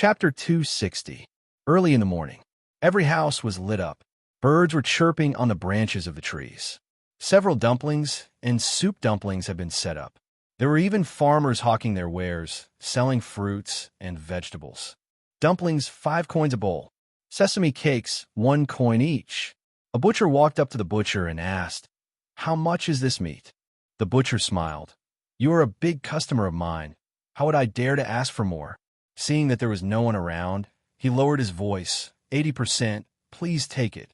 Chapter 260. Early in the morning. Every house was lit up. Birds were chirping on the branches of the trees. Several dumplings and soup dumplings had been set up. There were even farmers hawking their wares, selling fruits and vegetables. Dumplings, 5 coins a bowl. Sesame cakes, 1 coin each. A butcher walked up to the butcher and asked, "How much is this meat?" The butcher smiled. "You are a big customer of mine. How would I dare to ask for more?" Seeing that there was no one around, he lowered his voice. 80%, please take it.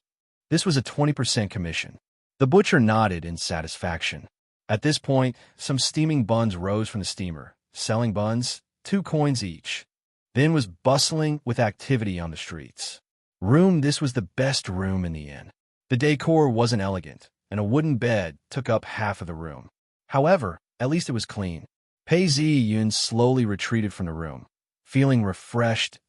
This was a 20% commission. The butcher nodded in satisfaction. At this point, some steaming buns rose from the steamer. Selling buns, 2 coins each. Then was bustling with activity on the streets. This was the best room in the inn. The decor wasn't elegant, and a wooden bed took up half of the room. However, at least it was clean. Pei Zi-yun slowly retreated from the room, feeling refreshed.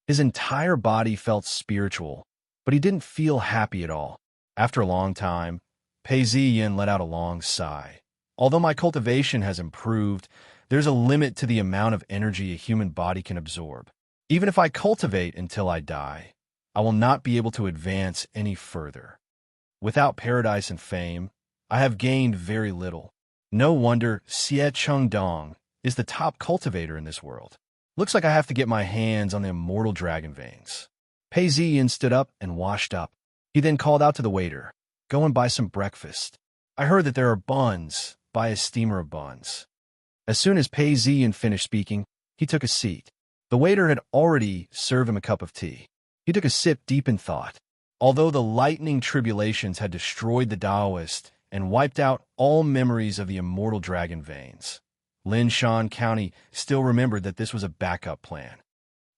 His entire body felt spiritual, but he didn't feel happy at all. After a long time, Pei Zi-yun let out a long sigh. Although my cultivation has improved, there's a limit to the amount of energy a human body can absorb. Even if I cultivate until I die, I will not be able to advance any further. Without paradise and fame, I have gained very little. No wonder Xie Chengdong is the top cultivator in this world. Looks like I have to get my hands on the immortal dragon veins. Pei Zi-yun stood up and washed up. He then called out to the waiter, "Go and buy some breakfast. I heard that there are buns. Buy a steamer of buns." As soon as Pei Zi-yun finished speaking, he took a seat. The waiter had already served him a cup of tea. He took a sip deep in thought. Although the lightning tribulations had destroyed the Taoist and wiped out all memories of the immortal dragon veins, Linshan County still remembered that this was a backup plan.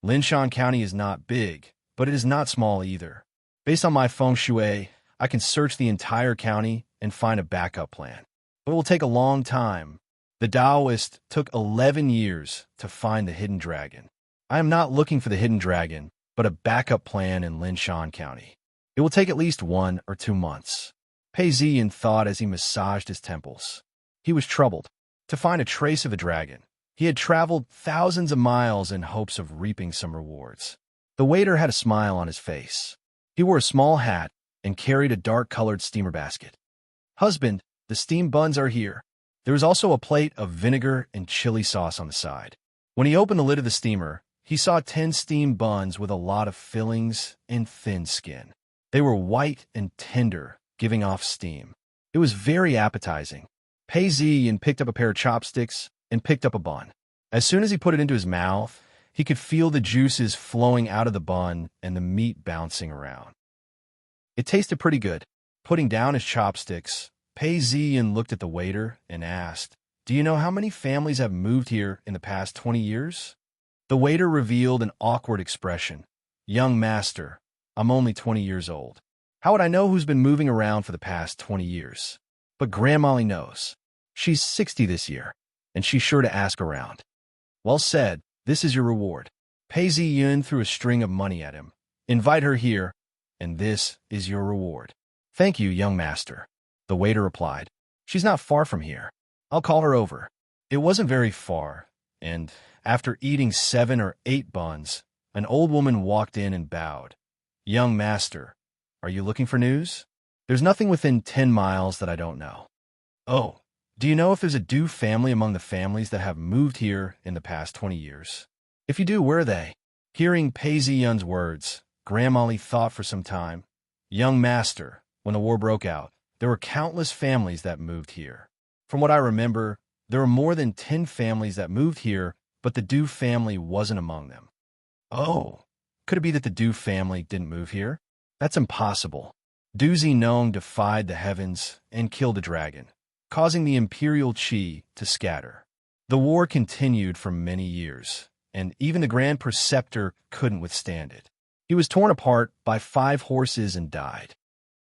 Linshan County is not big, but it is not small either. Based on my feng shui, I can search the entire county and find a backup plan. But it will take a long time. The Taoist took 11 years to find the hidden dragon. I am not looking for the hidden dragon, but a backup plan in Linshan County. It will take at least 1 or 2 months. Pei Zi-yun thought as he massaged his temples. He was troubled. To find a trace of the dragon, he had traveled thousands of miles in hopes of reaping some rewards. The waiter had a smile on his face. He wore a small hat and carried a dark-colored steamer basket. "Husband, the steamed buns are here." There was also a plate of vinegar and chili sauce on the side. When he opened the lid of the steamer, he saw 10 steamed buns with a lot of fillings and thin skin. They were white and tender, giving off steam. It was very appetizing. Pei Zi-yun picked up a pair of chopsticks and picked up a bun. As soon as he put it into his mouth, he could feel the juices flowing out of the bun and the meat bouncing around. It tasted pretty good. Putting down his chopsticks, Pei Zi-yun looked at the waiter and asked, "Do you know how many families have moved here in the past 20 years? The waiter revealed an awkward expression. "Young master, I'm only 20 years old. How would I know who's been moving around for the past 20 years? But Grandmolly knows. She's 60 this year, and she's sure to ask around." "Well said. This is your reward." Pei Zi-yun threw a string of money at him. "Invite her here, and this is your reward." "Thank you, young master," the waiter replied. "She's not far from here. I'll call her over." It wasn't very far, and after eating 7 or 8 buns, an old woman walked in and bowed. "Young master, are you looking for news? There's nothing within 10 miles that I don't know." "Oh, do you know if there's a Du family among the families that have moved here in the past 20 years? If you do, where are they?" Hearing Pei Zi-yun's words, Grandmolly thought for some time. "Young master, when the war broke out, there were countless families that moved here. From what I remember, there were more than 10 families that moved here, but the Du family wasn't among them." "Oh, could it be that the Du family didn't move here?" "That's impossible. Du Zinong defied the heavens and killed a dragon, causing the imperial qi to scatter. The war continued for many years, and even the Grand Preceptor couldn't withstand it. He was torn apart by 5 horses and died.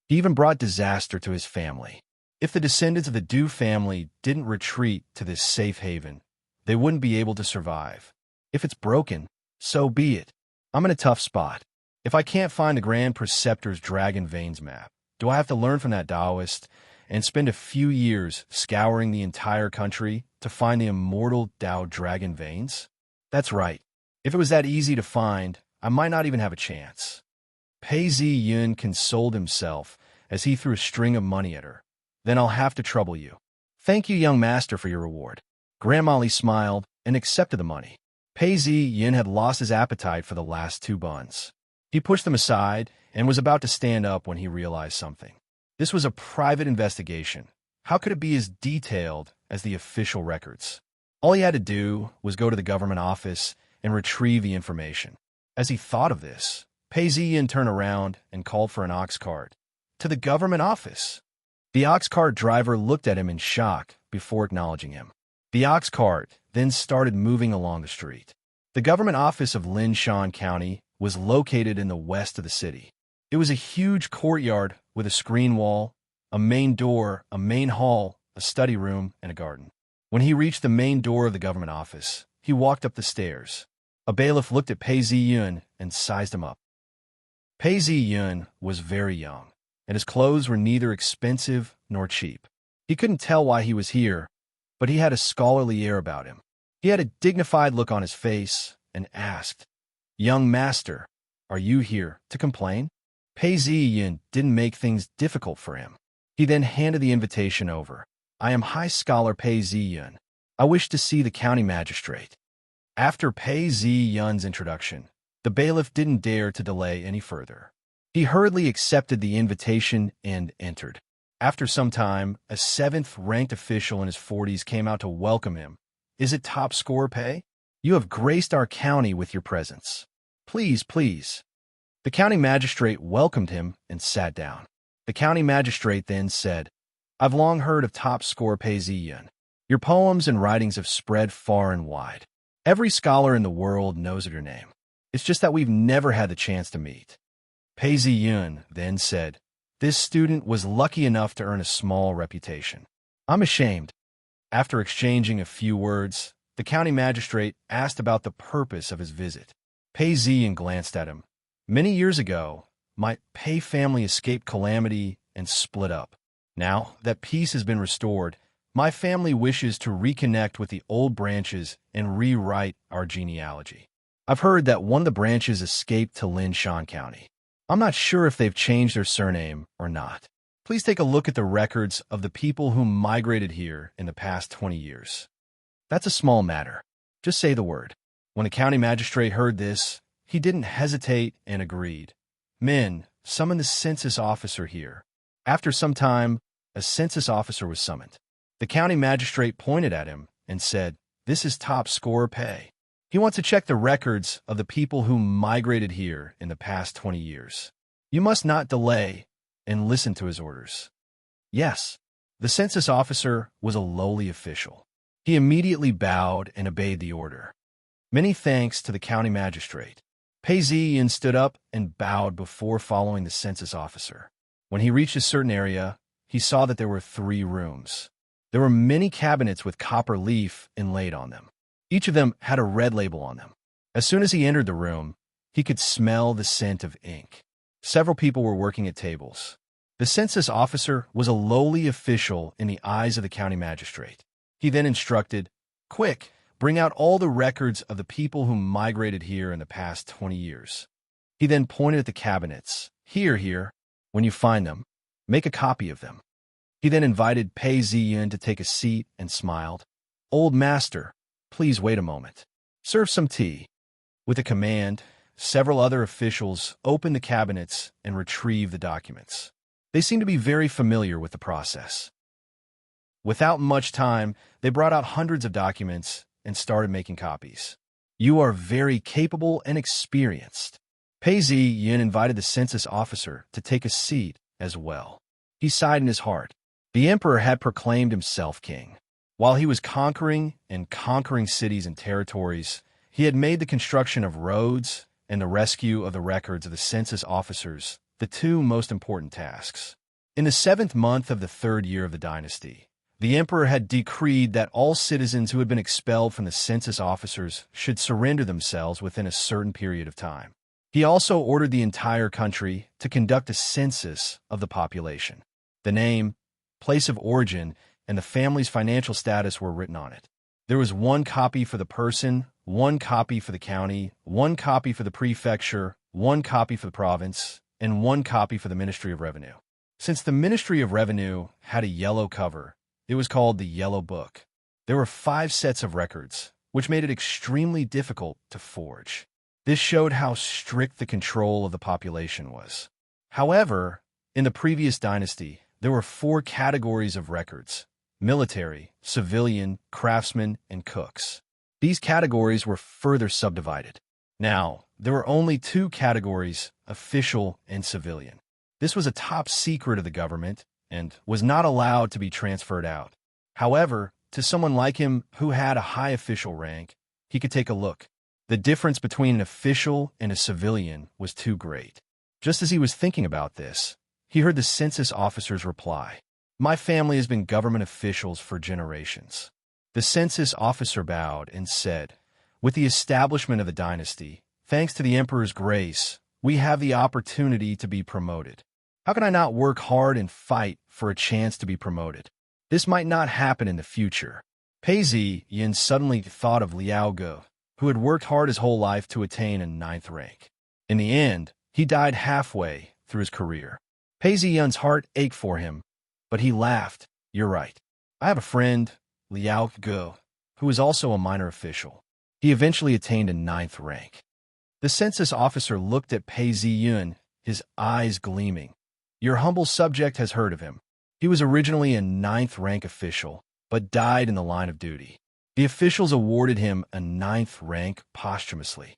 He even brought disaster to his family. If the descendants of the Du family didn't retreat to this safe haven, they wouldn't be able to survive. If it's broken, so be it. I'm in a tough spot. If I can't find the Grand Preceptor's Dragon Veins map, do I have to learn from that Taoist and spend a few years scouring the entire country to find the immortal Tao Dragon Veins?" "That's right. If it was that easy to find, I might not even have a chance. Pei Zi-yun consoled himself as he threw a string of money at her. Then I'll have to trouble you. Thank you, young master, for your reward. Grandma Li smiled and accepted the money. Pei Zi-yun had lost his appetite for the last 2 buns. He pushed them aside and was about to stand up when he realized something. This was a private investigation. How could it be as detailed as the official records? All he had to do was go to the government office and retrieve the information. As he thought of this, Pei Zi-yun turned around and called for an ox cart. To the government office. The ox cart driver looked at him in shock before acknowledging him. The ox cart then started moving along the street. The government office of Linshan County was located in the west of the city. It was a huge courtyard with a screen wall, a main door, a main hall, a study room, and a garden. When he reached the main door of the government office, he walked up the stairs. A bailiff looked at Pei Zi-yun and sized him up. Pei Zi-yun was very young, and his clothes were neither expensive nor cheap. He couldn't tell why he was here, but he had a scholarly air about him. He had a dignified look on his face and asked, "Young master, are you here to complain?" Pei Zi-yun didn't make things difficult for him. He then handed the invitation over. "I am High Scholar Pei Zi-yun. I wish to see the county magistrate." After Pei Zi-yun's introduction, the bailiff didn't dare to delay any further. He hurriedly accepted the invitation and entered. After some time, a 7th-ranked official in his 40s came out to welcome him. "Is it top scorer, Pei? You have graced our county with your presence. Please, please." The county magistrate welcomed him and sat down. The county magistrate then said, "I've long heard of top scorer Pei Zi-yun. Your poems and writings have spread far and wide. Every scholar in the world knows of your name. It's just that we've never had the chance to meet." Pei Zi-yun then said, "This student was lucky enough to earn a small reputation. I'm ashamed." After exchanging a few words, the county magistrate asked about the purpose of his visit. Pei Zi-yun glanced at him. "Many years ago, my Pei family escaped calamity and split up. Now that peace has been restored, my family wishes to reconnect with the old branches and rewrite our genealogy. I've heard that one of the branches escaped to Linshan County. I'm not sure if they've changed their surname or not. Please take a look at the records of the people who migrated here in the past 20 years. That's a small matter. Just say the word." When the county magistrate heard this, he didn't hesitate and agreed. "Men, summon the census officer here." After some time, a census officer was summoned. The county magistrate pointed at him and said, "This is top scorer Pei. He wants to check the records of the people who migrated here in the past 20 years. You must not delay and listen to his orders." "Yes." The census officer was a lowly official. He immediately bowed and obeyed the order. Many thanks to the county magistrate. Pei Zi-yun stood up and bowed before following the census officer. When he reached a certain area, he saw that there were 3 rooms. There were many cabinets with copper leaf inlaid on them. Each of them had a red label on them. As soon as he entered the room, he could smell the scent of ink. Several people were working at tables. The census officer was a lowly official in the eyes of the county magistrate. He then instructed, "Quick, bring out all the records of the people who migrated here in the past 20 years. He then pointed at the cabinets. Here. When you find them, make a copy of them." He then invited Pei Zi-yun to take a seat and smiled. "Old master, please wait a moment. Serve some tea." With a command, several other officials opened the cabinets and retrieved the documents. They seemed to be very familiar with the process. Without much time, they brought out hundreds of documents and started making copies. "You are very capable and experienced." Pei Zi-yun invited the census officer to take a seat as well. He sighed in his heart. The emperor had proclaimed himself king. While he was conquering cities and territories, he had made the construction of roads and the rescue of the records of the census officers the 2 most important tasks. In the 7th month of the 3rd year of the dynasty, the emperor had decreed that all citizens who had been expelled from the census officers should surrender themselves within a certain period of time. He also ordered the entire country to conduct a census of the population. The name, place of origin, and the family's financial status were written on it. There was one copy for the person, one copy for the county, one copy for the prefecture, one copy for the province, and one copy for the Ministry of Revenue. Since the Ministry of Revenue had a yellow cover, it was called the Yellow Book. There were 5 sets of records, which made it extremely difficult to forge. This showed how strict the control of the population was. However, in the previous dynasty, there were 4 categories of records: military, civilian, craftsmen, and cooks. These categories were further subdivided. Now, there were only 2 categories, official and civilian. This was a top secret of the government and was not allowed to be transferred out. However, to someone like him who had a high official rank, he could take a look. The difference between an official and a civilian was too great. Just as he was thinking about this, he heard the census officer's reply. "My family has been government officials for generations." The census officer bowed and said, "With the establishment of the dynasty, thanks to the emperor's grace, we have the opportunity to be promoted. How can I not work hard and fight for a chance to be promoted? This might not happen in the future." Pei Yin suddenly thought of Liao Ge, who had worked hard his whole life to attain a 9th rank. In the end, he died halfway through his career. Pei Yin's heart ached for him, but he laughed. "You're right. I have a friend, Liao Ge, who is also a minor official. He eventually attained a 9th rank." The census officer looked at Pei Yin, his eyes gleaming. "Your humble subject has heard of him. He was originally a 9th rank official, but died in the line of duty." The officials awarded him a 9th rank posthumously.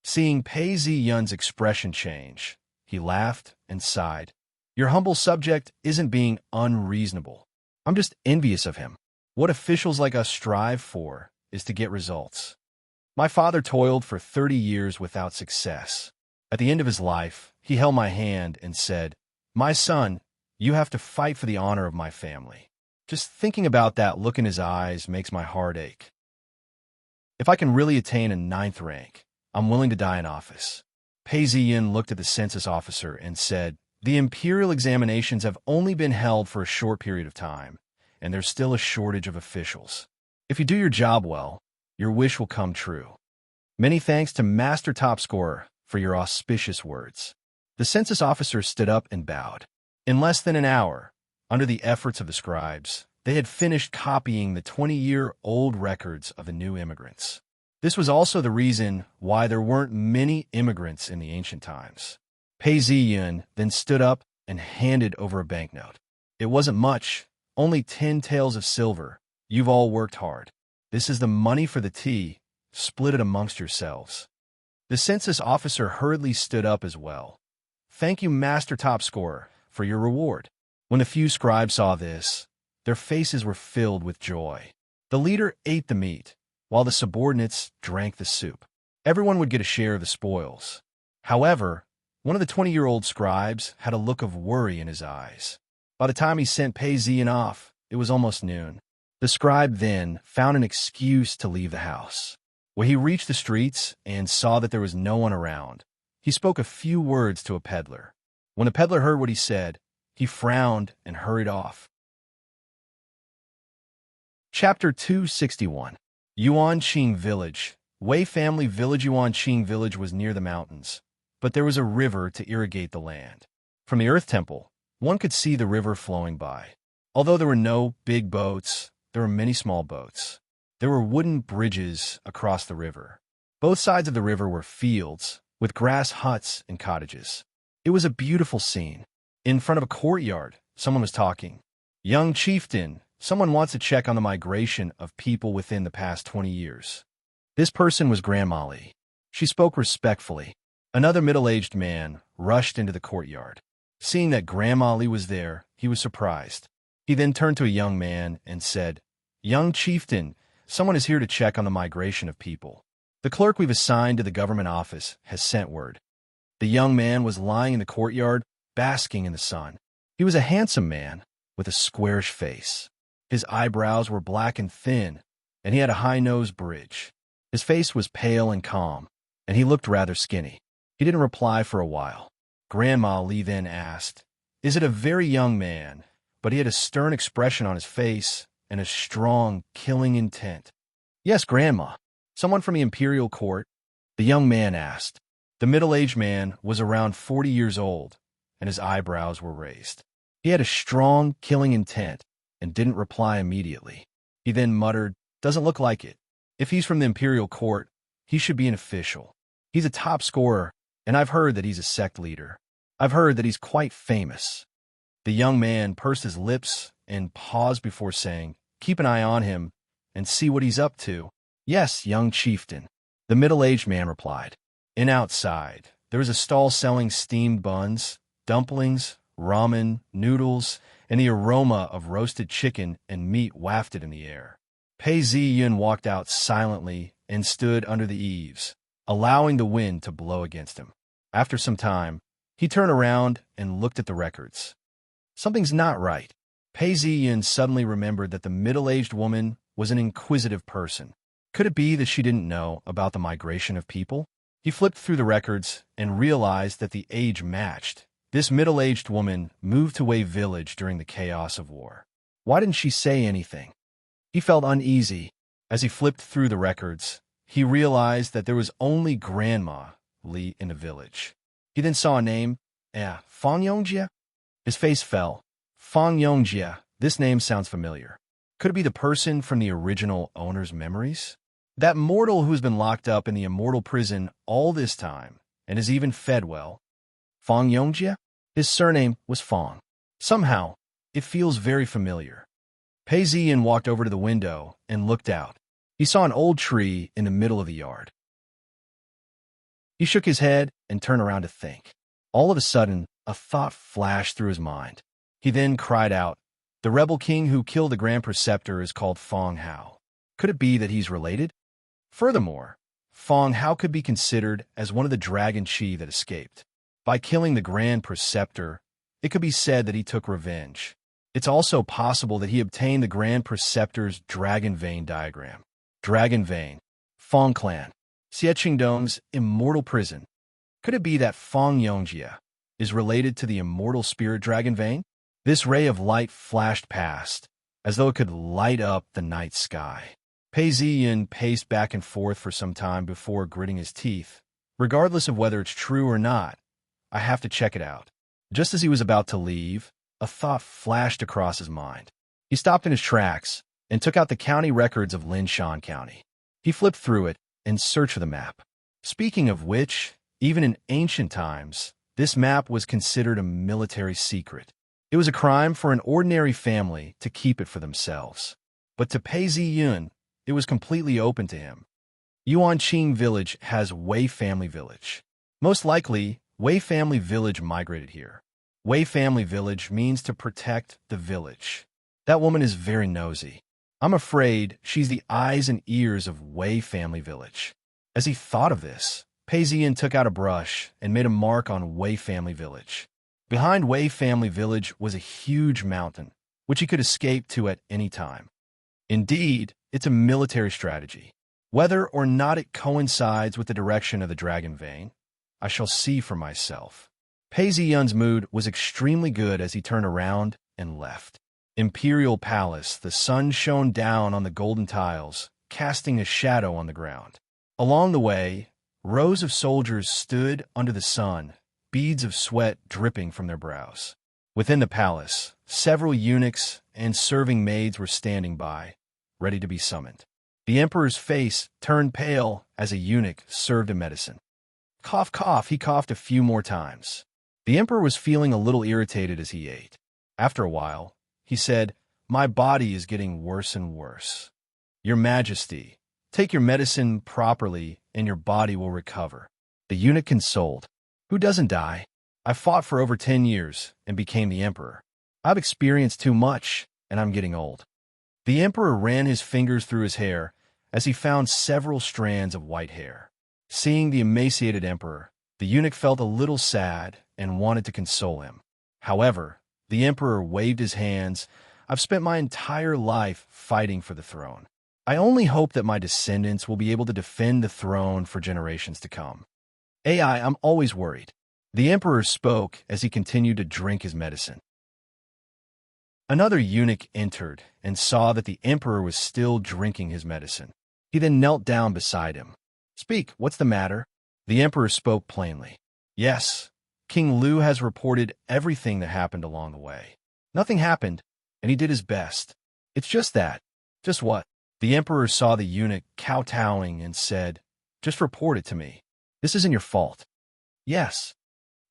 Seeing Pei Yin's expression change, he laughed and sighed. "Your humble subject isn't being unreasonable. I'm just envious of him. What officials like us strive for is to get results. My father toiled for 30 years without success. At the end of his life, he held my hand and said, 'My son, you have to fight for the honor of my family.' Just thinking about that look in his eyes makes my heart ache. If I can really attain a 9th rank, I'm willing to die in office." Pei Yin looked at the census officer and said, "The imperial examinations have only been held for a short period of time, and there's still a shortage of officials. If you do your job well, your wish will come true. Many thanks to Master Top Scorer for your auspicious words." The census officer stood up and bowed. In less than an hour, under the efforts of the scribes, they had finished copying the 20-year-old records of the new immigrants. This was also the reason why there weren't many immigrants in the ancient times. Pei Yin then stood up and handed over a banknote. "It wasn't much, only 10 taels of silver. You've all worked hard. This is the money for the tea. Split it amongst yourselves." The census officer hurriedly stood up as well. "Thank you, Master Top Scorer, for your reward." When the few scribes saw this, their faces were filled with joy. The leader ate the meat, while the subordinates drank the soup. Everyone would get a share of the spoils. However, one of the 20-year-old scribes had a look of worry in his eyes. By the time he sent Pei Yin off, it was almost noon. The scribe then found an excuse to leave the house. When he reached the streets and saw that there was no one around, he spoke a few words to a peddler. When the peddler heard what he said, he frowned and hurried off. Chapter 261. Yuanqing Village. Wei family village. Yuanqing Village was near the mountains, but there was a river to irrigate the land. From the Earth Temple, one could see the river flowing by. Although there were no big boats, there were many small boats. There were wooden bridges across the river. Both sides of the river were fields, with grass huts and cottages. It was a beautiful scene. In front of a courtyard, someone was talking. "Young chieftain, someone wants to check on the migration of people within the past 20 years. This person was Grandma Li. She spoke respectfully. Another middle-aged man rushed into the courtyard. Seeing that Grandma Li was there, he was surprised. He then turned to a young man and said, "Young chieftain, someone is here to check on the migration of people. The clerk we've assigned to the government office has sent word." The young man was lying in the courtyard, basking in the sun. He was a handsome man with a squarish face. His eyebrows were black and thin, and he had a high nose bridge. His face was pale and calm, and he looked rather skinny. He didn't reply for a while. Grandma Li then asked, "Is it a very young man?" But he had a stern expression on his face and a strong, killing intent. Yes, Grandma. Someone from the imperial court? The young man asked. The middle-aged man was around 40 years old, and his eyebrows were raised. He had a strong, killing intent and didn't reply immediately. He then muttered, "Doesn't look like it. If he's from the imperial court, he should be an official. He's a top scorer, and I've heard that he's a sect leader. I've heard that he's quite famous." The young man pursed his lips and paused before saying, "Keep an eye on him and see what he's up to." "Yes, young chieftain," the middle-aged man replied. And outside, there was a stall selling steamed buns, dumplings, ramen, noodles, and the aroma of roasted chicken and meat wafted in the air. Pei Ziyun walked out silently and stood under the eaves, allowing the wind to blow against him. After some time, he turned around and looked at the records. Something's not right. Pei Ziyun suddenly remembered that the middle-aged woman was an inquisitive person. Could it be that she didn't know about the migration of people? He flipped through the records and realized that the age matched. This middle-aged woman moved to Wei Village during the chaos of war. Why didn't she say anything? He felt uneasy. As he flipped through the records, he realized that there was only Grandma Li in the village. He then saw a name, Fang Yongjie. His face fell. Fang Yongjie, this name sounds familiar. Could it be the person from the original owner's memories? That mortal who's been locked up in the immortal prison all this time and has even fed well? Fang Yongjie? His surname was Fang. Somehow, it feels very familiar. Pei Ziyun walked over to the window and looked out. He saw an old tree in the middle of the yard. He shook his head and turned around to think. All of a sudden, a thought flashed through his mind. He then cried out, "The rebel king who killed the Grand Preceptor is called Fang Hao. Could it be that he's related?" Furthermore, Fang Hao could be considered as one of the dragon chi that escaped. By killing the Grand Preceptor, it could be said that he took revenge. It's also possible that he obtained the Grand Preceptor's Dragon Vein diagram. Dragon Vein, Fang Clan, Xie Qingdong's immortal prison. Could it be that Fang Yongjie is related to the immortal spirit Dragon Vein? This ray of light flashed past, as though it could light up the night sky. Pei Ziyun paced back and forth for some time before gritting his teeth. Regardless of whether it's true or not, I have to check it out. Just as he was about to leave, a thought flashed across his mind. He stopped in his tracks and took out the county records of Linshan County. He flipped through it and searched for the map. Speaking of which, even in ancient times, this map was considered a military secret. It was a crime for an ordinary family to keep it for themselves. But to Pei Ziyun, it was completely open to him. Yuanqing Village has Wei Family Village. Most likely, Wei Family Village migrated here. Wei Family Village means to protect the village. That woman is very nosy. I'm afraid she's the eyes and ears of Wei Family Village. As he thought of this, Pei Ziyun took out a brush and made a mark on Wei Family Village. Behind Wei Family Village was a huge mountain, which he could escape to at any time. Indeed, it's a military strategy. Whether or not it coincides with the direction of the Dragon Vein, I shall see for myself. Pei Ziyun's mood was extremely good as he turned around and left. Imperial Palace, the sun shone down on the golden tiles, casting a shadow on the ground. Along the way, rows of soldiers stood under the sun, beads of sweat dripping from their brows. Within the palace, several eunuchs and serving maids were standing by, ready to be summoned. The emperor's face turned pale as a eunuch served him medicine. Cough, cough, he coughed a few more times. The emperor was feeling a little irritated as he ate. After a while, he said, "My body is getting worse and worse. Your Majesty, take your medicine properly and your body will recover." The eunuch consoled. "Who doesn't die? I fought for over 10 years and became the emperor. I've experienced too much and I'm getting old." The emperor ran his fingers through his hair as he found several strands of white hair. Seeing the emaciated emperor, the eunuch felt a little sad and wanted to console him. However, the emperor waved his hands. "I've spent my entire life fighting for the throne. I only hope that my descendants will be able to defend the throne for generations to come. I'm always worried." The emperor spoke as he continued to drink his medicine. Another eunuch entered and saw that the emperor was still drinking his medicine. He then knelt down beside him. "Speak, what's the matter?" The emperor spoke plainly. "Yes, King Lu has reported everything that happened along the way. Nothing happened, and he did his best. It's just that." "Just what?" The emperor saw the eunuch kowtowing and said, "Just report it to me. This isn't your fault." "Yes."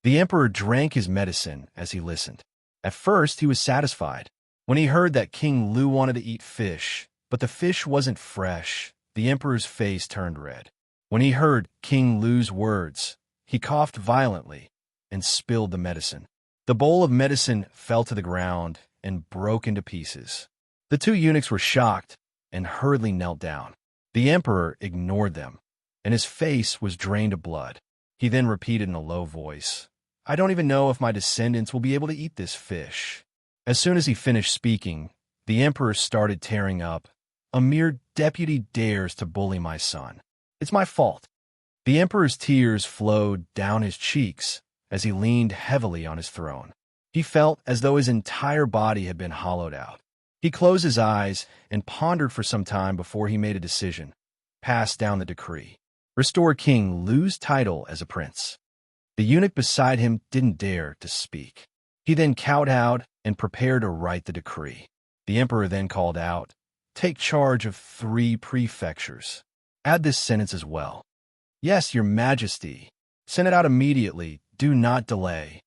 The emperor drank his medicine as he listened. At first, he was satisfied. When he heard that King Lu wanted to eat fish, but the fish wasn't fresh, the emperor's face turned red. When he heard King Lu's words, he coughed violently and spilled the medicine. The bowl of medicine fell to the ground and broke into pieces. The two eunuchs were shocked and hurriedly knelt down. The emperor ignored them, and his face was drained of blood. He then repeated in a low voice, "I don't even know if my descendants will be able to eat this fish." As soon as he finished speaking, the emperor started tearing up. "A mere deputy dares to bully my son. It's my fault." The emperor's tears flowed down his cheeks as he leaned heavily on his throne. He felt as though his entire body had been hollowed out. He closed his eyes and pondered for some time before he made a decision. Passed down the decree. Restore King Lu's title as a prince. The eunuch beside him didn't dare to speak. He then kowtowed and prepared to write the decree. The emperor then called out, "Take charge of 3 prefectures. Add this sentence as well." "Yes, your majesty. Send it out immediately. Do not delay."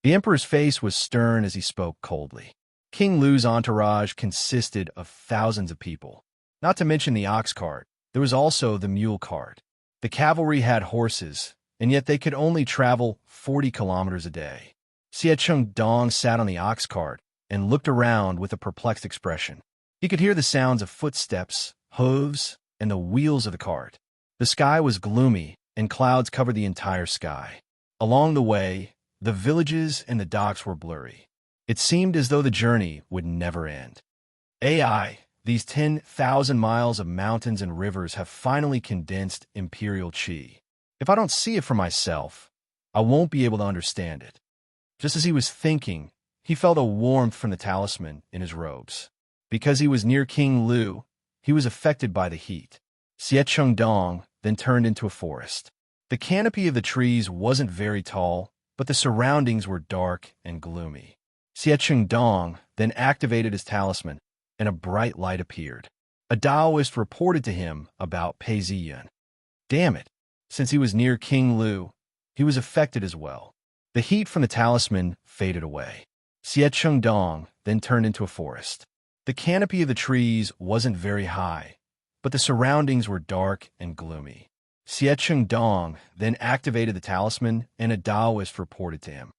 The emperor's face was stern as he spoke coldly. King Lu's entourage consisted of thousands of people. Not to mention the ox cart, there was also the mule cart. The cavalry had horses, and yet they could only travel 40 kilometers a day. Xie Chung Dong sat on the ox cart and looked around with a perplexed expression. He could hear the sounds of footsteps, hooves, and the wheels of the cart. The sky was gloomy, and clouds covered the entire sky. Along the way, the villages and the docks were blurry. It seemed as though the journey would never end. These 10,000 miles of mountains and rivers have finally condensed imperial chi. If I don't see it for myself, I won't be able to understand it. Just as he was thinking, he felt a warmth from the talisman in his robes. Because he was near King Lu, he was affected by the heat. Xie Chung Dong then turned into a forest. The canopy of the trees wasn't very tall, but the surroundings were dark and gloomy. Xie Chung Dong then activated his talisman, and a bright light appeared. A Taoist reported to him about Pei Ziyun. Damn it! Since he was near King Lu, he was affected as well. The heat from the talisman faded away. Xie Chung Dong then turned into a forest. The canopy of the trees wasn't very high, but the surroundings were dark and gloomy. Xie Chung Dong then activated the talisman, and a Taoist reported to him.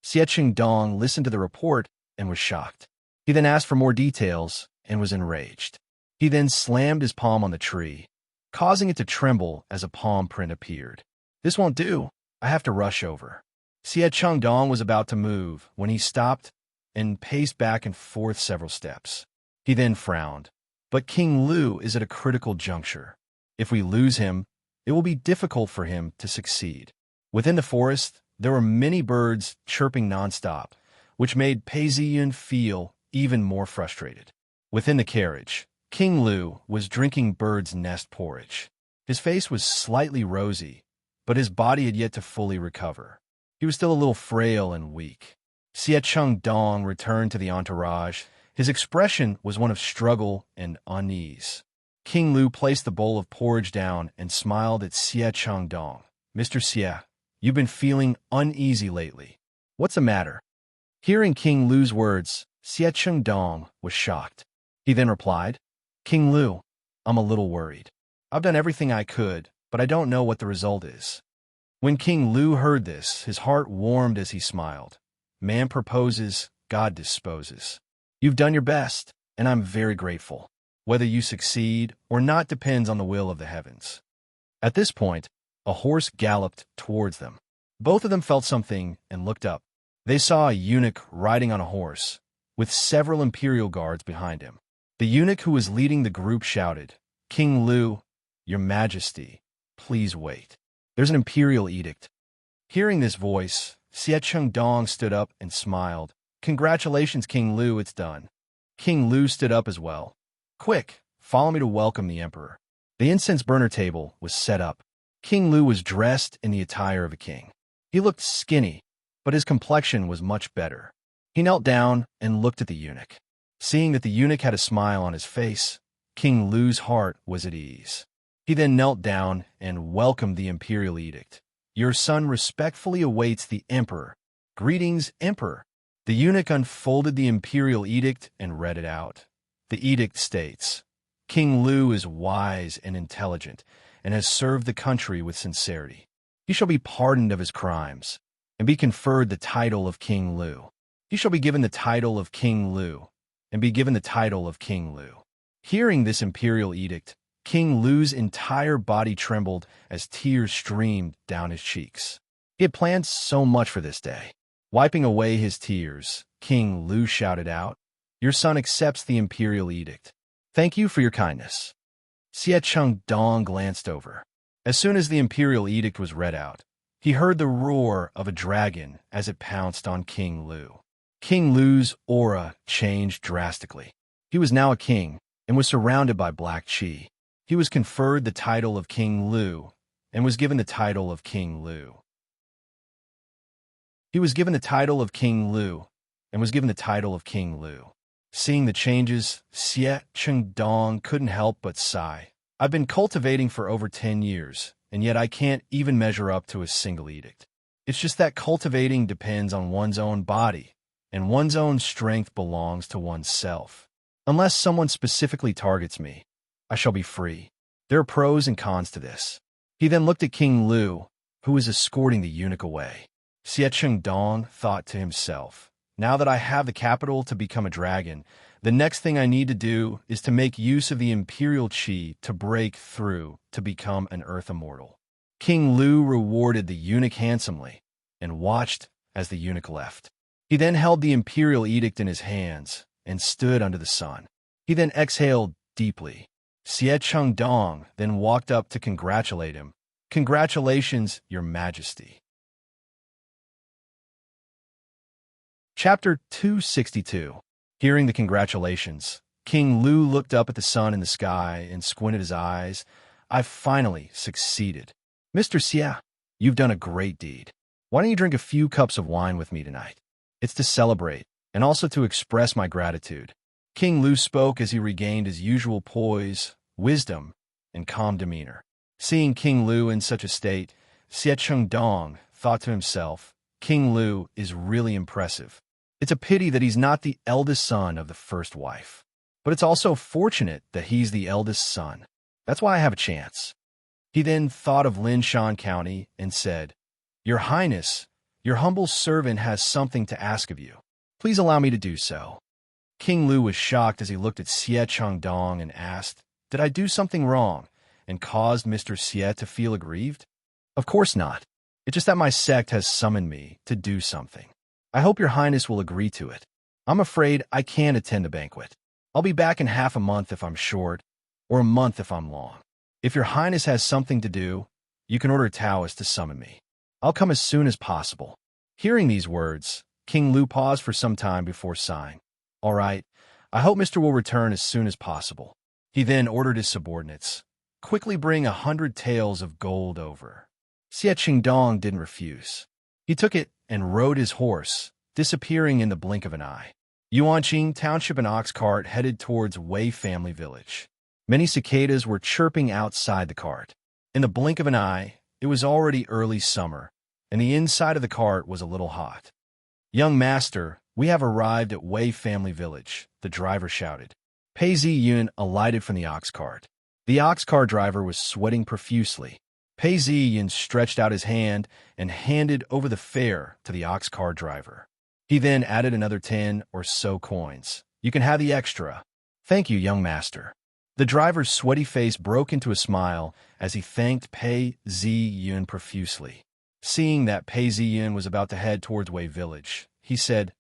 Xie Chung Dong listened to the report and was shocked. He then asked for more details and was enraged. He then slammed his palm on the tree, causing it to tremble as a palm print appeared. "This won't do. I have to rush over." Xie Chung Dong was about to move when he stopped and paced back and forth several steps. He then frowned. "But King Lu is at a critical juncture. If we lose him, it will be difficult for him to succeed." Within the forest, there were many birds chirping nonstop, which made Pei Ziyun feel even more frustrated. Within the carriage, King Lu was drinking bird's nest porridge. His face was slightly rosy, but his body had yet to fully recover. He was still a little frail and weak. Xie Chung Dong returned to the entourage. His expression was one of struggle and unease. King Lu placed the bowl of porridge down and smiled at Xie Chung Dong. "Mr. Xie, you've been feeling uneasy lately. What's the matter?" Hearing King Lu's words, Xie Chung Dong was shocked. He then replied, "King Lu, I'm a little worried. I've done everything I could, but I don't know what the result is." When King Lu heard this, his heart warmed as he smiled. "Man proposes, God disposes. You've done your best, and I'm very grateful. Whether you succeed or not depends on the will of the heavens." At this point, a horse galloped towards them. Both of them felt something and looked up. They saw a eunuch riding on a horse, with several imperial guards behind him. The eunuch who was leading the group shouted, "King Lu, your majesty, please wait. There's an imperial edict." Hearing this voice, Xie Chung Dong stood up and smiled. "Congratulations, King Lu, it's done." King Lu stood up as well. "Quick, follow me to welcome the emperor." The incense burner table was set up. King Lu was dressed in the attire of a king. He looked skinny, but his complexion was much better. He knelt down and looked at the eunuch. Seeing that the eunuch had a smile on his face, King Lu's heart was at ease. He then knelt down and welcomed the imperial edict. "Your son respectfully awaits the emperor. Greetings, emperor." The eunuch unfolded the imperial edict and read it out. The edict states, "King Lu is wise and intelligent, and has served the country with sincerity. He shall be pardoned of his crimes, and be conferred the title of King Lu. He shall be given the title of King Lu, and be given the title of King Lu." Hearing this imperial edict, King Lu's entire body trembled as tears streamed down his cheeks. He had planned so much for this day. Wiping away his tears, King Lu shouted out, "Your son accepts the imperial edict. Thank you for your kindness." Xie Chengdong glanced over. As soon as the imperial edict was read out, he heard the roar of a dragon as it pounced on King Lu. King Lu's aura changed drastically. He was now a king and was surrounded by black qi. He was conferred the title of King Lu and was given the title of King Lu. He was given the title of King Lu and was given the title of King Lu. Seeing the changes, Xie Chengdong couldn't help but sigh. "I've been cultivating for over 10 years, and yet I can't even measure up to a single edict. It's just that cultivating depends on one's own body, and one's own strength belongs to oneself. Unless someone specifically targets me, I shall be free. There are pros and cons to this." He then looked at King Lu, who was escorting the eunuch away. Xie Chengdong thought to himself, "Now that I have the capital to become a dragon, the next thing I need to do is to make use of the imperial qi to break through to become an earth immortal." King Lu rewarded the eunuch handsomely and watched as the eunuch left. He then held the imperial edict in his hands and stood under the sun. He then exhaled deeply. Xie Chengdong then walked up to congratulate him. "Congratulations, Your Majesty." Chapter 262. Hearing the congratulations, King Lu looked up at the sun in the sky and squinted his eyes. "I've finally succeeded. Mr. Xie, you've done a great deed. Why don't you drink a few cups of wine with me tonight? It's to celebrate, and also to express my gratitude." King Lu spoke as he regained his usual poise, wisdom, and calm demeanor. Seeing King Lu in such a state, Xie Chengdong thought to himself, "King Lu is really impressive. It's a pity that he's not the eldest son of the first wife. But it's also fortunate that he's the eldest son. That's why I have a chance." He then thought of Linshan County and said, "Your Highness, your humble servant has something to ask of you. Please allow me to do so." King Lu was shocked as he looked at Xie Chengdong and asked, "Did I do something wrong and caused Mr. Xie to feel aggrieved?" "Of course not. It's just that my sect has summoned me to do something. I hope your Highness will agree to it. I'm afraid I can't attend the banquet. I'll be back in half a month if I'm short, or a month if I'm long. If your Highness has something to do, you can order a Taoist to summon me. I'll come as soon as possible." Hearing these words, King Lu paused for some time before sighing. "All right, I hope Mr. will return as soon as possible." He then ordered his subordinates, "Quickly bring 100 taels of gold over." Xie Chengdong didn't refuse. He took it and rode his horse, disappearing in the blink of an eye. Yuanqing Township and ox cart headed towards Wei family village. Many cicadas were chirping outside the cart. In the blink of an eye, it was already early summer, and the inside of the cart was a little hot. "Young master, we have arrived at Wei family village," the driver shouted. Pei Ziyun alighted from the ox cart. The ox cart driver was sweating profusely. Pei Ziyun stretched out his hand and handed over the fare to the ox cart driver. He then added another 10 or so coins. "You can have the extra." "Thank you, young master." The driver's sweaty face broke into a smile as he thanked Pei Ziyun profusely. Seeing that Pei Ziyun was about to head towards Wei village, he said,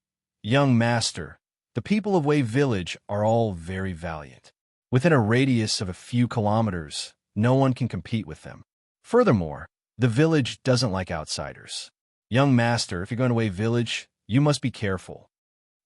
"Young master, the people of Wei village are all very valiant. Within a radius of a few kilometers, no one can compete with them. Furthermore, the village doesn't like outsiders. Young master, if you're going to Wei village, you must be careful."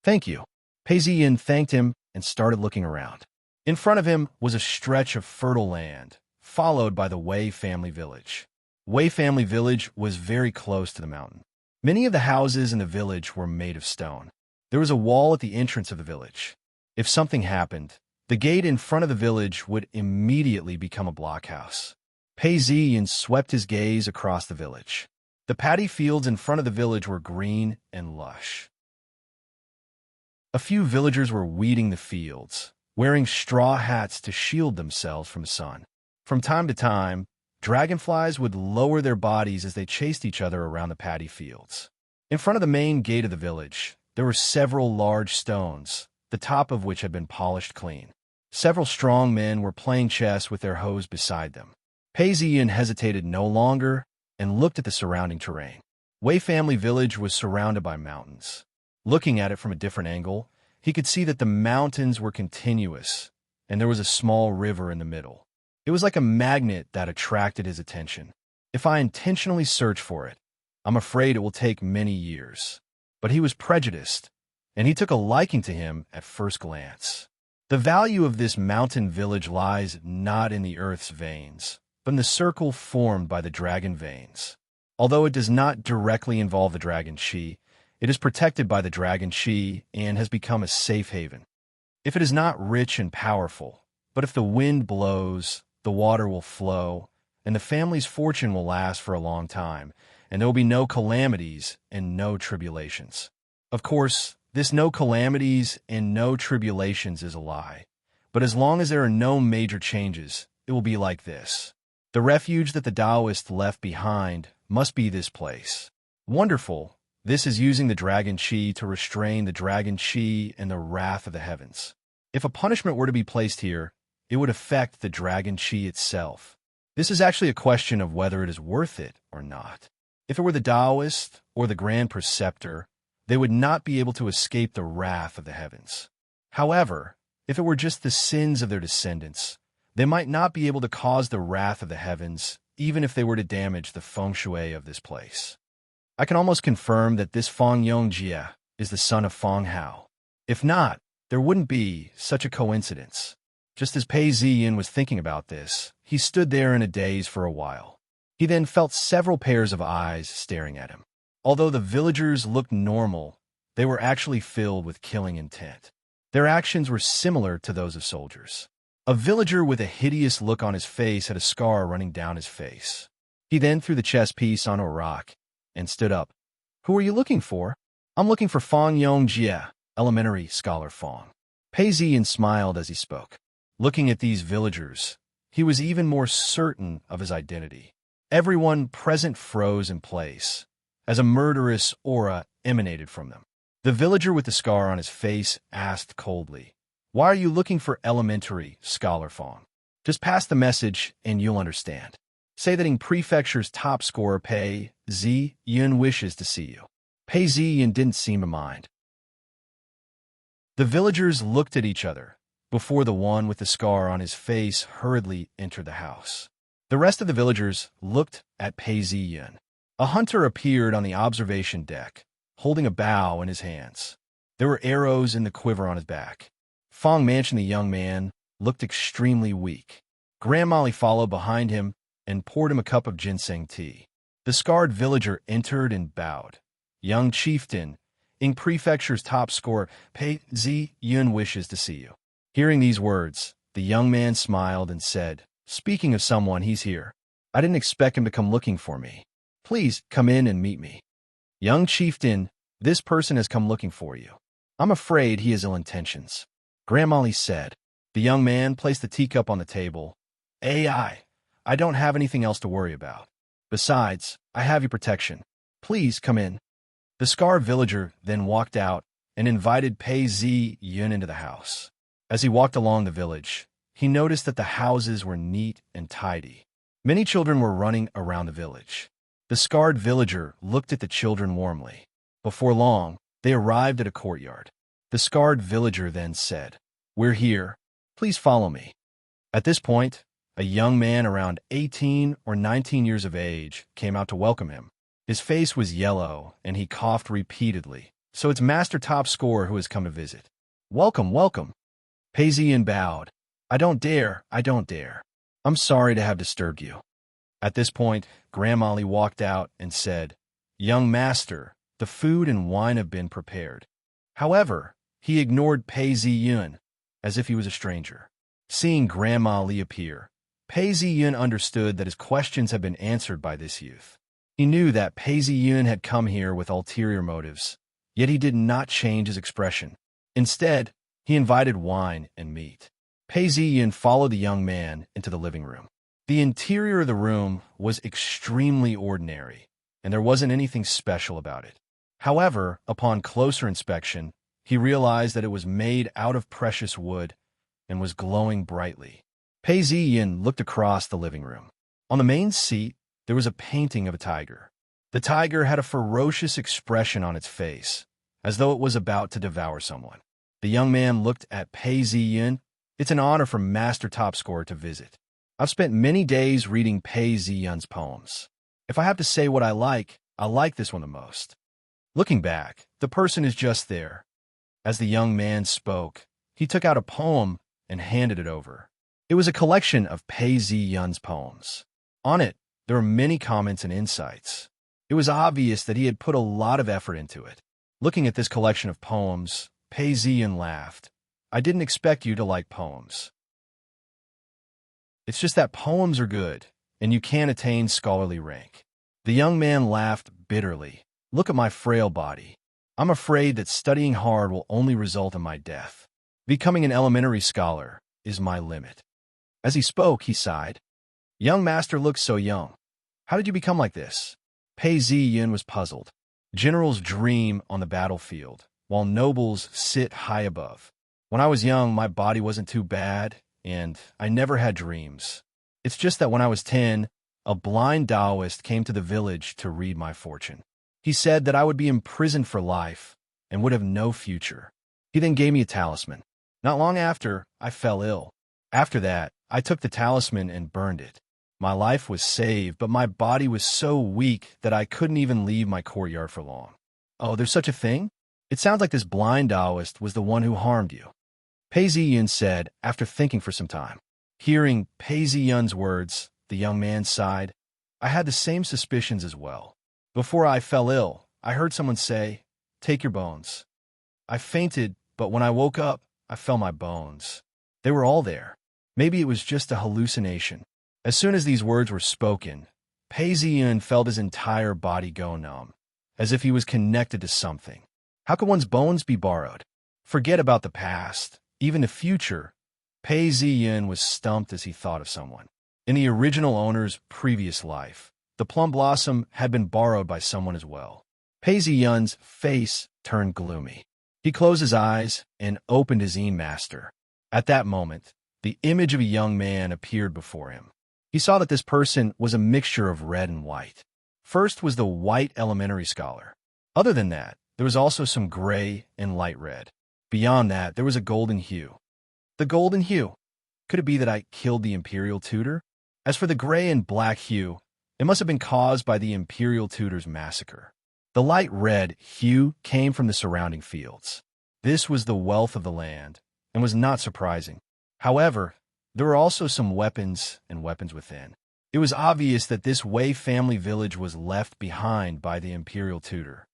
"Thank you." Pei Ziyin thanked him and started looking around. In front of him was a stretch of fertile land, followed by the Wei family village. Wei family village was very close to the mountain. Many of the houses in the village were made of stone. There was a wall at the entrance of the village. If something happened, the gate in front of the village would immediately become a blockhouse. Pei Ziyin swept his gaze across the village. The paddy fields in front of the village were green and lush. A few villagers were weeding the fields, wearing straw hats to shield themselves from the sun. From time to time, dragonflies would lower their bodies as they chased each other around the paddy fields. In front of the main gate of the village, there were several large stones, the top of which had been polished clean. Several strong men were playing chess with their hoes beside them. Pei Ziyin hesitated no longer and looked at the surrounding terrain. Wei family village was surrounded by mountains. Looking at it from a different angle, he could see that the mountains were continuous, and there was a small river in the middle. It was like a magnet that attracted his attention. If I intentionally search for it, I'm afraid it will take many years. But he was prejudiced, and he took a liking to him at first glance. The value of this mountain village lies not in the earth's veins, but in the circle formed by the dragon veins. Although it does not directly involve the dragon Qi, it is protected by the dragon Qi and has become a safe haven. If it is not rich and powerful, but if the wind blows, the water will flow, and the family's fortune will last for a long time, and there will be no calamities and no tribulations. Of course, this no calamities and no tribulations is a lie, but as long as there are no major changes, it will be like this. The refuge that the Taoist left behind must be this place. Wonderful. This is using the dragon Qi to restrain the dragon Qi and the wrath of the heavens. If a punishment were to be placed here, it would affect the dragon Qi itself. This is actually a question of whether it is worth it or not. If it were the Taoist or the Grand Preceptor, they would not be able to escape the wrath of the heavens. However, if it were just the sins of their descendants, they might not be able to cause the wrath of the heavens, even if they were to damage the feng shui of this place. I can almost confirm that this Feng Yongjie is the son of Feng Hao. If not, there wouldn't be such a coincidence. Just as Pei Ziyin was thinking about this, he stood there in a daze for a while. He then felt several pairs of eyes staring at him. Although the villagers looked normal, they were actually filled with killing intent. Their actions were similar to those of soldiers. A villager with a hideous look on his face had a scar running down his face. He then threw the chess piece onto a rock and stood up. "Who are you looking for?" "I'm looking for Feng Yongjie, elementary scholar Feng." Pei Ziyin smiled as he spoke. Looking at these villagers, he was even more certain of his identity. Everyone present froze in place, as a murderous aura emanated from them. The villager with the scar on his face asked coldly, "Why are you looking for elementary scholar Feng?" "Just pass the message and you'll understand. Say that in Prefecture's top scorer Pei Ziyin wishes to see you." Pei Ziyin didn't seem to mind. The villagers looked at each other before the one with the scar on his face hurriedly entered the house. The rest of the villagers looked at Pei Ziyin. A hunter appeared on the observation deck, holding a bow in his hands. There were arrows in the quiver on his back. Feng Mansion, the young man, looked extremely weak. Grandmolly followed behind him and poured him a cup of ginseng tea. The scarred villager entered and bowed. "Young chieftain, in Prefecture's top scorer, Pei Ziyin wishes to see you." Hearing these words, the young man smiled and said, "Speaking of someone, he's here. I didn't expect him to come looking for me. Please come in and meet me." "Young chieftain, this person has come looking for you. I'm afraid he has ill intentions," Grandmolly said. The young man placed the teacup on the table. I don't have anything else to worry about. Besides, I have your protection. Please come in." The scar villager then walked out and invited Pei Ziyin into the house. As he walked along the village, he noticed that the houses were neat and tidy. Many children were running around the village. The scarred villager looked at the children warmly. Before long, they arrived at a courtyard. The scarred villager then said, "We're here. Please follow me." At this point, a young man around 18 or 19 years of age came out to welcome him. His face was yellow, and he coughed repeatedly. "So it's Master Top Scorer who has come to visit. Welcome, welcome." Pei Ziyin bowed. I don't dare, I don't dare. I'm sorry to have disturbed you. At this point, Grandma Lee walked out and said, Young master, the food and wine have been prepared. However, he ignored Pei Zi-yun as if he was a stranger. Seeing Grandma Lee appear, Pei Zi-yun understood that his questions had been answered by this youth. He knew that Pei Zi-yun had come here with ulterior motives, yet he did not change his expression. Instead, he invited wine and meat. Pei Zi-yun followed the young man into the living room. The interior of the room was extremely ordinary, and there wasn't anything special about it. However, upon closer inspection, he realized that it was made out of precious wood and was glowing brightly. Pei Zi-yun looked across the living room. On the main seat, there was a painting of a tiger. The tiger had a ferocious expression on its face, as though it was about to devour someone. The young man looked at Pei Zi-yun. It's an honor for Master Top Scorer to visit. I've spent many days reading Pei Zi-yun's poems. If I have to say what I like this one the most. Looking back, the person is just there. As the young man spoke, he took out a poem and handed it over. It was a collection of Pei Zi-yun's poems. On it, there were many comments and insights. It was obvious that he had put a lot of effort into it. Looking at this collection of poems, Pei Zi-yun laughed. I didn't expect you to like poems. It's just that poems are good, and you can't attain scholarly rank. The young man laughed bitterly. Look at my frail body. I'm afraid that studying hard will only result in my death. Becoming an elementary scholar is my limit. As he spoke, he sighed. Young master looks so young. How did you become like this? Pei Zi-yun was puzzled. Generals dream on the battlefield, while nobles sit high above. When I was young, my body wasn't too bad, and I never had dreams. It's just that when I was 10, a blind Taoist came to the village to read my fortune. He said that I would be imprisoned for life and would have no future. He then gave me a talisman. Not long after, I fell ill. After that, I took the talisman and burned it. My life was saved, but my body was so weak that I couldn't even leave my courtyard for long. Oh, there's such a thing? It sounds like this blind Taoist was the one who harmed you. Pei Zi-yun said after thinking for some time. Hearing Pei Zi-yun's words, the young man sighed. I had the same suspicions as well. Before I fell ill, I heard someone say, take your bones. I fainted, but when I woke up, I felt my bones. They were all there. Maybe it was just a hallucination. As soon as these words were spoken, Pei Zi-yun felt his entire body go numb, as if he was connected to something. How could one's bones be borrowed? Forget about the past, even the future. Pei Zi-yun was stumped as he thought of someone. In the original owner's previous life, the plum blossom had been borrowed by someone as well. Pei Zi-yun's face turned gloomy. He closed his eyes and opened his master. At that moment, the image of a young man appeared before him. He saw that this person was a mixture of red and white. First was the white elementary scholar. Other than that, there was also some gray and light red. Beyond that, there was a golden hue. The golden hue. Could it be that I killed the imperial tutor? As for the gray and black hue, it must have been caused by the imperial tutor's massacre. The light red hue came from the surrounding fields. This was the wealth of the land, and was not surprising. However, there were also some weapons and weapons within. It was obvious that this Wei family village was left behind by the imperial tutor.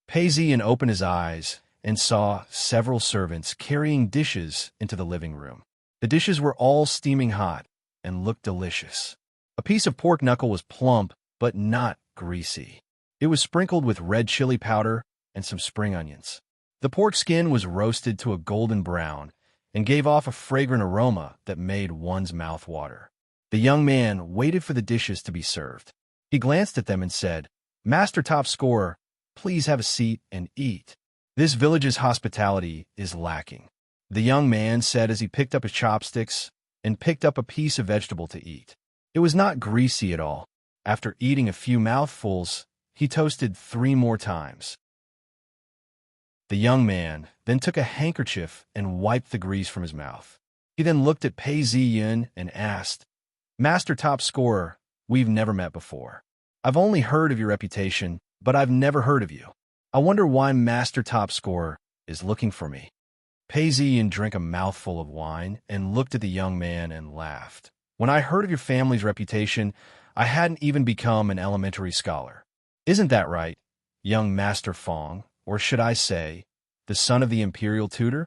Pei Zi-yun opened his eyes and saw several servants carrying dishes into the living room. The dishes were all steaming hot and looked delicious. A piece of pork knuckle was plump, but not greasy. It was sprinkled with red chili powder and some spring onions. The pork skin was roasted to a golden brown and gave off a fragrant aroma that made one's mouth water. The young man waited for the dishes to be served. He glanced at them and said, Master Top Scorer, please have a seat and eat. This village's hospitality is lacking. The young man said as he picked up his chopsticks and picked up a piece of vegetable to eat. It was not greasy at all. After eating a few mouthfuls, he toasted 3 more times. The young man then took a handkerchief and wiped the grease from his mouth. He then looked at Pei Zi-yun and asked, Master Top Scorer, we've never met before. I've only heard of your reputation, but I've never heard of you. I wonder why Master Top Scorer is looking for me. Pei Ziyin drank a mouthful of wine and looked at the young man and laughed. When I heard of your family's reputation, I hadn't even become an elementary scholar. Isn't that right, young Master Fong, or should I say, the son of the imperial tutor?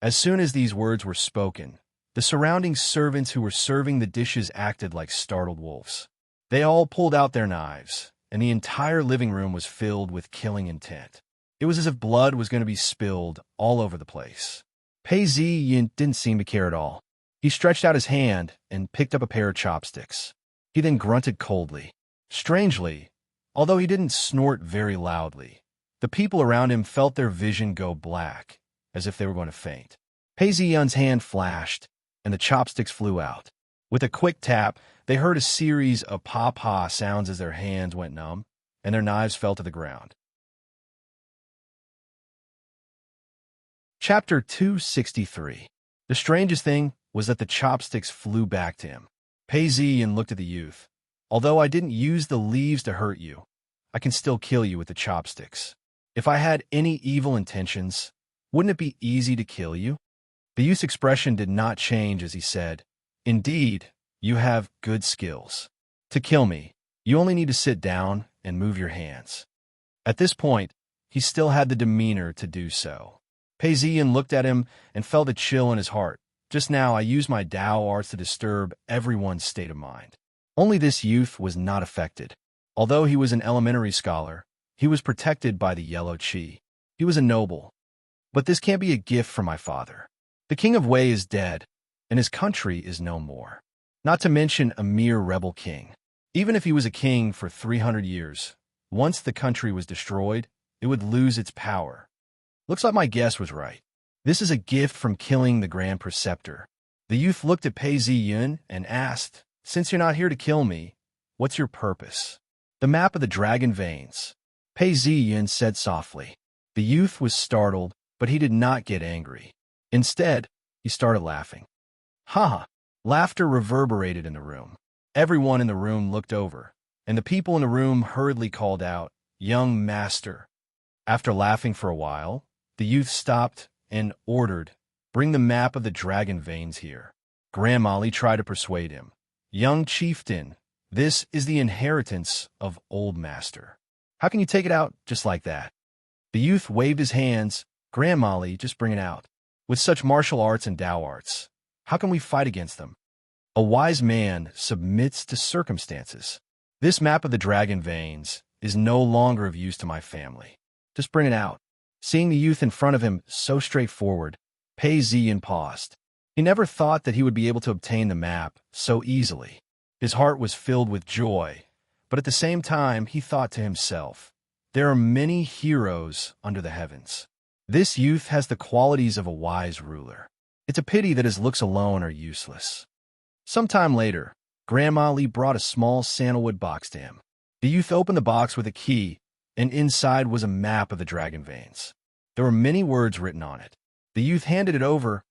As soon as these words were spoken, the surrounding servants who were serving the dishes acted like startled wolves. They all pulled out their knives, and the entire living room was filled with killing intent. It was as if blood was going to be spilled all over the place. Pei Ziyin didn't seem to care at all. He stretched out his hand and picked up a pair of chopsticks. He then grunted coldly. Strangely, although he didn't snort very loudly, the people around him felt their vision go black, as if they were going to faint. Pei Ziyin's hand flashed, and the chopsticks flew out. With a quick tap, they heard a series of pa-pa sounds as their hands went numb, and their knives fell to the ground. Chapter 263. The strangest thing was that the chopsticks flew back to him. Pei Ziyin looked at the youth. Although I didn't use the leaves to hurt you, I can still kill you with the chopsticks. If I had any evil intentions, wouldn't it be easy to kill you? The youth's expression did not change as he said, Indeed, you have good skills. To kill me, you only need to sit down and move your hands. At this point, he still had the demeanor to do so. Pei Ziyin looked at him and felt a chill in his heart. Just now, I used my Tao arts to disturb everyone's state of mind. Only this youth was not affected. Although he was an elementary scholar, he was protected by the yellow qi. He was a noble. But this can't be a gift from my father. The king of Wei is dead, and his country is no more. Not to mention a mere rebel king. Even if he was a king for 300 years, once the country was destroyed, it would lose its power. Looks like my guess was right. This is a gift from killing the Grand Preceptor. The youth looked at Pei Ziyin and asked, Since you're not here to kill me, what's your purpose? The map of the dragon veins. Pei Ziyin said softly. The youth was startled, but he did not get angry. Instead, he started laughing. Ha ha! Laughter reverberated in the room. Everyone in the room looked over, and the people in the room hurriedly called out, Young Master. After laughing for a while, the youth stopped and ordered, Bring the map of the dragon veins here. Grandmolly tried to persuade him. Young chieftain, this is the inheritance of Old Master. How can you take it out just like that? The youth waved his hands. Grandmolly, just bring it out. With such martial arts and Tao arts, how can we fight against them? A wise man submits to circumstances. This map of the dragon veins is no longer of use to my family. Just bring it out. Seeing the youth in front of him so straightforward, Pei Ziyin paused. He never thought that he would be able to obtain the map so easily. His heart was filled with joy, but at the same time he thought to himself, There are many heroes under the heavens. This youth has the qualities of a wise ruler. It's a pity that his looks alone are useless. Some time later, Grandma Li brought a small sandalwood box to him. The youth opened the box with a key, and inside was a map of the dragon veins. There were many words written on it. The youth handed it over.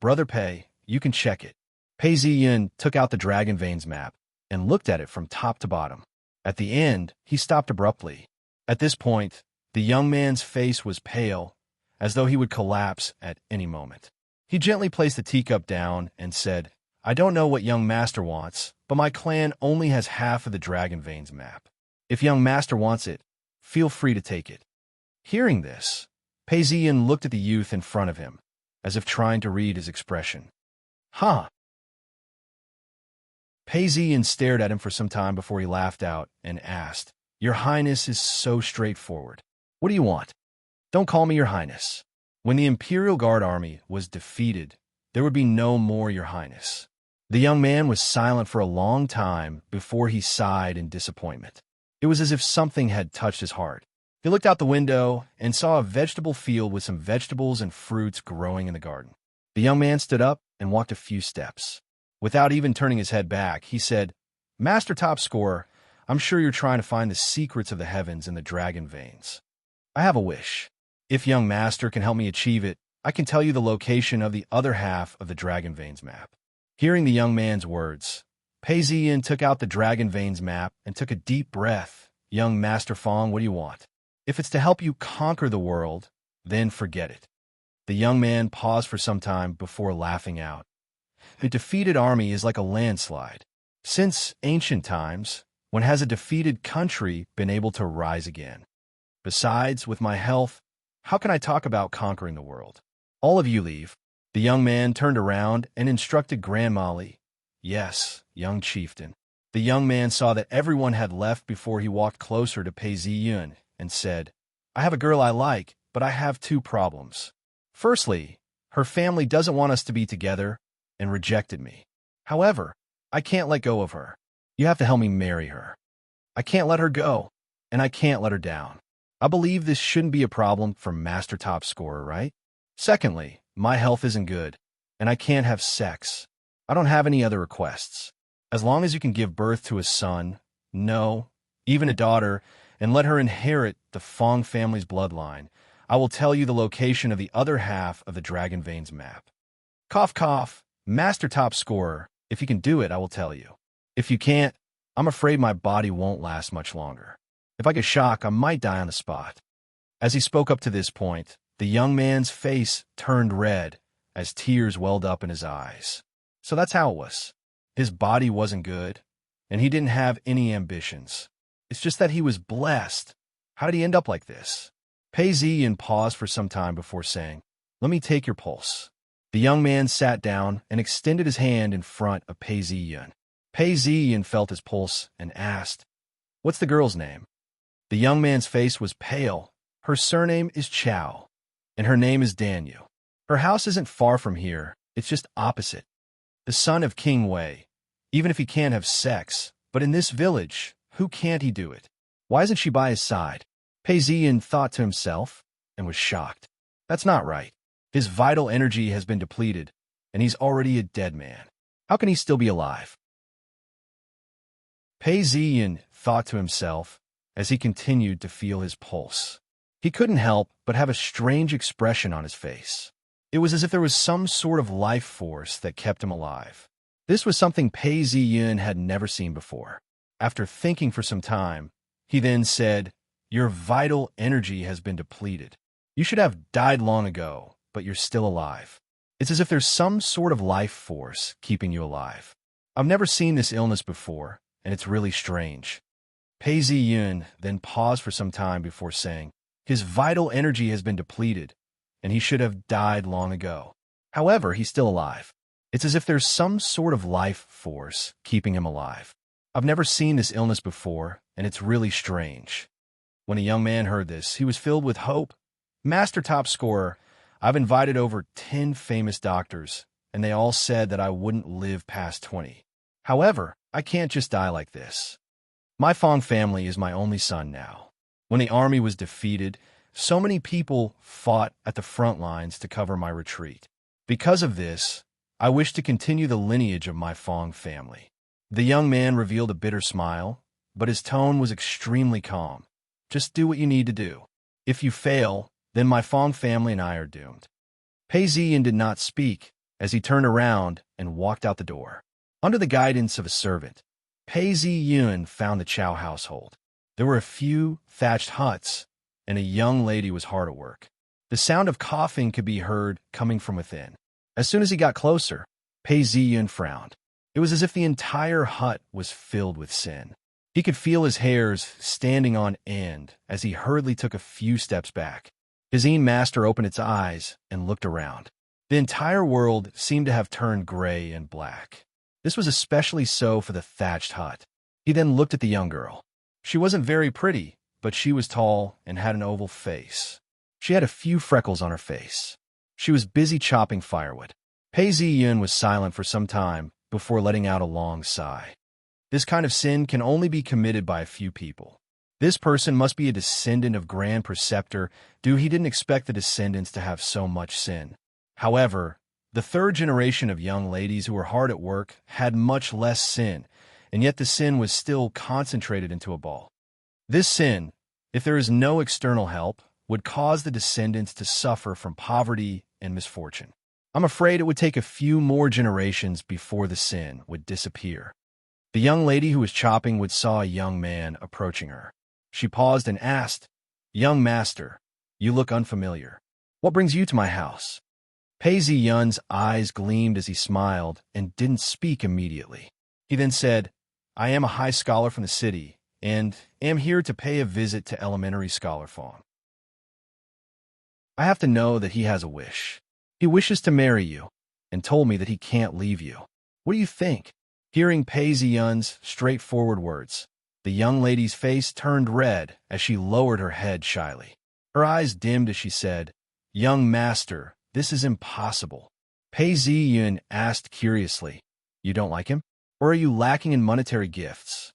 Brother Pei, you can check it. Pei Ziyin took out the dragon veins map and looked at it from top to bottom. At the end, he stopped abruptly. At this point, the young man's face was pale, as though he would collapse at any moment. He gently placed the teacup down and said, I don't know what young master wants, but my clan only has half of the dragon veins map. If young master wants it, feel free to take it. Hearing this, Pei Ziyin looked at the youth in front of him, as if trying to read his expression. Huh? Pei Ziyin stared at him for some time before he laughed out and asked, Your Highness is so straightforward. What do you want? Don't call me Your Highness. When the Imperial Guard army was defeated, there would be no more Your Highness. The young man was silent for a long time before he sighed in disappointment. It was as if something had touched his heart. He looked out the window and saw a vegetable field with some vegetables and fruits growing in the garden. The young man stood up and walked a few steps. Without even turning his head back, he said, Master Top Scorer, I'm sure you're trying to find the secrets of the heavens and the dragon veins. I have a wish. If young master can help me achieve it, I can tell you the location of the other half of the dragon veins map. Hearing the young man's words, Pei Ziyin took out the dragon veins map and took a deep breath. Young Master Fong, what do you want? If it's to help you conquer the world, then forget it. The young man paused for some time before laughing out. A defeated army is like a landslide. Since ancient times, when has a defeated country been able to rise again? Besides, with my health, how can I talk about conquering the world? All of you leave. The young man turned around and instructed Grand Mali. Yes, young chieftain. The young man saw that everyone had left before he walked closer to Pei Ziyun and said, I have a girl I like, but I have two problems. Firstly, her family doesn't want us to be together and rejected me. However, I can't let go of her. You have to help me marry her. I can't let her go, and I can't let her down. I believe this shouldn't be a problem for Master Top Scorer, right? Secondly, my health isn't good, and I can't have sex. I don't have any other requests. As long as you can give birth to a son, no, even a daughter, and let her inherit the Fong family's bloodline, I will tell you the location of the other half of the Dragon Veins map. Cough, cough. Master Top Scorer, if you can do it, I will tell you. If you can't, I'm afraid my body won't last much longer. If I get shocked, I might die on the spot. As he spoke up to this point, the young man's face turned red as tears welled up in his eyes. So that's how it was. His body wasn't good, and he didn't have any ambitions. It's just that he was blessed. How did he end up like this? Pei Ziyin paused for some time before saying, Let me take your pulse. The young man sat down and extended his hand in front of Pei Ziyin. Pei Ziyin felt his pulse and asked, What's the girl's name? The young man's face was pale. Her surname is Chow, and her name is Daniel. Her house isn't far from here. It's just opposite. The son of King Wei. Even if he can't have sex, but in this village, who can't he do it? Why isn't she by his side? Pei Ziyin thought to himself and was shocked. That's not right. His vital energy has been depleted, and he's already a dead man. How can he still be alive? Pei Ziyin thought to himself as he continued to feel his pulse. He couldn't help but have a strange expression on his face. It was as if there was some sort of life force that kept him alive. This was something Pei Ziyin had never seen before. After thinking for some time, he then said, Your vital energy has been depleted. You should have died long ago, but you're still alive. It's as if there's some sort of life force keeping you alive. I've never seen this illness before, and it's really strange. Pei Ziyin then paused for some time before saying, His vital energy has been depleted, and he should have died long ago. However, he's still alive. It's as if there's some sort of life force keeping him alive. I've never seen this illness before, and it's really strange. When a young man heard this, he was filled with hope. Master Top Scorer, I've invited over 10 famous doctors, and they all said that I wouldn't live past 20. However, I can't just die like this. My Fong family is my only son now. When the army was defeated, so many people fought at the front lines to cover my retreat. Because of this, I wish to continue the lineage of my Fong family. The young man revealed a bitter smile, but his tone was extremely calm. Just do what you need to do. If you fail, then my Fong family and I are doomed. Pei Ziyin did not speak as he turned around and walked out the door. Under the guidance of a servant, Pei Ziyin found the Chow household. There were a few thatched huts, and a young lady was hard at work. The sound of coughing could be heard coming from within. As soon as he got closer, Pei Ziyin frowned. It was as if the entire hut was filled with sin. He could feel his hairs standing on end as he hurriedly took a few steps back. His master opened its eyes and looked around. The entire world seemed to have turned gray and black. This was especially so for the thatched hut. He then looked at the young girl. She wasn't very pretty, but she was tall and had an oval face. She had a few freckles on her face. She was busy chopping firewood. Pei Ziyin was silent for some time before letting out a long sigh. This kind of sin can only be committed by a few people. This person must be a descendant of Grand Preceptor, due he didn't expect the descendants to have so much sin. However, the third generation of young ladies who were hard at work had much less sin, and yet the sin was still concentrated into a ball. This sin, if there is no external help, would cause the descendants to suffer from poverty and misfortune. I'm afraid it would take a few more generations before the sin would disappear. The young lady who was chopping wood saw a young man approaching her. She paused and asked, Young master, you look unfamiliar. What brings you to my house? Pei Ziyun's eyes gleamed as he smiled and didn't speak immediately. He then said, I am a high scholar from the city, and am here to pay a visit to elementary scholar Fong. I have to know that he has a wish. He wishes to marry you, and told me that he can't leave you. What do you think? Hearing Pei Ziyun's straightforward words, the young lady's face turned red as she lowered her head shyly. Her eyes dimmed as she said, Young master, this is impossible. Pei Ziyun asked curiously, You don't like him? Or are you lacking in monetary gifts?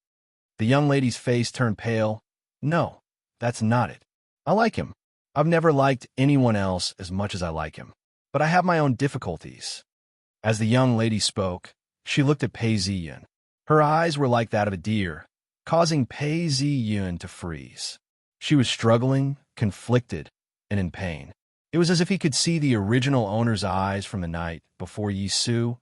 The young lady's face turned pale. No, that's not it. I like him. I've never liked anyone else as much as I like him. But I have my own difficulties. As the young lady spoke, she looked at Pei Ziyun. Her eyes were like that of a deer, causing Pei Ziyun to freeze. She was struggling, conflicted, and in pain. It was as if he could see the original owner's eyes from the night before Yi Su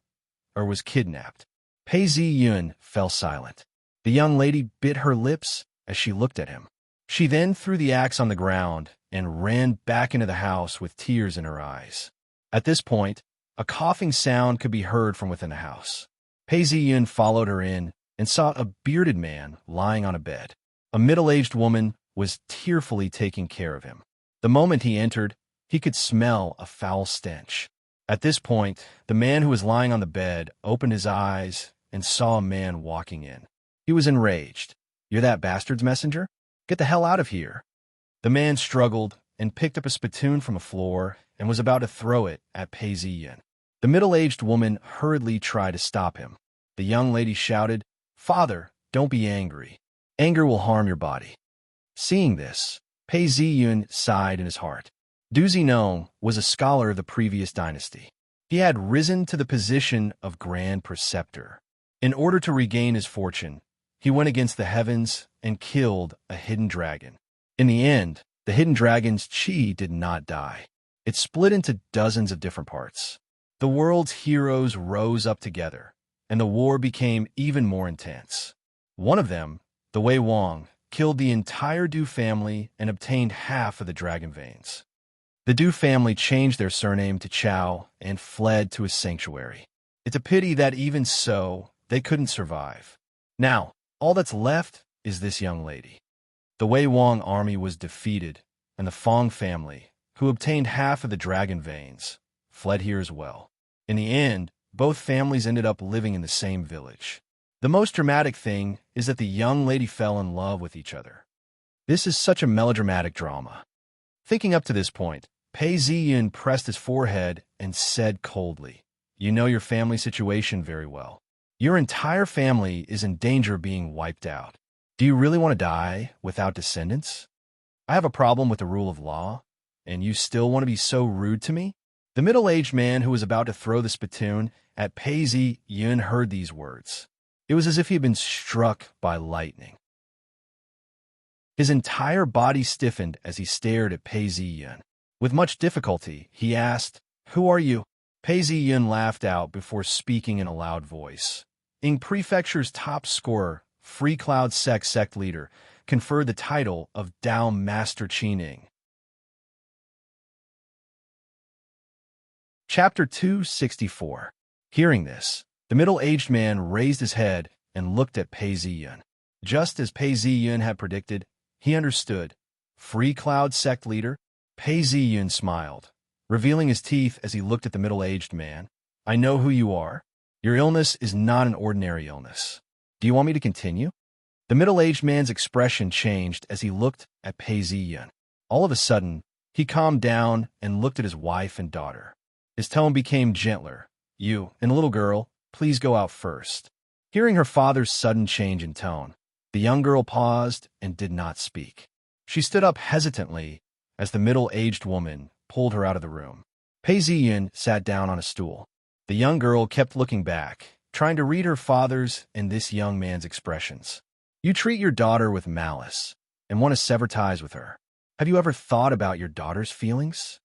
was kidnapped. Pei Ziyun fell silent. The young lady bit her lips as she looked at him. She then threw the axe on the ground and ran back into the house with tears in her eyes. At this point, a coughing sound could be heard from within the house. Pei Ziyun followed her in and saw a bearded man lying on a bed. A middle-aged woman was tearfully taking care of him. The moment he entered, he could smell a foul stench. At this point, the man who was lying on the bed opened his eyes and saw a man walking in. He was enraged. You're that bastard's messenger? Get the hell out of here. The man struggled and picked up a spittoon from the floor and was about to throw it at Pei Ziyun. The middle-aged woman hurriedly tried to stop him. The young lady shouted, Father, don't be angry. Anger will harm your body. Seeing this, Pei Ziyun sighed in his heart. Du Zinong was a scholar of the previous dynasty. He had risen to the position of Grand Preceptor. In order to regain his fortune, he went against the heavens and killed a hidden dragon. In the end, the hidden dragon's chi did not die. It split into dozens of different parts. The world's heroes rose up together, and the war became even more intense. One of them, the Wei Wang, killed the entire Du family and obtained half of the dragon veins. The Du family changed their surname to Chao and fled to a sanctuary. It's a pity that even so, they couldn't survive. Now, all that's left is this young lady. The Wei Wang army was defeated, and the Fong family, who obtained half of the dragon veins, fled here as well. In the end, both families ended up living in the same village. The most dramatic thing is that the young lady fell in love with each other. This is such a melodramatic drama. Thinking up to this point, Pei Ziyun pressed his forehead and said coldly, You know your family situation very well. Your entire family is in danger of being wiped out. Do you really want to die without descendants? I have a problem with the rule of law, and you still want to be so rude to me? The middle-aged man who was about to throw the spittoon at Pei Ziyun heard these words. It was as if he had been struck by lightning. His entire body stiffened as he stared at Pei Ziyun. With much difficulty, he asked, Who are you? Pei Ziyun laughed out before speaking in a loud voice. Ing Prefecture's top scorer, Free Cloud sect leader, conferred the title of Dao Master Qining. Chapter 264. Hearing this, the middle-aged man raised his head and looked at Pei Ziyun. Just as Pei Ziyun had predicted, he understood. Free Cloud sect leader? Pei Ziyun smiled, revealing his teeth as he looked at the middle-aged man. I know who you are. Your illness is not an ordinary illness. Do you want me to continue? The middle-aged man's expression changed as he looked at Pei Ziyun. All of a sudden, he calmed down and looked at his wife and daughter. His tone became gentler. You and the little girl, please go out first. Hearing her father's sudden change in tone, the young girl paused and did not speak. She stood up hesitantly as the middle-aged woman pulled her out of the room. Pei Ziyun sat down on a stool. The young girl kept looking back, trying to read her father's and this young man's expressions. You treat your daughter with malice and want to sever ties with her. Have you ever thought about your daughter's feelings?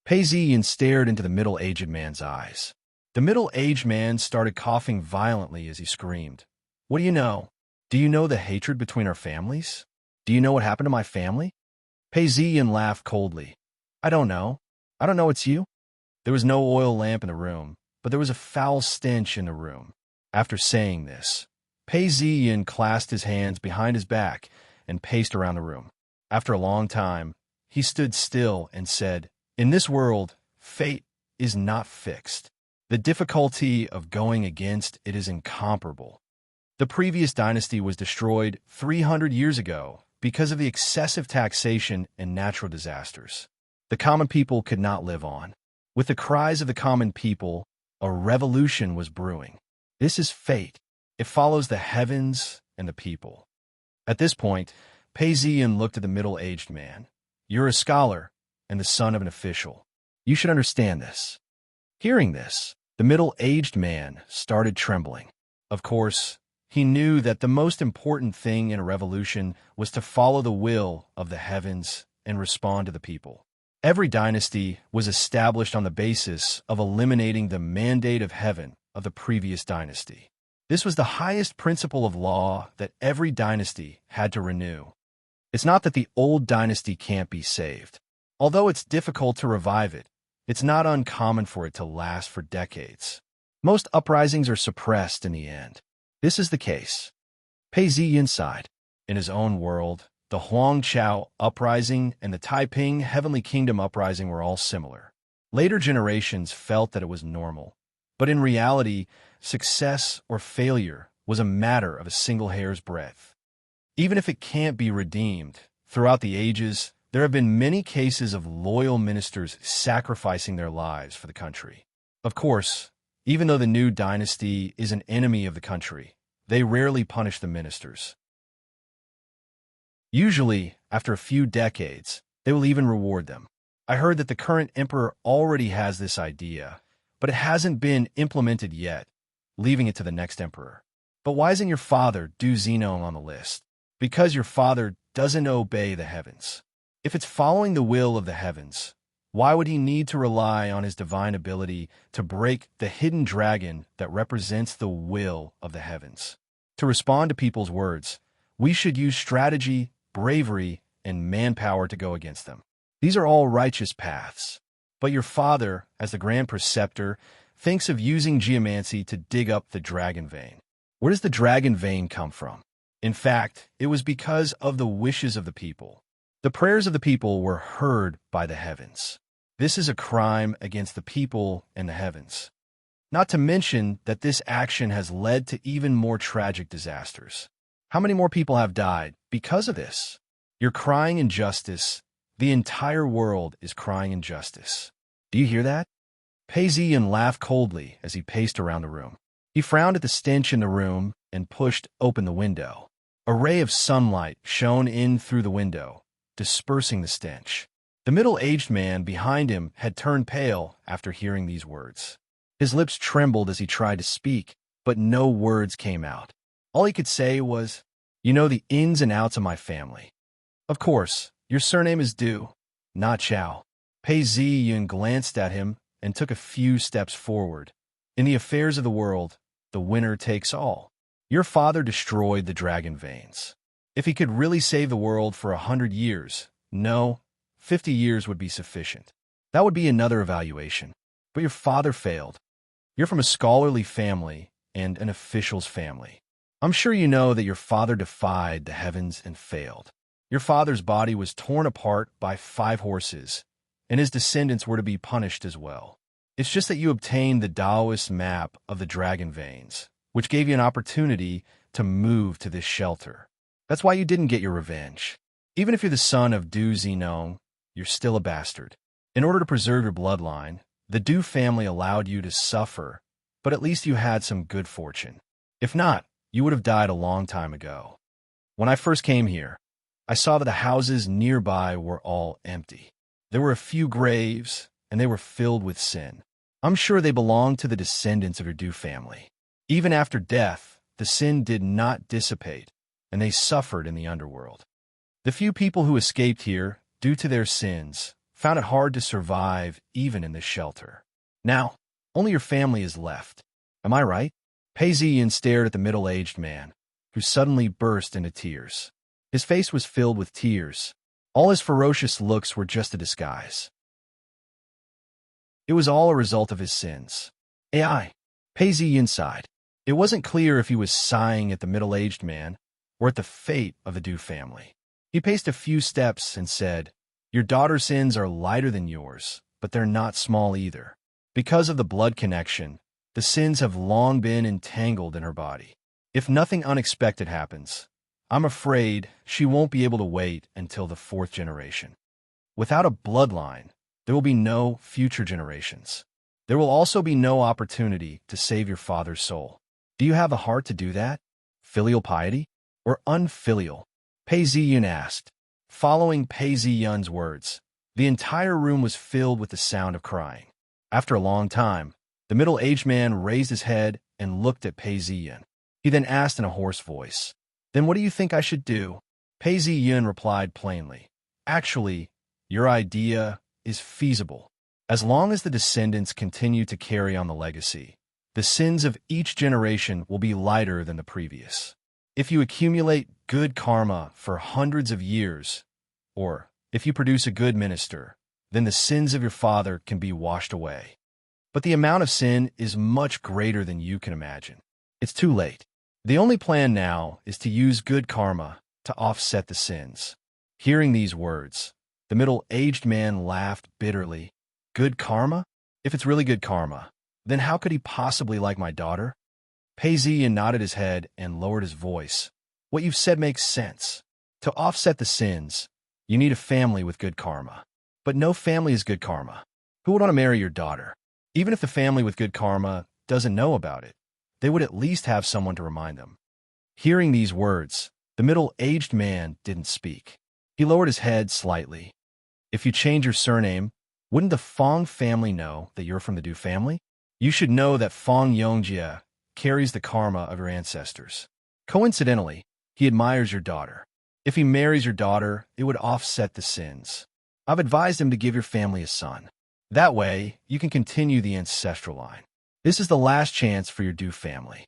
Pei Ziyun stared into the middle-aged man's eyes. The middle-aged man started coughing violently as he screamed. What do you know? Do you know the hatred between our families? Do you know what happened to my family? Pei Ziyun laughed coldly. I don't know. I don't know, it's you? There was no oil lamp in the room, but there was a foul stench in the room. After saying this, Pei Ziyin clasped his hands behind his back and paced around the room. After a long time, he stood still and said, "In this world, fate is not fixed. The difficulty of going against it is incomparable. The previous dynasty was destroyed 300 years ago because of the excessive taxation and natural disasters. The common people could not live on. With the cries of the common people, a revolution was brewing. This is fate. It follows the heavens and the people." At this point, Pei Ziyin looked at the middle-aged man. "You're a scholar and the son of an official. You should understand this." Hearing this, the middle-aged man started trembling. Of course, he knew that the most important thing in a revolution was to follow the will of the heavens and respond to the people. Every dynasty was established on the basis of eliminating the mandate of heaven of the previous dynasty. This was the highest principle of law that every dynasty had to renew. It's not that the old dynasty can't be saved. Although it's difficult to revive it, it's not uncommon for it to last for decades. Most uprisings are suppressed in the end. This is the case. Pei Ziyin sighed. In his own world, the Huangqiao uprising and the Taiping Heavenly Kingdom uprising were all similar. Later generations felt that it was normal, but in reality, success or failure was a matter of a single hair's breadth. Even if it can't be redeemed, throughout the ages, there have been many cases of loyal ministers sacrificing their lives for the country. Of course, even though the new dynasty is an enemy of the country, they rarely punish the ministers. Usually, after a few decades, they will even reward them. I heard that the current emperor already has this idea, but it hasn't been implemented yet, leaving it to the next emperor. But why isn't your father, Du Zenong, on the list? Because your father doesn't obey the heavens. If it's following the will of the heavens, why would he need to rely on his divine ability to break the hidden dragon that represents the will of the heavens? To respond to people's words, we should use strategy, bravery, and manpower to go against them. These are all righteous paths. But your father, as the grand preceptor, thinks of using geomancy to dig up the dragon vein. Where does the dragon vein come from? In fact, it was because of the wishes of the people. The prayers of the people were heard by the heavens. This is a crime against the people and the heavens. Not to mention that this action has led to even more tragic disasters. How many more people have died because of this? You're crying injustice. The entire world is crying injustice. Do you hear that? Pei Ziyin laughed coldly as he paced around the room. He frowned at the stench in the room and pushed open the window. A ray of sunlight shone in through the window, dispersing the stench. The middle-aged man behind him had turned pale after hearing these words. His lips trembled as he tried to speak, but no words came out. All he could say was, "You know the ins and outs of my family. Of course, your surname is Du, not Chao." Pei Ziyin glanced at him and took a few steps forward. In the affairs of the world, the winner takes all. Your father destroyed the dragon veins. If he could really save the world for 100 years, no, 50 years would be sufficient. That would be another evaluation. But your father failed. You're from a scholarly family and an official's family. I'm sure you know that your father defied the heavens and failed. Your father's body was torn apart by 5 horses, and his descendants were to be punished as well. It's just that you obtained the Taoist map of the dragon veins, which gave you an opportunity to move to this shelter. That's why you didn't get your revenge. Even if you're the son of Du Zenong, you're still a bastard. In order to preserve your bloodline, the Du family allowed you to suffer, but at least you had some good fortune. If not, you would have died a long time ago. When I first came here, I saw that the houses nearby were all empty. There were a few graves, and they were filled with sin. I'm sure they belonged to the descendants of your Du family. Even after death, the sin did not dissipate, and they suffered in the underworld. The few people who escaped here, due to their sins, found it hard to survive even in this shelter. Now, only your family is left. Am I right? Pei Ziyin stared at the middle-aged man, who suddenly burst into tears. His face was filled with tears. All his ferocious looks were just a disguise. It was all a result of his sins. AI. Pei Ziyin sighed. It wasn't clear if he was sighing at the middle-aged man or at the fate of the Du family. He paced a few steps and said, "Your daughter's sins are lighter than yours, but they're not small either. Because of the blood connection, the sins have long been entangled in her body. If nothing unexpected happens, I'm afraid she won't be able to wait until the fourth generation. Without a bloodline, there will be no future generations. There will also be no opportunity to save your father's soul. Do you have the heart to do that? Filial piety or unfilial?" Pei Ziyun asked. Following Pei Ziyun's words, the entire room was filled with the sound of crying. After a long time, the middle-aged man raised his head and looked at Pei Ziyun. He then asked in a hoarse voice, "Then what do you think I should do?" Pei Ziyun replied plainly, "Actually, your idea is feasible. As long as the descendants continue to carry on the legacy, the sins of each generation will be lighter than the previous. If you accumulate good karma for hundreds of years, or if you produce a good minister, then the sins of your father can be washed away. But the amount of sin is much greater than you can imagine. It's too late. The only plan now is to use good karma to offset the sins." Hearing these words, the middle-aged man laughed bitterly. "Good karma? If it's really good karma, then how could he possibly like my daughter?" Pei Ziyin nodded his head and lowered his voice. "What you've said makes sense. To offset the sins, you need a family with good karma. But no family is good karma. Who would want to marry your daughter? Even if the family with good karma doesn't know about it, they would at least have someone to remind them." Hearing these words, the middle-aged man didn't speak. He lowered his head slightly. "If you change your surname, wouldn't the Fong family know that you're from the Du family? You should know that Fong Yongjie carries the karma of your ancestors. Coincidentally, he admires your daughter. If he marries your daughter, it would offset the sins. I've advised him to give your family a son. That way, you can continue the ancestral line. This is the last chance for your Du family.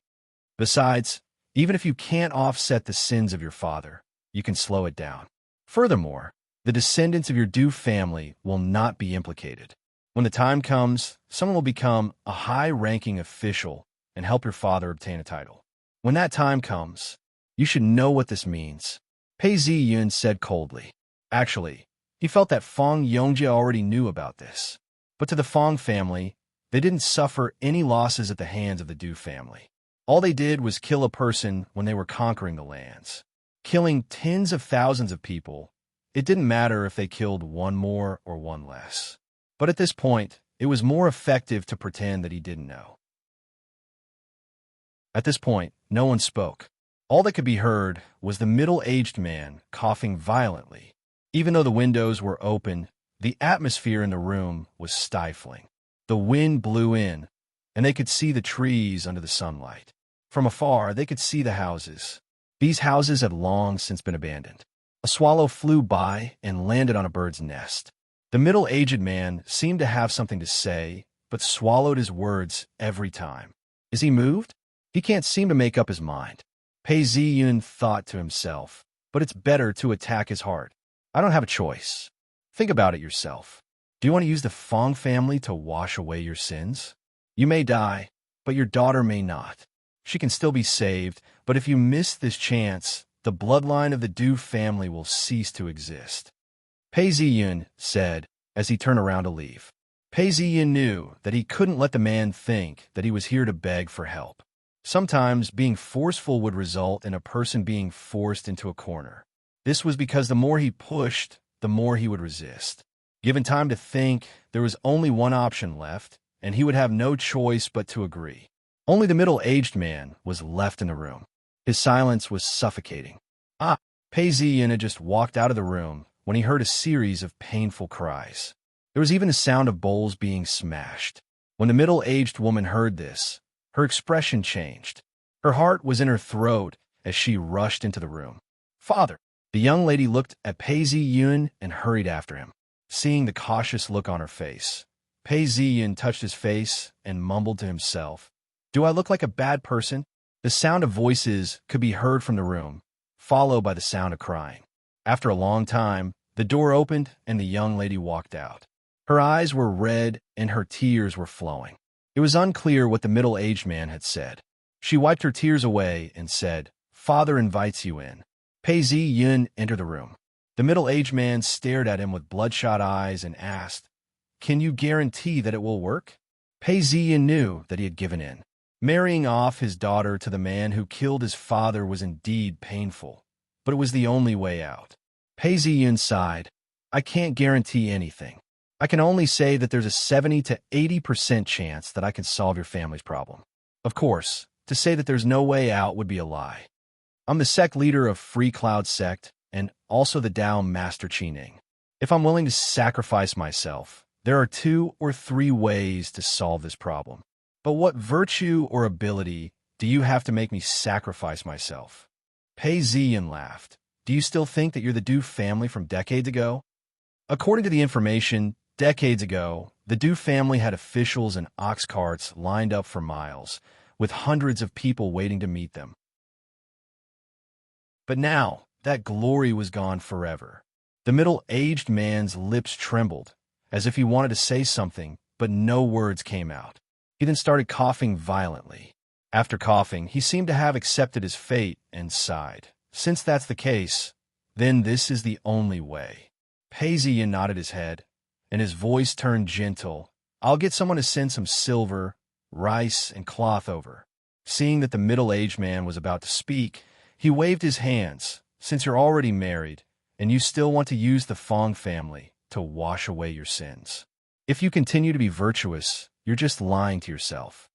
Besides, even if you can't offset the sins of your father, you can slow it down. Furthermore, the descendants of your Du family will not be implicated. When the time comes, someone will become a high-ranking official and help your father obtain a title. When that time comes, you should know what this means." Pei Ziyun said coldly. Actually, he felt that Fong Yongjie already knew about this. But to the Fong family, they didn't suffer any losses at the hands of the Du family. All they did was kill a person when they were conquering the lands. Killing tens of thousands of people, it didn't matter if they killed one more or one less. But at this point, it was more effective to pretend that he didn't know. At this point, no one spoke. All that could be heard was the middle-aged man coughing violently. Even though the windows were open, the atmosphere in the room was stifling. The wind blew in, and they could see the trees under the sunlight. From afar, they could see the houses. These houses had long since been abandoned. A swallow flew by and landed on a bird's nest. The middle-aged man seemed to have something to say, but swallowed his words every time. Is he moved? He can't seem to make up his mind. Pei Ziyun thought to himself, but it's better to attack his heart. I don't have a choice. Think about it yourself. Do you want to use the Fong family to wash away your sins? You may die, but your daughter may not. She can still be saved, but if you miss this chance, the bloodline of the Du family will cease to exist. Pei Ziyun said as he turned around to leave. Pei Ziyun knew that he couldn't let the man think that he was here to beg for help. Sometimes being forceful would result in a person being forced into a corner. This was because the more he pushed, the more he would resist. Given time to think, there was only one option left, and he would have no choice but to agree. Only the middle-aged man was left in the room. His silence was suffocating. Pei Ziyun had just walked out of the room when he heard a series of painful cries. There was even the sound of bowls being smashed. When the middle-aged woman heard this, her expression changed. Her heart was in her throat as she rushed into the room. "Father!" The young lady looked at Pei Ziyun and hurried after him. Seeing the cautious look on her face, Pei Ziyun touched his face and mumbled to himself, "Do I look like a bad person?" The sound of voices could be heard from the room, followed by the sound of crying. After a long time, the door opened and the young lady walked out. Her eyes were red and her tears were flowing. It was unclear what the middle-aged man had said. She wiped her tears away and said, "Father invites you in." Pei Zi-yun entered the room. The middle-aged man stared at him with bloodshot eyes and asked, "Can you guarantee that it will work?" Pei Zi-yun knew that he had given in. Marrying off his daughter to the man who killed his father was indeed painful, but it was the only way out. Pei Zi-yun sighed. "I can't guarantee anything. I can only say that there's a 70 to 80% chance that I can solve your family's problem. Of course, to say that there's no way out would be a lie. I'm the sect leader of Free Cloud Sect and also the Tao Master Qining. If I'm willing to sacrifice myself, there are 2 or 3 ways to solve this problem. But what virtue or ability do you have to make me sacrifice myself?" Pei Ziyan laughed. "Do you still think that you're the Du family from decades ago?" According to the information, decades ago, the Du family had officials and ox carts lined up for miles, with hundreds of people waiting to meet them. But now, that glory was gone forever. The middle-aged man's lips trembled, as if he wanted to say something, but no words came out. He then started coughing violently. After coughing, he seemed to have accepted his fate and sighed. "Since that's the case, then this is the only way." Pei Ziyan nodded his head, and his voice turned gentle. "I'll get someone to send some silver, rice, and cloth over." Seeing that the middle-aged man was about to speak, he waved his hands. "Since you're already married, and you still want to use the Fong family to wash away your sins, if you continue to be virtuous, you're just lying to yourself.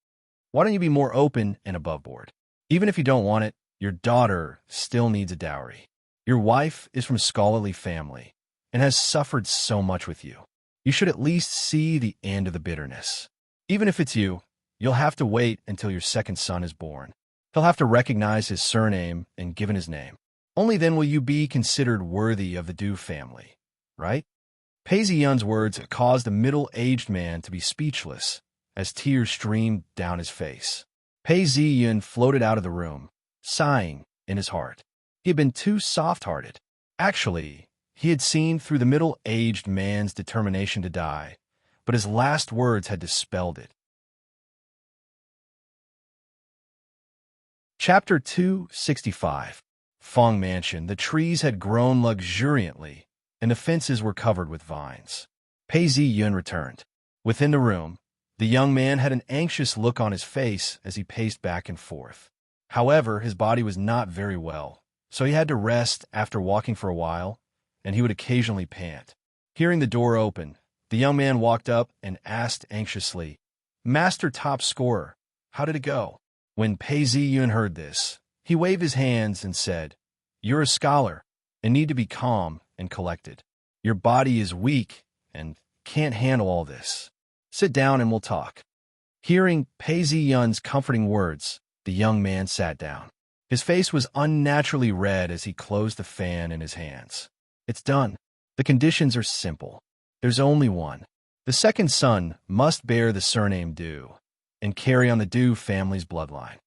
Why don't you be more open and above board? Even if you don't want it, your daughter still needs a dowry. Your wife is from a scholarly family and has suffered so much with you. You should at least see the end of the bitterness. Even if it's you, you'll have to wait until your second son is born. He'll have to recognize his surname and given his name. Only then will you be considered worthy of the Du family, right?" Pei Ziyun's words caused the middle-aged man to be speechless, as tears streamed down his face. Pei Ziyun floated out of the room, sighing in his heart. He had been too soft-hearted. Actually, he had seen through the middle-aged man's determination to die, but his last words had dispelled it. Chapter 265. Fong Mansion. The trees had grown luxuriantly, and the fences were covered with vines. Pei Ziyun returned. Within the room, the young man had an anxious look on his face as he paced back and forth. However, his body was not very well, so he had to rest after walking for a while, and he would occasionally pant. Hearing the door open, the young man walked up and asked anxiously, "Master top scorer, how did it go?" When Pei Ziyun heard this, he waved his hands and said, "You're a scholar and need to be calm and collected. Your body is weak and can't handle all this. Sit down and we'll talk." Hearing Pei Ziyun's comforting words, the young man sat down. His face was unnaturally red as he closed the fan in his hands. "It's done. The conditions are simple. There's only one. The second son must bear the surname Du and carry on the Du family's bloodline."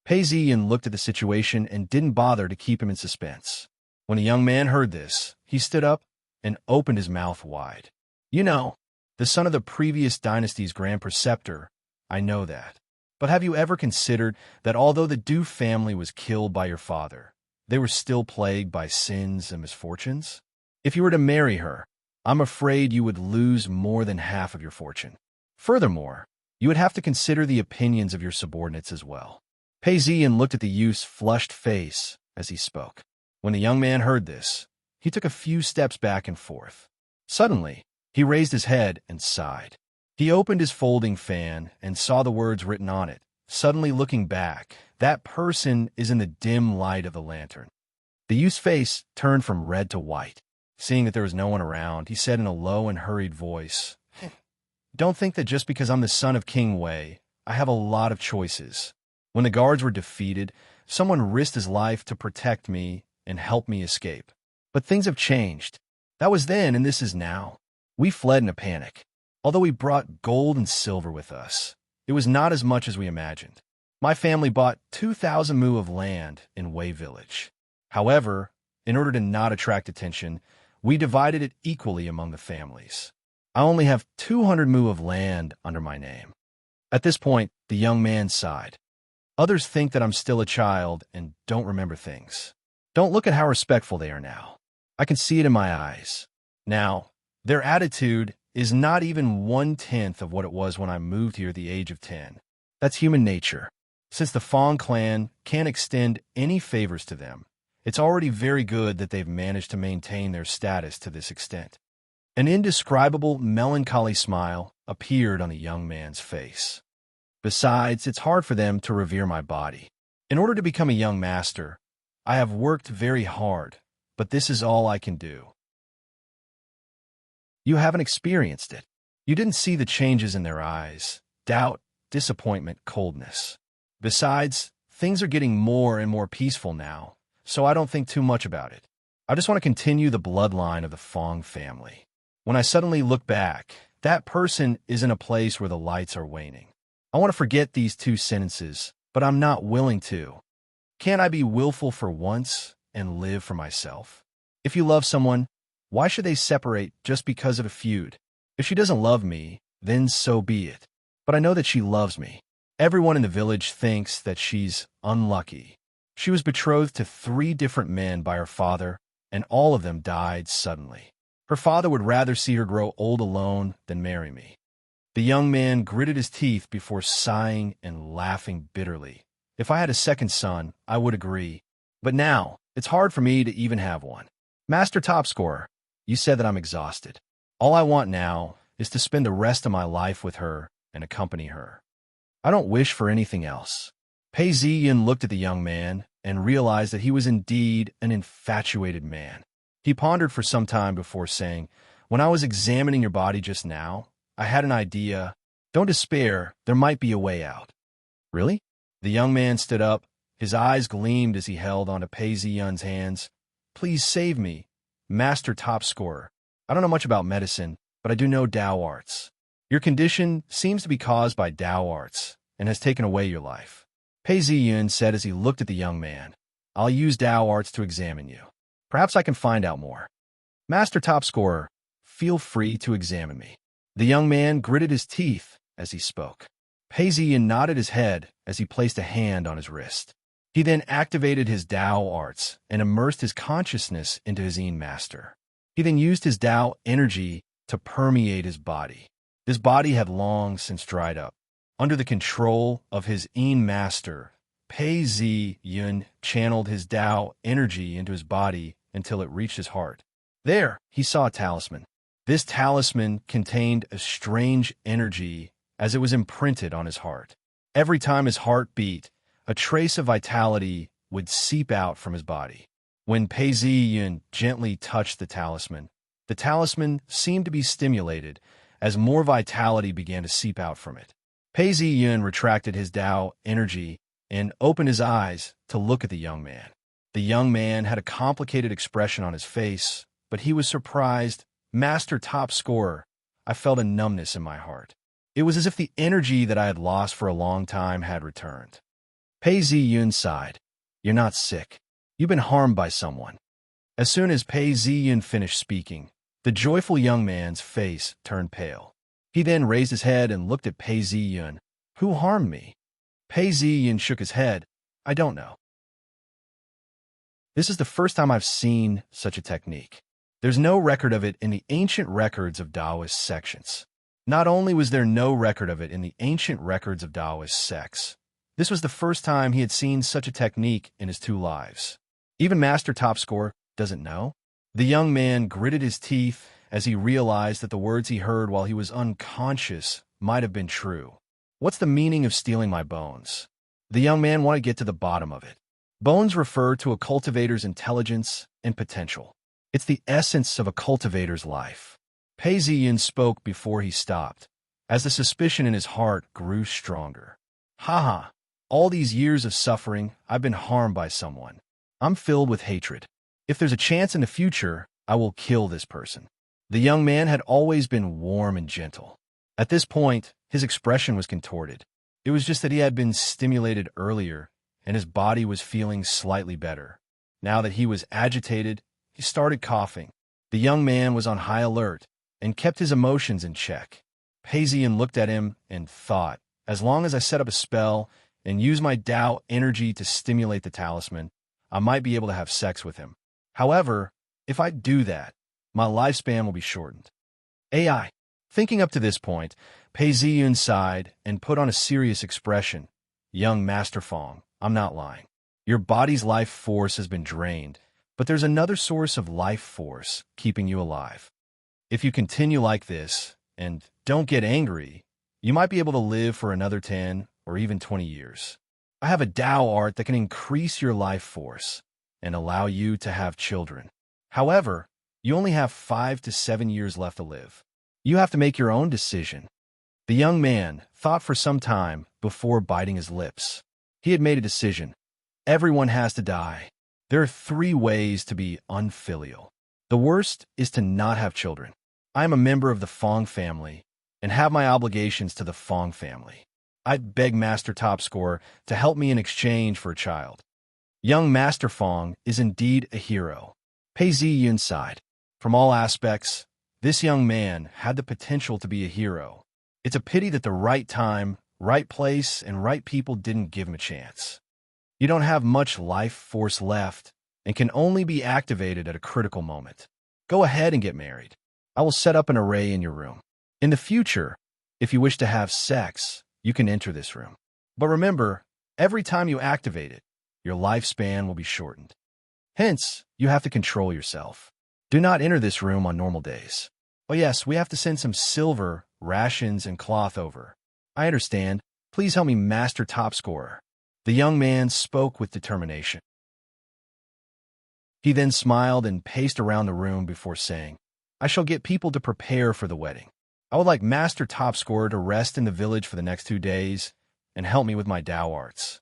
Pei Ziyun looked at the situation and didn't bother to keep him in suspense. When the young man heard this, he stood up and opened his mouth wide. "You know, the son of the previous dynasty's Grand Preceptor, I know that. But have you ever considered that although the Du family was killed by your father, they were still plagued by sins and misfortunes? If you were to marry her, I'm afraid you would lose more than half of your fortune. Furthermore, you would have to consider the opinions of your subordinates as well." Pei Ziyun looked at the youth's flushed face as he spoke. When the young man heard this, he took a few steps back and forth. Suddenly, he raised his head and sighed. He opened his folding fan and saw the words written on it. Suddenly looking back, "That person is in the dim light of the lantern." The youth's face turned from red to white. Seeing that there was no one around, he said in a low and hurried voice, "Don't think that just because I'm the son of King Wei, I have a lot of choices. When the guards were defeated, someone risked his life to protect me and help me escape. But things have changed. That was then and this is now. We fled in a panic. Although we brought gold and silver with us, it was not as much as we imagined. My family bought 2,000 mu of land in Wei Village. However, in order to not attract attention, we divided it equally among the families. I only have 200 mu of land under my name. At this point, the young man sighed. Others think that I'm still a child and don't remember things. Don't look at how respectful they are now. I can see it in my eyes. Now, their attitude is not even 1/10 of what it was when I moved here at the age of 10. That's human nature. Since the Fong clan can't extend any favors to them, it's already very good that they've managed to maintain their status to this extent. An indescribable, melancholy smile appeared on the young man's face. Besides, it's hard for them to revere my body. In order to become a young master, I have worked very hard, but this is all I can do. You haven't experienced it. You didn't see the changes in their eyes: doubt, disappointment, coldness. Besides, things are getting more and more peaceful now, so I don't think too much about it. I just want to continue the bloodline of the Fong family. When I suddenly look back, that person is in a place where the lights are waning. I want to forget these 2 sentences, but I'm not willing to. Can't I be willful for once and live for myself? If you love someone, why should they separate just because of a feud? If she doesn't love me, then so be it. But I know that she loves me. Everyone in the village thinks that she's unlucky. She was betrothed to 3 different men by her father, and all of them died suddenly. Her father would rather see her grow old alone than marry me. The young man gritted his teeth before sighing and laughing bitterly. If I had a second son, I would agree. But now, it's hard for me to even have one. Master Top Scorer, you said that I'm exhausted. All I want now is to spend the rest of my life with her and accompany her. I don't wish for anything else. Pei Ziyin looked at the young man and realized that he was indeed an infatuated man. He pondered for some time before saying, "When I was examining your body just now, I had an idea. Don't despair, there might be a way out." Really? The young man stood up. His eyes gleamed as he held onto Pei Ziyun's hands. "Please save me, Master Top Scorer. I don't know much about medicine, but I do know Dao arts. Your condition seems to be caused by Dao arts and has taken away your life." Pei Ziyun said as he looked at the young man, "I'll use Dao arts to examine you. Perhaps I can find out more. Master Top Scorer, feel free to examine me." The young man gritted his teeth as he spoke. Pei Ziyin nodded his head as he placed a hand on his wrist. He then activated his Dao arts and immersed his consciousness into his Yin master. He then used his Dao energy to permeate his body. This body had long since dried up. Under the control of his Yin master, Pei Ziyun channeled his Dao energy into his body until it reached his heart. There, he saw a talisman. This talisman contained a strange energy as it was imprinted on his heart. Every time his heart beat, a trace of vitality would seep out from his body. When Pei Ziyun gently touched the talisman seemed to be stimulated as more vitality began to seep out from it. Pei Ziyun retracted his Dao energy and opened his eyes to look at the young man. The young man had a complicated expression on his face, but he was surprised. "Master Top Scorer," I felt a numbness in my heart. It was as if the energy that I had lost for a long time had returned. Pei Ziyun sighed. "You're not sick. You've been harmed by someone." As soon as Pei Ziyun finished speaking, the joyful young man's face turned pale. He then raised his head and looked at Pei Ziyun. "Who harmed me?" Pei Ziyun shook his head. "I don't know. This is the first time I've seen such a technique. There's no record of it in the ancient records of Taoist sections." Not only was there no record of it in the ancient records of Taoist sects, this was the first time he had seen such a technique in his 2 lives. Even Master Top Scorer doesn't know? The young man gritted his teeth as he realized that the words he heard while he was unconscious might have been true. What's the meaning of stealing my bones? The young man wanted to get to the bottom of it. Bones refer to a cultivator's intelligence and potential. It's the essence of a cultivator's life. Pei Ziyin spoke before he stopped, as the suspicion in his heart grew stronger. "Ha! All these years of suffering, I've been harmed by someone. I'm filled with hatred. If there's a chance in the future, I will kill this person." The young man had always been warm and gentle. At this point, his expression was contorted. It was just that he had been stimulated earlier, and his body was feeling slightly better. Now that he was agitated, he started coughing. The young man was on high alert. and kept his emotions in check. Pei Ziyin looked at him and thought, as long as I set up a spell and use my Tao energy to stimulate the talisman, I might be able to have sex with him. However, if I do that, my lifespan will be shortened. AI. Thinking up to this point, Pei Ziyin sighed and put on a serious expression. Young Master Fong, I'm not lying. Your body's life force has been drained, but there's another source of life force keeping you alive. If you continue like this, and don't get angry, you might be able to live for another 10 or even 20 years. I have a Tao art that can increase your life force and allow you to have children. However, you only have 5 to 7 years left to live. You have to make your own decision. The young man thought for some time before biting his lips. He had made a decision. Everyone has to die. There are 3 ways to be unfilial. The worst is to not have children. I am a member of the Fong family and have my obligations to the Fong family. I beg Master Top Scorer to help me in exchange for a child. Young Master Fong is indeed a hero. Pei Ziyin sighed. From all aspects, this young man had the potential to be a hero. It's a pity that the right time, right place, and right people didn't give him a chance. You don't have much life force left and can only be activated at a critical moment. Go ahead and get married. I will set up an array in your room. In the future, if you wish to have sex, you can enter this room. But remember, every time you activate it, your lifespan will be shortened. Hence, you have to control yourself. Do not enter this room on normal days. Oh yes, we have to send some silver, rations, and cloth over. I understand. Please help me, Master Top Scorer. The young man spoke with determination. He then smiled and paced around the room before saying, I shall get people to prepare for the wedding. I would like Master Top Scorer to rest in the village for the next 2 days and help me with my Tao arts.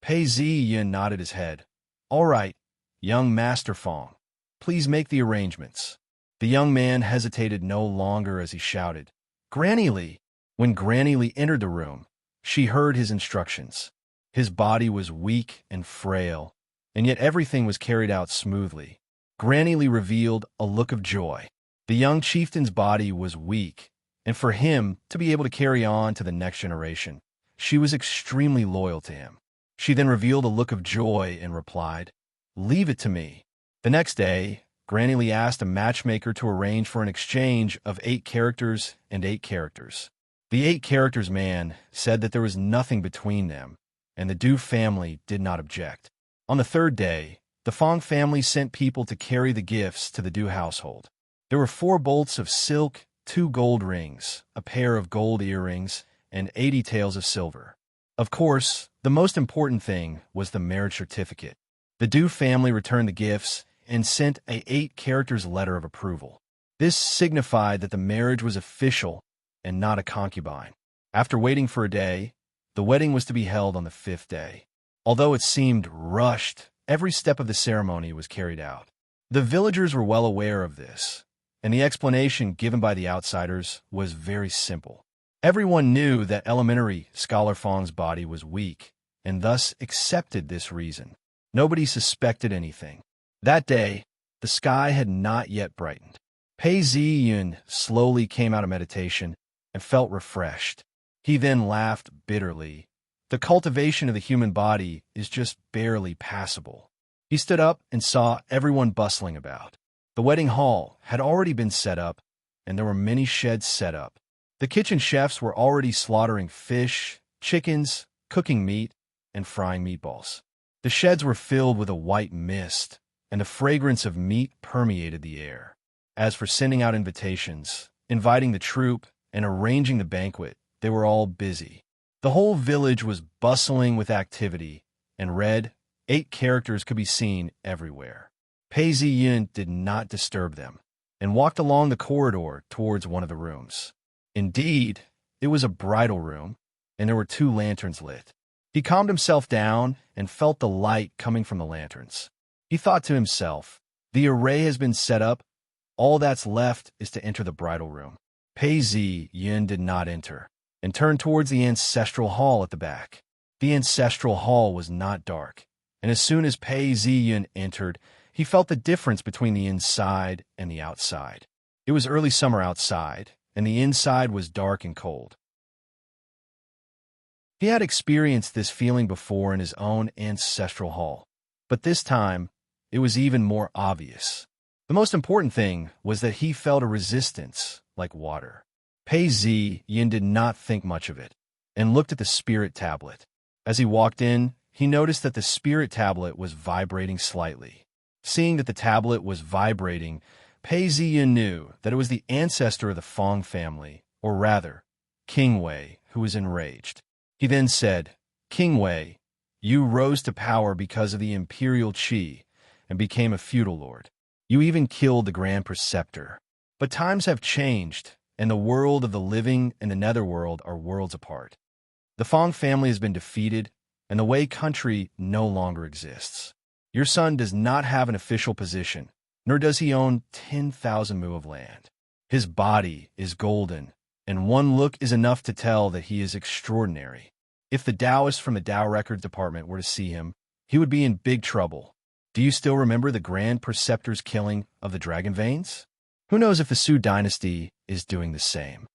Pei Ziyin nodded his head. All right, young Master Fong, please make the arrangements. The young man hesitated no longer as he shouted, Granny Lee. When Granny Lee entered the room, she heard his instructions. His body was weak and frail, and yet everything was carried out smoothly. Granny Lee revealed a look of joy. The young chieftain's body was weak, and for him to be able to carry on to the next generation, she was extremely loyal to him. She then revealed a look of joy and replied, Leave it to me. The next day, Granny Lee asked a matchmaker to arrange for an exchange of 8 characters and 8 characters. The 8 characters man said that there was nothing between them, and the Du family did not object. On the 3rd day, the Fong family sent people to carry the gifts to the Du household. There were 4 bolts of silk, 2 gold rings, a pair of gold earrings, and 80 taels of silver. Of course, the most important thing was the marriage certificate. The Du family returned the gifts and sent a 8 characters letter of approval. This signified that the marriage was official and not a concubine. After waiting for a day, the wedding was to be held on the 5th day. Although it seemed rushed, every step of the ceremony was carried out. The villagers were well aware of this, and the explanation given by the outsiders was very simple. Everyone knew that elementary Scholar Fong's body was weak, and thus accepted this reason. Nobody suspected anything. That day, the sky had not yet brightened. Pei Ziyin slowly came out of meditation and felt refreshed. He then laughed bitterly. The cultivation of the human body is just barely passable. He stood up and saw everyone bustling about. The wedding hall had already been set up, and there were many sheds set up. The kitchen chefs were already slaughtering fish, chickens, cooking meat, and frying meatballs. The sheds were filled with a white mist, and the fragrance of meat permeated the air. As for sending out invitations, inviting the troupe, and arranging the banquet, they were all busy. The whole village was bustling with activity, and red, 8 characters could be seen everywhere. Pei Ziyin did not disturb them, and walked along the corridor towards one of the rooms. Indeed, it was a bridal room, and there were 2 lanterns lit. He calmed himself down and felt the light coming from the lanterns. He thought to himself, the array has been set up. All that's left is to enter the bridal room. Pei Ziyin did not enter, and turned towards the ancestral hall at the back. The ancestral hall was not dark, and as soon as Pei Ziyin entered, he felt the difference between the inside and the outside. It was early summer outside, and the inside was dark and cold. He had experienced this feeling before in his own ancestral hall, but this time, it was even more obvious. The most important thing was that he felt a resistance, like water. Pei Yin did not think much of it, and looked at the spirit tablet. As he walked in, he noticed that the spirit tablet was vibrating slightly. Seeing that the tablet was vibrating, Pei Yin knew that it was the ancestor of the Fong family, or rather, King Wei, who was enraged. He then said, "King Wei, you rose to power because of the imperial qi and became a feudal lord. You even killed the Grand Preceptor. But times have changed, and the world of the living and the netherworld are worlds apart. The Fong family has been defeated, and the Wei country no longer exists. Your son does not have an official position, nor does he own 10,000 mu of land. His body is golden, and one look is enough to tell that he is extraordinary. If the Taoist from the Tao Records Department were to see him, he would be in big trouble. Do you still remember the Grand Preceptor's killing of the Dragon Veins? Who knows if the Su dynasty is doing the same?"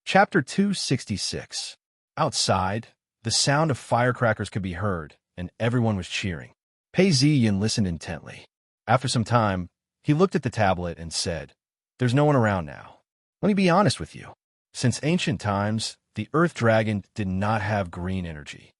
Chapter 266. Outside, the sound of firecrackers could be heard, and everyone was cheering. Pei Yin listened intently. After some time, he looked at the tablet and said, "There's no one around now. Let me be honest with you. Since ancient times, the Earth Dragon did not have green energy.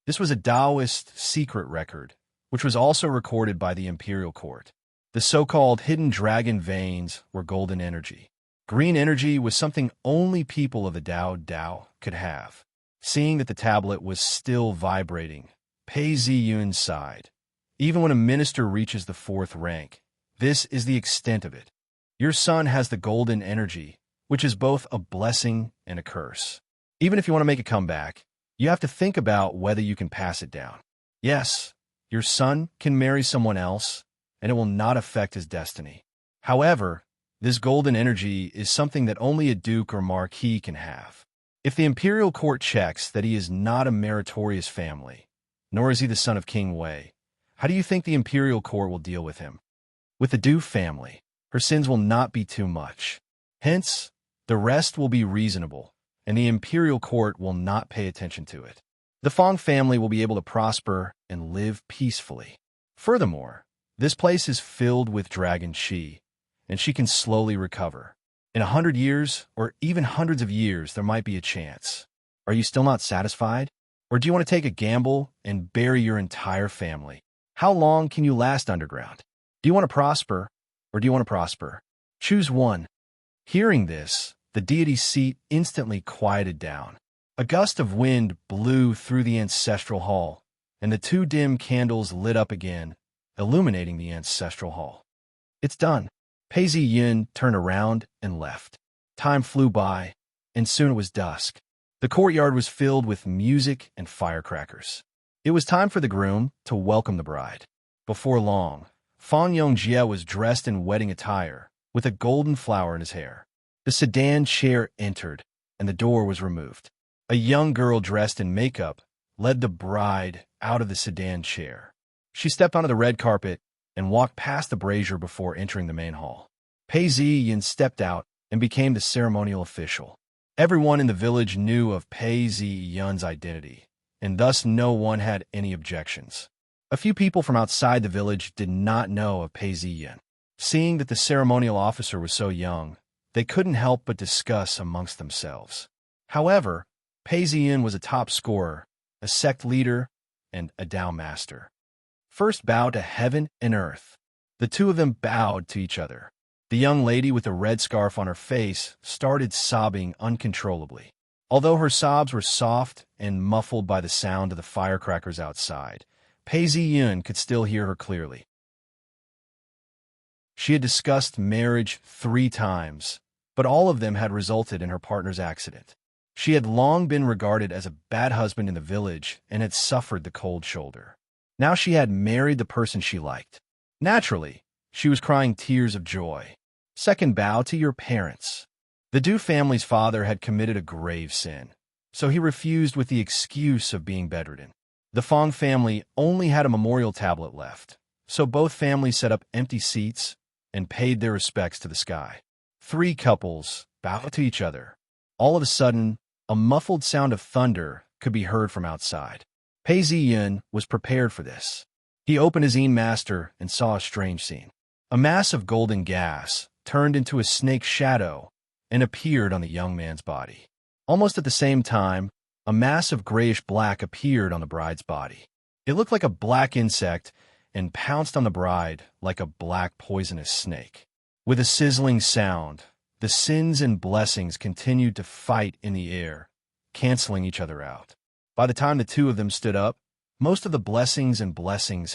This was a Taoist secret record, which was also recorded by the Imperial Court. The so-called hidden dragon veins were golden energy. Green energy was something only people of the Tao could have." Seeing that the tablet was still vibrating, Pei Yun sighed. "Even when a minister reaches the 4th rank, this is the extent of it. Your son has the golden energy, which is both a blessing and a curse. Even if you want to make a comeback, you have to think about whether you can pass it down. Yes, your son can marry someone else, and it will not affect his destiny. However, this golden energy is something that only a duke or marquis can have. If the imperial court checks that he is not a meritorious family, nor is he the son of King Wei, how do you think the imperial court will deal with him? With the Du family, her sins will not be too much. Hence, the rest will be reasonable, and the imperial court will not pay attention to it. The Fong family will be able to prosper and live peacefully. Furthermore, this place is filled with dragon qi, and she can slowly recover. In 100 years, or even hundreds of years, there might be a chance. Are you still not satisfied? Or do you want to take a gamble and bury your entire family? How long can you last underground? Do you want to prosper, or do you want to prosper? Choose one." Hearing this, the deity's seat instantly quieted down. A gust of wind blew through the ancestral hall, and the 2 dim candles lit up again, illuminating the ancestral hall. "It's done." Pei Yin turned around and left. Time flew by, and soon it was dusk. The courtyard was filled with music and firecrackers. It was time for the groom to welcome the bride. Before long, Fan Yongjie was dressed in wedding attire, with a golden flower in his hair. The sedan chair entered, and the door was removed. A young girl dressed in makeup led the bride out of the sedan chair. She stepped onto the red carpet and walked past the brazier before entering the main hall. Pei Yin stepped out and became the ceremonial official. Everyone in the village knew of Pei Yun's identity, and thus no one had any objections. A few people from outside the village did not know of Pei Yin. Seeing that the ceremonial officer was so young, they couldn't help but discuss amongst themselves. However, Pei Yin was a top scorer, a sect leader, and a Tao master. First bowed to heaven and earth. The 2 of them bowed to each other. The young lady with the red scarf on her face started sobbing uncontrollably. Although her sobs were soft and muffled by the sound of the firecrackers outside, Pei Yin could still hear her clearly. She had discussed marriage 3 times, but all of them had resulted in her partner's accident. She had long been regarded as a bad husband in the village and had suffered the cold shoulder. Now she had married the person she liked. Naturally, she was crying tears of joy. Second bow to your parents. The Du family's father had committed a grave sin, so he refused with the excuse of being bedridden. The Fong family only had a memorial tablet left, So both families set up empty seats and paid their respects to the sky. 3 couples bowed to each other. All of a sudden, a muffled sound of thunder could be heard from outside. Pei Ziyun was prepared for this. He opened his master and saw a strange scene. A mass of golden gas turned into a snake's shadow and appeared on the young man's body. Almost at the same time, a mass of grayish-black appeared on the bride's body. It looked like a black insect and pounced on the bride like a black poisonous snake. With a sizzling sound, the sins and blessings continued to fight in the air, canceling each other out. By the time the two of them stood up, most of the blessings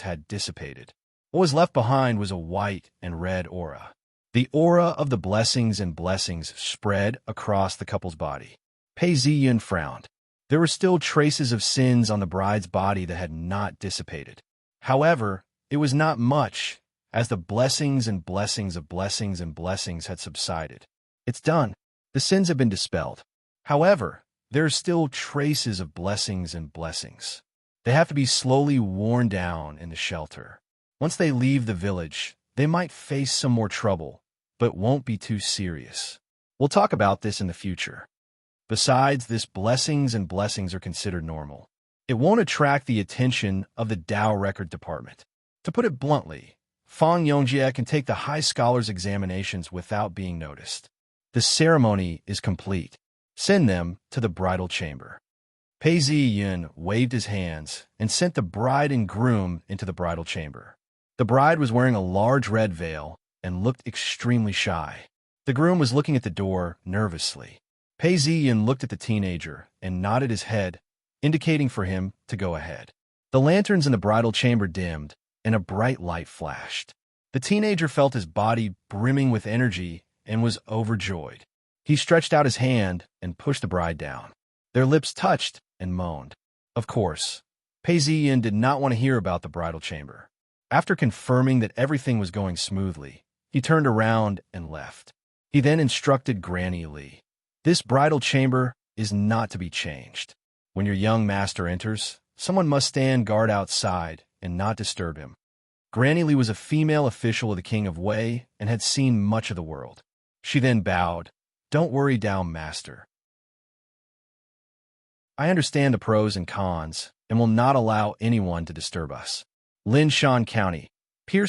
had dissipated. What was left behind was a white and red aura. The aura of the blessings spread across the couple's body. Pei Ziyun frowned. There were still traces of sins on the bride's body that had not dissipated. However, it was not much, as the blessings had subsided. It's done. The sins have been dispelled. However, there are still traces of blessings. They have to be slowly worn down in the shelter. Once they leave the village, they might face some more trouble, but won't be too serious. We'll talk about this in the future. Besides, this blessings are considered normal. It won't attract the attention of the Dao Record Department. To put it bluntly, Fang Yongjie can take the high scholars examinations without being noticed. The ceremony is complete. Send them to the bridal chamber. Pei Ziyun waved his hands and sent the bride and groom into the bridal chamber. The bride was wearing a large red veil and looked extremely shy. The groom was looking at the door nervously. Pei Ziyun looked at the teenager and nodded his head, indicating for him to go ahead. The lanterns in the bridal chamber dimmed, and a bright light flashed. The teenager felt his body brimming with energy and was overjoyed. He stretched out his hand and pushed the bride down. Their lips touched and moaned. Of course, Pei Ziyun did not want to hear about the bridal chamber. After confirming that everything was going smoothly, he turned around and left. He then instructed Granny Li. This bridal chamber is not to be changed. When your young master enters, someone must stand guard outside and not disturb him. Granny Li was a female official of the King of Wei and had seen much of the world. She then bowed. Don't worry, Dao Master. I understand the pros and cons and will not allow anyone to disturb us. Linshan County. Pierre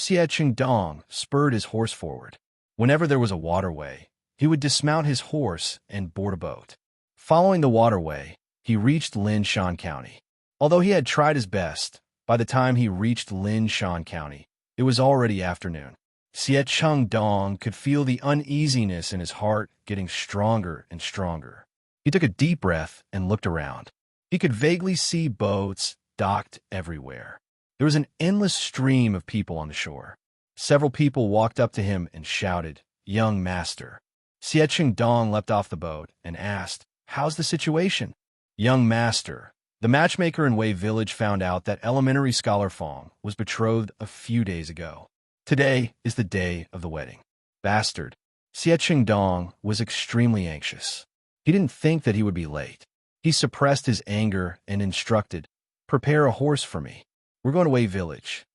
Dong spurred his horse forward. Whenever there was a waterway, he would dismount his horse and board a boat. Following the waterway, he reached Linshan County. Although he had tried his best, by the time he reached Linshan County, it was already afternoon. Siecheng Dong could feel the uneasiness in his heart getting stronger and stronger. He took a deep breath and looked around. He could vaguely see boats docked everywhere. There was an endless stream of people on the shore. Several people walked up to him and shouted, "Young master." Siecheng Dong leapt off the boat and asked, "How's the situation?" "Young master, the matchmaker in Wei Village found out that elementary scholar Fong was betrothed a few days ago. Today is the day of the wedding." Bastard. Siecheng Dong was extremely anxious. He didn't think that he would be late. He suppressed his anger and instructed, "Prepare a horse for me. We're going to Wei Village."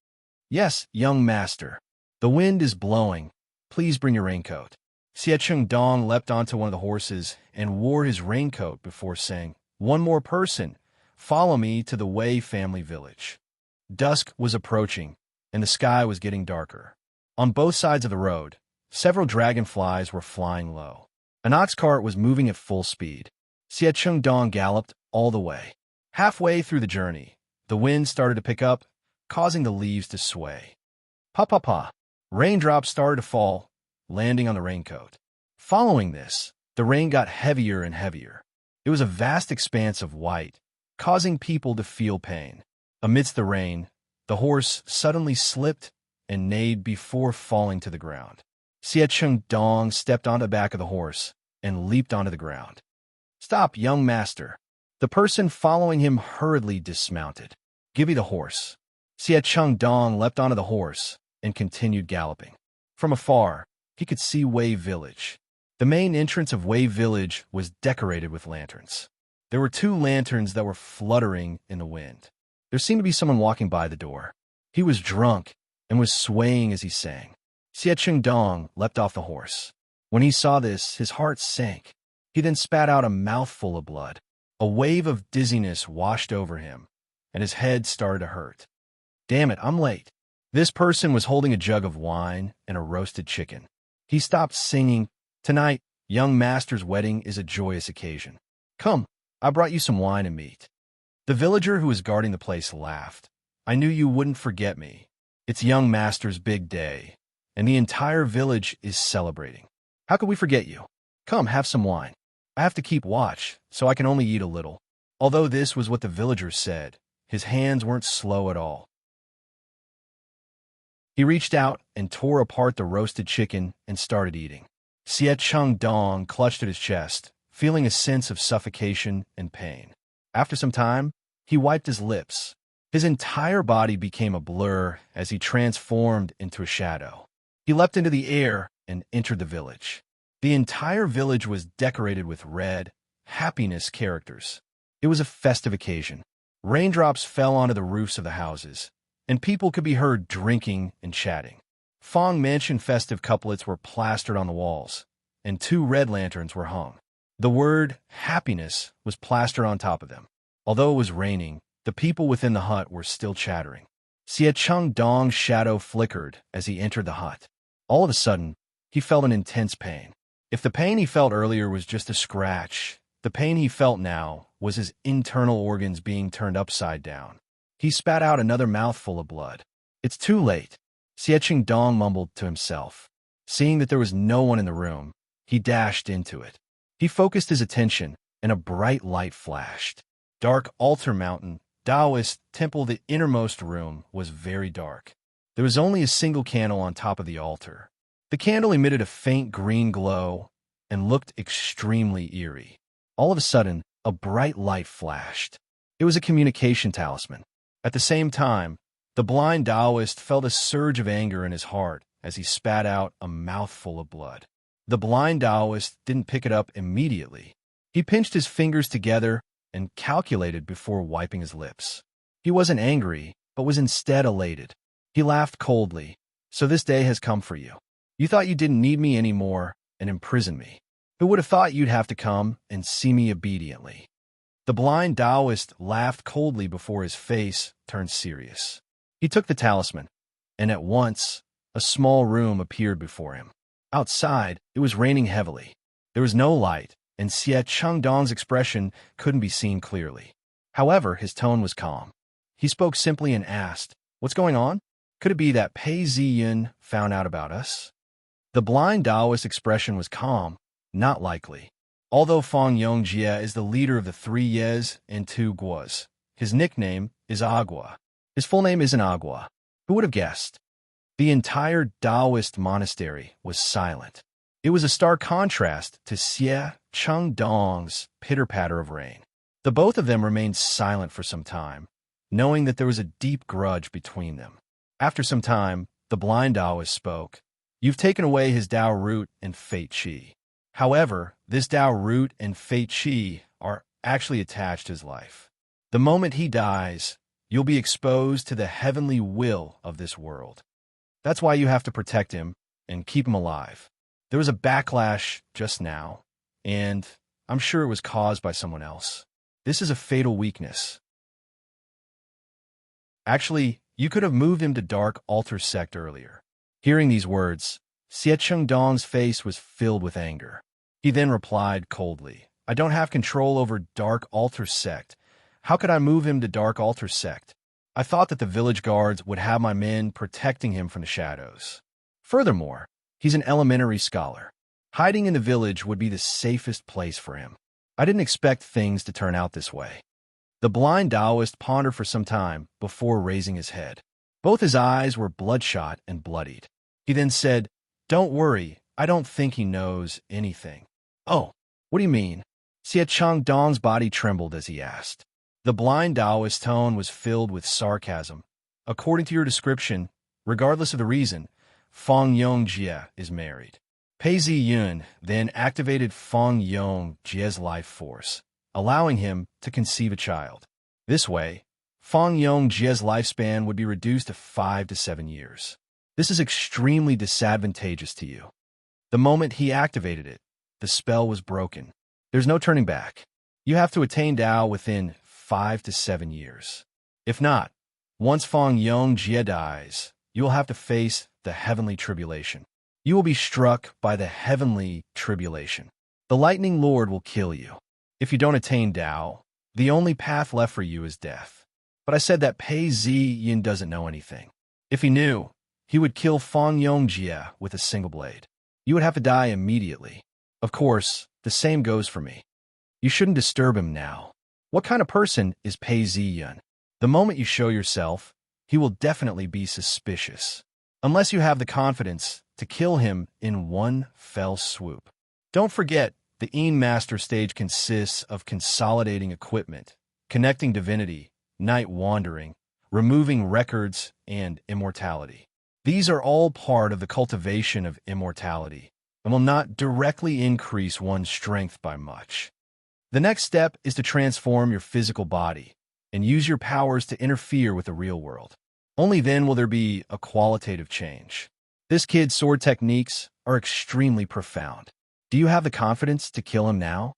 "Yes, young master. The wind is blowing. Please bring your raincoat." Siecheng Dong leapt onto one of the horses and wore his raincoat before saying, "One more person. Follow me to the Wei family village." Dusk was approaching, and the sky was getting darker. On both sides of the road, several dragonflies were flying low. An ox cart was moving at full speed. Siecheng Dong galloped all the way. Halfway through the journey, the wind started to pick up, causing the leaves to sway. Pa-pa-pa. Raindrops started to fall, landing on the raincoat. Following this, the rain got heavier and heavier. It was a vast expanse of white, causing people to feel pain. Amidst the rain, the horse suddenly slipped and neighed before falling to the ground. Siecheng Dong stepped onto the back of the horse and leaped onto the ground. "Stop, young master." The person following him hurriedly dismounted. "Give me the horse." Siecheng Dong leapt onto the horse and continued galloping. From afar, he could see Wei Village. The main entrance of Wei Village was decorated with lanterns. There were 2 lanterns that were fluttering in the wind. There seemed to be someone walking by the door. He was drunk and was swaying as he sang. Xie Chengdong leapt off the horse. When he saw this, his heart sank. He then spat out a mouthful of blood. A wave of dizziness washed over him, and his head started to hurt. Damn it, I'm late. This person was holding a jug of wine and a roasted chicken. He stopped singing. Tonight, young master's wedding is a joyous occasion. Come, I brought you some wine and meat. The villager who was guarding the place laughed. I knew you wouldn't forget me. It's young master's big day, and the entire village is celebrating. How could we forget you? Come, have some wine. I have to keep watch, so I can only eat a little. Although this was what the villager said, his hands weren't slow at all. He reached out and tore apart the roasted chicken and started eating. Xie Chengdong clutched at his chest, feeling a sense of suffocation and pain. After some time, he wiped his lips. His entire body became a blur as he transformed into a shadow. He leapt into the air and entered the village. The entire village was decorated with red, happiness characters. It was a festive occasion. Raindrops fell onto the roofs of the houses, and people could be heard drinking and chatting. Fong Mansion festive couplets were plastered on the walls, and 2 red lanterns were hung. The word happiness was plastered on top of them. Although it was raining, the people within the hut were still chattering. Xie Chengdong's shadow flickered as he entered the hut. All of a sudden, he felt an intense pain. If the pain he felt earlier was just a scratch, the pain he felt now was his internal organs being turned upside down. He spat out another mouthful of blood. It's too late, Xie Chengdong mumbled to himself. Seeing that there was no one in the room, he dashed into it. He focused his attention, and a bright light flashed. Dark altar mountain, Taoist temple. The innermost room was very dark. There was only a single candle on top of the altar. The candle emitted a faint green glow and looked extremely eerie. All of a sudden, a bright light flashed. It was a communication talisman. At the same time, the blind Taoist felt a surge of anger in his heart as he spat out a mouthful of blood. The blind Taoist didn't pick it up immediately. He pinched his fingers together and calculated before wiping his lips. He wasn't angry, but was instead elated. He laughed coldly. So this day has come for you. You thought you didn't need me anymore and imprison me. Who would have thought you'd have to come and see me obediently? The blind Taoist laughed coldly before his face turned serious. He took the talisman, and at once, a small room appeared before him. Outside, it was raining heavily. There was no light, and Xie Chengdong's expression couldn't be seen clearly. However, his tone was calm. He spoke simply and asked, "What's going on? Could it be that Pei Ziyun found out about us?" The blind Taoist expression was calm, not likely. Although Fong Yongjie is the leader of the 3 Yes and 2 Guos, his nickname is Agua. His full name isn't Agua. Who would have guessed? The entire Taoist monastery was silent. It was a stark contrast to Xie Chengdong's pitter-patter of rain. The both of them remained silent for some time, knowing that there was a deep grudge between them. After some time, the blind Taoist spoke. You've taken away his Tao root and Fate Qi. However, this Tao root and Fate Qi are actually attached to his life. The moment he dies, you'll be exposed to the heavenly will of this world. That's why you have to protect him and keep him alive. There was a backlash just now, and I'm sure it was caused by someone else. This is a fatal weakness. Actually, you could have moved him to Dark Altar Sect earlier. Hearing these words, Xie Chengdong's face was filled with anger. He then replied coldly, I don't have control over Dark Altar Sect. How could I move him to Dark Altar Sect? I thought that the village guards would have my men protecting him from the shadows. Furthermore, he's an elementary scholar. Hiding in the village would be the safest place for him. I didn't expect things to turn out this way. The blind Taoist pondered for some time before raising his head. Both his eyes were bloodshot and bloodied. He then said, Don't worry, I don't think he knows anything. Oh, what do you mean? Xie Chengdong's body trembled as he asked. The blind Taoist's tone was filled with sarcasm. According to your description, regardless of the reason, Fong Yongjie is married. Pei Ziyun then activated Fong Yongjie's life force, allowing him to conceive a child. This way, Fang Yongjie's lifespan would be reduced to 5 to 7 years. This is extremely disadvantageous to you. The moment he activated it, the spell was broken. There's no turning back. You have to attain Tao within 5 to 7 years. If not, once Fang Yongjie dies, you will have to face the heavenly tribulation. You will be struck by the heavenly tribulation. The lightning lord will kill you. If you don't attain Tao, the only path left for you is death. But I said that Pei Ziyin doesn't know anything. If he knew, he would kill Fang Yongjie with a single blade. You would have to die immediately. Of course, the same goes for me. You shouldn't disturb him now. What kind of person is Pei Ziyin? The moment you show yourself, he will definitely be suspicious. Unless you have the confidence to kill him in one fell swoop. Don't forget, the Een Master stage consists of consolidating equipment, connecting divinity, night wandering, removing records, and immortality. These are all part of the cultivation of immortality and will not directly increase one's strength by much. The next step is to transform your physical body and use your powers to interfere with the real world. Only then will there be a qualitative change. This kid's sword techniques are extremely profound. Do you have the confidence to kill him now?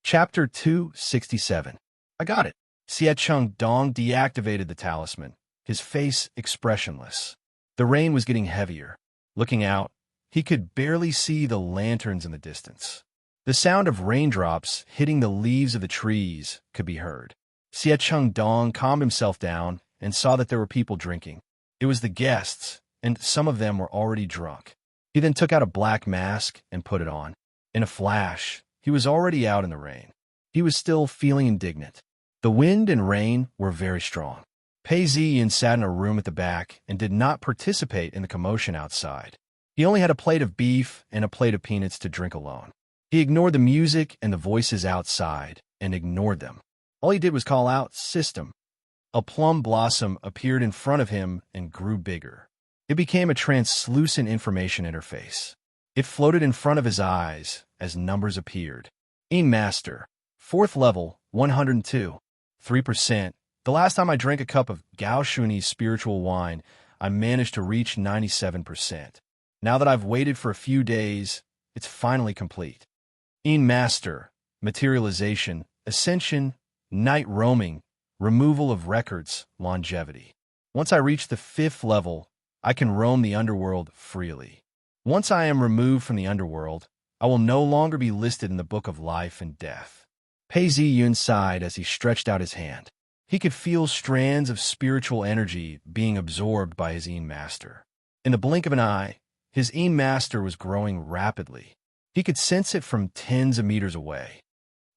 Chapter 267. I got it. Siecheng Dong deactivated the talisman, his face expressionless. The rain was getting heavier. Looking out, he could barely see the lanterns in the distance. The sound of raindrops hitting the leaves of the trees could be heard. Siecheng Dong calmed himself down and saw that there were people drinking. It was the guests, and some of them were already drunk. He then took out a black mask and put it on. In a flash, he was already out in the rain. He was still feeling indignant. The wind and rain were very strong. Pei Ziyin sat in a room at the back and did not participate in the commotion outside. He only had a plate of beef and a plate of peanuts to drink alone. He ignored the music and the voices outside and ignored them. All he did was call out, "System." A plum blossom appeared in front of him and grew bigger. It became a translucent information interface. It floated in front of his eyes as numbers appeared. Een Master, 4th level, 102, 3%. The last time I drank a cup of Gao Shuni's spiritual wine, I managed to reach 97%. Now that I've waited for a few days, it's finally complete. Een Master, materialization, ascension, night roaming, removal of records, longevity. Once I reach the 5th level, I can roam the underworld freely. Once I am removed from the underworld, I will no longer be listed in the book of life and death. Pei Ziyun sighed as he stretched out his hand. He could feel strands of spiritual energy being absorbed by his Een Master. In the blink of an eye, his Een Master was growing rapidly. He could sense it from tens of meters away.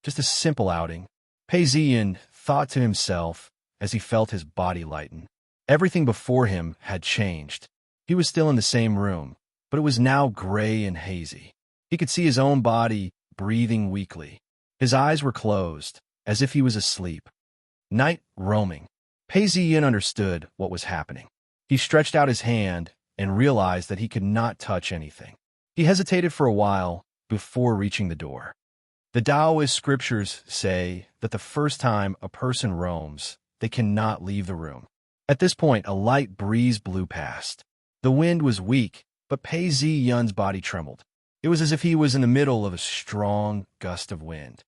Just a simple outing. Pei Ziyun thought to himself as he felt his body lighten. Everything before him had changed. He was still in the same room, but it was now gray and hazy. He could see his own body breathing weakly. His eyes were closed, as if he was asleep. Night roaming. Pei Ziyin understood what was happening. He stretched out his hand and realized that he could not touch anything. He hesitated for a while before reaching the door. The Taoist scriptures say that the first time a person roams, they cannot leave the room. At this point, a light breeze blew past. The wind was weak, but Pei Ziyun's body trembled. It was as if he was in the middle of a strong gust of wind.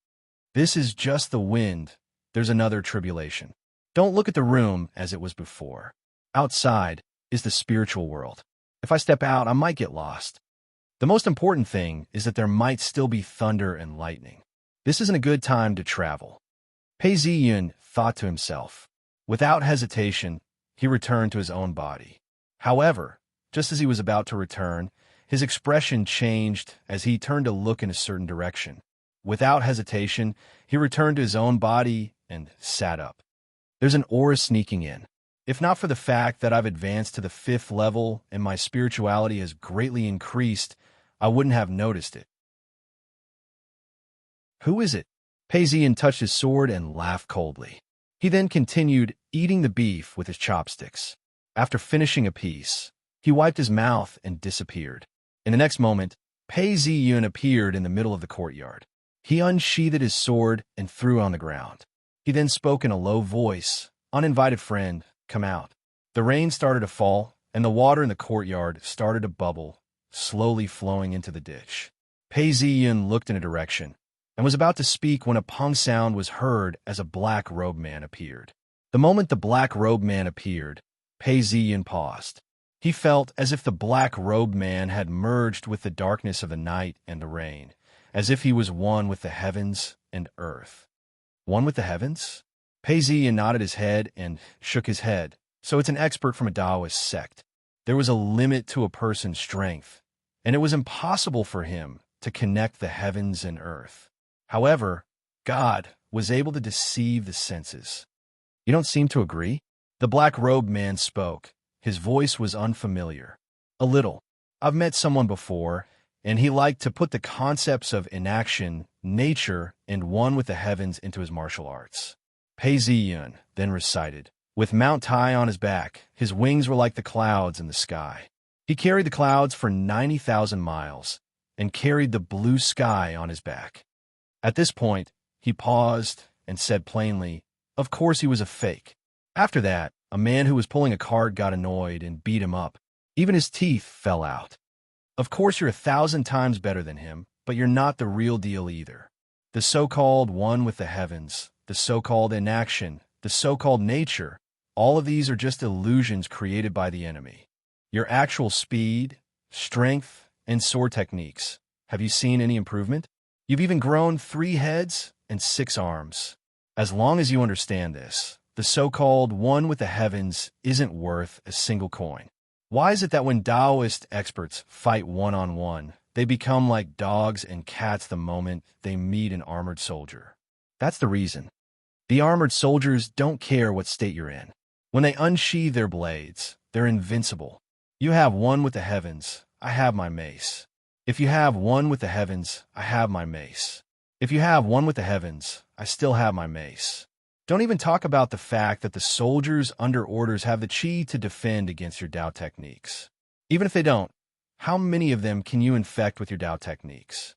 This is just the wind. There's another tribulation. Don't look at the room as it was before. Outside is the spiritual world. If I step out, I might get lost. The most important thing is that there might still be thunder and lightning. This isn't a good time to travel. Pei Ziyun thought to himself. Without hesitation, he returned to his own body. However, just as he was about to return, his expression changed as he turned to look in a certain direction. Without hesitation, he returned to his own body and sat up. There's an aura sneaking in. If not for the fact that I've advanced to the 5th level and my spirituality has greatly increased, I wouldn't have noticed it. Who is it? Pei Ziyin touched his sword and laughed coldly. He then continued eating the beef with his chopsticks. After finishing a piece, he wiped his mouth and disappeared. In the next moment, Pei Ziyun appeared in the middle of the courtyard. He unsheathed his sword and threw it on the ground. He then spoke in a low voice, "Uninvited friend, come out." The rain started to fall, and the water in the courtyard started to bubble, slowly flowing into the ditch. Pei Ziyin looked in a direction and was about to speak when a pung sound was heard as a black-robed man appeared. The moment the black-robed man appeared, Pei Ziyin paused. He felt as if the black-robed man had merged with the darkness of the night and the rain, as if he was one with the heavens and earth. One with the heavens? Pei Ziyin nodded his head and shook his head. So it's an expert from a Taoist sect. There was a limit to a person's strength, and it was impossible for him to connect the heavens and earth. However, God was able to deceive the senses. You don't seem to agree? The black-robed man spoke. His voice was unfamiliar. A little. I've met someone before, and he liked to put the concepts of inaction, nature, and one with the heavens into his martial arts. Pei Ziyin then recited, "With Mount Tai on his back, his wings were like the clouds in the sky. He carried the clouds for 90,000 miles and carried the blue sky on his back." At this point, he paused and said plainly, of course he was a fake. After that, a man who was pulling a cart got annoyed and beat him up. Even his teeth fell out. Of course you're 1,000 times better than him, but you're not the real deal either. The so-called one with the heavens, the so-called inaction, the so-called nature, all of these are just illusions created by the enemy. Your actual speed, strength, and sword techniques. Have you seen any improvement? You've even grown 3 heads and 6 arms. As long as you understand this, the so-called one with the heavens isn't worth a single coin. Why is it that when Taoist experts fight one-on-one, they become like dogs and cats the moment they meet an armored soldier? That's the reason. The armored soldiers don't care what state you're in. When they unsheathe their blades, they're invincible. You have one with the heavens, I have my mace. If you have one with the heavens, I have my mace. If you have one with the heavens, I still have my mace. Don't even talk about the fact that the soldiers under orders have the chi to defend against your Tao techniques. Even if they don't, how many of them can you infect with your Tao techniques?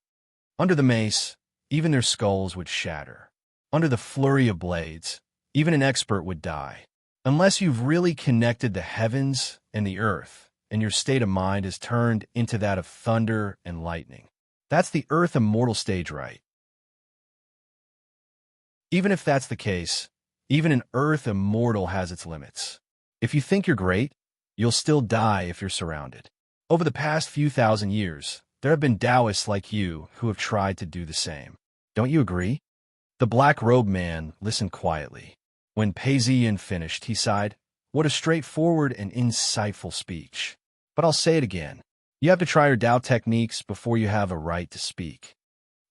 Under the mace, even their skulls would shatter. Under the flurry of blades, even an expert would die. Unless you've really connected the heavens and the earth, and your state of mind is turned into that of thunder and lightning. That's the earth immortal stage, right? Even if that's the case, even an earth immortal has its limits. If you think you're great, you'll still die if you're surrounded. Over the past few thousand years, there have been Taoists like you who have tried to do the same. Don't you agree? The black-robed man listened quietly. When Pei Ziyin finished, he sighed, "What a straightforward and insightful speech. But I'll say it again. You have to try your Tao techniques before you have a right to speak."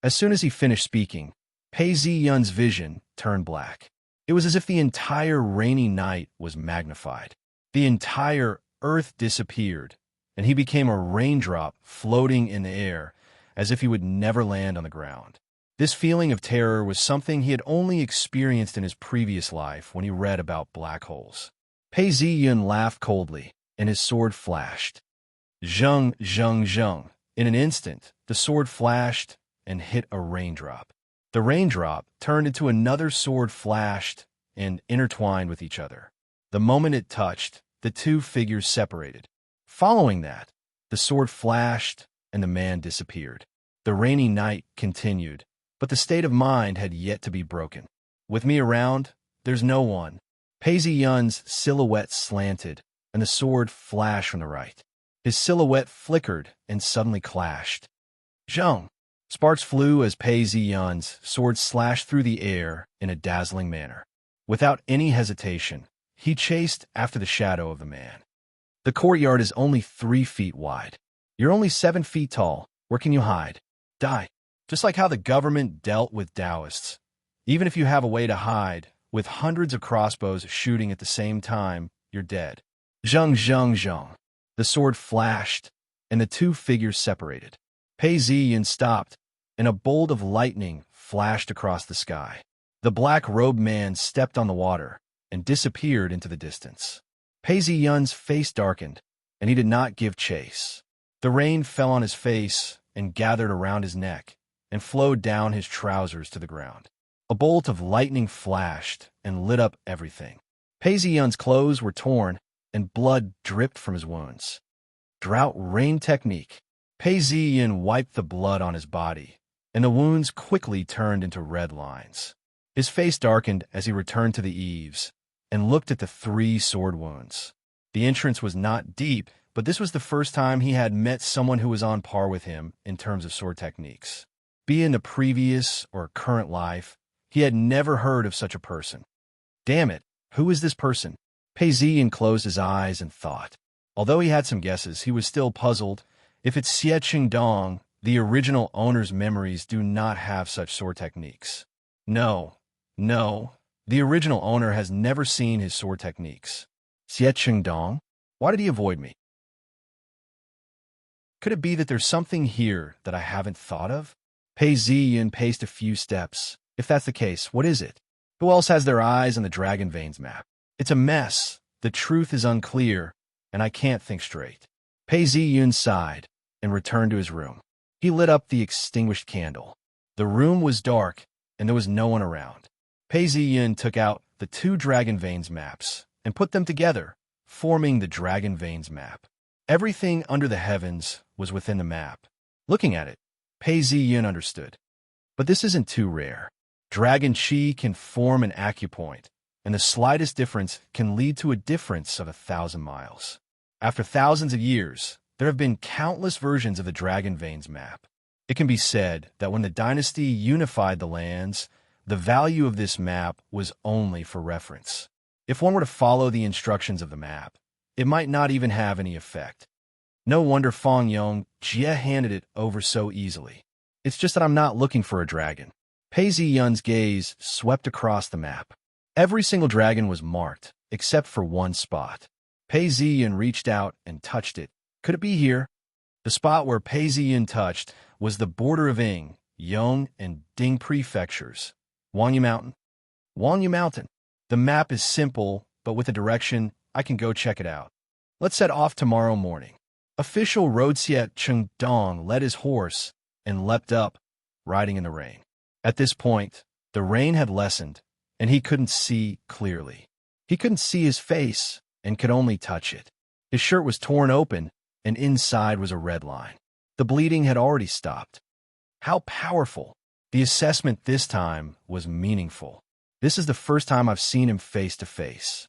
As soon as he finished speaking, Pei Ziyin's vision turned black. It was as if the entire rainy night was magnified. The entire earth disappeared, and he became a raindrop floating in the air, as if he would never land on the ground. This feeling of terror was something he had only experienced in his previous life when he read about black holes. Pei Ziyin laughed coldly, and his sword flashed. Zheng, zheng, zheng. In an instant, the sword flashed and hit a raindrop. The raindrop turned into another sword flashed and intertwined with each other. The moment it touched, the two figures separated. Following that, the sword flashed and the man disappeared. The rainy night continued, but the state of mind had yet to be broken. With me around, there's no one. Pei Ziyin's silhouette slanted, and the sword flashed from the right. His silhouette flickered and suddenly clashed. Zheng! Sparks flew as Pei Ziyin's sword slashed through the air in a dazzling manner. Without any hesitation, he chased after the shadow of the man. The courtyard is only 3 feet wide. You're only 7 feet tall. Where can you hide? Die. Just like how the government dealt with Taoists. Even if you have a way to hide, with hundreds of crossbows shooting at the same time, you're dead. Zheng, zheng, zheng. The sword flashed, and the two figures separated. Pei Ziyin stopped, and a bolt of lightning flashed across the sky. The black-robed man stepped on the water and disappeared into the distance. Pei Ziyin's face darkened, and he did not give chase. The rain fell on his face and gathered around his neck, and flowed down his trousers to the ground. A bolt of lightning flashed and lit up everything. Pei Ziyun's clothes were torn, and blood dripped from his wounds. Drought rain technique. Pei Ziyun wiped the blood on his body, and the wounds quickly turned into red lines. His face darkened as he returned to the eaves and looked at the 3 sword wounds. The entrance was not deep, but this was the first time he had met someone who was on par with him in terms of sword techniques. Be it in a previous or current life, he had never heard of such a person. Damn it, who is this person? Pei Ziyun closed his eyes and thought. Although he had some guesses, he was still puzzled. If it's Xie Qingdong, the original owner's memories do not have such sword techniques. No, the original owner has never seen his sword techniques. Xie Qingdong? Why did he avoid me? Could it be that there's something here that I haven't thought of? Pei Ziyun paced a few steps. If that's the case, what is it? Who else has their eyes on the Dragon Veins map? It's a mess. The truth is unclear, and I can't think straight. Pei Ziyun sighed and returned to his room. He lit up the extinguished candle. The room was dark, and there was no one around. Pei Ziyun took out the 2 Dragon Veins maps and put them together, forming the Dragon Veins map. Everything under the heavens was within the map. Looking at it, Pei Ziyun understood. But this isn't too rare. Dragon Chi can form an acupoint, and the slightest difference can lead to a difference of 1,000 miles. After thousands of years, there have been countless versions of the Dragon Veins map. It can be said that when the dynasty unified the lands, the value of this map was only for reference. If one were to follow the instructions of the map, it might not even have any effect. No wonder Fang Yong Jie handed it over so easily. It's just that I'm not looking for a dragon. Pei Ziyun's gaze swept across the map. Every single dragon was marked, except for one spot. Pei Ziyun reached out and touched it. Could it be here? The spot where Pei Ziyun touched was the border of Ying, Yong, and Ding prefectures. Wangyu Mountain. Wangyu Mountain. The map is simple, but with a direction, I can go check it out. Let's set off tomorrow morning. Official Xie Qingdong led his horse and leapt up, riding in the rain. At this point, the rain had lessened, and he couldn't see clearly. He couldn't see his face and could only touch it. His shirt was torn open, and inside was a red line. The bleeding had already stopped. How powerful! The assessment this time was meaningful. This is the first time I've seen him face to face.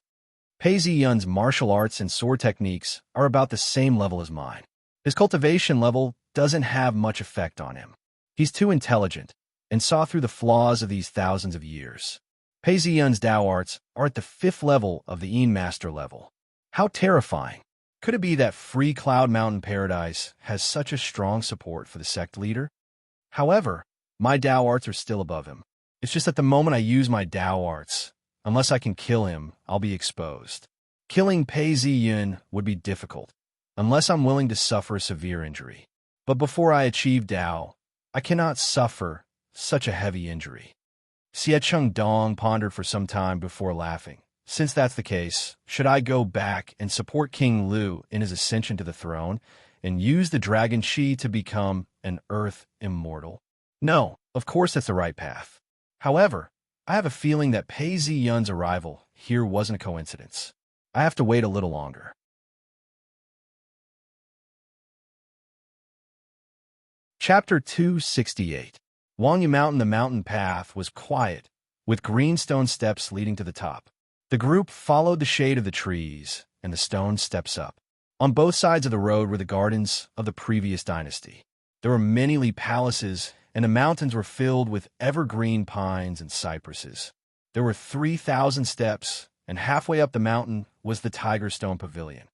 Pei Ziyun's martial arts and sword techniques are about the same level as mine. His cultivation level doesn't have much effect on him. He's too intelligent and saw through the flaws of these thousands of years. Pei Ziyun's Dao arts are at the 5th level of the Yin Master level. How terrifying! Could it be that Free Cloud Mountain Paradise has such a strong support for the sect leader? However, my Dao arts are still above him. It's just that the moment I use my Dao arts, unless I can kill him, I'll be exposed. Killing Pei Ziyun would be difficult, unless I'm willing to suffer a severe injury. But before I achieve Dao, I cannot suffer such a heavy injury. Xie Qingdong pondered for some time before laughing. Since that's the case, should I go back and support King Lu in his ascension to the throne and use the Dragon Chi to become an Earth immortal? No, of course that's the right path. However, I have a feeling that Pei Ziyun's arrival here wasn't a coincidence. I have to wait a little longer. Chapter 268. Wangyu Mountain. The mountain path was quiet, with green stone steps leading to the top. The group followed the shade of the trees and the stone steps up. On both sides of the road were the gardens of the previous dynasty. There were many palaces, and the mountains were filled with evergreen pines and cypresses. There were 3,000 steps, and halfway up the mountain was the Tiger Stone Pavilion.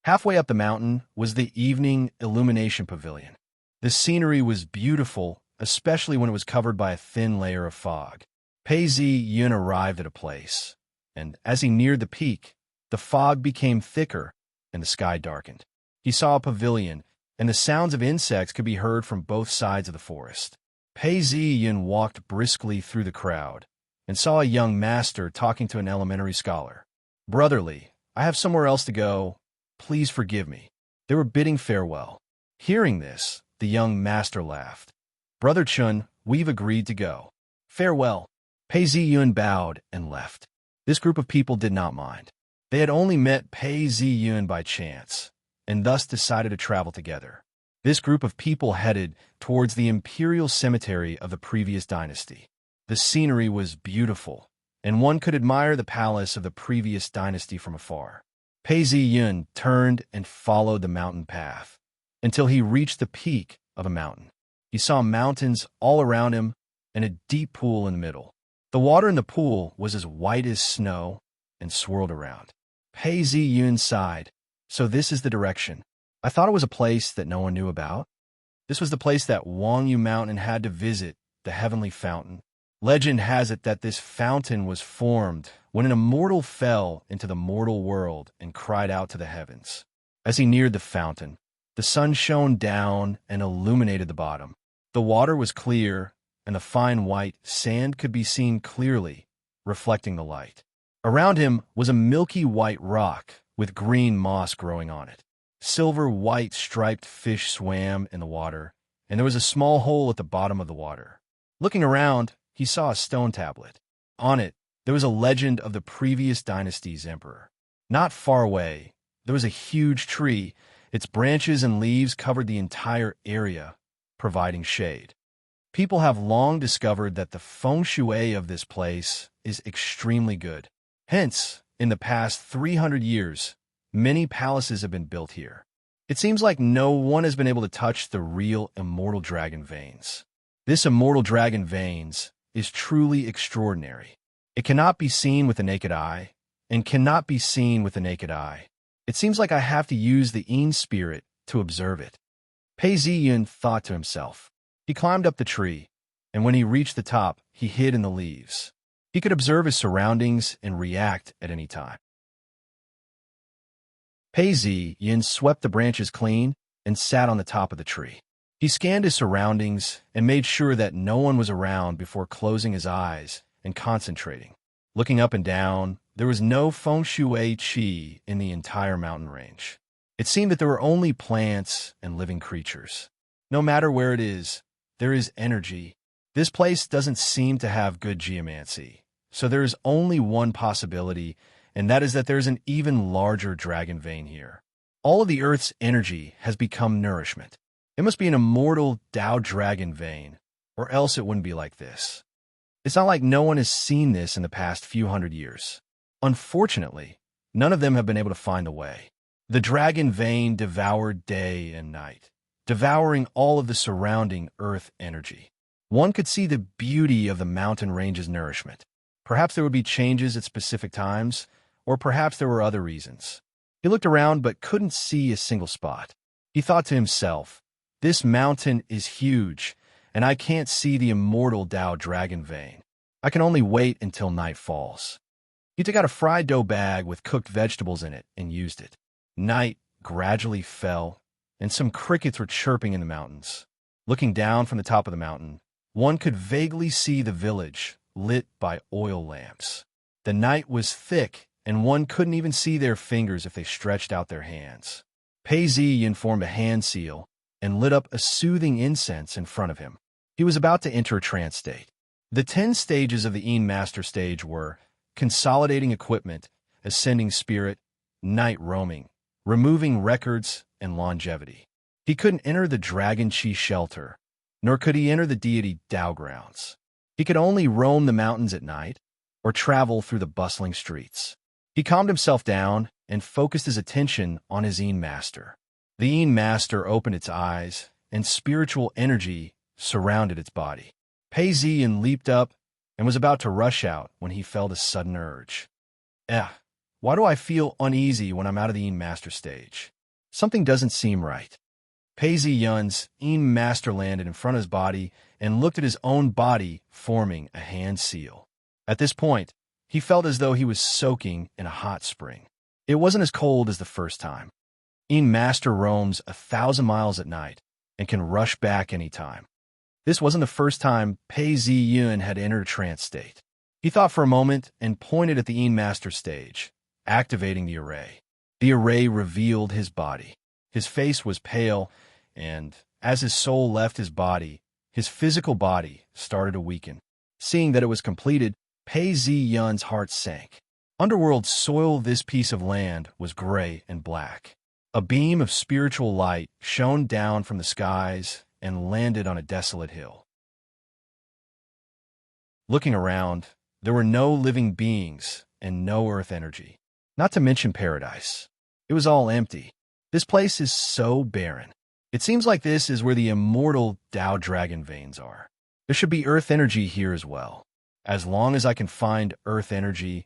Halfway up the mountain was the Evening Illumination Pavilion. The scenery was beautiful, especially when it was covered by a thin layer of fog. Pei Ziyun arrived at a place, and as he neared the peak, the fog became thicker and the sky darkened. He saw a pavilion, and the sounds of insects could be heard from both sides of the forest. Pei Ziyun walked briskly through the crowd and saw a young master talking to an elementary scholar. "Brotherly, I have somewhere else to go. Please forgive me." They were bidding farewell. Hearing this, the young master laughed. Brother Chun, we've agreed to go. Farewell. Pei Ziyun bowed and left. This group of people did not mind. They had only met Pei Ziyun by chance, and thus decided to travel together. This group of people headed towards the imperial cemetery of the previous dynasty. The scenery was beautiful, and one could admire the palace of the previous dynasty from afar. Pei Ziyun turned and followed the mountain path until he reached the peak of a mountain. He saw mountains all around him and a deep pool in the middle. The water in the pool was as white as snow and swirled around. Pei Ziyun sighed. So this is the direction. I thought it was a place that no one knew about. This was the place that Wang Yu Mountain had to visit, the heavenly fountain. Legend has it that this fountain was formed when an immortal fell into the mortal world and cried out to the heavens. As he neared the fountain, the sun shone down and illuminated the bottom. The water was clear, and the fine white sand could be seen clearly, reflecting the light. Around him was a milky white rock with green moss growing on it. Silver-white striped fish swam in the water, and there was a small hole at the bottom of the water. Looking around, he saw a stone tablet. On it, there was a legend of the previous dynasty's emperor. Not far away, there was a huge tree. Its branches and leaves covered the entire area, providing shade. People have long discovered that the feng shui of this place is extremely good. Hence, in the past 300 years, many palaces have been built here. It seems like no one has been able to touch the real immortal dragon veins. This immortal dragon veins is truly extraordinary. It cannot be seen with the naked eye, and cannot be seen with the naked eye. It seems like I have to use the Yin spirit to observe it. Pei Ziyun thought to himself. He climbed up the tree, and when he reached the top, he hid in the leaves. He could observe his surroundings and react at any time. Pei Ziyun swept the branches clean and sat on the top of the tree. He scanned his surroundings and made sure that no one was around before closing his eyes and concentrating. Looking up and down, there was no feng shui qi in the entire mountain range. It seemed that there were only plants and living creatures. No matter where it is, there is energy. This place doesn't seem to have good geomancy, so there is only one possibility, and that is that there is an even larger dragon vein here. All of the Earth's energy has become nourishment. It must be an immortal Tao dragon vein, or else it wouldn't be like this. It's not like no one has seen this in the past few hundred years. Unfortunately, none of them have been able to find the way. The dragon vein devoured day and night, devouring all of the surrounding earth energy. One could see the beauty of the mountain range's nourishment. Perhaps there would be changes at specific times, or perhaps there were other reasons. He looked around but couldn't see a single spot. He thought to himself, this mountain is huge, and I can't see the immortal Tao dragon vein. I can only wait until night falls. He took out a fried dough bag with cooked vegetables in it and used it. Night gradually fell, and some crickets were chirping in the mountains. Looking down from the top of the mountain, one could vaguely see the village lit by oil lamps. The night was thick, and one couldn't even see their fingers if they stretched out their hands. Pei Ziyun formed a hand seal and lit up a soothing incense in front of him. He was about to enter a trance state. The 10 stages of the Yin Master stage were consolidating equipment, ascending spirit, night roaming, removing records, and longevity. He couldn't enter the Dragon Chi shelter, nor could he enter the deity Tao grounds. He could only roam the mountains at night or travel through the bustling streets. He calmed himself down and focused his attention on his Yin Master. The Yin Master opened its eyes, and spiritual energy surrounded its body. Pei Ziyun leaped up and was about to rush out when he felt a sudden urge. Why do I feel uneasy when I'm out of the Yin Master stage? Something doesn't seem right. Pei Ziyun's Yin Master landed in front of his body and looked at his own body forming a hand seal. At this point, he felt as though he was soaking in a hot spring. It wasn't as cold as the first time. Yin Master roams 1,000 miles at night and can rush back any time. This wasn't the first time Pei Ziyun had entered a trance state. He thought for a moment and pointed at the Yin Master stage, activating the array. The array revealed his body. His face was pale, and as his soul left his body, His physical body started to weaken. Seeing that it was completed, Pei Zi-yun's heart sank. Underworld soil, this piece of land was gray and black. A beam of spiritual light shone down from the skies and landed on a desolate hill. Looking around, there were no living beings and no earth energy. Not to mention paradise. It was all empty. This place is so barren. It seems like this is where the immortal Tao dragon veins are. There should be earth energy here as well. As long as I can find earth energy,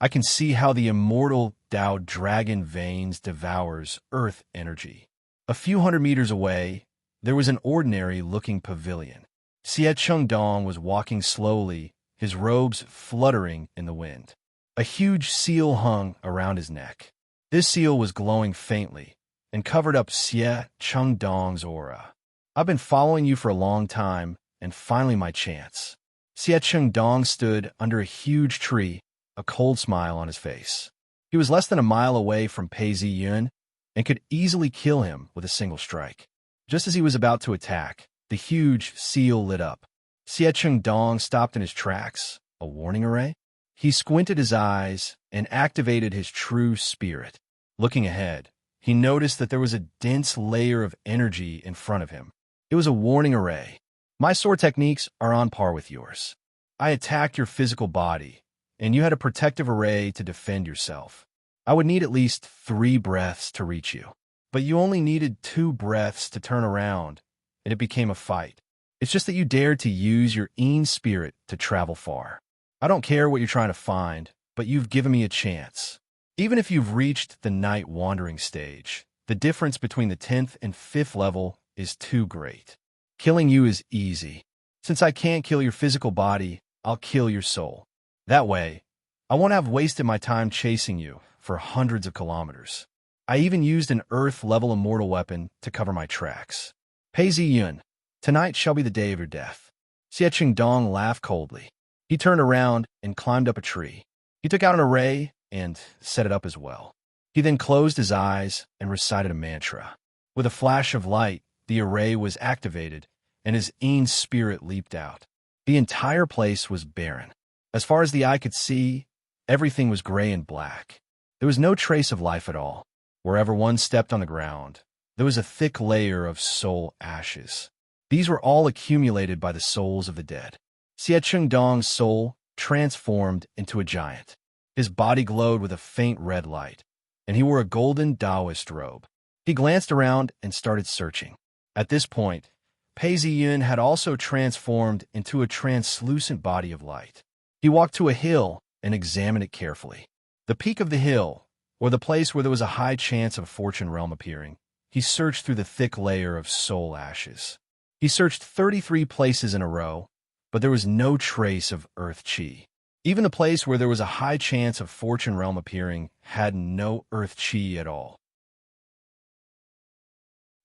I can see how the immortal Tao dragon veins devours earth energy. A few hundred meters away, there was an ordinary-looking pavilion. Xie Chengdong was walking slowly, his robes fluttering in the wind. A huge seal hung around his neck. This seal was glowing faintly and covered up Xie Chengdong's aura. I've been following you for a long time, and finally my chance. Xie Chengdong stood under a huge tree, a cold smile on his face. He was less than a mile away from Pei Zi-yun and could easily kill him with a single strike. Just as he was about to attack, the huge seal lit up. Xie Chengdong stopped in his tracks. A warning array? He squinted his eyes and activated his true spirit. Looking ahead, he noticed that there was a dense layer of energy in front of him. It was a warning array. My sword techniques are on par with yours. I attacked your physical body, and you had a protective array to defend yourself. I would need at least 3 breaths to reach you. But you only needed 2 breaths to turn around, and it became a fight. It's just that you dared to use your Yin spirit to travel far. I don't care what you're trying to find, but you've given me a chance. Even if you've reached the night wandering stage, the difference between the 10th and 5th level is too great. Killing you is easy. Since I can't kill your physical body, I'll kill your soul. That way, I won't have wasted my time chasing you for hundreds of kilometers. I even used an Earth-level immortal weapon to cover my tracks. Pei Zi-yun, tonight shall be the day of your death. Xie Chengdong laughed coldly. He turned around and climbed up a tree. He took out an array and set it up as well. He then closed his eyes and recited a mantra. With a flash of light, the array was activated, and his Yin spirit leaped out. The entire place was barren. As far as the eye could see, everything was gray and black. There was no trace of life at all. Wherever one stepped on the ground, there was a thick layer of soul ashes. These were all accumulated by the souls of the dead. Xie Chengdong's soul transformed into a giant. His body glowed with a faint red light, and he wore a golden Taoist robe. He glanced around and started searching. At this point, Pei Zi-yun had also transformed into a translucent body of light. He walked to a hill and examined it carefully. The peak of the hill, or the place where there was a high chance of a fortune realm appearing, he searched through the thick layer of soul ashes. He searched 33 places in a row, but there was no trace of earth chi. Even the place where there was a high chance of fortune realm appearing had no earth chi at all.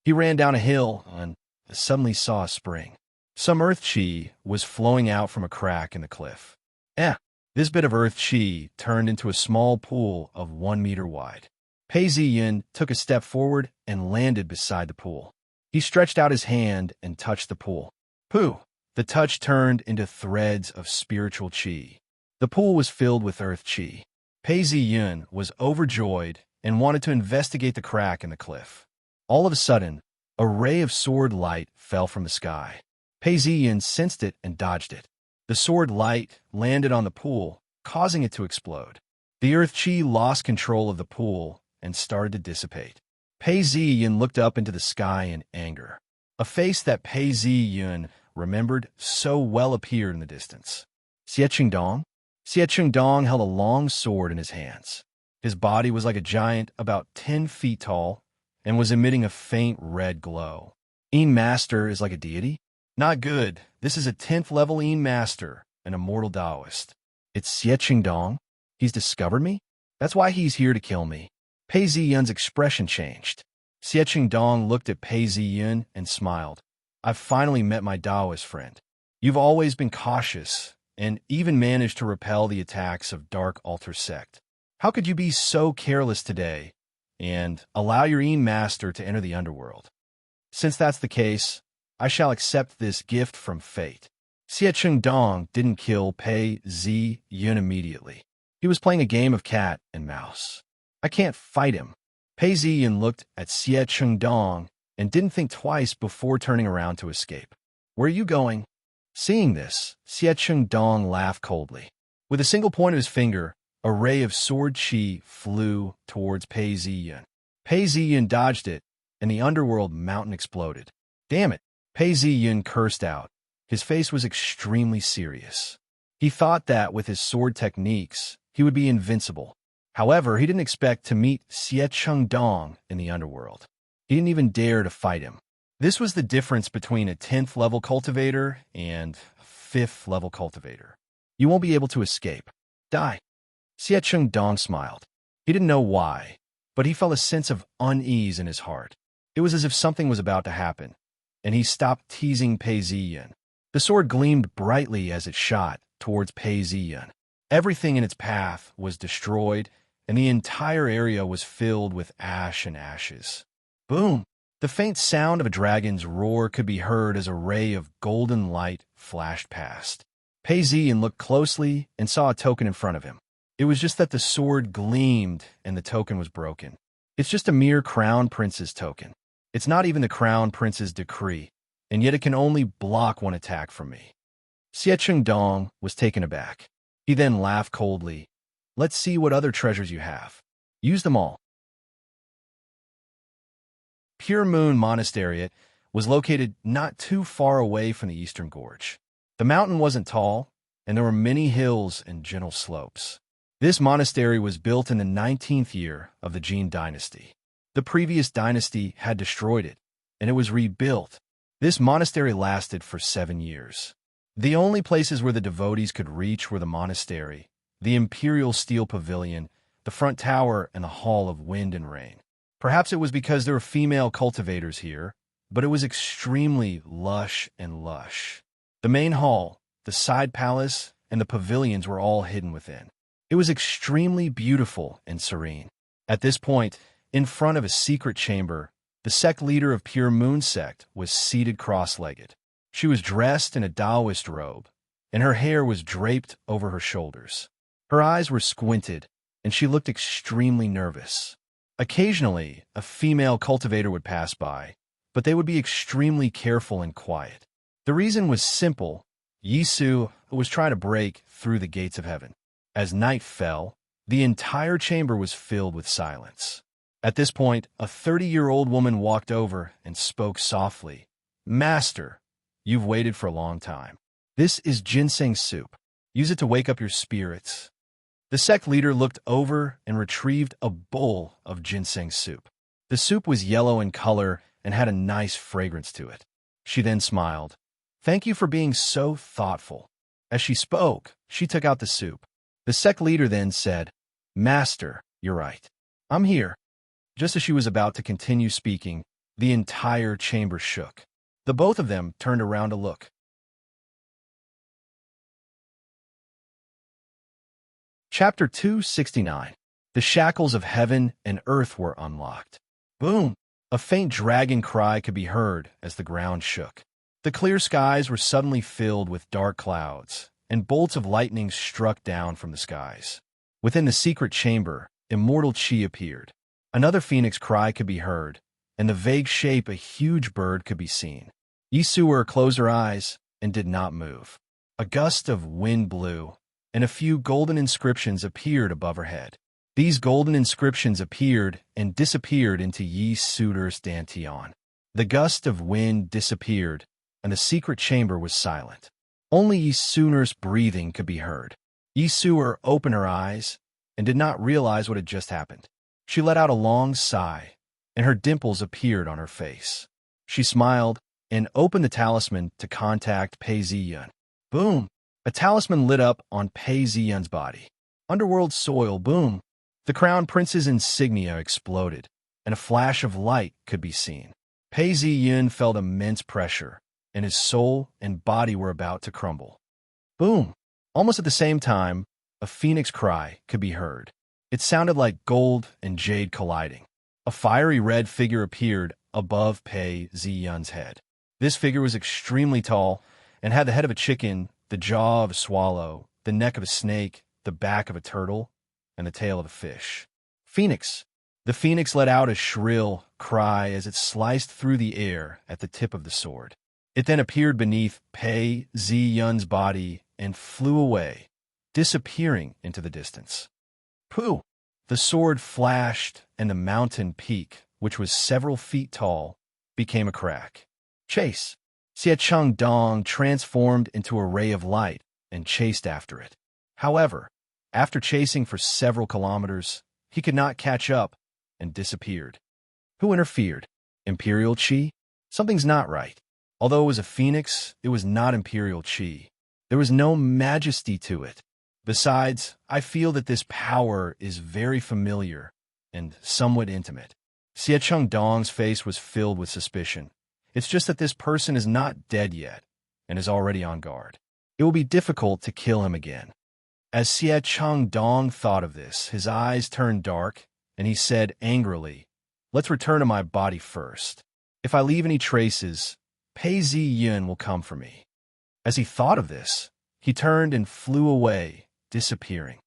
He ran down a hill and suddenly saw a spring. Some earth chi was flowing out from a crack in the cliff. This bit of earth chi turned into a small pool of 1 meter wide. Pei Zi-yun took a step forward and landed beside the pool. He stretched out his hand and touched the pool. Pooh! The touch turned into threads of spiritual chi. The pool was filled with earth chi. Pei Zi-yun was overjoyed and wanted to investigate the crack in the cliff. All of a sudden, a ray of sword light fell from the sky. Pei Zi-yun sensed it and dodged it. The sword light landed on the pool, causing it to explode. The earth chi lost control of the pool and started to dissipate. Pei Zi-yun looked up into the sky in anger. A face that Pei Zi-yun remembered so well appeared in the distance. Xie Chengdong? Xie Chengdong held a long sword in his hands. His body was like a giant about 10 feet tall and was emitting a faint red glow. Yin Master is like a deity? Not good. This is a 10th level Yin Master, an immortal Taoist. It's Xie Chengdong? He's discovered me? That's why he's here to kill me. Pei Zi-yun's expression changed. Xie Chengdong looked at Pei Zi-yun and smiled. I've finally met my Taoist friend. You've always been cautious and even managed to repel the attacks of Dark Altar Sect. How could you be so careless today and allow your Yin Master to enter the underworld? Since that's the case, I shall accept this gift from fate. Xie Chengdong didn't kill Pei Zi Yun immediately. He was playing a game of cat and mouse. I can't fight him. Pei Zi Yun looked at Xie Chengdong and didn't think twice before turning around to escape. Where are you going? Seeing this, Xie Chengdong laughed coldly. With a single point of his finger, a ray of sword chi flew towards Pei Zi Yun. Pei Zi Yun dodged it, and the underworld mountain exploded. Damn it! Pei Zi Yun cursed out. His face was extremely serious. He thought that with his sword techniques, he would be invincible. However, he didn't expect to meet Xie Chengdong in the underworld. He didn't even dare to fight him. This was the difference between a 10th level cultivator and a 5th level cultivator. You won't be able to escape. Die. Xie Chengdong smiled. He didn't know why, but he felt a sense of unease in his heart. It was as if something was about to happen, and he stopped teasing Pei Zi Yun. The sword gleamed brightly as it shot towards Pei Zi Yun. Everything in its path was destroyed, and the entire area was filled with ash and ashes. Boom! The faint sound of a dragon's roar could be heard as a ray of golden light flashed past. Pei Zi Yun looked closely and saw a token in front of him. It was just that the sword gleamed and the token was broken. It's just a mere crown prince's token. It's not even the crown prince's decree, and yet it can only block one attack from me. Xie Chengdong was taken aback. He then laughed coldly. Let's see what other treasures you have. Use them all. Pure Moon Monastery was located not too far away from the Eastern Gorge. The mountain wasn't tall, and there were many hills and gentle slopes. This monastery was built in the 19th year of the Jin dynasty. The previous dynasty had destroyed it, and it was rebuilt. This monastery lasted for 7 years. The only places where the devotees could reach were the monastery, the Imperial Steel Pavilion, the front tower, and the Hall of Wind and Rain. Perhaps it was because there were female cultivators here, but it was extremely lush and lush. The main hall, the side palace, and the pavilions were all hidden within. It was extremely beautiful and serene. At this point, in front of a secret chamber, the sect leader of Pure Moon Sect was seated cross-legged. She was dressed in a Taoist robe, and her hair was draped over her shoulders. Her eyes were squinted, and she looked extremely nervous. Occasionally, a female cultivator would pass by, but they would be extremely careful and quiet. The reason was simple. Yisu was trying to break through the gates of heaven. As night fell, the entire chamber was filled with silence. At this point, a 30-year-old woman walked over and spoke softly. Master, you've waited for a long time. This is ginseng soup. Use it to wake up your spirits. The sect leader looked over and retrieved a bowl of ginseng soup. The soup was yellow in color and had a nice fragrance to it. She then smiled. Thank you for being so thoughtful. As she spoke, she took out the soup. The sect leader then said, Master, you're right. I'm here. Just as she was about to continue speaking, the entire chamber shook. The both of them turned around to look. Chapter 269. The shackles of heaven and earth were unlocked. Boom! A faint dragon cry could be heard as the ground shook. The clear skies were suddenly filled with dark clouds, and bolts of lightning struck down from the skies. Within the secret chamber, immortal chi appeared. Another phoenix cry could be heard, and the vague shape a huge bird could be seen. Yisuer closed her eyes and did not move. A gust of wind blew, and a few golden inscriptions appeared above her head. These golden inscriptions appeared and disappeared into Yi Suder's dantian. The gust of wind disappeared, and the secret chamber was silent. Only Yi Suder's breathing could be heard. Yi Suder opened her eyes and did not realize what had just happened. She let out a long sigh, and her dimples appeared on her face. She smiled and opened the talisman to contact Pei Zi Yun. Boom! A talisman lit up on Pei Zi Yun's body. Underworld soil, boom! The crown prince's insignia exploded, and a flash of light could be seen. Pei Zi Yun felt immense pressure, and his soul and body were about to crumble. Boom! Almost at the same time, a phoenix cry could be heard. It sounded like gold and jade colliding. A fiery red figure appeared above Pei Zi Yun's head. This figure was extremely tall and had the head of a chicken, the jaw of a swallow, the neck of a snake, the back of a turtle, and the tail of a fish. Phoenix. The phoenix let out a shrill cry as it sliced through the air at the tip of the sword. It then appeared beneath Pei Ziyun's body and flew away, disappearing into the distance. Pooh! The sword flashed, and the mountain peak, which was several feet tall, became a crack. Chase! Xiecheng Dong transformed into a ray of light and chased after it. However, after chasing for several kilometers, he could not catch up and disappeared. Who interfered? Imperial Qi? Something's not right. Although it was a phoenix, it was not Imperial Qi. There was no majesty to it. Besides, I feel that this power is very familiar and somewhat intimate. Xiecheng Dong's face was filled with suspicion. It's just that this person is not dead yet and is already on guard. It will be difficult to kill him again. As Xiecheng Dong thought of this, his eyes turned dark, and he said angrily, "Let's return to my body first. If I leave any traces, Pei Ziyun will come for me." As he thought of this, he turned and flew away, disappearing.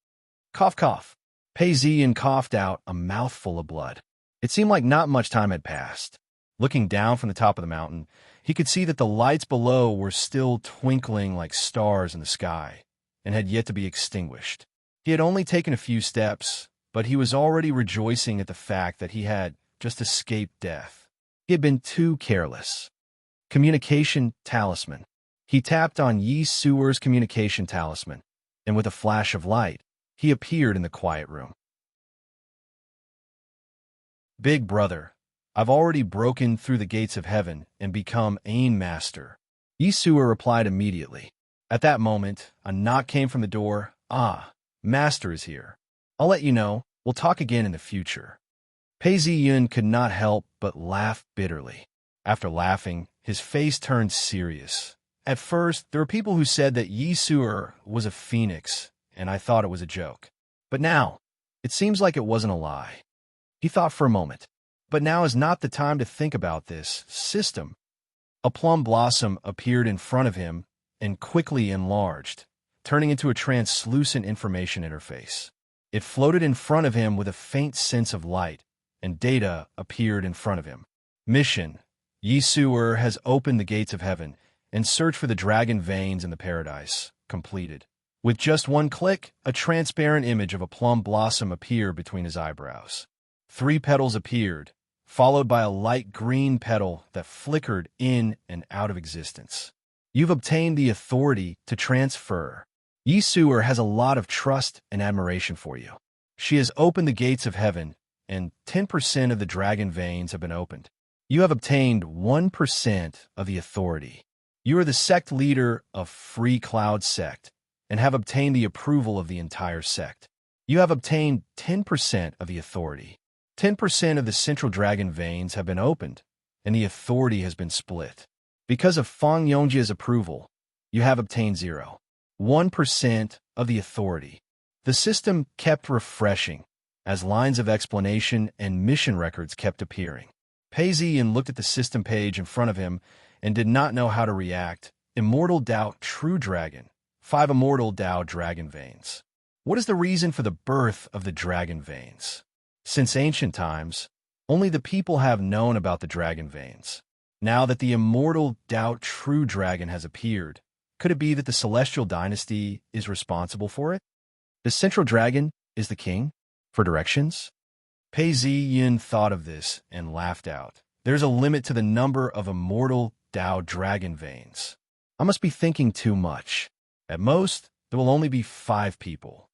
Cough, cough. Pei Ziyun coughed out a mouthful of blood. It seemed like not much time had passed. Looking down from the top of the mountain, he could see that the lights below were still twinkling like stars in the sky and had yet to be extinguished. He had only taken a few steps, but he was already rejoicing at the fact that he had just escaped death. He had been too careless. Communication talisman. He tapped on Yi Suer's communication talisman, and with a flash of light, he appeared in the quiet room. Big brother, I've already broken through the gates of heaven and become Ain Master. Yi Suer replied immediately. At that moment, a knock came from the door. Ah, Master is here. I'll let you know. We'll talk again in the future. Pei Ziyun could not help but laugh bitterly. After laughing, his face turned serious. At first, there were people who said that Yi Suer was a phoenix, and I thought it was a joke. But now, it seems like it wasn't a lie. He thought for a moment. But now is not the time to think about this system. A plum blossom appeared in front of him and quickly enlarged, turning into a translucent information interface. It floated in front of him with a faint sense of light, and data appeared in front of him. Mission: Yi Suer has opened the gates of heaven and searched for the dragon veins in the paradise. Completed. With just one click, a transparent image of a plum blossom appeared between his eyebrows. 3 petals appeared, followed by a light green petal that flickered in and out of existence. You've obtained the authority to transfer. Yi Suer has a lot of trust and admiration for you. She has opened the gates of heaven, and 10% of the dragon veins have been opened. You have obtained 1% of the authority. You are the sect leader of Free Cloud Sect, and have obtained the approval of the entire sect. You have obtained 10% of the authority. 10% of the central dragon veins have been opened, and the authority has been split. Because of Fang Yongjia's approval, you have obtained 1% of the authority. The system kept refreshing, as lines of explanation and mission records kept appearing. Pei Ziyin looked at the system page in front of him and did not know how to react. Immortal Dao True Dragon. 5 Immortal Dao Dragon Veins. What is the reason for the birth of the dragon veins? Since ancient times, only the people have known about the dragon veins. Now that the immortal Dao True Dragon has appeared, could it be that the Celestial Dynasty is responsible for it? The Central Dragon is the king? For directions? Pei Ziyin thought of this and laughed out. There's a limit to the number of immortal Dao Dragon Veins. I must be thinking too much. At most, there will only be 5 people.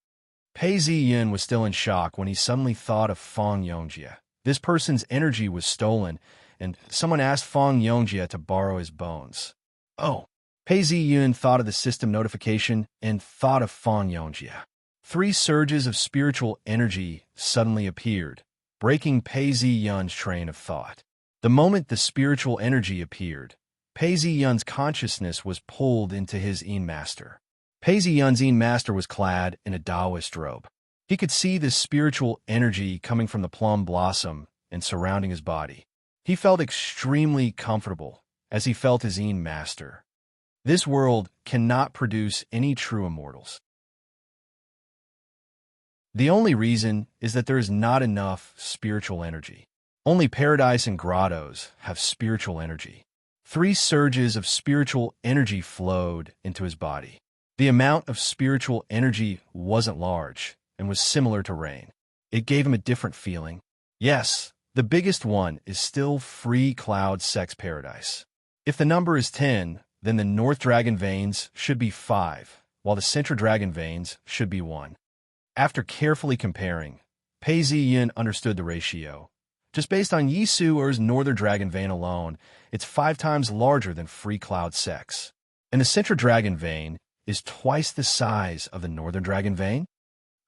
Pei Ziyin was still in shock when he suddenly thought of Fang Yongjia. This person's energy was stolen, and someone asked Fang Yongjia to borrow his bones. Oh, Pei Ziyin thought of the system notification and thought of Fang Yongjia. 3 surges of spiritual energy suddenly appeared, breaking Pei Ziyun's train of thought. The moment the spiritual energy appeared, Pei Ziyun's consciousness was pulled into his Yin Master. Pei Ziyun's Yin Master was clad in a Taoist robe. He could see this spiritual energy coming from the plum blossom and surrounding his body. He felt extremely comfortable as he felt his own master. This world cannot produce any true immortals. The only reason is that there is not enough spiritual energy. Only paradise and grottos have spiritual energy. 3 surges of spiritual energy flowed into his body. The amount of spiritual energy wasn't large and was similar to rain. It gave him a different feeling. Yes, the biggest one is still free cloud sex paradise. If the number is 10, then the North Dragon veins should be 5, while the Central Dragon veins should be 1. After carefully comparing, Pei Ziyin understood the ratio. Just based on Yisu or his Northern Dragon vein alone, it's 5 times larger than free cloud sex. And the Central Dragon vein is twice the size of the Northern Dragon vein?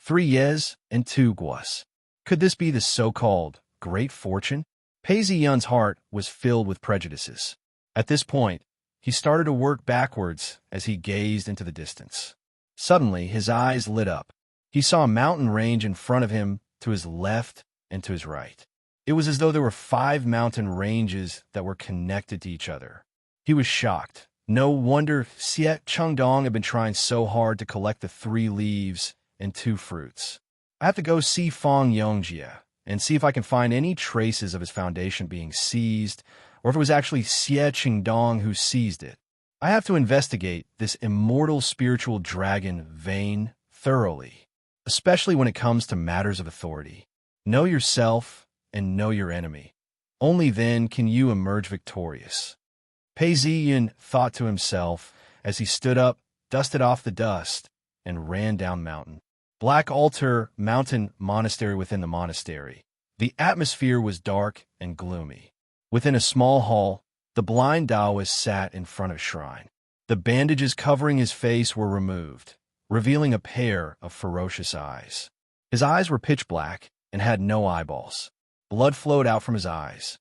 3 yes and 2 guas. Could this be the so-called great fortune? Pei Ziyun's heart was filled with prejudices. At this point, he started to work backwards as he gazed into the distance. Suddenly, his eyes lit up. He saw a mountain range in front of him, to his left and to his right. It was as though there were 5 mountain ranges that were connected to each other. He was shocked. No wonder Xie Chengdong had been trying so hard to collect the 3 leaves and 2 fruits. I have to go see Fang Yongjie and see if I can find any traces of his foundation being seized, or if it was actually Xie Chengdong who seized it. I have to investigate this immortal spiritual dragon vein thoroughly, especially when it comes to matters of authority. Know yourself and know your enemy. Only then can you emerge victorious. Pei Ziyin thought to himself as he stood up, dusted off the dust, and ran down mountain. Black altar, mountain, monastery within the monastery. The atmosphere was dark and gloomy. Within a small hall, the blind Taoist sat in front of a shrine. The bandages covering his face were removed, revealing a pair of ferocious eyes. His eyes were pitch black and had no eyeballs. Blood flowed out from his eyes.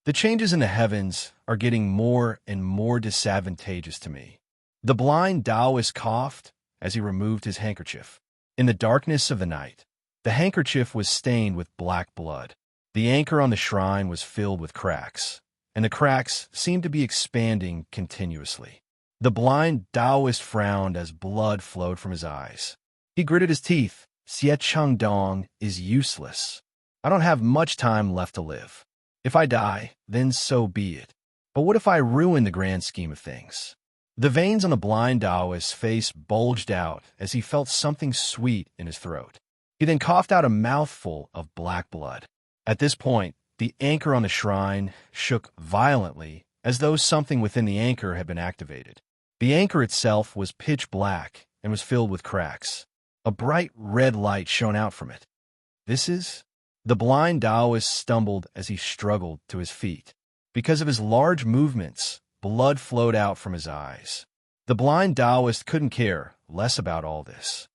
The changes in the heavens are getting more and more disadvantageous to me. The blind Taoist coughed as he removed his handkerchief. In the darkness of the night, the handkerchief was stained with black blood. The anchor on the shrine was filled with cracks, and the cracks seemed to be expanding continuously. The blind Taoist frowned as blood flowed from his eyes. He gritted his teeth. Xie Chengdong is useless. I don't have much time left to live. If I die, then so be it. But what if I ruin the grand scheme of things? The veins on the blind Taoist's face bulged out as he felt something sweet in his throat. He then coughed out a mouthful of black blood. At this point, the anchor on the shrine shook violently as though something within the anchor had been activated. The anchor itself was pitch black and was filled with cracks. A bright red light shone out from it. This is... The blind Taoist stumbled as he struggled to his feet. Because of his large movements, blood flowed out from his eyes. The blind Taoist couldn't care less about all this.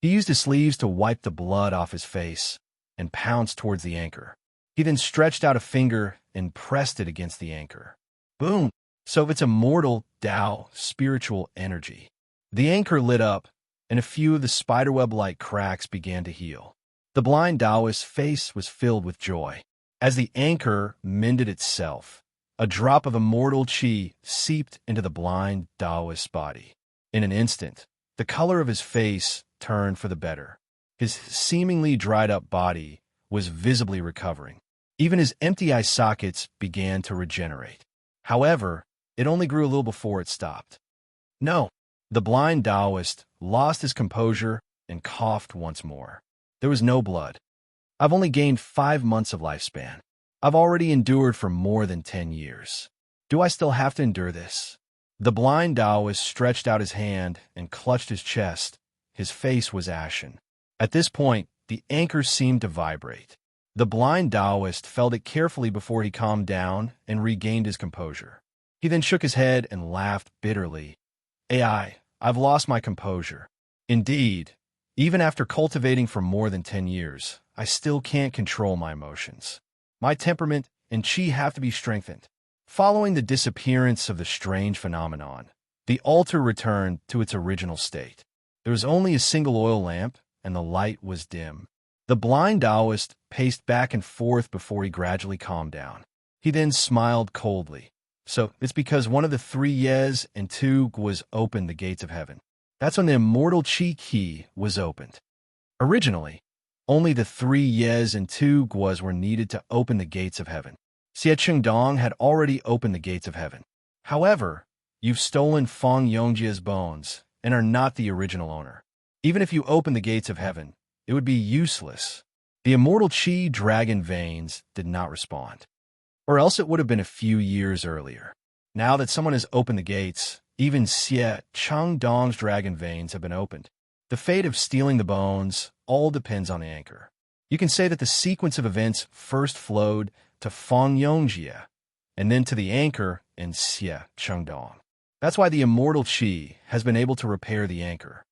He used his sleeves to wipe the blood off his face and pounced towards the anchor. He then stretched out a finger and pressed it against the anchor. Boom! So it's immortal Tao spiritual energy. The anchor lit up, and a few of the spiderweb-like cracks began to heal. The blind Taoist's face was filled with joy. As the anchor mended itself, a drop of immortal qi seeped into the blind Taoist's body. In an instant, the color of his face turned for the better. His seemingly dried-up body was visibly recovering. Even his empty eye sockets began to regenerate. However, it only grew a little before it stopped. No, the blind Taoist lost his composure and coughed once more. There was no blood. I've only gained 5 months of lifespan. I've already endured for more than 10 years. Do I still have to endure this? The blind Taoist stretched out his hand and clutched his chest. His face was ashen. At this point, the anchor seemed to vibrate. The blind Taoist felt it carefully before he calmed down and regained his composure. He then shook his head and laughed bitterly. I've lost my composure. Indeed, even after cultivating for more than 10 years, I still can't control my emotions. My temperament and qi have to be strengthened. Following the disappearance of the strange phenomenon, the altar returned to its original state. There was only a single oil lamp, and the light was dim. The blind Taoist paced back and forth before he gradually calmed down. He then smiled coldly. So it's because one of the 3 yes and 2 was opened the gates of heaven. That's when the immortal chi key was opened. Originally, only the 3 yes and 2 guas were needed to open the gates of heaven. Xie Dong had already opened the gates of heaven. However, you've stolen Fang Yongjia's bones and are not the original owner. Even if you open the gates of heaven, it would be useless. The immortal chi dragon veins did not respond. Or else it would have been a few years earlier. Now that someone has opened the gates, even Xie Dong's dragon veins have been opened. The fate of stealing the bones all depends on the anchor. You can say that the sequence of events first flowed to Fang Yongjia, and then to the anchor in Xie Dong. That's why the immortal chi has been able to repair the anchor.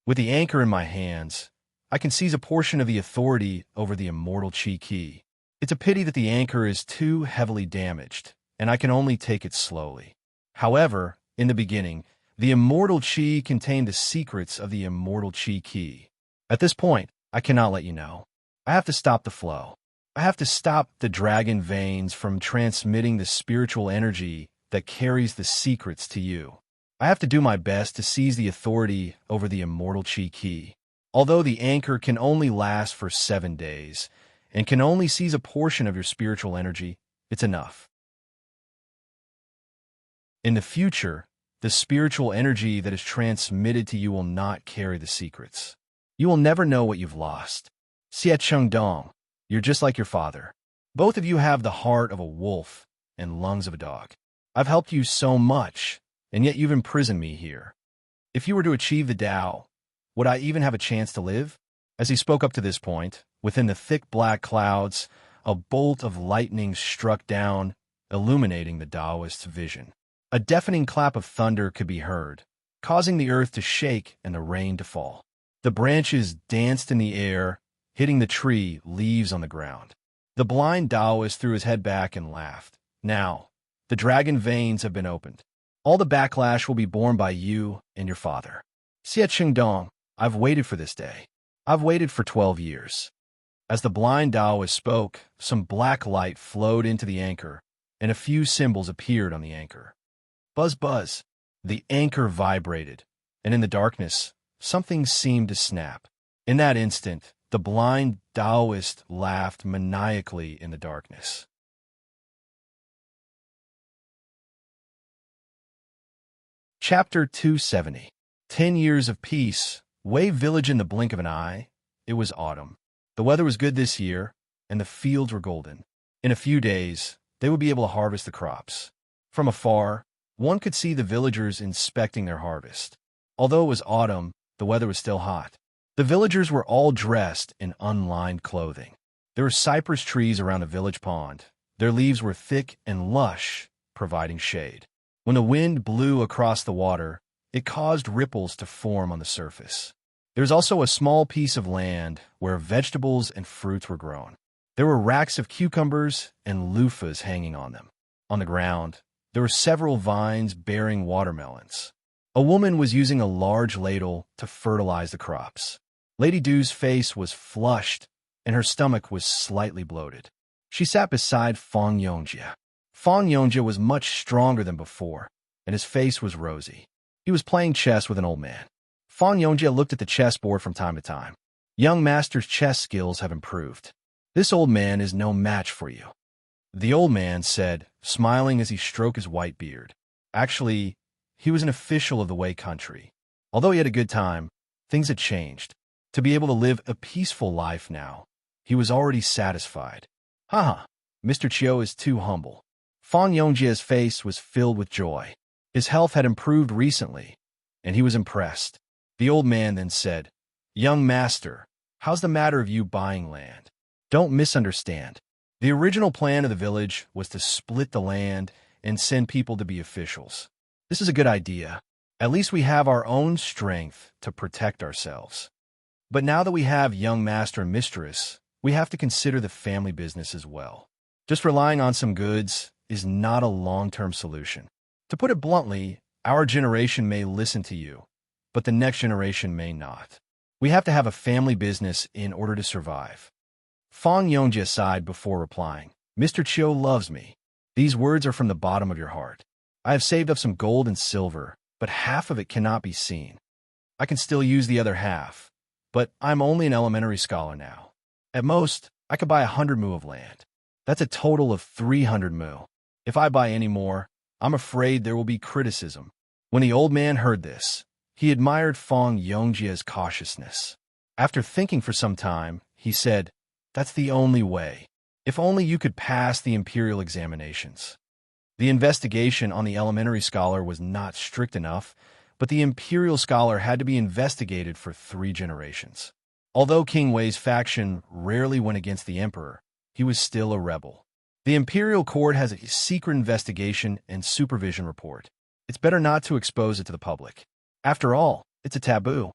With the anchor in my hands, I can seize a portion of the authority over the immortal chi key. It's a pity that the anchor is too heavily damaged, and I can only take it slowly. However, in the beginning, the immortal chi contained the secrets of the immortal chi key. At this point, I cannot let you know. I have to stop the flow. I have to stop the dragon veins from transmitting the spiritual energy that carries the secrets to you. I have to do my best to seize the authority over the immortal chi key. Although the anchor can only last for 7 days and can only seize a portion of your spiritual energy, it's enough. In the future, the spiritual energy that is transmitted to you will not carry the secrets. You will never know what you've lost. Xie Dong, you're just like your father. Both of you have the heart of a wolf and lungs of a dog. I've helped you so much, and yet you've imprisoned me here. If you were to achieve the Tao, would I even have a chance to live? As he spoke up to this point, within the thick black clouds, a bolt of lightning struck down, illuminating the Taoist's vision. A deafening clap of thunder could be heard, causing the earth to shake and the rain to fall. The branches danced in the air, hitting the tree leaves on the ground. The blind Taoist threw his head back and laughed. Now, the dragon veins have been opened. All the backlash will be borne by you and your father. Xie Dong, I've waited for this day. I've waited for 12 years. As the blind Taoist spoke, some black light flowed into the anchor, and a few symbols appeared on the anchor. Buzz, buzz. The anchor vibrated, and in the darkness, something seemed to snap. In that instant, the blind Taoist laughed maniacally in the darkness. Chapter 270. 10 Years of Peace. Wei Village in the blink of an eye. It was autumn. The weather was good this year, and the fields were golden. In a few days, they would be able to harvest the crops. From afar, one could see the villagers inspecting their harvest. Although it was autumn, the weather was still hot. The villagers were all dressed in unlined clothing. There were cypress trees around the village pond. Their leaves were thick and lush, providing shade. When the wind blew across the water, it caused ripples to form on the surface. There was also a small piece of land where vegetables and fruits were grown. There were racks of cucumbers and loofahs hanging on them. On the ground, there were several vines bearing watermelons. A woman was using a large ladle to fertilize the crops. Lady Du's face was flushed, and her stomach was slightly bloated. She sat beside Fang Yongjia. Fang Yongjia was much stronger than before, and his face was rosy. He was playing chess with an old man. Fang Yongjia looked at the chessboard from time to time. Young master's chess skills have improved. This old man is no match for you. The old man said, smiling as he stroked his white beard. Actually, he was an official of the Wei country. Although he had a good time, things had changed. To be able to live a peaceful life now, he was already satisfied. Haha, Mr. Chiu is too humble. Fang Yongjia's face was filled with joy. His health had improved recently, and he was impressed. The old man then said, Young master, how's the matter of you buying land? Don't misunderstand. The original plan of the village was to split the land and send people to be officials. This is a good idea. At least we have our own strength to protect ourselves. But now that we have young master and mistress, we have to consider the family business as well. Just relying on some goods is not a long-term solution. To put it bluntly, our generation may listen to you, but the next generation may not. We have to have a family business in order to survive. Fang Yongjia sighed before replying, Mr. Chiu loves me. These words are from the bottom of your heart. I have saved up some gold and silver, but half of it cannot be seen. I can still use the other half, but I'm only an elementary scholar now. At most, I could buy 100 mu of land. That's a total of 300 mu. If I buy any more, I'm afraid there will be criticism. When the old man heard this, he admired Fong Yongjia's cautiousness. After thinking for some time, he said, "That's the only way. If only you could pass the imperial examinations." The investigation on the elementary scholar was not strict enough, but the imperial scholar had to be investigated for 3 generations. Although King Wei's faction rarely went against the emperor, he was still a rebel. The imperial court has a secret investigation and supervision report. It's better not to expose it to the public. After all, it's a taboo.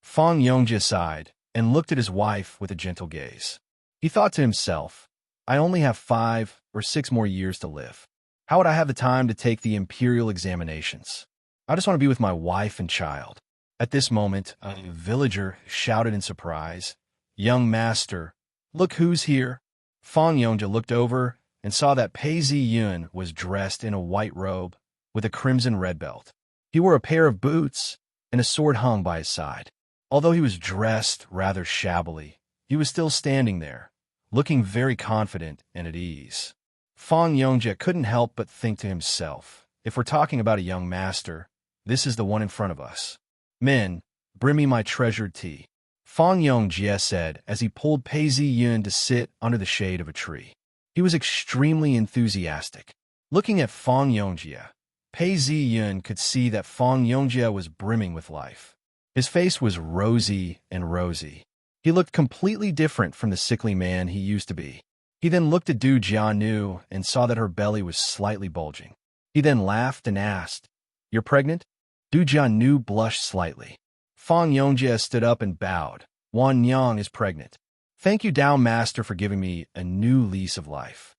Fong Yongjia sighed and looked at his wife with a gentle gaze. He thought to himself, I only have 5 or 6 more years to live. How would I have the time to take the imperial examinations? I just want to be with my wife and child. At this moment, a villager shouted in surprise, "Young master, look who's here." Fong Yongjia looked over and saw that Pei Ziyun was dressed in a white robe with a crimson red belt. He wore a pair of boots and a sword hung by his side. Although he was dressed rather shabbily, he was still standing there, looking very confident and at ease. Fong Yongjia couldn't help but think to himself, if we're talking about a young master, this is the one in front of us. Men, bring me my treasured tea. Fong Yongjia said as he pulled Pei Ziyun to sit under the shade of a tree. He was extremely enthusiastic. Looking at Fong Yongjia, Pei Ziyun could see that Fong Yongjia was brimming with life. His face was rosy and rosy. He looked completely different from the sickly man he used to be. He then looked at Du Jianu and saw that her belly was slightly bulging. He then laughed and asked, "You're pregnant?" Du Jianu blushed slightly. Fong Yongjia stood up and bowed. "Wan Yang is pregnant. Thank you, Dao Master, for giving me a new lease of life."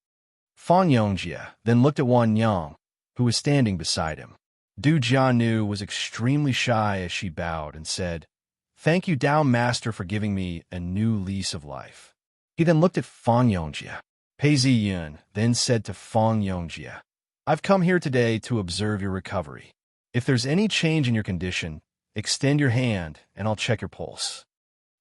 Fong Yongjia then looked at Wan Yang, who was standing beside him. Du Jianu was extremely shy as she bowed and said, "Thank you, Dao Master, for giving me a new lease of life." He then looked at Fong Yongjia. Pei Ziyun then said to Fong Yongjia, "I've come here today to observe your recovery. If there's any change in your condition, extend your hand and I'll check your pulse."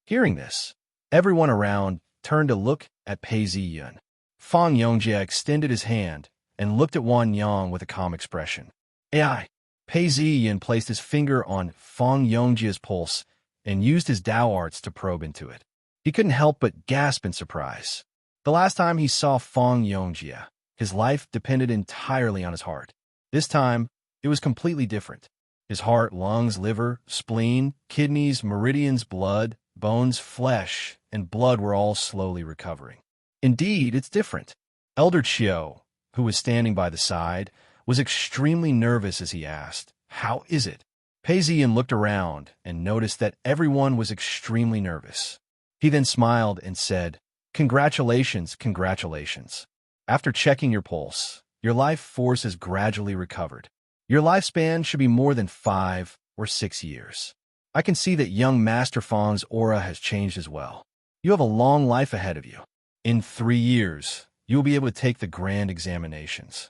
Hearing this, everyone around turned to look at Pei Ziyun. Fong Yongjia extended his hand and looked at Wan Yang with a calm expression. AI. Pei Ziyun placed his finger on Fong Yongjia's pulse and used his Dao arts to probe into it. He couldn't help but gasp in surprise. The last time he saw Fong Yongjia, his life depended entirely on his heart. This time, it was completely different. His heart, lungs, liver, spleen, kidneys, meridians, blood, bones, flesh, and blood were all slowly recovering. Indeed, it's different. Elder Chiu, who was standing by the side, was extremely nervous as he asked, "How is it?" Pei Ziyun looked around and noticed that everyone was extremely nervous. He then smiled and said, "Congratulations, congratulations. After checking your pulse, your life force has gradually recovered. Your lifespan should be more than 5 or 6 years. I can see that young Master Fong's aura has changed as well. You have a long life ahead of you. In 3 years, you will be able to take the grand examinations."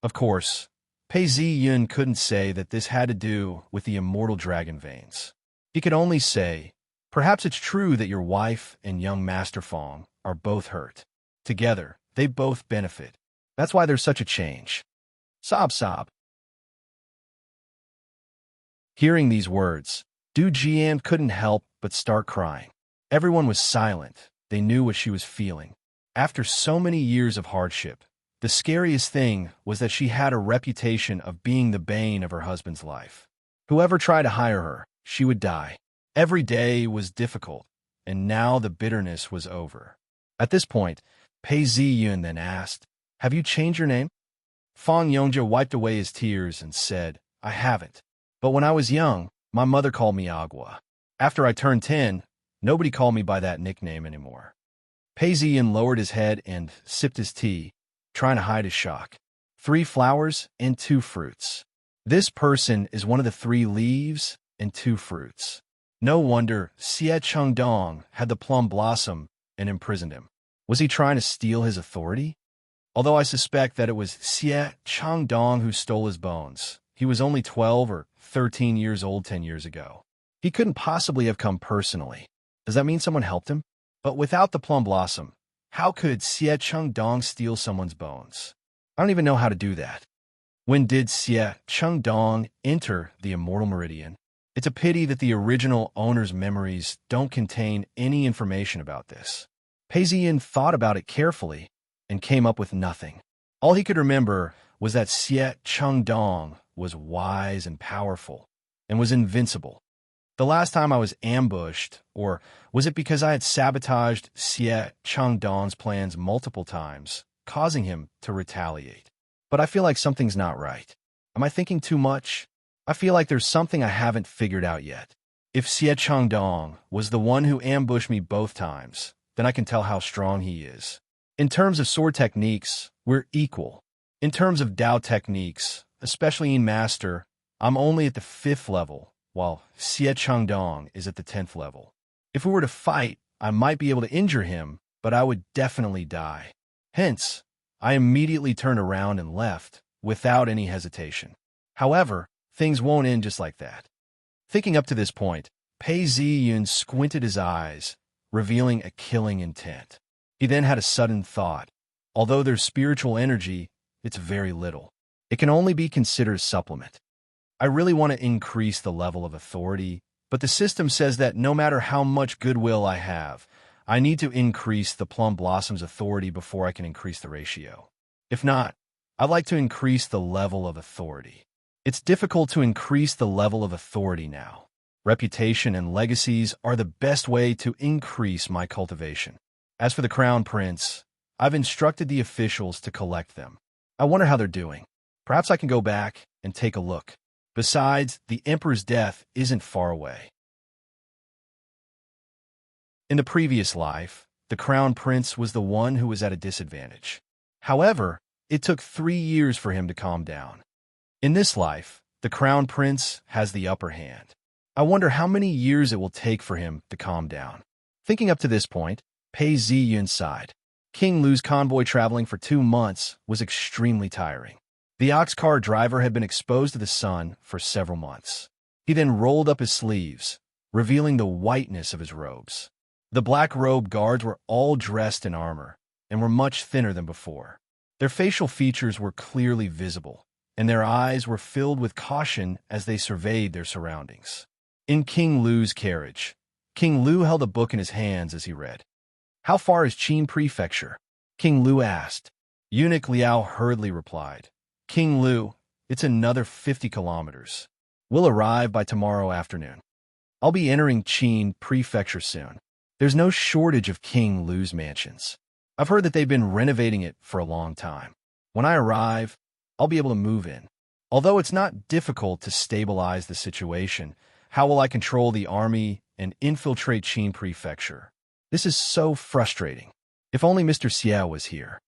Of course, Pei Ziyun couldn't say that this had to do with the immortal dragon veins. He could only say, "Perhaps it's true that your wife and young Master Fong are both hurt. Together, they both benefit. That's why there's such a change." Sob sob. Hearing these words, Du Jian couldn't help but start crying. Everyone was silent. They knew what she was feeling. After so many years of hardship, the scariest thing was that she had a reputation of being the bane of her husband's life. Whoever tried to hire her, she would die. Every day was difficult, and now the bitterness was over. At this point, Pei Ziyun then asked, "Have you changed your name?" Fong Yongjia wiped away his tears and said, "I haven't. But when I was young, my mother called me Agua. After I turned 10, nobody called me by that nickname anymore." Pei Ziyun lowered his head and sipped his tea, trying to hide his shock. 3 flowers and 2 fruits. This person is one of the 3 leaves and 2 fruits. No wonder Xie Chengdong had the plum blossom and imprisoned him. Was he trying to steal his authority? Although I suspect that it was Xie Changdong who stole his bones. He was only 12 or 13 years old 10 years ago. He couldn't possibly have come personally. Does that mean someone helped him? But without the plum blossom, how could Xie Changdong steal someone's bones? I don't even know how to do that. When did Xie Changdong enter the Immortal Meridian? It's a pity that the original owner's memories don't contain any information about this. Pei Ziyin thought about it carefully and came up with nothing. All he could remember was that Xie Changdong was wise and powerful and was invincible. The last time I was ambushed, or was it because I had sabotaged Xie Changdong's plans multiple times, causing him to retaliate? But I feel like something's not right. Am I thinking too much? I feel like there's something I haven't figured out yet. If Xie Changdong was the one who ambushed me both times, then I can tell how strong he is. In terms of sword techniques, we're equal. In terms of Dao techniques, especially in Master, I'm only at the 5th level, while Xie Changdong is at the 10th level. If we were to fight, I might be able to injure him, but I would definitely die. Hence, I immediately turned around and left, without any hesitation. However, things won't end just like that. Thinking up to this point, Pei Ziyun squinted his eyes, revealing a killing intent. He then had a sudden thought. Although there's spiritual energy, it's very little. It can only be considered a supplement. I really want to increase the level of authority, but the system says that no matter how much goodwill I have, I need to increase the Plum Blossom's authority before I can increase the ratio. If not, I'd like to increase the level of authority. It's difficult to increase the level of authority now. Reputation and legacies are the best way to increase my cultivation. As for the Crown Prince, I've instructed the officials to collect them. I wonder how they're doing. Perhaps I can go back and take a look. Besides, the Emperor's death isn't far away. In the previous life, the Crown Prince was the one who was at a disadvantage. However, it took 3 years for him to calm down. In this life, the Crown Prince has the upper hand. I wonder how many years it will take for him to calm down. Thinking up to this point, Pei Ziyun sighed. King Lu's convoy traveling for 2 months was extremely tiring. The ox car driver had been exposed to the sun for several months. He then rolled up his sleeves, revealing the whiteness of his robes. The black-robed guards were all dressed in armor and were much thinner than before. Their facial features were clearly visible, and their eyes were filled with caution as they surveyed their surroundings. In King Lu's carriage, King Lu held a book in his hands as he read. "How far is Qin Prefecture?" King Lu asked. Eunuch Liao hurriedly replied, "King Lu, it's another 50 kilometers. We'll arrive by tomorrow afternoon. I'll be entering Qin Prefecture soon. There's no shortage of King Lu's mansions. I've heard that they've been renovating it for a long time. When I arrive, I'll be able to move in. Although it's not difficult to stabilize the situation, how will I control the army and infiltrate Qin Prefecture? This is so frustrating. If only Mr. Xie was here."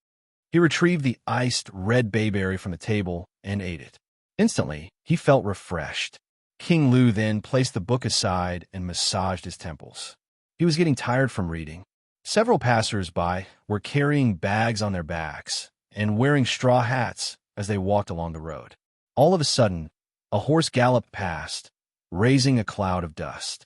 He retrieved the iced red bayberry from the table and ate it. Instantly, he felt refreshed. King Lu then placed the book aside and massaged his temples. He was getting tired from reading. Several passers-by were carrying bags on their backs and wearing straw hats as they walked along the road. All of a sudden, a horse galloped past, raising a cloud of dust.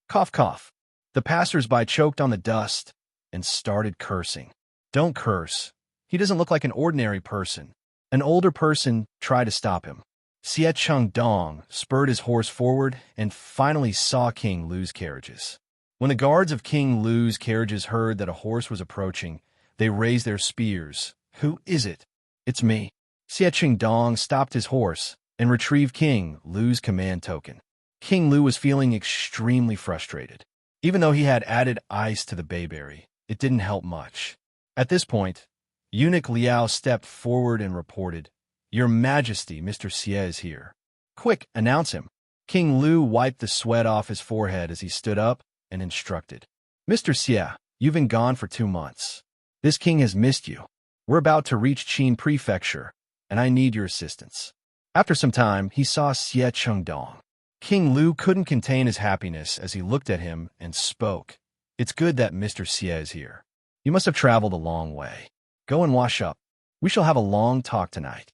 Cough, cough. The passers-by choked on the dust and started cursing. "Don't curse. He doesn't look like an ordinary person." An older person tried to stop him. Xie Changdong spurred his horse forward and finally saw King Lu's carriages. When the guards of King Lu's carriages heard that a horse was approaching, they raised their spears. "Who is it?" "It's me." Xie Changdong stopped his horse and retrieved King Lu's command token. King Lu was feeling extremely frustrated. Even though he had added ice to the bayberry, it didn't help much. At this point, Eunuch Liao stepped forward and reported, "Your Majesty, Mr. Xie is here. Quick, announce him." King Lu wiped the sweat off his forehead as he stood up and instructed, "Mr. Xie, you've been gone for 2 months. This king has missed you. We're about to reach Qin Prefecture, and I need your assistance." After some time, he saw Xie Changdong. King Lu couldn't contain his happiness as he looked at him and spoke. "It's good that Mr. Xie is here. You must have traveled a long way. Go and wash up. We shall have a long talk tonight.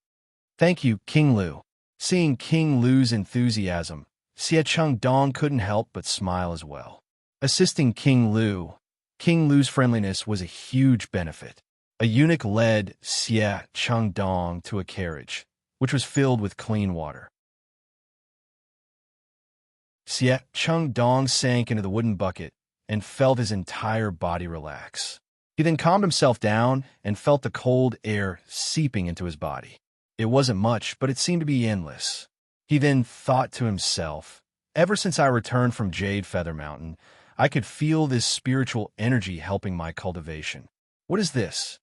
Thank you, King Lu. Seeing King Lu's enthusiasm, Xie Chengdong couldn't help but smile as well. Assisting King Lu's friendliness was a huge benefit. A eunuch led Xie Chengdong to a carriage, which was filled with clean water. Xie Chengdong sank into the wooden bucket and felt his entire body relax. He then calmed himself down and felt the cold air seeping into his body. It wasn't much, but it seemed to be endless. He then thought to himself, ever since I returned from Jade Feather Mountain, I could feel this spiritual energy helping my cultivation. What is this?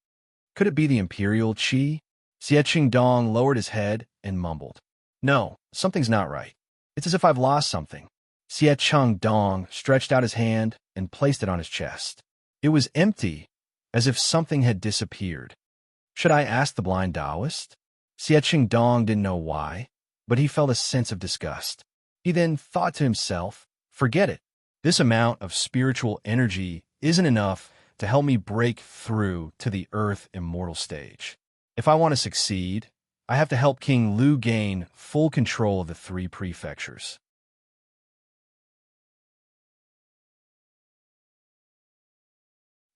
Could it be the Imperial Qi? Xie Qingdong lowered his head and mumbled. No, something's not right. It's as if I've lost something. Xie Chengdong stretched out his hand and placed it on his chest. It was empty, as if something had disappeared. Should I ask the blind Taoist? Xie Qingdong didn't know why, but he felt a sense of disgust. He then thought to himself, forget it. This amount of spiritual energy isn't enough to help me break through to the Earth Immortal stage. If I want to succeed, I have to help King Lu gain full control of the 3 prefectures.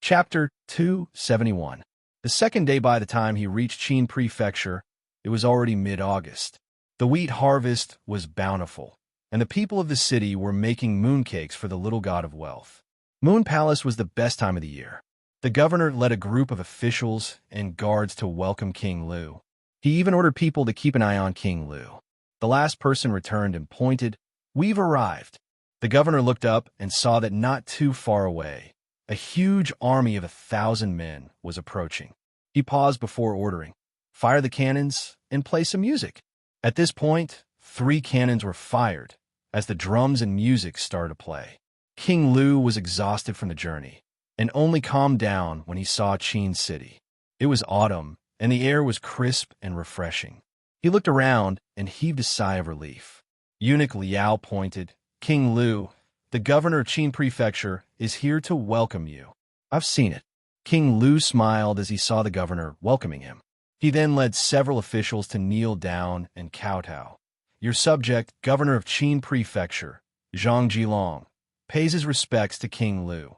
Chapter 271. The second day, by the time he reached Qin Prefecture, it was already mid-August. The wheat harvest was bountiful, and the people of the city were making mooncakes for the little god of wealth. Moon Palace was the best time of the year. The governor led a group of officials and guards to welcome King Lu. He even ordered people to keep an eye on King Lu. The last person returned and pointed, "We've arrived." The governor looked up and saw that not too far away, a huge army of 1,000 men was approaching. He paused before ordering, "Fire the cannons and play some music." At this point, 3 cannons were fired as the drums and music started to play. King Lu was exhausted from the journey and only calmed down when he saw Qin City. It was autumn, and the air was crisp and refreshing. He looked around and heaved a sigh of relief. Eunuch Liao pointed, "King Lu, the governor of Qin Prefecture is here to welcome you." "I've seen it." King Lu smiled as he saw the governor welcoming him. He then led several officials to kneel down and kowtow. "Your subject, governor of Qin Prefecture, Zhang Jilong, pays his respects to King Lu."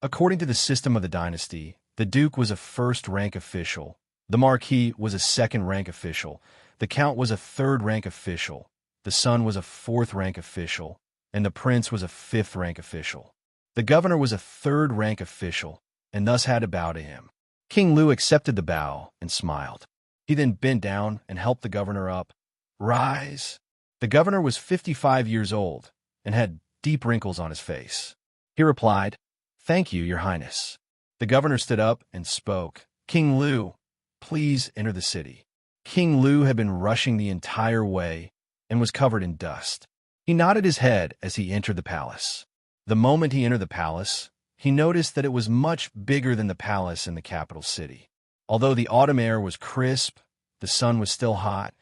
According to the system of the dynasty, the duke was a first-rank official, the marquis was a second-rank official, the count was a third-rank official, the son was a fourth-rank official, and the prince was a fifth-rank official. The governor was a third-rank official, and thus had to bow to him. King Lu accepted the bow and smiled. He then bent down and helped the governor up. "Rise." The governor was 55 years old and had deep wrinkles on his face. He replied, "Thank you, Your Highness." The governor stood up and spoke, "King Lu, please enter the city." King Lu had been rushing the entire way and was covered in dust. He nodded his head as he entered the palace. The moment he entered the palace, he noticed that it was much bigger than the palace in the capital city. Although the autumn air was crisp, the sun was still hot,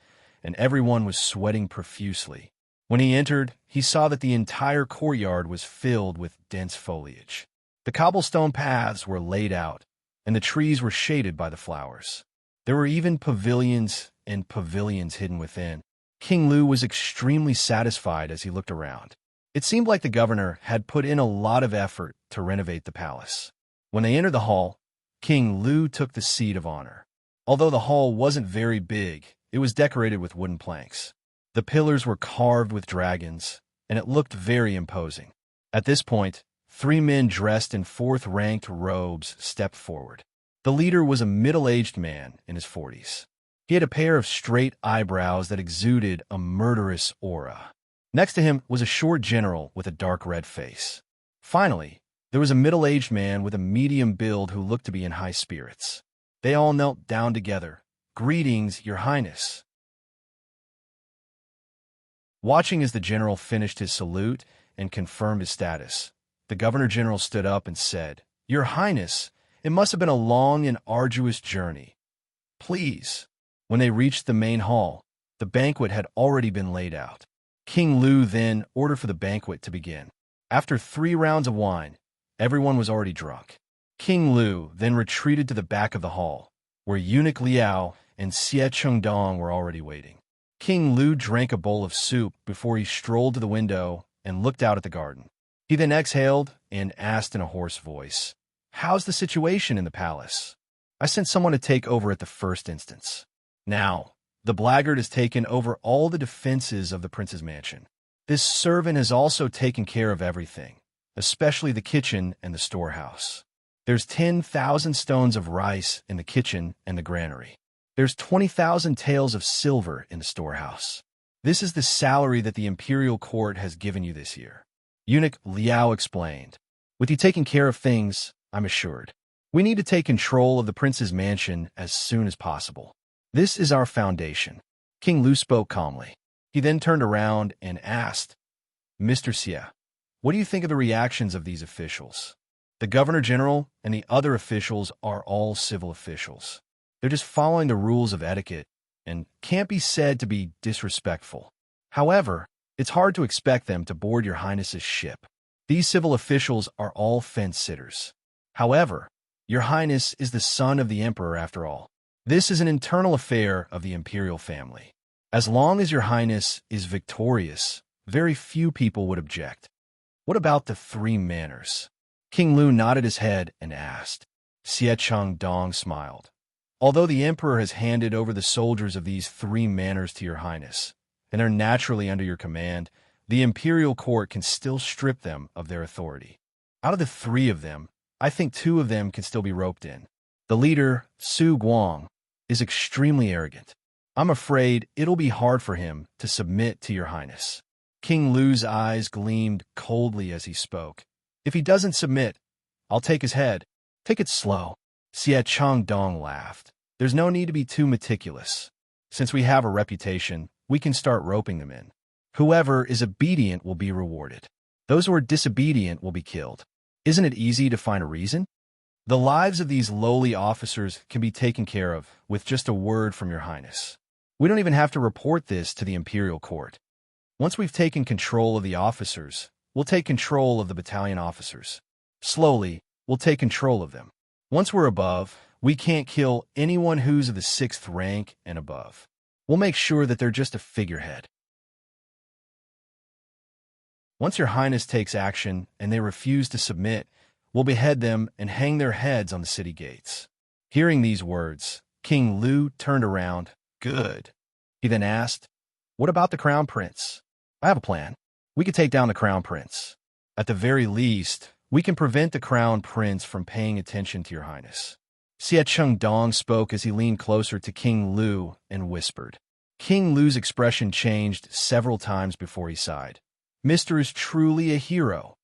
and everyone was sweating profusely. When he entered, he saw that the entire courtyard was filled with dense foliage. The cobblestone paths were laid out, and the trees were shaded by the flowers. There were even pavilions and pavilions hidden within. King Lu was extremely satisfied as he looked around. It seemed like the governor had put in a lot of effort to renovate the palace. When they entered the hall, King Lu took the seat of honor. Although the hall wasn't very big, it was decorated with wooden planks. The pillars were carved with dragons, and it looked very imposing. At this point, 3 men dressed in fourth-ranked robes stepped forward. The leader was a middle-aged man in his 40s. He had a pair of straight eyebrows that exuded a murderous aura. Next to him was a short general with a dark red face. Finally, there was a middle-aged man with a medium build who looked to be in high spirits. They all knelt down together. "Greetings, Your Highness." Watching as the general finished his salute and confirmed his status, the governor-general stood up and said, "Your Highness, it must have been a long and arduous journey. Please." When they reached the main hall, the banquet had already been laid out. King Lu then ordered for the banquet to begin. After 3 rounds of wine, everyone was already drunk. King Lu then retreated to the back of the hall, where eunuch Liao and Xie Chengdong were already waiting. King Lu drank a bowl of soup before he strolled to the window and looked out at the garden. He then exhaled and asked in a hoarse voice, "How's the situation in the palace? I sent someone to take over at the first instance. Now, the blackguard has taken over all the defenses of the prince's mansion. This servant has also taken care of everything, especially the kitchen and the storehouse. There's 10,000 stones of rice in the kitchen and the granary. There's 20,000 taels of silver in the storehouse. This is the salary that the imperial court has given you this year." Eunuch Liao explained, "With you taking care of things, I'm assured. We need to take control of the prince's mansion as soon as possible. This is our foundation." King Lu spoke calmly. He then turned around and asked, "Mr. Xie, what do you think of the reactions of these officials? The governor-general and the other officials are all civil officials. They're just following the rules of etiquette and can't be said to be disrespectful. However, it's hard to expect them to board your highness's ship. These civil officials are all fence-sitters. However, your highness is the son of the emperor after all. This is an internal affair of the imperial family. As long as your highness is victorious, very few people would object. What about the three manors?" King Lu nodded his head and asked. Xie Chengdong smiled. "Although the emperor has handed over the soldiers of these three manors to your highness, and are naturally under your command, the imperial court can still strip them of their authority. Out of the three of them, I think two of them can still be roped in. The leader, Su Guang, is extremely arrogant. I'm afraid it'll be hard for him to submit to your highness." King Lu's eyes gleamed coldly as he spoke. "If he doesn't submit, I'll take his head. Take it slow." Xie Chengdong laughed. "There's no need to be too meticulous. Since we have a reputation, we can start roping them in. Whoever is obedient will be rewarded. Those who are disobedient will be killed. Isn't it easy to find a reason? The lives of these lowly officers can be taken care of with just a word from your highness. We don't even have to report this to the imperial court. Once we've taken control of the officers, we'll take control of the battalion officers. Slowly, we'll take control of them. Once we're above, we can't kill anyone who's of the 6th rank and above. We'll make sure that they're just a figurehead. Once your highness takes action and they refuse to submit, we'll behead them and hang their heads on the city gates." Hearing these words, King Lu turned around. "Good." He then asked, "What about the crown prince?" "I have a plan. We could take down the crown prince. At the very least, we can prevent the crown prince from paying attention to your highness." Xie Chengdong spoke as he leaned closer to King Lu and whispered. King Lu's expression changed several times before he sighed. "Mr. is truly a hero."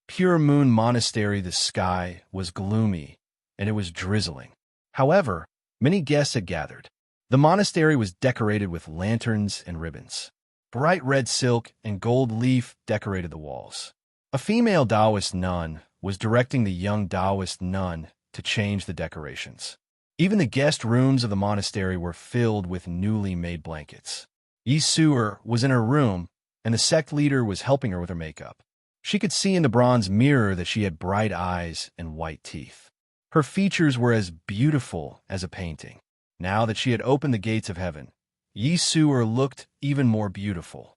Pure Moon Monastery, the sky was gloomy, and it was drizzling. However, many guests had gathered. The monastery was decorated with lanterns and ribbons. Bright red silk and gold leaf decorated the walls. A female Taoist nun was directing the young Taoist nun to change the decorations. Even the guest rooms of the monastery were filled with newly made blankets. Yi Su'er was in her room, and the sect leader was helping her with her makeup. She could see in the bronze mirror that she had bright eyes and white teeth. Her features were as beautiful as a painting. Now that she had opened the gates of heaven, Yi Su'er looked even more beautiful.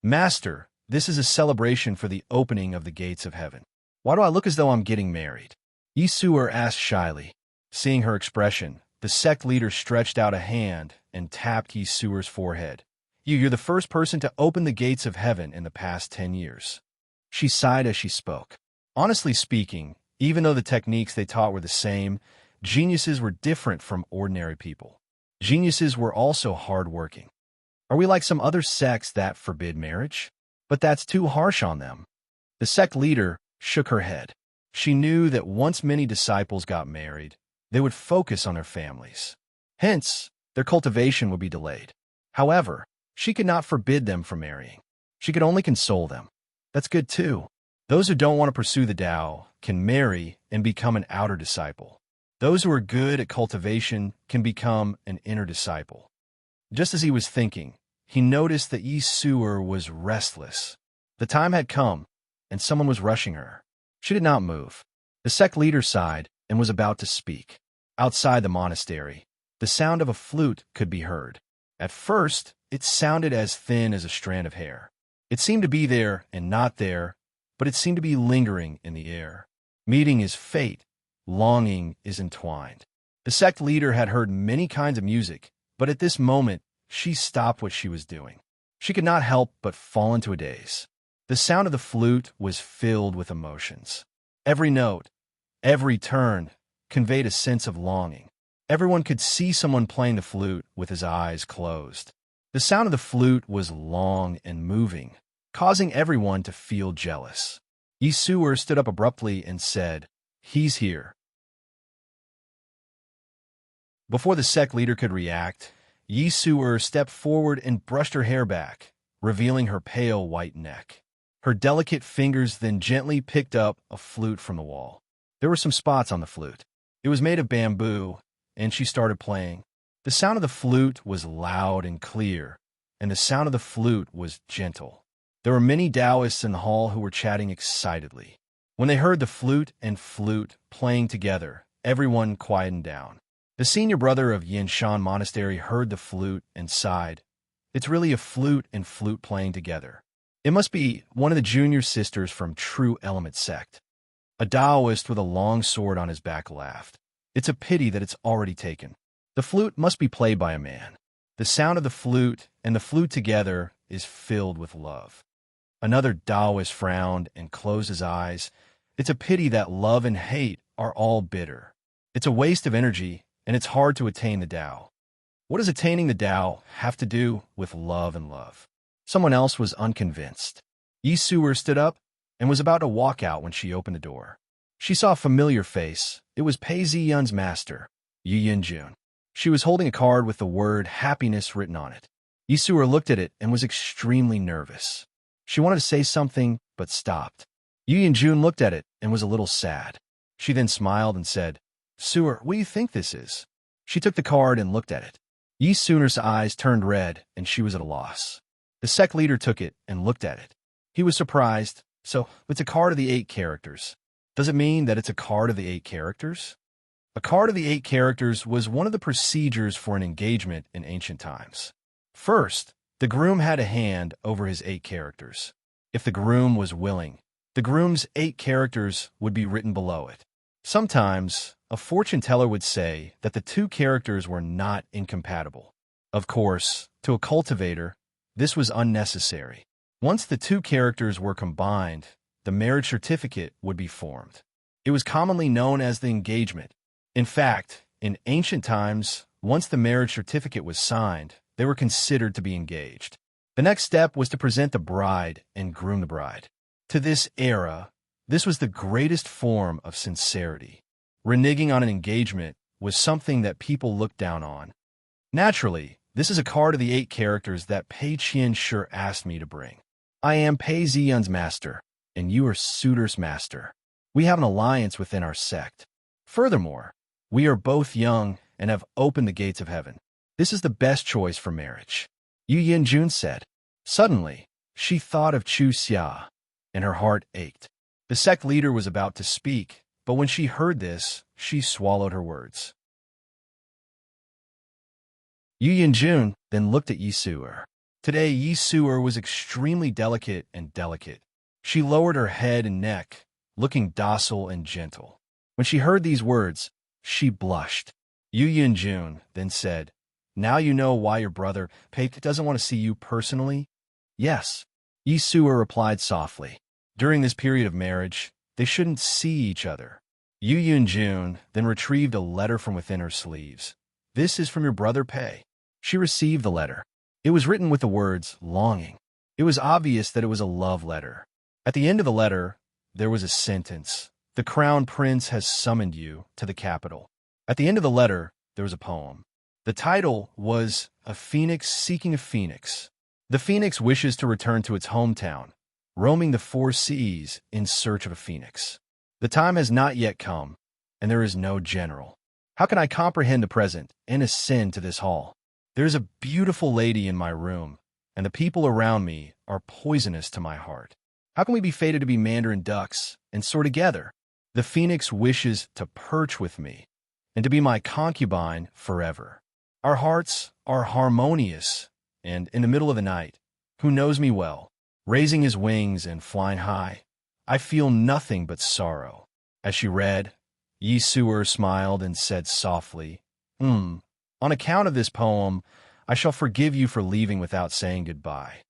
"Master, this is a celebration for the opening of the gates of heaven. Why do I look as though I'm getting married?" Yi Su'er asked shyly. Seeing her expression, the sect leader stretched out a hand and tapped Yi Su'er's forehead. You're the first person to open the gates of heaven in the past 10 years. She sighed as she spoke. Honestly speaking, even though the techniques they taught were the same, geniuses were different from ordinary people. Geniuses were also hard-working. Are we like some other sects that forbid marriage? But that's too harsh on them. The sect leader shook her head. She knew that once many disciples got married, they would focus on their families. Hence, their cultivation would be delayed. However, she could not forbid them from marrying. She could only console them. That's good too. Those who don't want to pursue the Tao can marry and become an outer disciple. Those who are good at cultivation can become an inner disciple. Just as he was thinking, he noticed that Yi Su'er was restless. The time had come, and someone was rushing her. She did not move. The sect leader sighed and was about to speak. Outside the monastery, the sound of a flute could be heard. At first, it sounded as thin as a strand of hair. It seemed to be there and not there, but it seemed to be lingering in the air. Meeting is fate. Longing is entwined. The sect leader had heard many kinds of music, but at this moment, she stopped what she was doing. She could not help but fall into a daze. The sound of the flute was filled with emotions. Every note, every turn, conveyed a sense of longing. Everyone could see someone playing the flute with his eyes closed. The sound of the flute was long and moving, causing everyone to feel jealous. Yisuer stood up abruptly and said, "He's here." Before the sect leader could react, Yisuer stepped forward and brushed her hair back, revealing her pale white neck. Her delicate fingers then gently picked up a flute from the wall. There were some spots on the flute. It was made of bamboo, and she started playing. The sound of the flute was loud and clear, and the sound of the flute was gentle. There were many Taoists in the hall who were chatting excitedly. When they heard the flute and flute playing together, everyone quietened down. The senior brother of Yinshan Monastery heard the flute and sighed. It's really a flute and flute playing together. It must be one of the junior sisters from True Element sect. A Taoist with a long sword on his back laughed. It's a pity that it's already taken. The flute must be played by a man. The sound of the flute and the flute together is filled with love. Another Taoist frowned and closed his eyes. It's a pity that love and hate are all bitter. It's a waste of energy, and it's hard to attain the Tao. What does attaining the Tao have to do with love and love? Someone else was unconvinced. Yisuer stood up and was about to walk out when she opened the door. She saw a familiar face. It was Pei Ziyun's master, Yu Yinjun. She was holding a card with the word happiness written on it. Yisuer looked at it and was extremely nervous. She wanted to say something, but stopped. Yu Yinjun looked at it and was a little sad. She then smiled and said, "Suer, what do you think this is?" She took the card and looked at it. Yisuer's eyes turned red, and she was at a loss. The sect leader took it and looked at it. He was surprised. So, it's a card of the 8 characters. Does it mean that it's a card of the 8 characters? A card of the 8 characters was one of the procedures for an engagement in ancient times. First, the groom had a hand over his 8 characters. If the groom was willing, the groom's 8 characters would be written below it. Sometimes, a fortune teller would say that the 2 characters were not incompatible. Of course, to a cultivator, this was unnecessary. Once the 2 characters were combined, the marriage certificate would be formed. It was commonly known as the engagement. In fact, in ancient times, once the marriage certificate was signed, they were considered to be engaged. The next step was to present the bride and groom the bride. To this era, this was the greatest form of sincerity. Reneging on an engagement was something that people looked down on. Naturally, this is a card of the 8 characters that Pei Qian asked me to bring. I am Pei Ziyun's master, and you are Suitor's master. We have an alliance within our sect. Furthermore, we are both young and have opened the gates of heaven. This is the best choice for marriage, Yu Yinjun said. Suddenly, she thought of Chu Xia, and her heart ached. The sect leader was about to speak, but when she heard this, she swallowed her words. Yu Yinjun then looked at Yisuer. Today, Yisuer was extremely delicate and delicate. She lowered her head and neck, looking docile and gentle. When she heard these words, she blushed. Yu Yinjun then said, "Now you know why your brother, Pei, doesn't want to see you personally?" "Yes," Yisuer replied softly. During this period of marriage, they shouldn't see each other. Yu Yinjun then retrieved a letter from within her sleeves. "This is from your brother Pei." She received the letter. It was written with the words, longing. It was obvious that it was a love letter. At the end of the letter, there was a sentence. "The crown prince has summoned you to the capital." At the end of the letter, there was a poem. The title was "A Phoenix Seeking a Phoenix." The phoenix wishes to return to its hometown, roaming the 4 seas in search of a phoenix. The time has not yet come, and there is no general. How can I comprehend the present and ascend to this hall? There is a beautiful lady in my room, and the people around me are poisonous to my heart. How can we be fated to be Mandarin ducks and soar together? The phoenix wishes to perch with me and to be my concubine forever. Our hearts are harmonious, and in the middle of the night, who knows me well, raising his wings and flying high, I feel nothing but sorrow. As she read, Yi Suer smiled and said softly, On account of this poem, I shall forgive you for leaving without saying goodbye.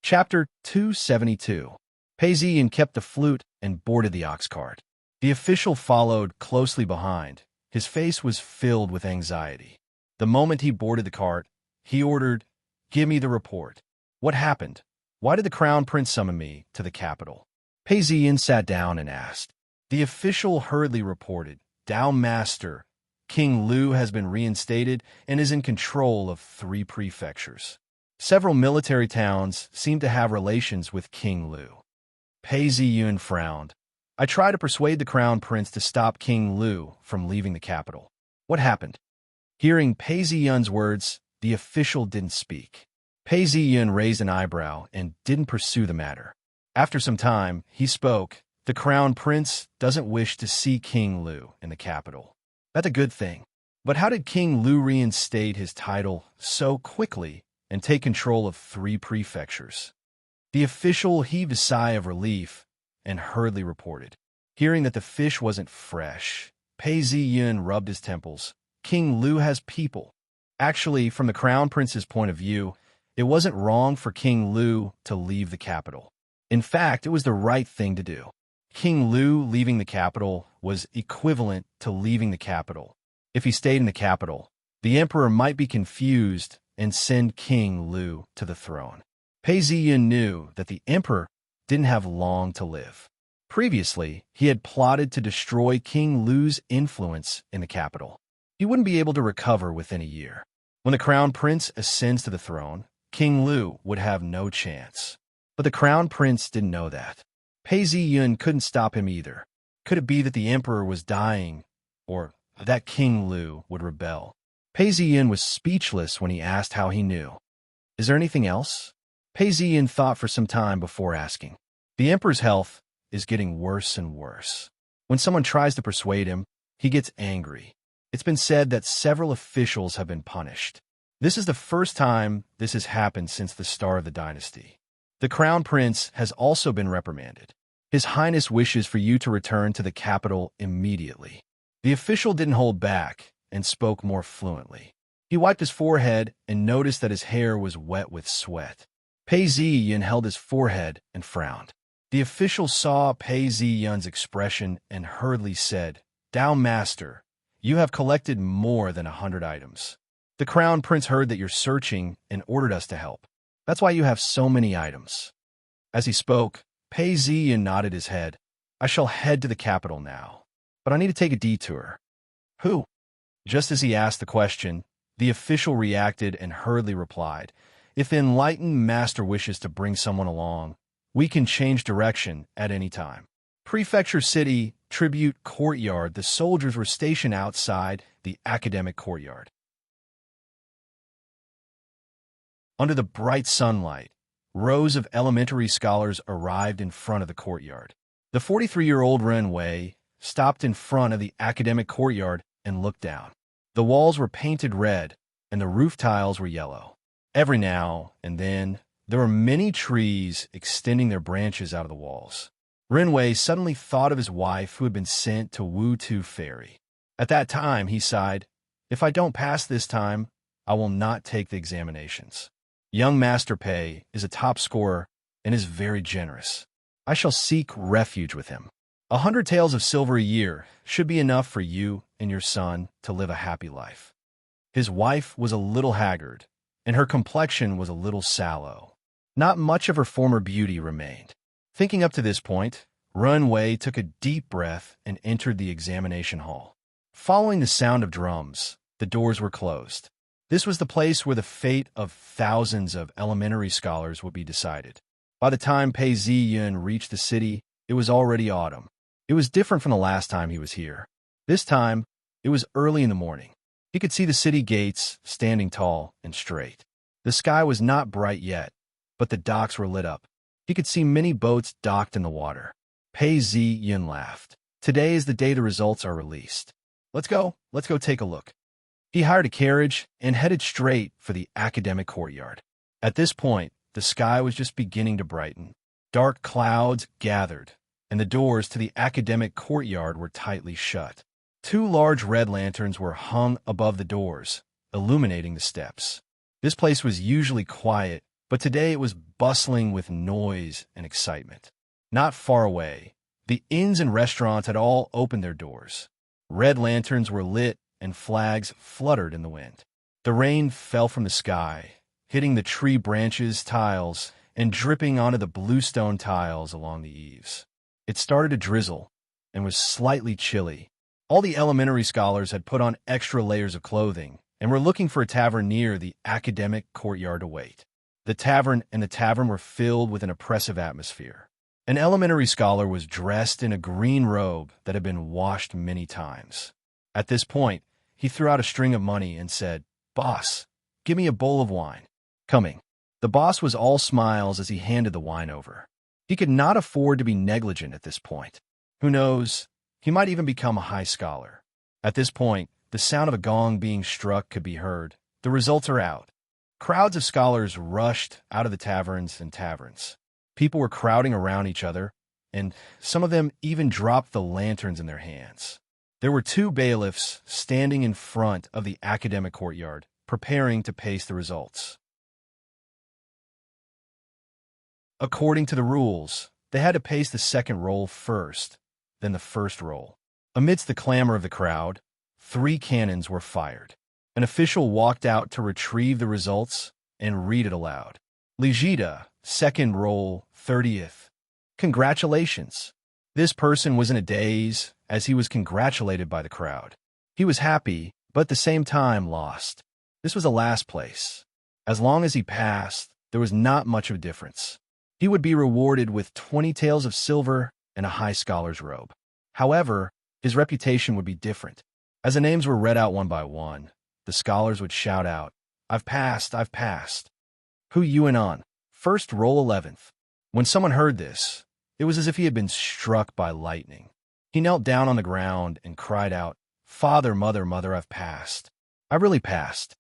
Chapter 272. Pei Ziyan kept the flute and boarded the ox cart. The official followed closely behind. His face was filled with anxiety. The moment he boarded the cart, he ordered, "Give me the report. What happened? Why did the crown prince summon me to the capital?" Pei Ziyan sat down and asked. The official hurriedly reported, "Tao Master, King Lu has been reinstated and is in control of 3 prefectures. Several military towns seem to have relations with King Lu." Pei Ziyun frowned. "I tried to persuade the crown prince to stop King Lu from leaving the capital. What happened?" Hearing Pei Ziyun's words, the official didn't speak. Pei Ziyun raised an eyebrow and didn't pursue the matter. After some time, he spoke. "The crown prince doesn't wish to see King Lu in the capital. That's a good thing. But how did King Lu reinstate his title so quickly and take control of 3 prefectures?" The official heaved a sigh of relief and hurriedly reported. Hearing that the fish wasn't fresh, Pei Ziyun rubbed his temples. "King Lu has people. Actually, from the crown prince's point of view, it wasn't wrong for King Lu to leave the capital. In fact, it was the right thing to do. King Lu leaving the capital was equivalent to leaving the capital. If he stayed in the capital, the emperor might be confused and send King Lu to the throne." Pei Ziyun knew that the emperor didn't have long to live. Previously, he had plotted to destroy King Lu's influence in the capital. He wouldn't be able to recover within a year. When the crown prince ascends to the throne, King Lu would have no chance. But the crown prince didn't know that. Pei Ziyun couldn't stop him either. Could it be that the emperor was dying, or that King Lu would rebel? Pei Ziyun was speechless when he asked how he knew. "Is there anything else?" Pei Ziyun thought for some time before asking. "The emperor's health is getting worse and worse. When someone tries to persuade him, he gets angry. It's been said that several officials have been punished. This is the first time this has happened since the start of the dynasty. The crown prince has also been reprimanded. His Highness wishes for you to return to the capital immediately." The official didn't hold back and spoke more fluently. He wiped his forehead and noticed that his hair was wet with sweat. Pei Ziyun held his forehead and frowned. The official saw Pei Ziyun's expression and hurriedly said, "Tao Master, you have collected more than 100 items. The crown prince heard that you're searching and ordered us to help. That's why you have so many items." As he spoke, Pei Ziyun nodded his head. "I shall head to the capital now, but I need to take a detour." "Who?" Just as he asked the question, the official reacted and hurriedly replied, "If the enlightened master wishes to bring someone along, we can change direction at any time." Prefecture City, Tribute Courtyard. The soldiers were stationed outside the academic courtyard. Under the bright sunlight, rows of elementary scholars arrived in front of the courtyard. The 43-year-old Ren Wei stopped in front of the academic courtyard and looked down. The walls were painted red, and the roof tiles were yellow. Every now and then, there were many trees extending their branches out of the walls. Ren Wei suddenly thought of his wife who had been sent to Wu Tu Fairy. At that time, he sighed, "If I don't pass this time, I will not take the examinations. Young Master Pei is a top scorer and is very generous. I shall seek refuge with him. 100 taels of silver a year should be enough for you and your son to live a happy life." His wife was a little haggard, and her complexion was a little sallow. Not much of her former beauty remained. Thinking up to this point, Ren Wei took a deep breath and entered the examination hall. Following the sound of drums, the doors were closed. This was the place where the fate of thousands of elementary scholars would be decided. By the time Pei Ziyun reached the city, it was already autumn. It was different from the last time he was here. This time, it was early in the morning. He could see the city gates standing tall and straight. The sky was not bright yet, but the docks were lit up. He could see many boats docked in the water. Pei Zi Yun laughed. Today is the day the results are released. Let's go take a look. He hired a carriage and headed straight for the academic courtyard. At this point, the sky was just beginning to brighten. Dark clouds gathered, and the doors to the academic courtyard were tightly shut. Two large red lanterns were hung above the doors, illuminating the steps. This place was usually quiet, but today it was bustling with noise and excitement. Not far away, the inns and restaurants had all opened their doors. Red lanterns were lit and flags fluttered in the wind. The rain fell from the sky, hitting the tree branches, tiles, and dripping onto the bluestone tiles along the eaves. It started to drizzle and was slightly chilly. All the elementary scholars had put on extra layers of clothing and were looking for a tavern near the academic courtyard to wait. The tavern were filled with an oppressive atmosphere. An elementary scholar was dressed in a green robe that had been washed many times. At this point, he threw out a string of money and said, "Boss, give me a bowl of wine." Coming. The boss was all smiles as he handed the wine over. He could not afford to be negligent at this point. Who knows, he might even become a high scholar. At this point, the sound of a gong being struck could be heard. The results are out. Crowds of scholars rushed out of the taverns. People were crowding around each other, and some of them even dropped the lanterns in their hands. There were two bailiffs standing in front of the academic courtyard, preparing to paste the results. According to the rules, they had to paste the second roll first, then the first roll. Amidst the clamor of the crowd, 3 cannons were fired. An official walked out to retrieve the results and read it aloud. Ligida, second roll, 30th. Congratulations. This person was in a daze as he was congratulated by the crowd. He was happy, but at the same time lost. This was a last place. As long as he passed, there was not much of a difference. He would be rewarded with 20 taels of silver and a high scholar's robe. However, his reputation would be different. As the names were read out one by one, the scholars would shout out, I've passed. Who you in on? First roll 11th. When someone heard this, it was as if he had been struck by lightning. He knelt down on the ground and cried out, Father, mother, I've passed. I really passed.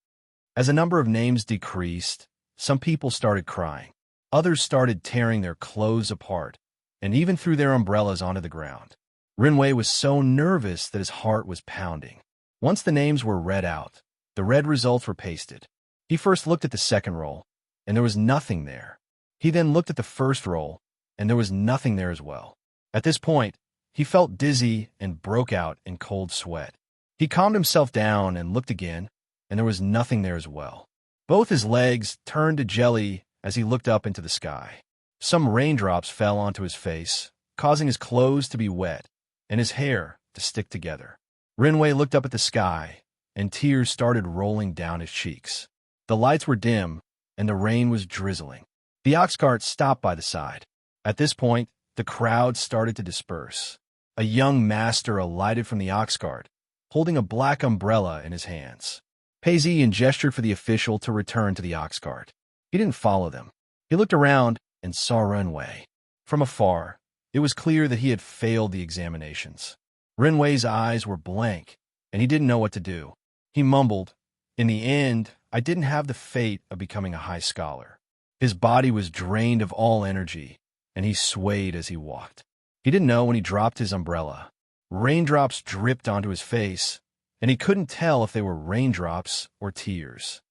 As the number of names decreased, some people started crying. Others started tearing their clothes apart and even threw their umbrellas onto the ground. Rinwei was so nervous that his heart was pounding. Once the names were read out, the red results were pasted. He first looked at the second roll, and there was nothing there. He then looked at the first roll, and there was nothing there as well. At this point, he felt dizzy and broke out in cold sweat. He calmed himself down and looked again, and there was nothing there as well. Both his legs turned to jelly as he looked up into the sky. Some raindrops fell onto his face, causing his clothes to be wet and his hair to stick together. Rinwei looked up at the sky, and tears started rolling down his cheeks. The lights were dim, and the rain was drizzling. The ox cart stopped by the side. At this point, the crowd started to disperse. A young master alighted from the ox cart, holding a black umbrella in his hands. Pei Ziyan gestured for the official to return to the ox cart. He didn't follow them. He looked around and saw Rinwei. From afar, it was clear that he had failed the examinations. Rinwei's eyes were blank, and he didn't know what to do. He mumbled, In the end, I didn't have the fate of becoming a high scholar. His body was drained of all energy, and he swayed as he walked. He didn't know when he dropped his umbrella. Raindrops dripped onto his face, and he couldn't tell if they were raindrops or tears.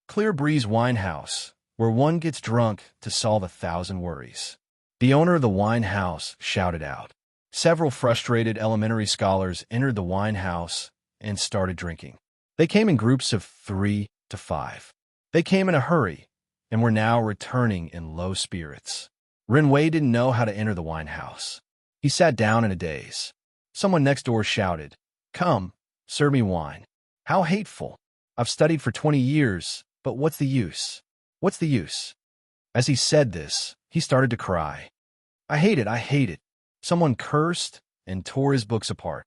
Clear Breeze Wine House, where one gets drunk to solve 1,000 worries. The owner of the wine house shouted out. Several frustrated elementary scholars entered the wine house and started drinking. They came in groups of 3 to 5. They came in a hurry and were now returning in low spirits. Rinwei didn't know how to enter the wine house. He sat down in a daze. Someone next door shouted, Come, serve me wine. How hateful. I've studied for 20 years, but what's the use? What's the use? As he said this, he started to cry. I hate it. Someone cursed and tore his books apart.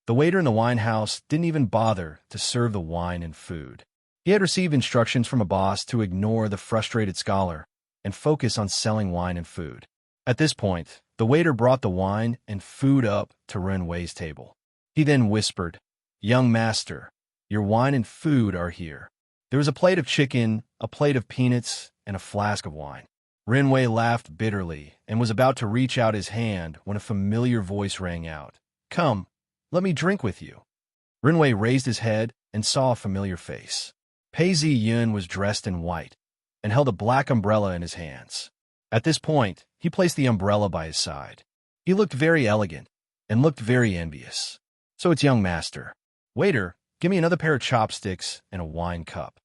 The waiter in the wine house didn't even bother to serve the wine and food. He had received instructions from a boss to ignore the frustrated scholar and focus on selling wine and food. At this point, the waiter brought the wine and food up to Renwei's table. He then whispered, "Young master, your wine and food are here." There was a plate of chicken, a plate of peanuts, and a flask of wine. Renwei laughed bitterly and was about to reach out his hand when a familiar voice rang out. "Come, let me drink with you." Renwei raised his head and saw a familiar face. Pei Ziyun was dressed in white and held a black umbrella in his hands. At this point, he placed the umbrella by his side. He looked very elegant and looked very envious. "So it's young master. Waiter, give me another pair of chopsticks and a wine cup."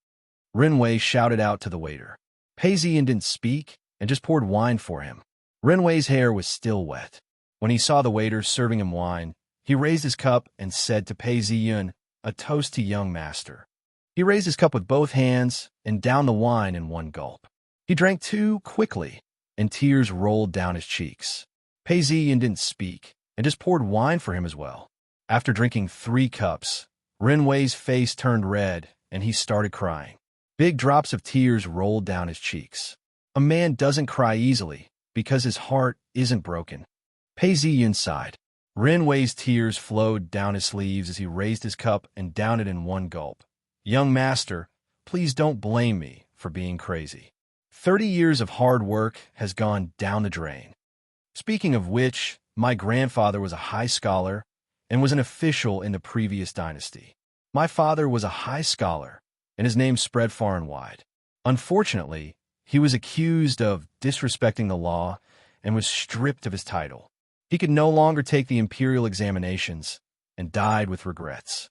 Renwei shouted out to the waiter. Pei Ziyun didn't speak and just poured wine for him. Renwei's hair was still wet. When he saw the waiter serving him wine, he raised his cup and said to Pei Ziyun, "A toast to young master." He raised his cup with both hands and downed the wine in one gulp. He drank too quickly, and tears rolled down his cheeks. Pei Ziyun didn't speak and just poured wine for him as well. After drinking 3 cups, Renwei's face turned red and he started crying. Big drops of tears rolled down his cheeks. A man doesn't cry easily because his heart isn't broken. Pei Ziyun sighed. Renwei's tears flowed down his sleeves as he raised his cup and downed it in one gulp. "Young master, please don't blame me for being crazy. 30 years of hard work has gone down the drain. Speaking of which, my grandfather was a high scholar and was an official in the previous dynasty. My father was a high scholar, and his name spread far and wide. Unfortunately, he was accused of disrespecting the law and was stripped of his title. He could no longer take the imperial examinations and died with regrets.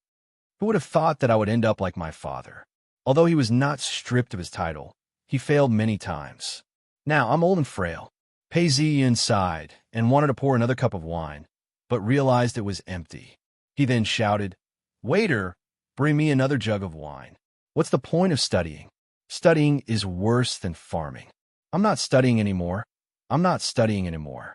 Who would have thought that I would end up like my father? Although he was not stripped of his title, he failed many times. Now I'm old and frail." Pei Ziyun sighed and wanted to pour another cup of wine, but realized it was empty. He then shouted, "Waiter, bring me another jug of wine. What's the point of studying? Studying is worse than farming. I'm not studying anymore. I'm not studying anymore."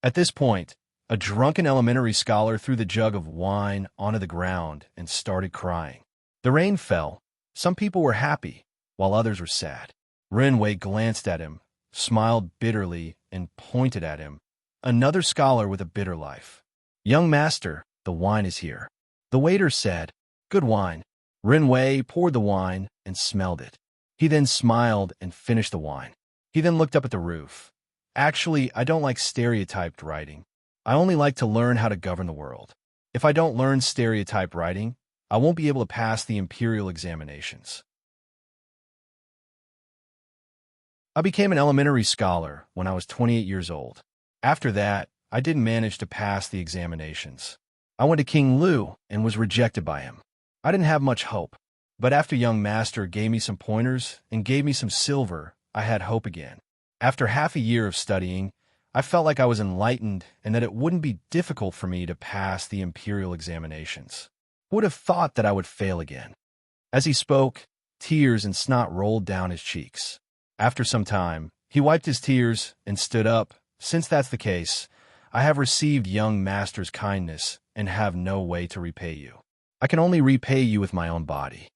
At this point, a drunken elementary scholar threw the jug of wine onto the ground and started crying. The rain fell. Some people were happy, while others were sad. Renwei glanced at him, smiled bitterly, and pointed at him. Another scholar with a bitter life. "Young master, the wine is here." The waiter said, "Good wine." Renwei poured the wine and smelled it. He then smiled and finished the wine. He then looked up at the roof. "Actually, I don't like stereotyped writing. I only like to learn how to govern the world. If I don't learn stereotyped writing, I won't be able to pass the imperial examinations." I became an elementary scholar when I was 28 years old. After that, I didn't manage to pass the examinations. I went to King Lu and was rejected by him. I didn't have much hope, but after young master gave me some pointers and gave me some silver, I had hope again. After half a year of studying, I felt like I was enlightened and that it wouldn't be difficult for me to pass the imperial examinations. Who would have thought that I would fail again? As he spoke, tears and snot rolled down his cheeks. After some time, he wiped his tears and stood up. "Since that's the case, I have received young master's kindness and have no way to repay you. I can only repay you with my own body."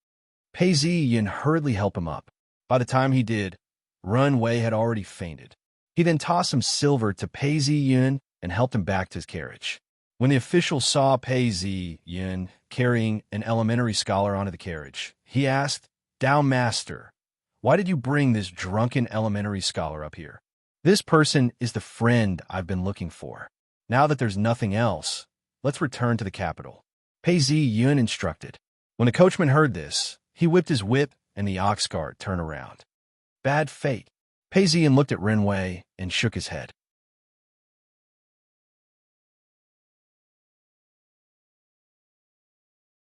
Pei Ziyun hurriedly helped him up. By the time he did, Renwei had already fainted. He then tossed some silver to Pei Ziyun and helped him back to his carriage. When the official saw Pei Ziyun carrying an elementary scholar onto the carriage, he asked, "Down master, why did you bring this drunken elementary scholar up here?" "This person is the friend I've been looking for. Now that there's nothing else, let's return to the capital," Pei Ziyun instructed. When the coachman heard this, he whipped his whip and the ox cart turned around. Bad fate. Pei Ziyun looked at Renwei and shook his head.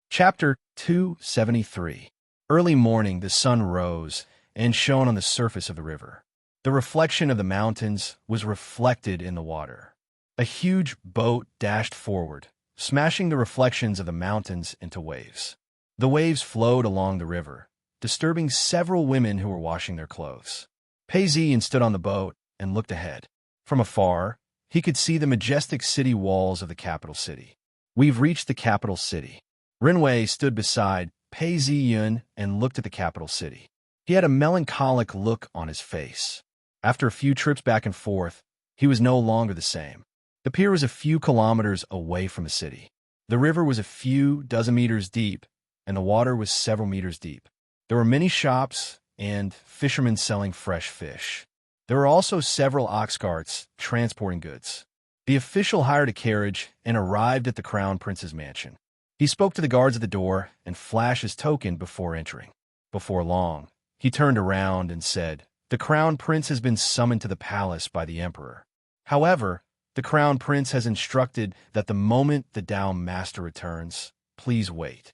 Chapter 273. Early morning, the sun rose and shone on the surface of the river. The reflection of the mountains was reflected in the water. A huge boat dashed forward, smashing the reflections of the mountains into waves. The waves flowed along the river, disturbing several women who were washing their clothes. Pei Ziyun stood on the boat and looked ahead. From afar, he could see the majestic city walls of the capital city. "We've reached the capital city." Renwei stood beside Pei Ziyun and looked at the capital city. He had a melancholic look on his face. After a few trips back and forth, he was no longer the same. The pier was a few kilometers away from the city. The river was a few dozen meters deep, and the water was several meters deep. There were many shops and fishermen selling fresh fish. There were also several ox carts transporting goods. The official hired a carriage and arrived at the Crown Prince's mansion. He spoke to the guards at the door and flashed his token before entering. Before long, he turned around and said, "The Crown Prince has been summoned to the palace by the Emperor. However, the Crown Prince has instructed that the moment the Tao Master returns, please wait."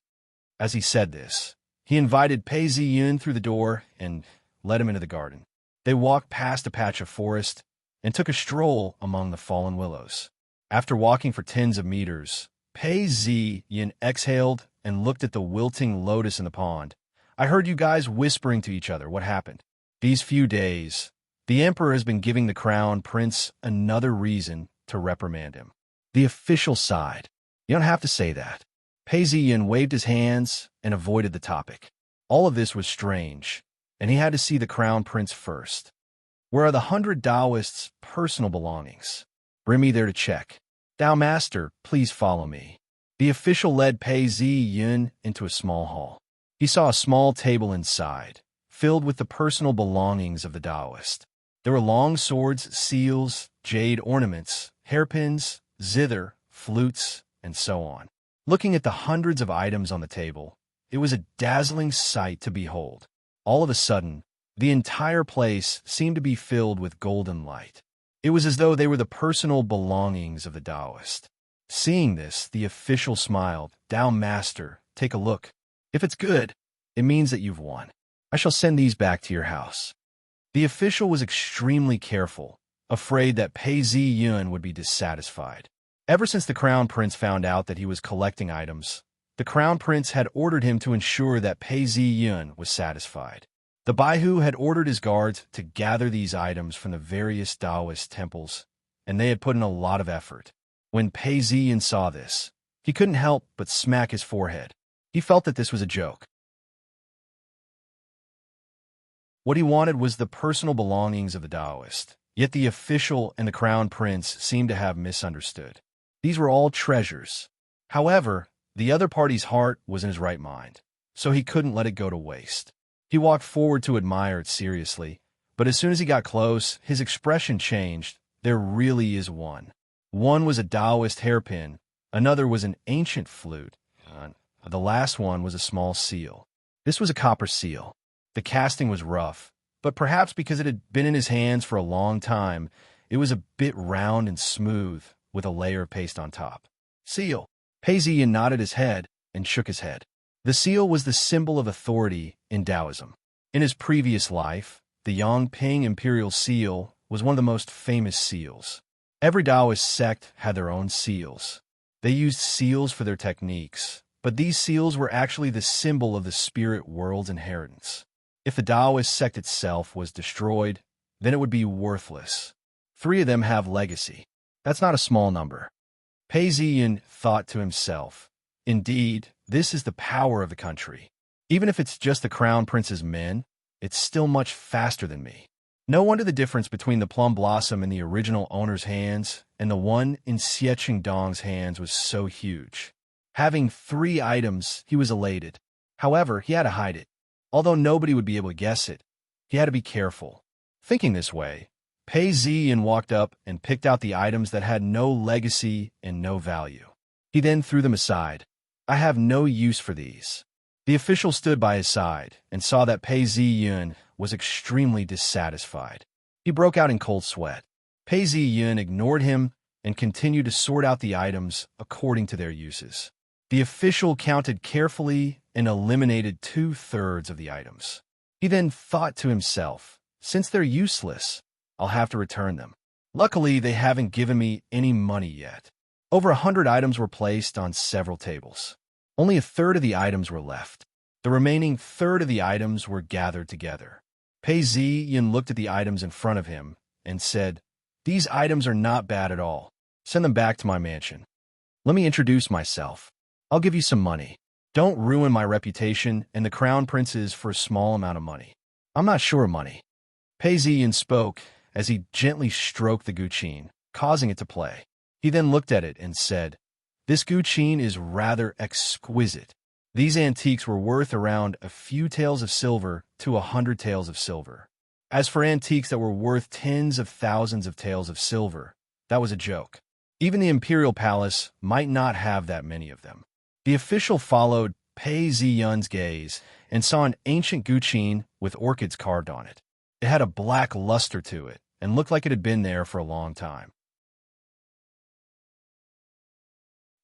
As he said this, he invited Pei Ziyun through the door and led him into the garden. They walked past a patch of forest and took a stroll among the fallen willows. After walking for tens of meters, Pei Ziyun exhaled and looked at the wilting lotus in the pond. "I heard you guys whispering to each other. What happened?" "These few days, the Emperor has been giving the Crown Prince another reason to reprimand him." The official sighed. "You don't have to say that." Pei Ziyun waved his hands and avoided the topic. All of this was strange, and he had to see the Crown Prince first. "Where are the 100 Taoists' personal belongings? Bring me there to check." "Tao Master, please follow me." The official led Pei Ziyun into a small hall. He saw a small table inside, filled with the personal belongings of the Taoist. There were long swords, seals, jade ornaments, hairpins, zither, flutes, and so on. Looking at the hundreds of items on the table, it was a dazzling sight to behold. All of a sudden, the entire place seemed to be filled with golden light. It was as though they were the personal belongings of the Taoist. Seeing this, the official smiled. "Tao Master, take a look. If it's good, it means that you've won. I shall send these back to your house." The official was extremely careful, afraid that Pei Ziyun would be dissatisfied. Ever since the Crown Prince found out that he was collecting items, the Crown Prince had ordered him to ensure that Pei Ziyun was satisfied. The Baihu had ordered his guards to gather these items from the various Taoist temples, and they had put in a lot of effort. When Pei Ziyun saw this, he couldn't help but smack his forehead. He felt that this was a joke. What he wanted was the personal belongings of the Taoist, yet the official and the Crown Prince seemed to have misunderstood. These were all treasures. However, the other party's heart was in his right mind, so he couldn't let it go to waste. He walked forward to admire it seriously, but as soon as he got close, his expression changed. There really is one. One was a Taoist hairpin, another was an ancient flute, the last one was a small seal. This was a copper seal. The casting was rough, but perhaps because it had been in his hands for a long time, it was a bit round and smooth, with a layer of paste on top. "Seal." Pei Ziyun nodded his head and shook his head. The seal was the symbol of authority in Taoism. In his previous life, the Yongping imperial seal was one of the most famous seals. Every Taoist sect had their own seals. They used seals for their techniques, but these seals were actually the symbol of the spirit world's inheritance. If the Taoist sect itself was destroyed, then it would be worthless. 3 of them have legacy. That's not a small number. Pei Ziyun thought to himself, "Indeed, this is the power of the country. Even if it's just the Crown Prince's men, it's still much faster than me." No wonder the difference between the plum blossom in the original owner's hands and the one in Xie Qingdong's hands was so huge. Having 3 items, he was elated. However, he had to hide it. Although nobody would be able to guess it, he had to be careful. Thinking this way, Pei Ziyun walked up and picked out the items that had no legacy and no value. He then threw them aside. "I have no use for these." The official stood by his side and saw that Pei Ziyun was extremely dissatisfied. He broke out in cold sweat. Pei Ziyun ignored him and continued to sort out the items according to their uses. The official counted carefully and eliminated 2/3 of the items. He then thought to himself, "Since they're useless, I'll have to return them. Luckily, they haven't given me any money yet." Over 100 items were placed on several tables. Only 1/3 of the items were left. The remaining 1/3 of the items were gathered together. Pei Ziyun looked at the items in front of him and said, "These items are not bad at all. Send them back to my mansion. Let me introduce myself. I'll give you some money." Don't ruin my reputation and the crown prince's for a small amount of money. I'm not sure of money. Pei Ziyin spoke as he gently stroked the guqin, causing it to play. He then looked at it and said, "This guqin is rather exquisite. These antiques were worth around a few taels of silver to 100 taels of silver. As for antiques that were worth tens of thousands of taels of silver, that was a joke. Even the imperial palace might not have that many of them." The official followed Pei Ziyun's gaze and saw an ancient guqin with orchids carved on it. It had a black luster to it and looked like it had been there for a long time.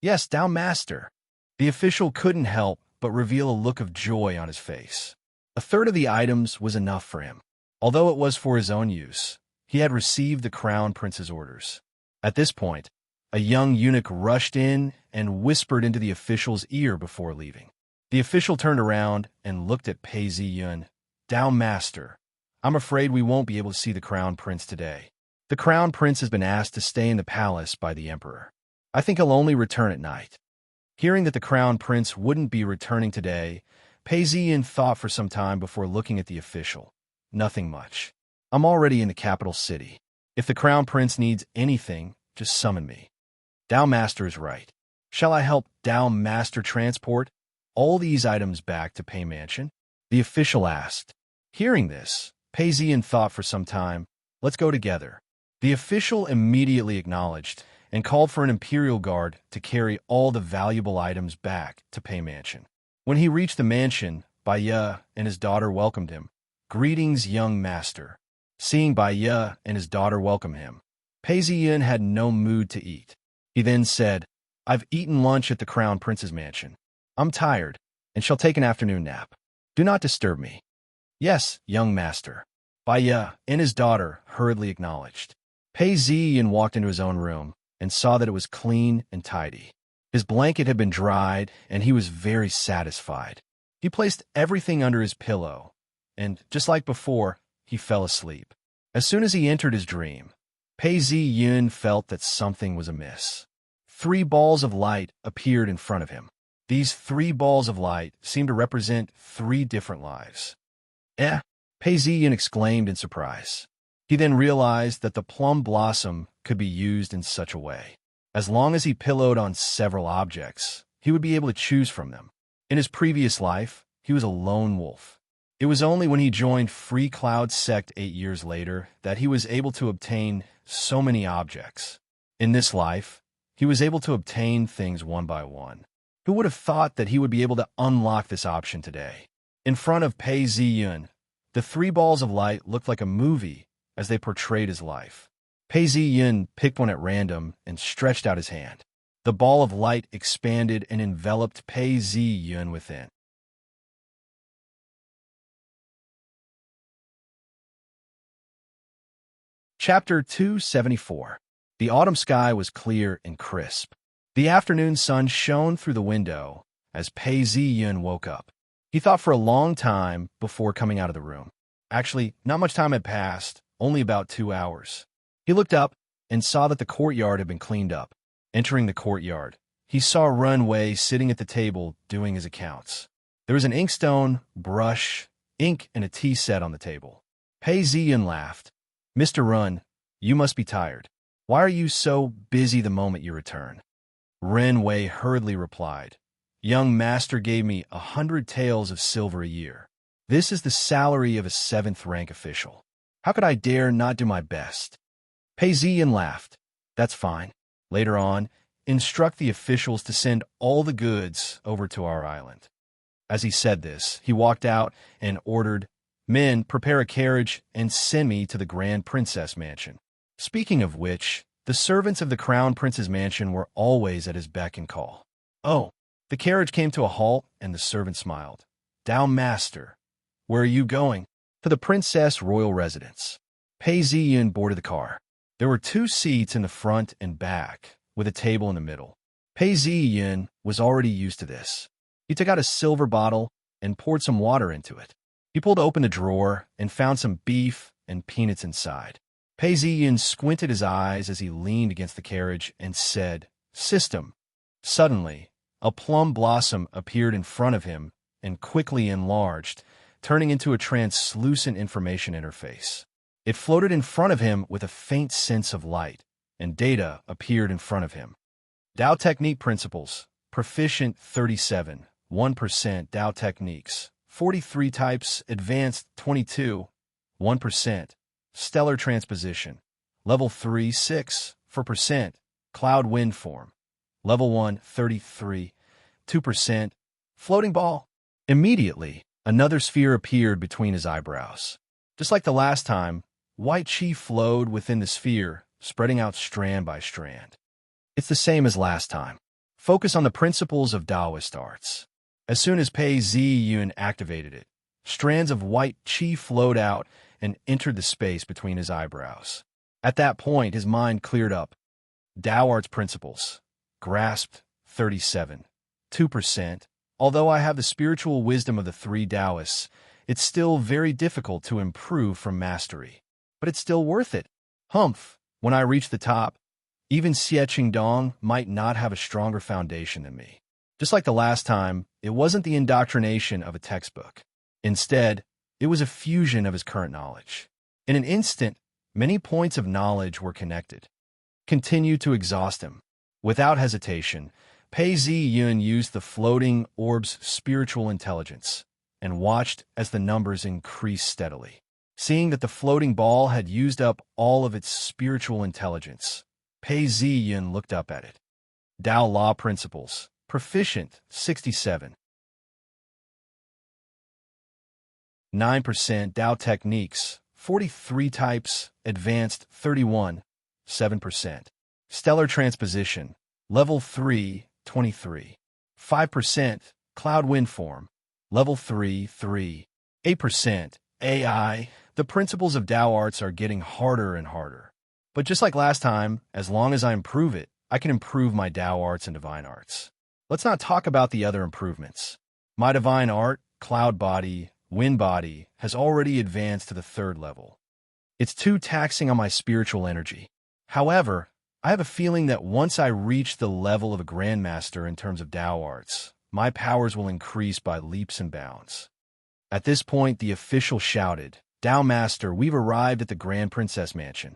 "Yes, Tao Master." The official couldn't help but reveal a look of joy on his face. A third of the items was enough for him. Although it was for his own use, he had received the crown prince's orders. At this point, a young eunuch rushed in and whispered into the official's ear before leaving. The official turned around and looked at Pei Ziyun. "Tao Master, I'm afraid we won't be able to see the crown prince today. The crown prince has been asked to stay in the palace by the emperor. I think he'll only return at night." Hearing that the crown prince wouldn't be returning today, Pei Ziyin thought for some time before looking at the official. "Nothing much. I'm already in the capital city. If the crown prince needs anything, just summon me. Tao Master is right. Shall I help Tao Master transport all these items back to Pei Mansion?" the official asked. Hearing this, Pei Ziyin thought for some time. "Let's go together." The official immediately acknowledged and called for an imperial guard to carry all the valuable items back to Pei Mansion. When he reached the mansion, Bai Ye and his daughter welcomed him. "Greetings, young master." Seeing Bai Ye and his daughter welcome him, Pei Ziyin had no mood to eat. He then said, "I've eaten lunch at the crown prince's mansion. I'm tired and shall take an afternoon nap. Do not disturb me." "Yes, young master." Bai Ye and his daughter hurriedly acknowledged. Pei Ziyin walked into his own room and saw that it was clean and tidy. His blanket had been dried, and he was very satisfied. He placed everything under his pillow, and, just like before, he fell asleep. As soon as he entered his dream, Pei Ziyin felt that something was amiss. 3 balls of light appeared in front of him. These 3 balls of light seemed to represent 3 different lives. "Eh?" Pei Ziyin exclaimed in surprise. He then realized that the plum blossom could be used in such a way. As long as he pillowed on several objects, he would be able to choose from them. In his previous life, he was a lone wolf. It was only when he joined Free Cloud Sect 8 years later that he was able to obtain so many objects. In this life, he was able to obtain things one by one. Who would have thought that he would be able to unlock this option today? In front of Pei Ziyun, the 3 balls of light looked like a movie as they portrayed his life. Pei Ziyun picked one at random and stretched out his hand. The ball of light expanded and enveloped Pei Ziyun within. Chapter 274. The autumn sky was clear and crisp. The afternoon sun shone through the window as Pei Ziyun woke up. He thought for a long time before coming out of the room. Actually, not much time had passed, only about 2 hours. He looked up and saw that the courtyard had been cleaned up. Entering the courtyard, he saw Run Wei sitting at the table doing his accounts. There was an inkstone, brush, ink, and a tea set on the table. Pei Ziyun laughed. "Mr. Run, you must be tired. Why are you so busy the moment you return?" Ren Wei hurriedly replied, "Young master gave me 100 taels of silver a year. This is the salary of a 7th rank official. How could I dare not do my best?" Pei Ziyin laughed. "That's fine. Later on, instruct the officials to send all the goods over to our island." As he said this, he walked out and ordered, "Men, prepare a carriage and send me to the Grand Princess Mansion." Speaking of which, the servants of the Crown Prince's mansion were always at his beck and call. "Oh." The carriage came to a halt, and the servant smiled. "Tao Master, where are you going?" "To the Princess Royal Residence." Pei Ziyun boarded the car. There were 2 seats in the front and back, with a table in the middle. Pei Ziyun was already used to this. He took out a silver bottle and poured some water into it. He pulled open a drawer and found some beef and peanuts inside. Pei Ziyun squinted his eyes as he leaned against the carriage and said, "System." Suddenly, A plum blossom appeared in front of him and quickly enlarged, turning into a translucent information interface. It floated in front of him with a faint sense of light, and data appeared in front of him. Tao Technique Principles. Proficient 37, 1%. Tao Techniques. 43 types. Advanced 22, 1%. Stellar Transposition. Level 3, 6, 4%. Cloud Wind Form. Level 1, 33, 2%. Floating Ball. Immediately, another sphere appeared between his eyebrows. Just like the last time, white chi flowed within the sphere, spreading out strand by strand. It's the same as last time. Focus on the principles of Taoist arts. As soon as Pei Zi Yun activated it, strands of white chi flowed out and entered the space between his eyebrows. At that point, his mind cleared up. Tao Arts Principles. Grasped 37, 2%. Although I have the spiritual wisdom of the three Taoists, it's still very difficult to improve from mastery. But it's still worth it. Humph, when I reach the top, even Xie Qingdong might not have a stronger foundation than me. Just like the last time, it wasn't the indoctrination of a textbook. Instead, it was a fusion of his current knowledge. In an instant, many points of knowledge were connected. Continue to exhaust him. Without hesitation, Pei Zi Yun used the floating orb's spiritual intelligence and watched as the numbers increased steadily. Seeing that the floating ball had used up all of its spiritual intelligence, Pei Zi Yun looked up at it. Tao Law Principles. Proficient 67, 9%. Tao Techniques. 43 types. Advanced 31, 7%. Stellar Transposition. Level 3, 23, 5%. Cloud Wind Form. Level 3, 3, 8%. AI. The principles of Tao arts are getting harder and harder. But just like last time, as long as I improve it, I can improve my Tao arts and divine arts. Let's not talk about the other improvements. My divine art, cloud body, wind body, has already advanced to the 3rd level. It's too taxing on my spiritual energy. However, I have a feeling that once I reach the level of a grandmaster in terms of Tao arts, my powers will increase by leaps and bounds. At this point, the official shouted, "Tao Master, we've arrived at the Grand Princess Mansion."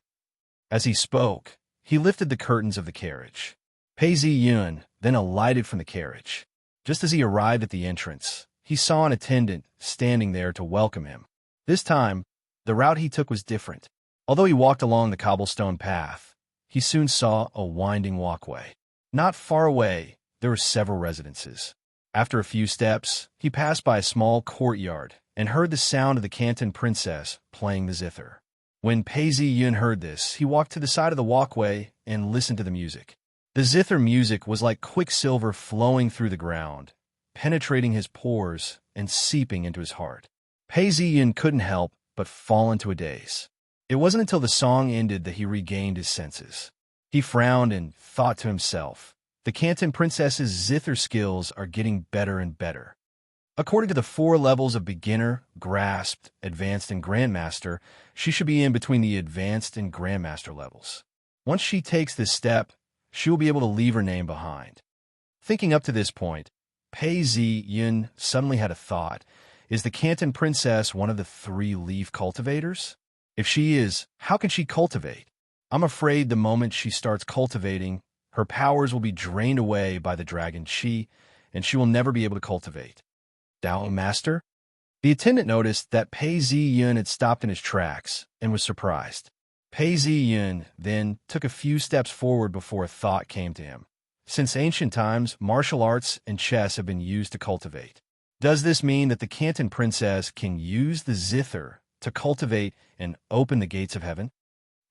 As he spoke, he lifted the curtains of the carriage. Pei Zi Yun then alighted from the carriage. Just as he arrived at the entrance, he saw an attendant standing there to welcome him. This time, the route he took was different. Although he walked along the cobblestone path, he soon saw a winding walkway. Not far away, there were several residences. After a few steps, he passed by a small courtyard and heard the sound of the Canton princess playing the zither. When Pei Zi Yun heard this, he walked to the side of the walkway and listened to the music. The zither music was like quicksilver flowing through the ground, penetrating his pores and seeping into his heart. Pei Zi Yun couldn't help but fall into a daze. It wasn't until the song ended that he regained his senses. He frowned and thought to himself, the Canton princess's zither skills are getting better and better. According to the 4 levels of beginner, grasped, advanced, and grandmaster, she should be in between the advanced and grandmaster levels. Once she takes this step, she will be able to leave her name behind. Thinking up to this point, Pei Zi Yun suddenly had a thought. Is the Canton princess one of the 3 leaf cultivators? If she is, how can she cultivate? I'm afraid the moment she starts cultivating, her powers will be drained away by the dragon chi, and she will never be able to cultivate. Tao Master? The attendant noticed that Pei Zi Yun had stopped in his tracks and was surprised. Pei Zi Yun then took a few steps forward before a thought came to him. Since ancient times, martial arts and chess have been used to cultivate. Does this mean that the Canton princess can use the zither to cultivate and open the gates of heaven?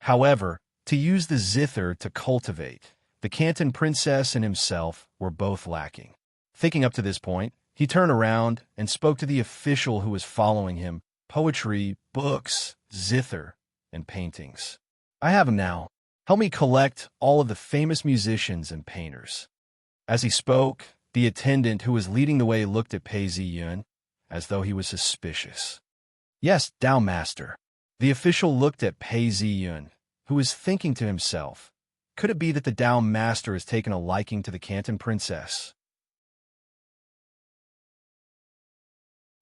However, to use the zither to cultivate, the Canton princess and himself were both lacking. Thinking up to this point, he turned around and spoke to the official who was following him. Poetry, books, zither, and paintings. I have them now. Help me collect all of the famous musicians and painters. As he spoke, the attendant who was leading the way looked at Pei Zi Yun as though he was suspicious. Yes, Tao Master. The official looked at Pei Zi Yun, who was thinking to himself, could it be that the Tao Master has taken a liking to the Canton princess?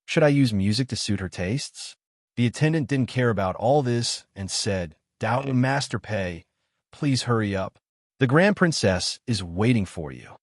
Should I use music to suit her tastes? The attendant didn't care about all this and said, "Doubt Master Pei, please hurry up. The Grand Princess is waiting for you.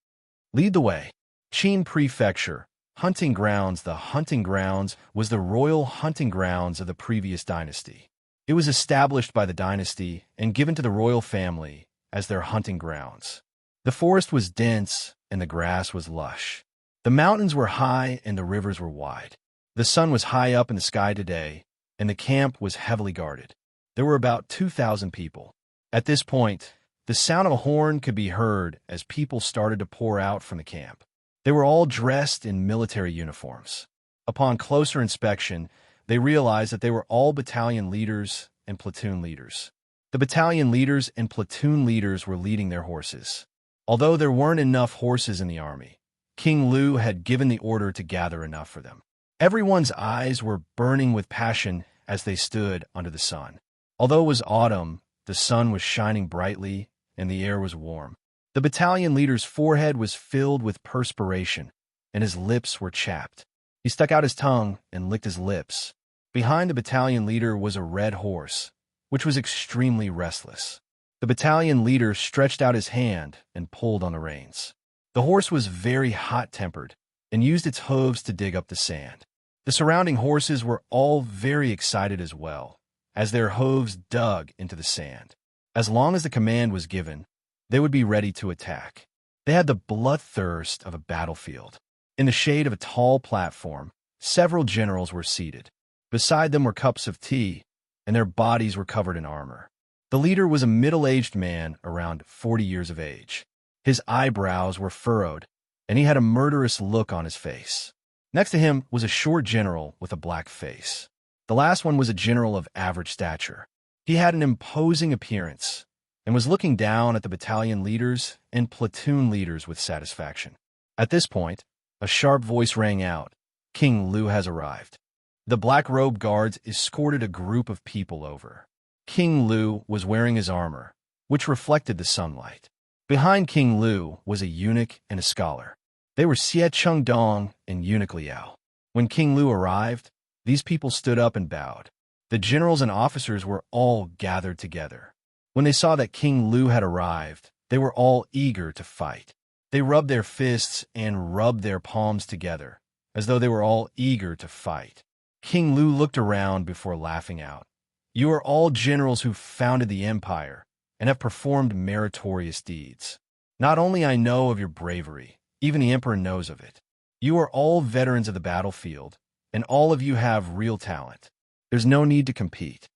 Lead the way." Qin Prefecture, hunting grounds. The hunting grounds was the royal hunting grounds of the previous dynasty. It was established by the dynasty and given to the royal family as their hunting grounds. The forest was dense and the grass was lush. The mountains were high and the rivers were wide. The sun was high up in the sky today, and the camp was heavily guarded. There were about 2,000 people. At this point, the sound of a horn could be heard as people started to pour out from the camp. They were all dressed in military uniforms. Upon closer inspection, they realized that they were all battalion leaders and platoon leaders. The battalion leaders and platoon leaders were leading their horses. Although there weren't enough horses in the army, King Lu had given the order to gather enough for them. Everyone's eyes were burning with passion as they stood under the sun. Although it was autumn, the sun was shining brightly and the air was warm. The battalion leader's forehead was filled with perspiration, and his lips were chapped. He stuck out his tongue and licked his lips. Behind the battalion leader was a red horse, which was extremely restless. The battalion leader stretched out his hand and pulled on the reins. The horse was very hot-tempered and used its hooves to dig up the sand. The surrounding horses were all very excited as well, as their hooves dug into the sand. As long as the command was given, they would be ready to attack. They had the bloodthirst of a battlefield. In the shade of a tall platform, several generals were seated. Beside them were cups of tea, and their bodies were covered in armor. The leader was a middle-aged man around 40 years of age. His eyebrows were furrowed, and he had a murderous look on his face. Next to him was a short general with a black face. The last one was a general of average stature. He had an imposing appearance and was looking down at the battalion leaders and platoon leaders with satisfaction. At this point, a sharp voice rang out, "King Lu has arrived." The black-robed guards escorted a group of people over. King Lu was wearing his armor, which reflected the sunlight. Behind King Lu was a eunuch and a scholar. They were Xie Chengdong and Eunuch Liao. When King Lu arrived, these people stood up and bowed. The generals and officers were all gathered together. When they saw that King Lu had arrived, they were all eager to fight. They rubbed their fists and rubbed their palms together, as though they were all eager to fight. King Lu looked around before laughing out. "You are all generals who founded the empire and have performed meritorious deeds. Not only I know of your bravery, even the emperor knows of it. You are all veterans of the battlefield, and all of you have real talent. There's no need to compete.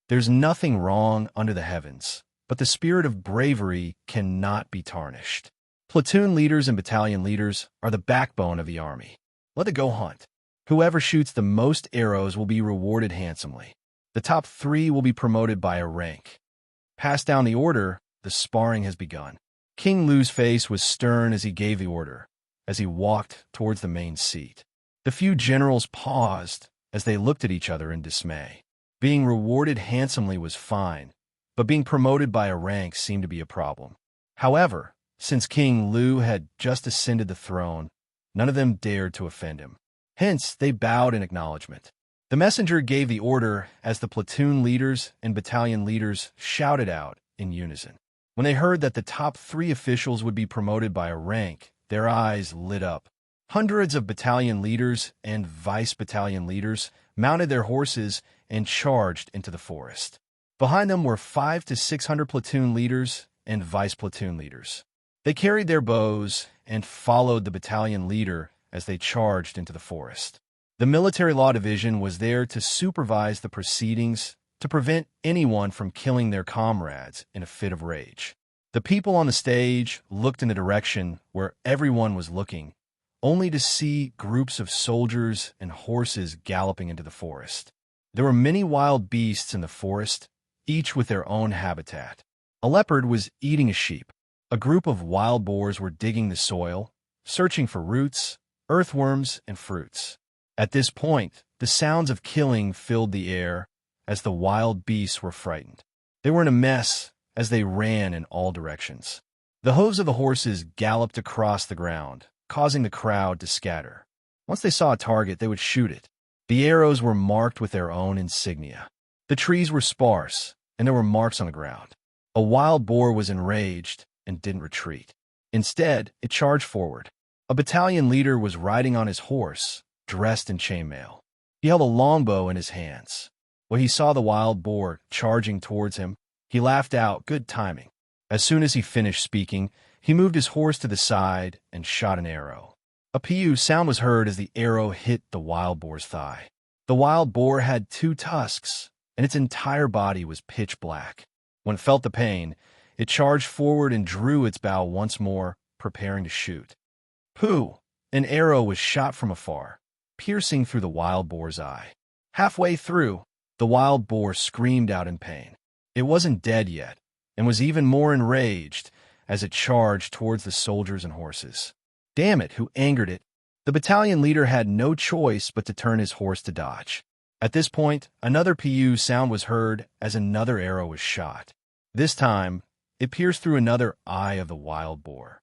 There's nothing wrong under the heavens, but the spirit of bravery cannot be tarnished. Platoon leaders and battalion leaders are the backbone of the army. Let it go hunt. Whoever shoots the most arrows will be rewarded handsomely. The top 3 will be promoted by a rank. Pass down the order. The sparring has begun." King Lu's face was stern as he gave the order, as he walked towards the main seat. The few generals paused as they looked at each other in dismay. Being rewarded handsomely was fine, but being promoted by a rank seemed to be a problem. However, since King Lu had just ascended the throne, none of them dared to offend him. Hence, they bowed in acknowledgement. The messenger gave the order as the platoon leaders and battalion leaders shouted out in unison. When they heard that the top 3 officials would be promoted by a rank, their eyes lit up. Hundreds of battalion leaders and vice-battalion leaders mounted their horses and charged into the forest. Behind them were 500 to 600 platoon leaders and vice-platoon leaders. They carried their bows and followed the battalion leader as they charged into the forest. The military law division was there to supervise the proceedings to prevent anyone from killing their comrades in a fit of rage. The people on the stage looked in the direction where everyone was looking, only to see groups of soldiers and horses galloping into the forest. There were many wild beasts in the forest, each with their own habitat. A leopard was eating a sheep. A group of wild boars were digging the soil, searching for roots, earthworms, and fruits. At this point, the sounds of killing filled the air as the wild beasts were frightened. They were in a mess as they ran in all directions. The hooves of the horses galloped across the ground, causing the crowd to scatter. Once they saw a target, they would shoot it. The arrows were marked with their own insignia. The trees were sparse, and there were marks on the ground. A wild boar was enraged and didn't retreat. Instead, it charged forward. A battalion leader was riding on his horse, dressed in chainmail. He held a longbow in his hands. When he saw the wild boar charging towards him, he laughed out, "Good timing." As soon as he finished speaking, he moved his horse to the side and shot an arrow. A pew sound was heard as the arrow hit the wild boar's thigh. The wild boar had 2 tusks, and its entire body was pitch black. When it felt the pain, it charged forward and drew its bow once more, preparing to shoot. Pooh! An arrow was shot from afar, piercing through the wild boar's eye. Halfway through, the wild boar screamed out in pain. It wasn't dead yet, and was even more enraged as it charged towards the soldiers and horses. Damn it, who angered it? The battalion leader had no choice but to turn his horse to dodge. At this point, another pew sound was heard as another arrow was shot. This time, it pierced through another eye of the wild boar.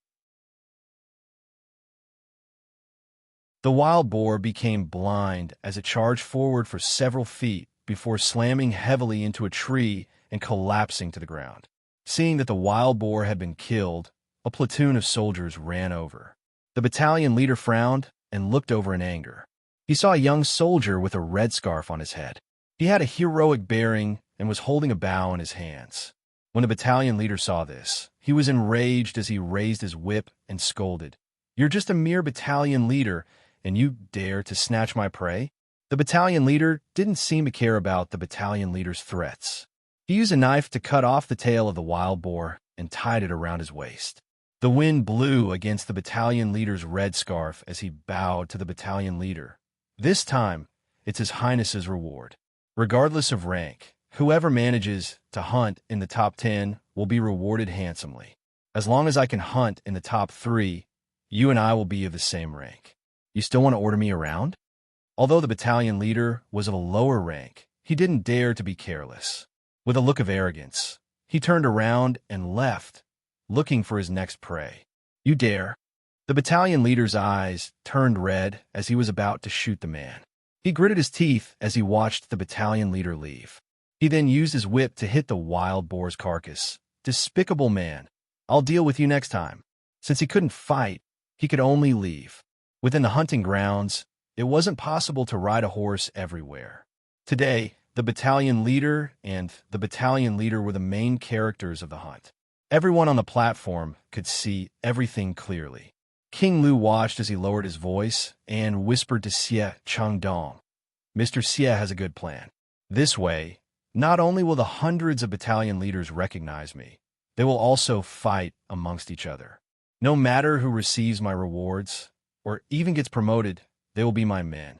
The wild boar became blind as it charged forward for several feet before slamming heavily into a tree and collapsing to the ground. Seeing that the wild boar had been killed, a platoon of soldiers ran over. The battalion leader frowned and looked over in anger. He saw a young soldier with a red scarf on his head. He had a heroic bearing and was holding a bow in his hands. When the battalion leader saw this, he was enraged as he raised his whip and scolded, "You're just a mere battalion leader, and you dare to snatch my prey?" The battalion leader didn't seem to care about the battalion leader's threats. He used a knife to cut off the tail of the wild boar and tied it around his waist. The wind blew against the battalion leader's red scarf as he bowed to the battalion leader. This time, it's His Highness's reward. Regardless of rank, whoever manages to hunt in the top 10 will be rewarded handsomely. As long as I can hunt in the top 3, you and I will be of the same rank. You still want to order me around? Although the battalion leader was of a lower rank, he didn't dare to be careless. With a look of arrogance, he turned around and left, looking for his next prey. "You dare?" The battalion leader's eyes turned red as he was about to shoot the man. He gritted his teeth as he watched the battalion leader leave. He then used his whip to hit the wild boar's carcass. Despicable man. "I'll deal with you next time." Since he couldn't fight, he could only leave. Within the hunting grounds, it wasn't possible to ride a horse everywhere. Today, the battalion leader and the battalion leader were the main characters of the hunt. Everyone on the platform could see everything clearly. King Lu watched as he lowered his voice and whispered to Xie Chengdong, "Mr. Xie has a good plan. This way, not only will the hundreds of battalion leaders recognize me, they will also fight amongst each other. No matter who receives my rewards, or even gets promoted, they will be my men."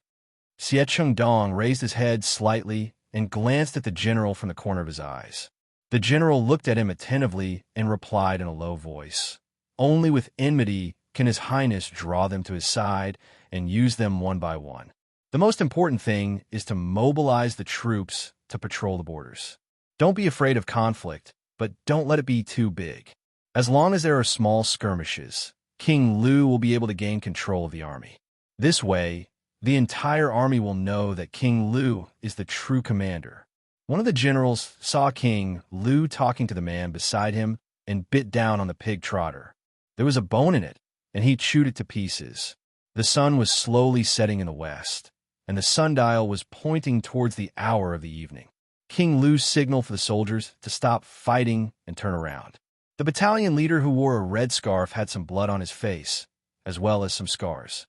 Xie Chengdong raised his head slightly and glanced at the general from the corner of his eyes. The general looked at him attentively and replied in a low voice, "Only with enmity can His Highness draw them to his side and use them one by one. The most important thing is to mobilize the troops to patrol the borders. Don't be afraid of conflict, but don't let it be too big. As long as there are small skirmishes, King Lu will be able to gain control of the army. This way, the entire army will know that King Lu is the true commander." One of the generals saw King Lu talking to the man beside him and bit down on the pig trotter. There was a bone in it, and he chewed it to pieces. The sun was slowly setting in the west, and the sundial was pointing towards the hour of the evening. King Lu signaled for the soldiers to stop fighting and turn around. The battalion leader who wore a red scarf had some blood on his face, as well as some scars.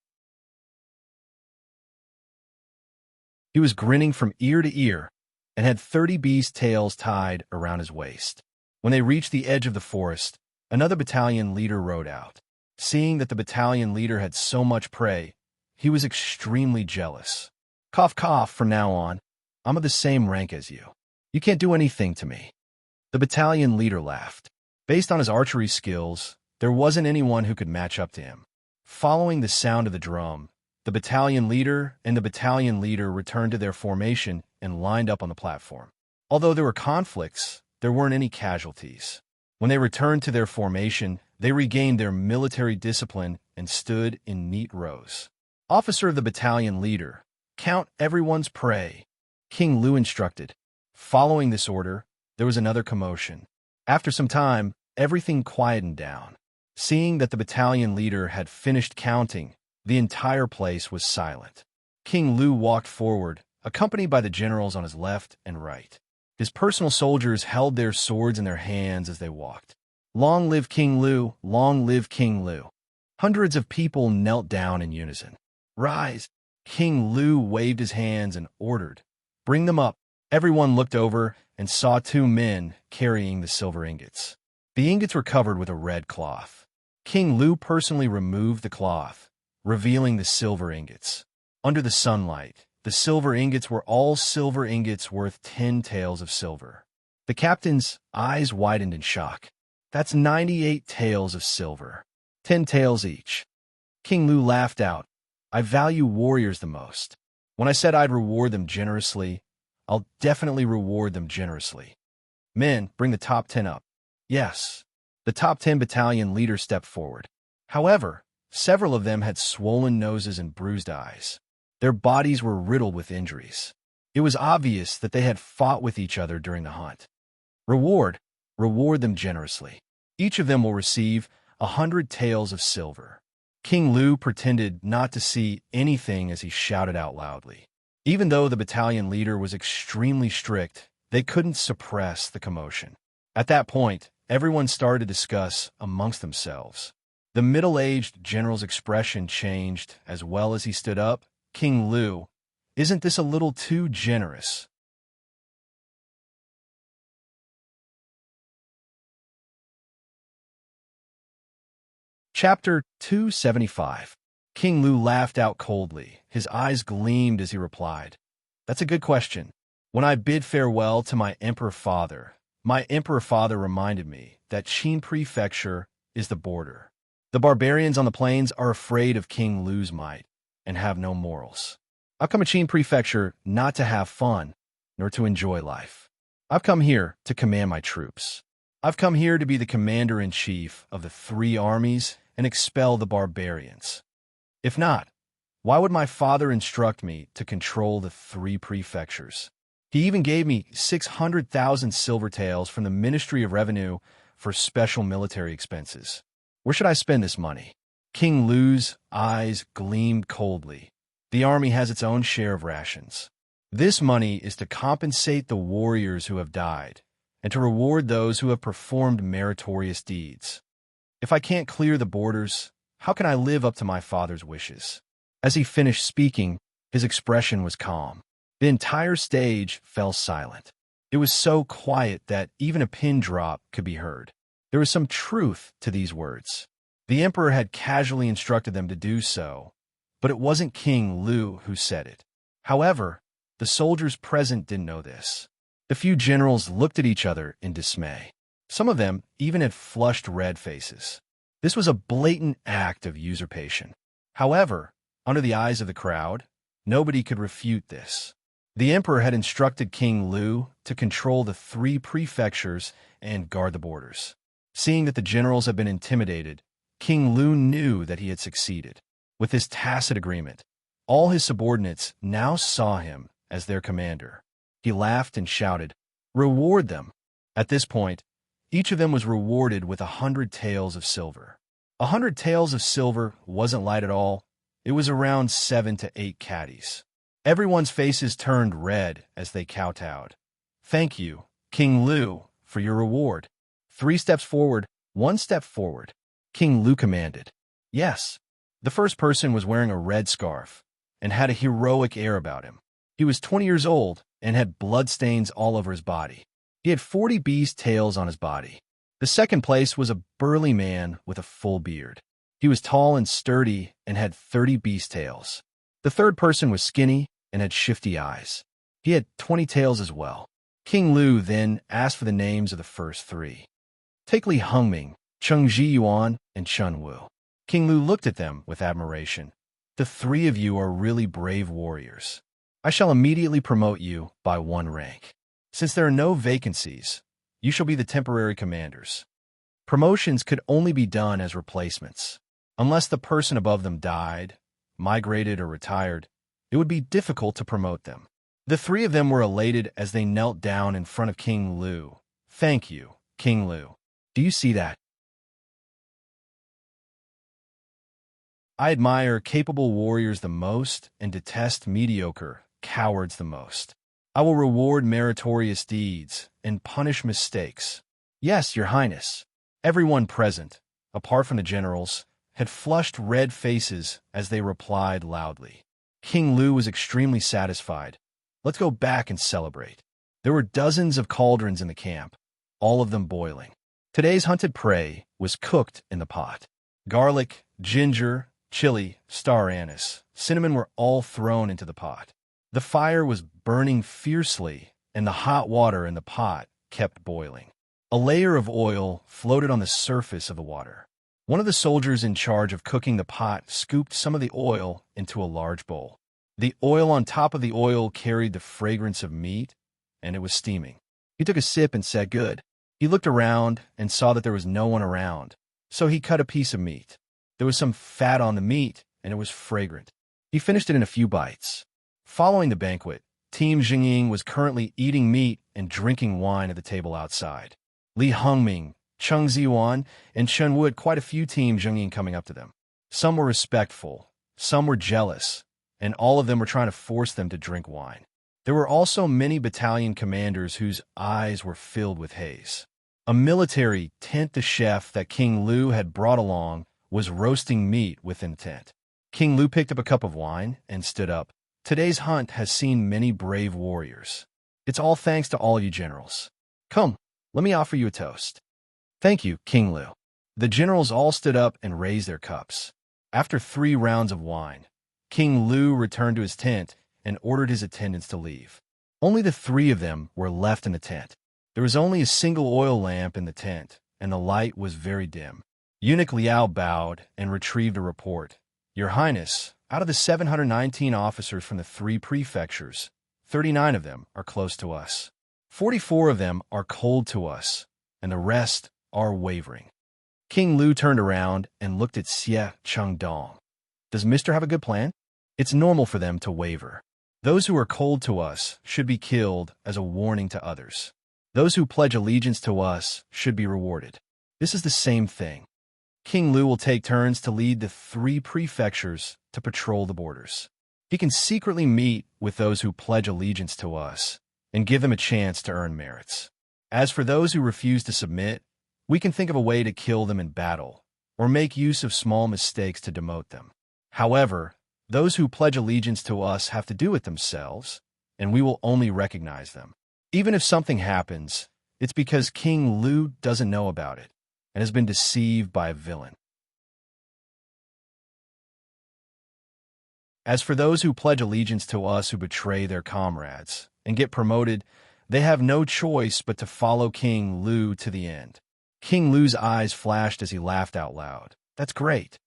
He was grinning from ear to ear and had 30 bees' tails tied around his waist. When they reached the edge of the forest, another battalion leader rode out. Seeing that the battalion leader had so much prey, he was extremely jealous. "Cough, cough, from now on, I'm of the same rank as you. You can't do anything to me." The battalion leader laughed. Based on his archery skills, there wasn't anyone who could match up to him. Following the sound of the drum, the battalion leader and the battalion leader returned to their formation and lined up on the platform. Although there were conflicts, there weren't any casualties. When they returned to their formation, They regained their military discipline and stood in neat rows. Officer of the battalion leader, count everyone's prey, King Lu instructed. Following this order, there was another commotion. After some time, everything quietened down. Seeing that the battalion leader had finished counting, the entire place was silent. King Lu walked forward, accompanied by the generals on his left and right. His personal soldiers held their swords in their hands as they walked. Long live King Lu! Long live King Lu! Hundreds of people knelt down in unison. Rise! King Lu waved his hands and ordered. Bring them up. Everyone looked over and saw two men carrying the silver ingots. The ingots were covered with a red cloth. King Lu personally removed the cloth, revealing the silver ingots. Under the sunlight, the silver ingots were all silver ingots worth 10 taels of silver. The captain's eyes widened in shock. That's 98 taels of silver. 10 taels each. King Lu laughed out. I value warriors the most. When I said I'd reward them generously, I'll definitely reward them generously. Men, bring the top 10 up. Yes. The top 10 battalion leaders stepped forward. However, several of them had swollen noses and bruised eyes. Their bodies were riddled with injuries. It was obvious that they had fought with each other during the hunt. Reward them generously. Each of them will receive 100 taels of silver. King Lu pretended not to see anything as he shouted out loudly. Even though the battalion leader was extremely strict, they couldn't suppress the commotion. At that point, everyone started to discuss amongst themselves. The middle-aged general's expression changed as well as he stood up. King Lu, isn't this a little too generous? Chapter 275. King Lu laughed out coldly. His eyes gleamed as he replied, That's a good question. When I bid farewell to my emperor father reminded me that Qin Prefecture is the border. The barbarians on the plains are afraid of King Lu's might and have no morals. I've come to Qin Prefecture not to have fun, nor to enjoy life. I've come here to command my troops. I've come here to be the commander-in-chief of the 3 armies and expel the barbarians. If not, why would my father instruct me to control the 3 prefectures? He even gave me 600,000 silver taels from the Ministry of Revenue for special military expenses. Where should I spend this money? King Lu's eyes gleamed coldly. The army has its own share of rations. This money is to compensate the warriors who have died and to reward those who have performed meritorious deeds. If I can't clear the borders, how can I live up to my father's wishes? As he finished speaking, his expression was calm. The entire stage fell silent. It was so quiet that even a pin drop could be heard. There was some truth to these words. The emperor had casually instructed them to do so, but it wasn't King Lu who said it. However, the soldiers present didn't know this. The few generals looked at each other in dismay. Some of them even had flushed red faces. This was a blatant act of usurpation. However, under the eyes of the crowd, nobody could refute this. The emperor had instructed King Lu to control the 3 prefectures and guard the borders. Seeing that the generals had been intimidated, King Lu knew that he had succeeded. With this tacit agreement, all his subordinates now saw him as their commander. He laughed and shouted, Reward them! At this point, each of them was rewarded with 100 taels of silver. 100 taels of silver wasn't light at all. It was around 7 to 8 caddies. Everyone's faces turned red as they kowtowed. Thank you, King Lu, for your reward. 3 steps forward, 1 step forward. King Lu commanded. Yes. The first person was wearing a red scarf and had a heroic air about him. He was 20 years old and had bloodstains all over his body. He had 40 bees' tails on his body. The second place was a burly man with a full beard. He was tall and sturdy and had 30 bees' tails. The third person was skinny and had shifty eyes. He had 20 tails as well. King Lu then asked for the names of the first 3. Take Li Hongming, Cheng Zhiyuan, and Chun Wu. King Lu looked at them with admiration. The 3 of you are really brave warriors. I shall immediately promote you by 1 rank. Since there are no vacancies, you shall be the temporary commanders. Promotions could only be done as replacements. Unless the person above them died, migrated, or retired, it would be difficult to promote them. The three of them were elated as they knelt down in front of King Lu. "Thank you, King Lu. Do you see that? I admire capable warriors the most and detest mediocre cowards the most. I will reward meritorious deeds and punish mistakes." "Yes, Your Highness." Everyone present, apart from the generals, had flushed red faces as they replied loudly. King Lu was extremely satisfied. "Let's go back and celebrate." There were dozens of cauldrons in the camp, all of them boiling. Today's hunted prey was cooked in the pot. Garlic, ginger, chili, star anise, cinnamon were all thrown into the pot. The fire was burning fiercely, and the hot water in the pot kept boiling. A layer of oil floated on the surface of the water. One of the soldiers in charge of cooking the pot scooped some of the oil into a large bowl. The oil on top of the oil carried the fragrance of meat, and it was steaming. He took a sip and said, "Good." He looked around and saw that there was no one around, so he cut a piece of meat. There was some fat on the meat, and it was fragrant. He finished it in a few bites. Following the banquet, Team Jingying was currently eating meat and drinking wine at the table outside. Li Hongming, Cheng Ziwan, and Chen Wu had quite a few Team Jingying coming up to them. Some were respectful, some were jealous, and all of them were trying to force them to drink wine. There were also many battalion commanders whose eyes were filled with haze. A military tent the chef that King Lu had brought along was roasting meat within the tent. King Lu picked up a cup of wine and stood up. "Today's hunt has seen many brave warriors. It's all thanks to all you generals. Come, let me offer you a toast." "Thank you, King Lu." The generals all stood up and raised their cups. After 3 rounds of wine, King Lu returned to his tent and ordered his attendants to leave. Only the 3 of them were left in the tent. There was only a single oil lamp in the tent, and the light was very dim. Eunuch Liao bowed and retrieved a report. "Your Highness, out of the 719 officers from the 3 prefectures, 39 of them are close to us. 44 of them are cold to us, and the rest are wavering." King Lu turned around and looked at Xie Chengdong. "Does Mister have a good plan?" "It's normal for them to waver. Those who are cold to us should be killed as a warning to others. Those who pledge allegiance to us should be rewarded. This is the same thing. King Lu will take turns to lead the 3 prefectures to patrol the borders. He can secretly meet with those who pledge allegiance to us and give them a chance to earn merits. As for those who refuse to submit, we can think of a way to kill them in battle or make use of small mistakes to demote them. However, those who pledge allegiance to us have to do it themselves, and we will only recognize them. Even if something happens, it's because King Lu doesn't know about it and has been deceived by a villain. As for those who pledge allegiance to us who betray their comrades and get promoted, they have no choice but to follow King Lu to the end." King Lu's eyes flashed as he laughed out loud. "That's great."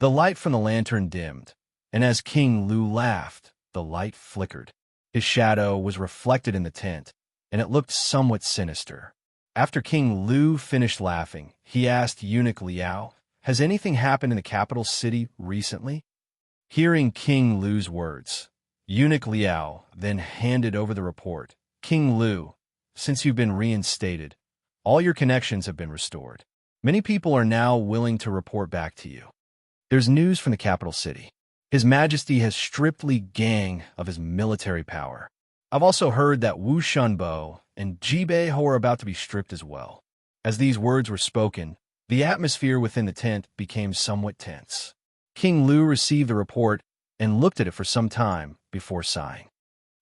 The light from the lantern dimmed, and as King Lu laughed, the light flickered. His shadow was reflected in the tent, and it looked somewhat sinister. After King Lu finished laughing, he asked Eunuch Liao, "Has anything happened in the capital city recently?" Hearing King Lu's words, Eunuch Liao then handed over the report. "King Lu, since you've been reinstated, all your connections have been restored. Many people are now willing to report back to you. There's news from the capital city. His Majesty has stripped Li Gang of his military power. I've also heard that Wu Shunbo and Jibei Ho are about to be stripped as well." As these words were spoken, the atmosphere within the tent became somewhat tense. King Lu received the report and looked at it for some time before sighing.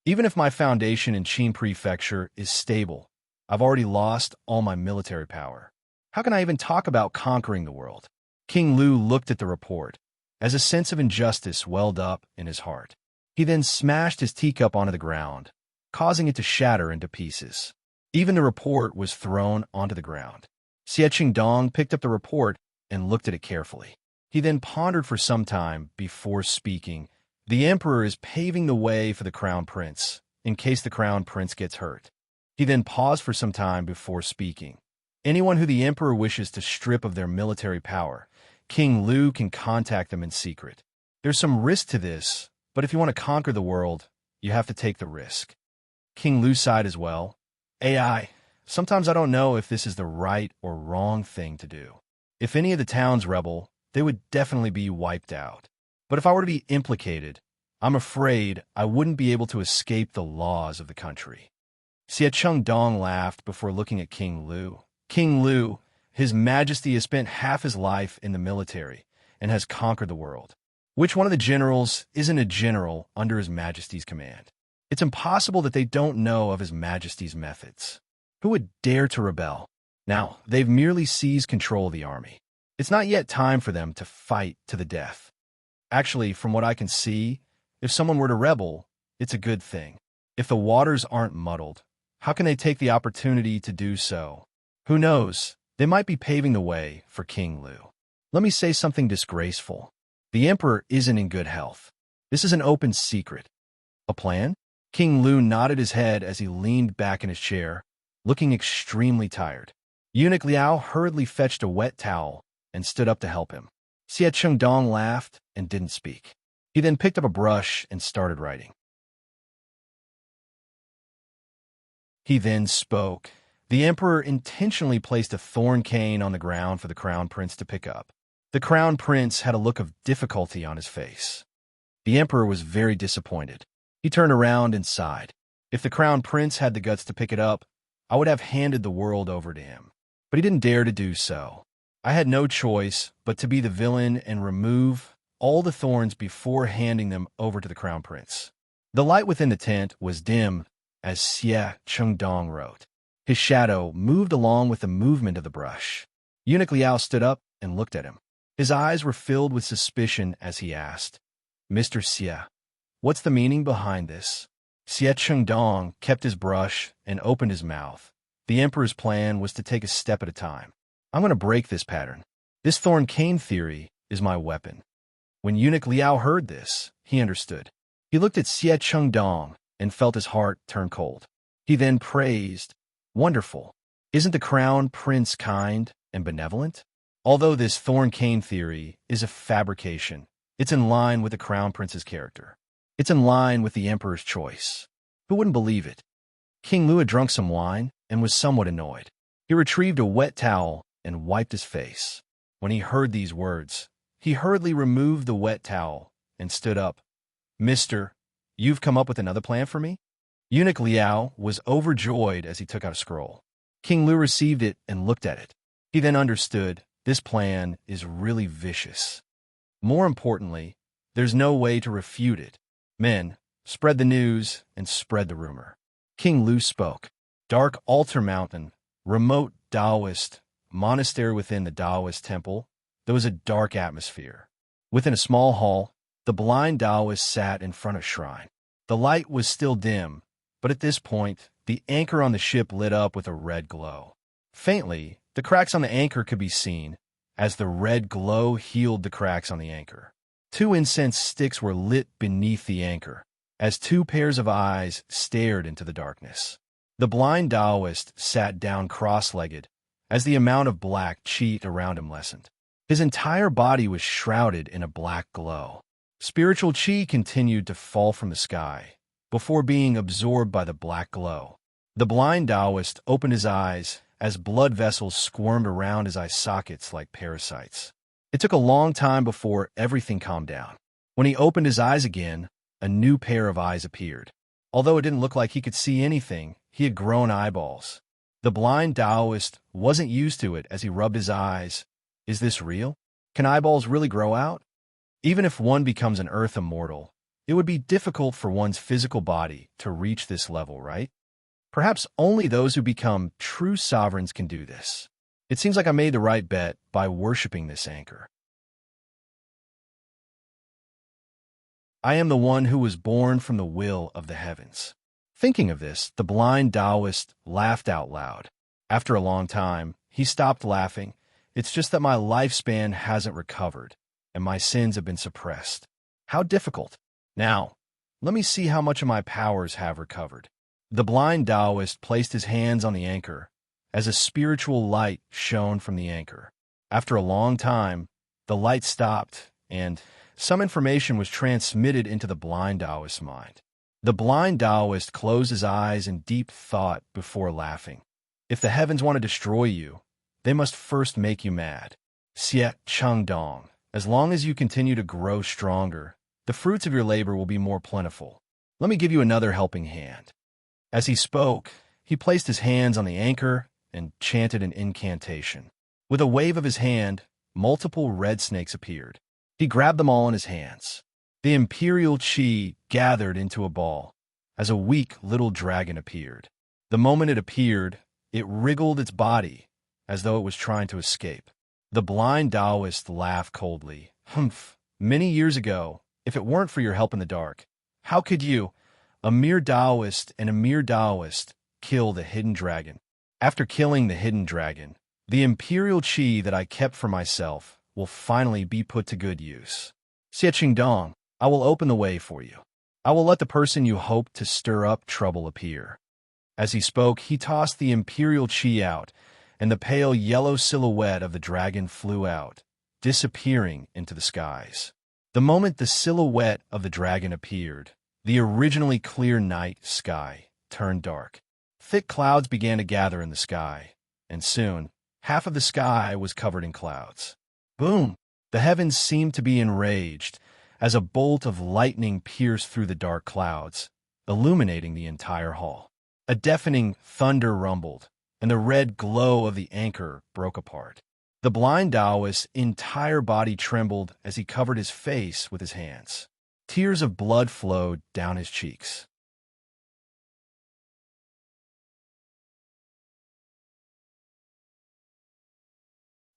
"Even if my foundation in Qin Prefecture is stable, I've already lost all my military power. How can I even talk about conquering the world?" King Lu looked at the report as a sense of injustice welled up in his heart. He then smashed his teacup onto the ground, causing it to shatter into pieces. Even the report was thrown onto the ground. Xie Qingdong picked up the report and looked at it carefully. He then pondered for some time before speaking. "The emperor is paving the way for the crown prince, in case the crown prince gets hurt." He then paused for some time before speaking. Anyone who the emperor wishes to strip of their military power, King Lu can contact them in secret. There's some risk to this, but if you want to conquer the world, you have to take the risk. King Lu sighed as well. AI, sometimes I don't know if this is the right or wrong thing to do. If any of the towns rebel, they would definitely be wiped out. But if I were to be implicated, I'm afraid I wouldn't be able to escape the laws of the country. Xie Chengdong laughed before looking at King Lu. King Lu, His Majesty has spent half his life in the military and has conquered the world. Which one of the generals isn't a general under His Majesty's command? It's impossible that they don't know of His Majesty's methods. Who would dare to rebel? Now, they've merely seized control of the army. It's not yet time for them to fight to the death. Actually, from what I can see, if someone were to rebel, it's a good thing. If the waters aren't muddled, how can they take the opportunity to do so? Who knows? They might be paving the way for King Lu. Let me say something disgraceful. The emperor isn't in good health. This is an open secret. A plan? King Lu nodded his head as he leaned back in his chair, looking extremely tired. Eunuch Liao hurriedly fetched a wet towel and stood up to help him. Xie Chengdong laughed and didn't speak. He then picked up a brush and started writing. He then spoke. The emperor intentionally placed a thorn cane on the ground for the crown prince to pick up. The crown prince had a look of difficulty on his face. The emperor was very disappointed. He turned around and sighed. If the crown prince had the guts to pick it up, I would have handed the world over to him. But he didn't dare to do so. I had no choice but to be the villain and remove all the thorns before handing them over to the crown prince. The light within the tent was dim, as Xie Chengdong wrote. His shadow moved along with the movement of the brush. Eunuch Liao stood up and looked at him. His eyes were filled with suspicion as he asked, "Mr. Xie, what's the meaning behind this?" Xie Chengdong kept his brush and opened his mouth. The emperor's plan was to take a step at a time. I'm going to break this pattern. This thorn cane theory is my weapon. When Eunuch Liao heard this, he understood. He looked at Xie Chengdong and felt his heart turn cold. He then praised, "Wonderful. Isn't the crown prince kind and benevolent?" Although this thorn cane theory is a fabrication, it's in line with the crown prince's character. It's in line with the emperor's choice. Who wouldn't believe it? King Lu had drunk some wine and was somewhat annoyed. He retrieved a wet towel and wiped his face. When he heard these words, he hurriedly removed the wet towel and stood up. "Mister, you've come up with another plan for me?" Eunuch Liao was overjoyed as he took out a scroll. King Lu received it and looked at it. He then understood this plan is really vicious. More importantly, there's no way to refute it. Men, spread the news and spread the rumor. King Lu spoke. Dark altar mountain, remote Taoist monastery within the Taoist temple, there was a dark atmosphere. Within a small hall, the blind Taoist sat in front of a shrine. The light was still dim, but at this point, the anchor on the ship lit up with a red glow. Faintly, the cracks on the anchor could be seen, as the red glow healed the cracks on the anchor. 2 incense sticks were lit beneath the anchor, as 2 pairs of eyes stared into the darkness. The blind Taoist sat down cross-legged, as the amount of black qi around him lessened. His entire body was shrouded in a black glow. Spiritual qi continued to fall from the sky, before being absorbed by the black glow. The blind Taoist opened his eyes as blood vessels squirmed around his eye sockets like parasites. It took a long time before everything calmed down. When he opened his eyes again, a new pair of eyes appeared. Although it didn't look like he could see anything, he had grown eyeballs. The blind Taoist wasn't used to it as he rubbed his eyes. Is this real? Can eyeballs really grow out? Even if one becomes an earth immortal, it would be difficult for one's physical body to reach this level, right? Perhaps only those who become true sovereigns can do this. It seems like I made the right bet by worshipping this anchor. I am the one who was born from the will of the heavens. Thinking of this, the blind Taoist laughed out loud. After a long time, he stopped laughing. It's just that my lifespan hasn't recovered, and my sins have been suppressed. How difficult. Now, let me see how much of my powers have recovered. The blind Taoist placed his hands on the anchor. as a spiritual light shone from the anchor. After a long time, the light stopped, and some information was transmitted into the blind Taoist's mind. The blind Taoist closed his eyes in deep thought before laughing. If the heavens want to destroy you, they must first make you mad. Xie Cheng Dong. As long as you continue to grow stronger, the fruits of your labor will be more plentiful. Let me give you another helping hand. As he spoke, he placed his hands on the anchor and chanted an incantation. With a wave of his hand, multiple red snakes appeared. He grabbed them all in his hands. The imperial chi gathered into a ball as a weak little dragon appeared. The moment it appeared, it wriggled its body as though it was trying to escape. The blind Taoist laughed coldly. Humph, many years ago, if it weren't for your help in the dark, how could you, a mere Taoist and a mere Taoist, kill the hidden dragon? After killing the hidden dragon, the imperial chi that I kept for myself will finally be put to good use. Xie Qing Dong, I will open the way for you. I will let the person you hope to stir up trouble appear. As he spoke, he tossed the imperial chi out, and the pale yellow silhouette of the dragon flew out, disappearing into the skies. The moment the silhouette of the dragon appeared, the originally clear night sky turned dark. Thick clouds began to gather in the sky, and soon, half of the sky was covered in clouds. Boom! The heavens seemed to be enraged as a bolt of lightning pierced through the dark clouds, illuminating the entire hall. A deafening thunder rumbled, and the red glow of the anchor broke apart. The blind Taoist's entire body trembled as he covered his face with his hands. Tears of blood flowed down his cheeks.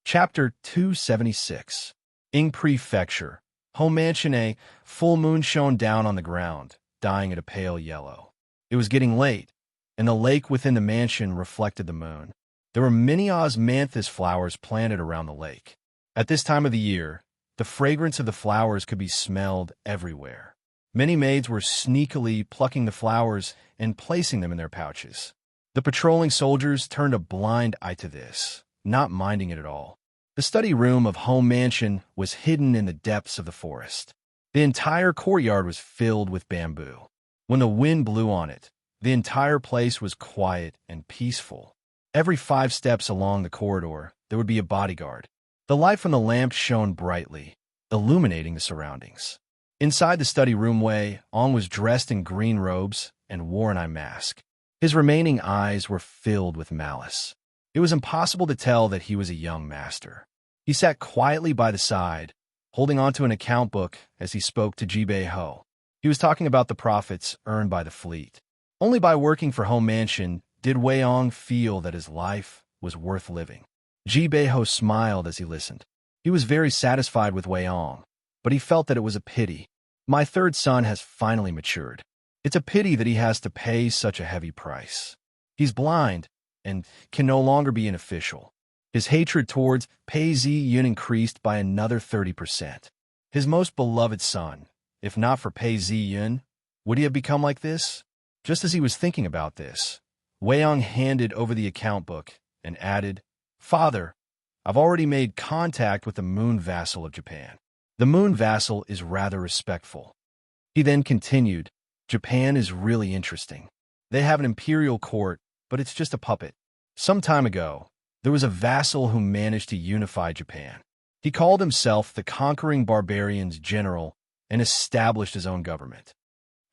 Chapter 276. Ing Prefecture. Home mansion. A full moon shone down on the ground, dyeing it a pale yellow. It was getting late, and the lake within the mansion reflected the moon. There were many osmanthus flowers planted around the lake. At this time of the year, the fragrance of the flowers could be smelled everywhere. Many maids were sneakily plucking the flowers and placing them in their pouches. The patrolling soldiers turned a blind eye to this, not minding it at all. The study room of home mansion was hidden in the depths of the forest. The entire courtyard was filled with bamboo. When the wind blew on it, the entire place was quiet and peaceful. Every 5 steps along the corridor, there would be a bodyguard. The light from the lamp shone brightly, illuminating the surroundings. Inside the study room, Wei Ong was dressed in green robes and wore an eye mask. His remaining eyes were filled with malice. It was impossible to tell that he was a young master. He sat quietly by the side, holding onto an account book as he spoke to Ji Bei Ho. He was talking about the profits earned by the fleet. Only by working for home mansion did Wei Ong feel that his life was worth living. Ji Bei Ho smiled as he listened. He was very satisfied with Wei Ong, but he felt that it was a pity. My third son has finally matured. It's a pity that he has to pay such a heavy price. He's blind and can no longer be an official. His hatred towards Pei Ziyun increased by another 30%. His most beloved son, if not for Pei Ziyun, would he have become like this? Just as he was thinking about this, Wei Ong handed over the account book and added, "Father, I've already made contact with the Moon Vassal of Japan. The Moon Vassal is rather respectful." He then continued, "Japan is really interesting. They have an imperial court, but it's just a puppet. Some time ago, there was a vassal who managed to unify Japan. He called himself the Conquering Barbarians General and established his own government.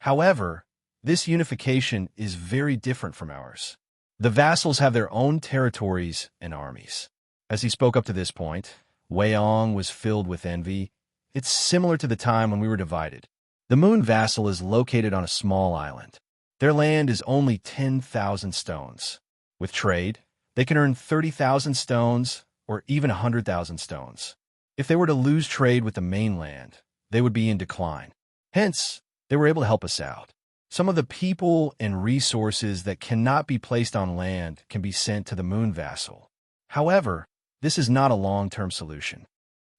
However, this unification is very different from ours. The vassals have their own territories and armies." As he spoke up to this point, Wei Ong was filled with envy. It's similar to the time when we were divided. The Moon Vassal is located on a small island. Their land is only 10,000 stones. With trade, they can earn 30,000 stones or even 100,000 stones. If they were to lose trade with the mainland, they would be in decline. Hence, they were able to help us out. Some of the people and resources that cannot be placed on land can be sent to the Moon Vassal. However, this is not a long-term solution.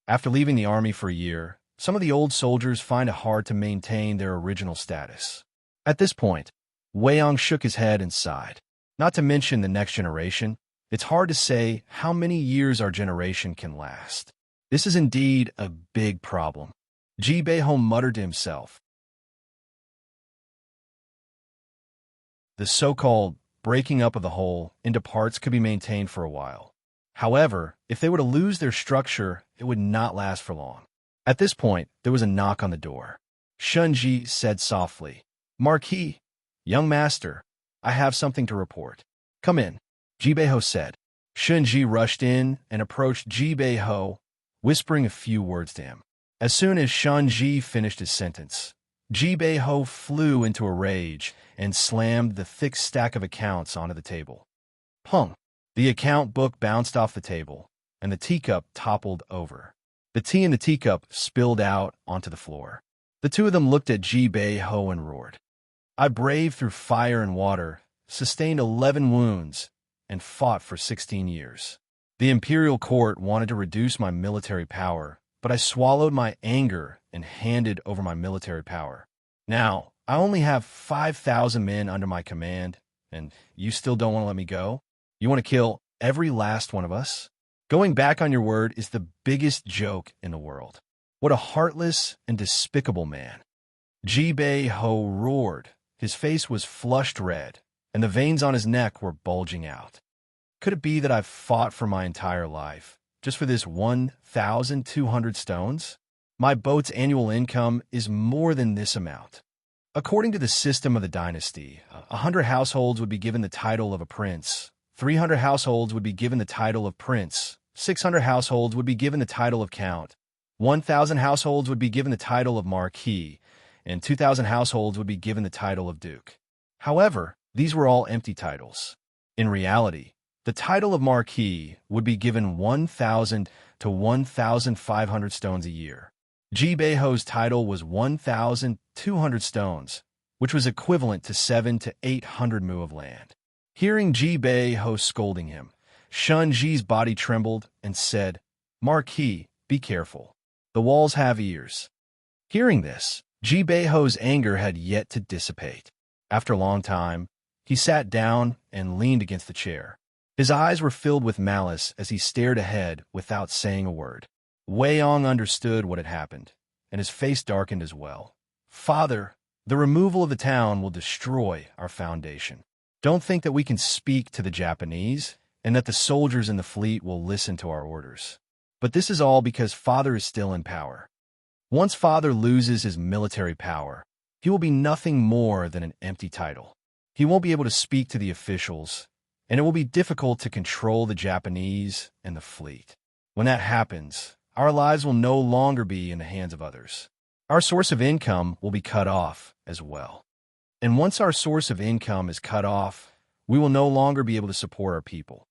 After leaving the army for a year, some of the old soldiers find it hard to maintain their original status. At this point, Wei Ong shook his head and sighed. Not to mention the next generation, It's hard to say how many years our generation can last. This is indeed a big problem. Ji Bei-ho muttered to himself. The so-called breaking up of the whole into parts could be maintained for a while. However, if they were to lose their structure, it would not last for long. At this point, there was a knock on the door. Shunji said softly, "Marquis, young master, I have something to report." "Come in," Ji Bei-ho said. Shunji rushed in and approached Ji Bei-ho, whispering a few words to him. As soon as Shunji finished his sentence, Ji Bei-ho flew into a rage and slammed the thick stack of accounts onto the table. Pung! The account book bounced off the table, and the teacup toppled over. The tea in the teacup spilled out onto the floor. The two of them looked at Ji Bei-ho and roared. "I braved through fire and water, sustained 11 wounds, and fought for 16 years. The imperial court wanted to reduce my military power, but I swallowed my anger and handed over my military power. Now, I only have 5,000 men under my command, and you still don't want to let me go? You want to kill every last one of us? Going back on your word is the biggest joke in the world. What a heartless and despicable man." Ji Bei-ho roared. His face was flushed red, and the veins on his neck were bulging out. "Could it be that I've fought for my entire life, just for this 1,200 stones? My boat's annual income is more than this amount." According to the system of the dynasty, 100 households would be given the title of a prince, 300 households would be given the title of prince, 600 households would be given the title of count, 1,000 households would be given the title of marquis, and 2,000 households would be given the title of duke. However, these were all empty titles. In reality, the title of marquis would be given 1,000 to 1,500 stones a year. Ji Bei-ho's title was 1,200 stones, which was equivalent to 7 to 800 mu of land. Hearing Ji Bei-ho scolding him, Shunji's body trembled and said, "Marquis, be careful. The walls have ears." Hearing this, Ji Bei-ho's anger had yet to dissipate. After a long time, he sat down and leaned against the chair. His eyes were filled with malice as he stared ahead without saying a word. Wei Yong understood what had happened, and his face darkened as well. "Father, the removal of the town will destroy our foundation. Don't think that we can speak to the Japanese and that the soldiers in the fleet will listen to our orders. But this is all because Father is still in power. Once Father loses his military power, he will be nothing more than an empty title. He won't be able to speak to the officials, and it will be difficult to control the Japanese and the fleet. When that happens, our lives will no longer be in the hands of others. Our source of income will be cut off as well. And once our source of income is cut off, we will no longer be able to support our people.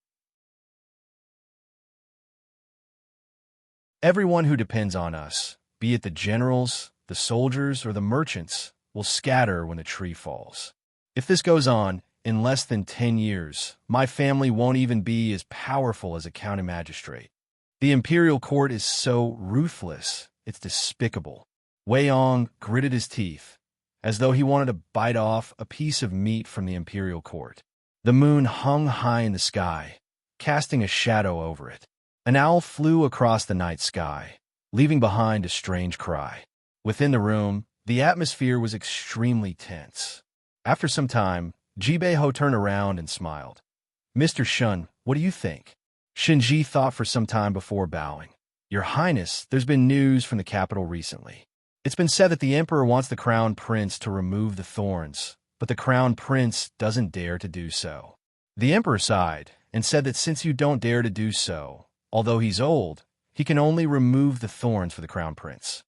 Everyone who depends on us, be it the generals, the soldiers, or the merchants, will scatter when the tree falls. If this goes on, in less than 10 years, my family won't even be as powerful as a county magistrate. The imperial court is so ruthless, it's despicable." Wei Yong gritted his teeth, as though he wanted to bite off a piece of meat from the imperial court. The moon hung high in the sky, casting a shadow over it. An owl flew across the night sky, leaving behind a strange cry. Within the room, the atmosphere was extremely tense. After some time, Ji Bei-ho turned around and smiled. "Mr. Shun, what do you think?" Shinji thought for some time before bowing. "Your Highness, there's been news from the capital recently. It's been said that the Emperor wants the Crown Prince to remove the thorns, but the Crown Prince doesn't dare to do so. The Emperor sighed and said that since you don't dare to do so, although he's old, he can only remove the thorns for the Crown Prince."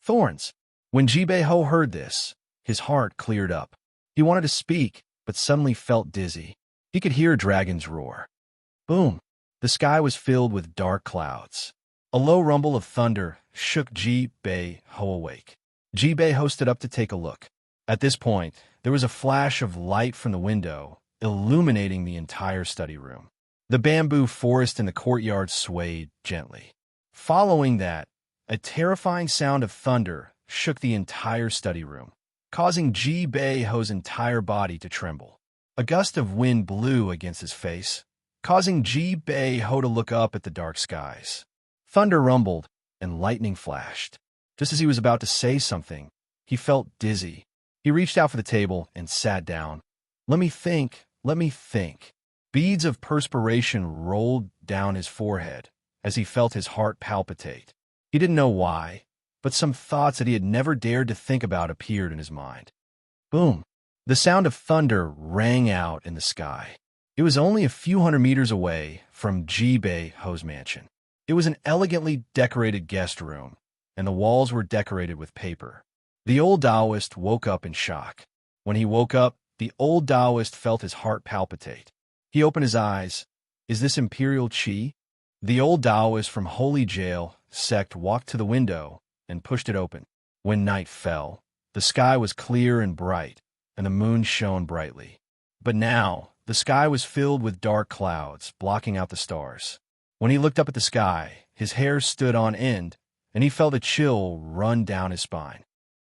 Thorns! When Ji Bei-ho heard this, his heart cleared up. He wanted to speak, but suddenly felt dizzy. He could hear dragons roar. Boom! The sky was filled with dark clouds. A low rumble of thunder shook Ji Bei-ho awake. Ji Bei-ho stood up to take a look. At this point, there was a flash of light from the window, illuminating the entire study room. The bamboo forest in the courtyard swayed gently. Following that, a terrifying sound of thunder shook the entire study room, causing Ji Bei-ho's entire body to tremble. A gust of wind blew against his face, causing Ji-Bei-Ho to look up at the dark skies. Thunder rumbled, and lightning flashed. Just as he was about to say something, he felt dizzy. He reached out for the table and sat down. Let me think. Beads of perspiration rolled down his forehead as he felt his heart palpitate. He didn't know why, but some thoughts that he had never dared to think about appeared in his mind. Boom! The sound of thunder rang out in the sky. It was only a few hundred meters away from Ji-Bei-Ho's mansion. It was an elegantly decorated guest room, and the walls were decorated with paper. The old Taoist woke up in shock. When he woke up, the old Taoist felt his heart palpitate. He opened his eyes. Is this imperial qi? The old Taoist from Holy Jail sect walked to the window and pushed it open. When night fell, the sky was clear and bright, and the moon shone brightly. But now, the sky was filled with dark clouds, blocking out the stars. When he looked up at the sky, his hair stood on end, and he felt a chill run down his spine.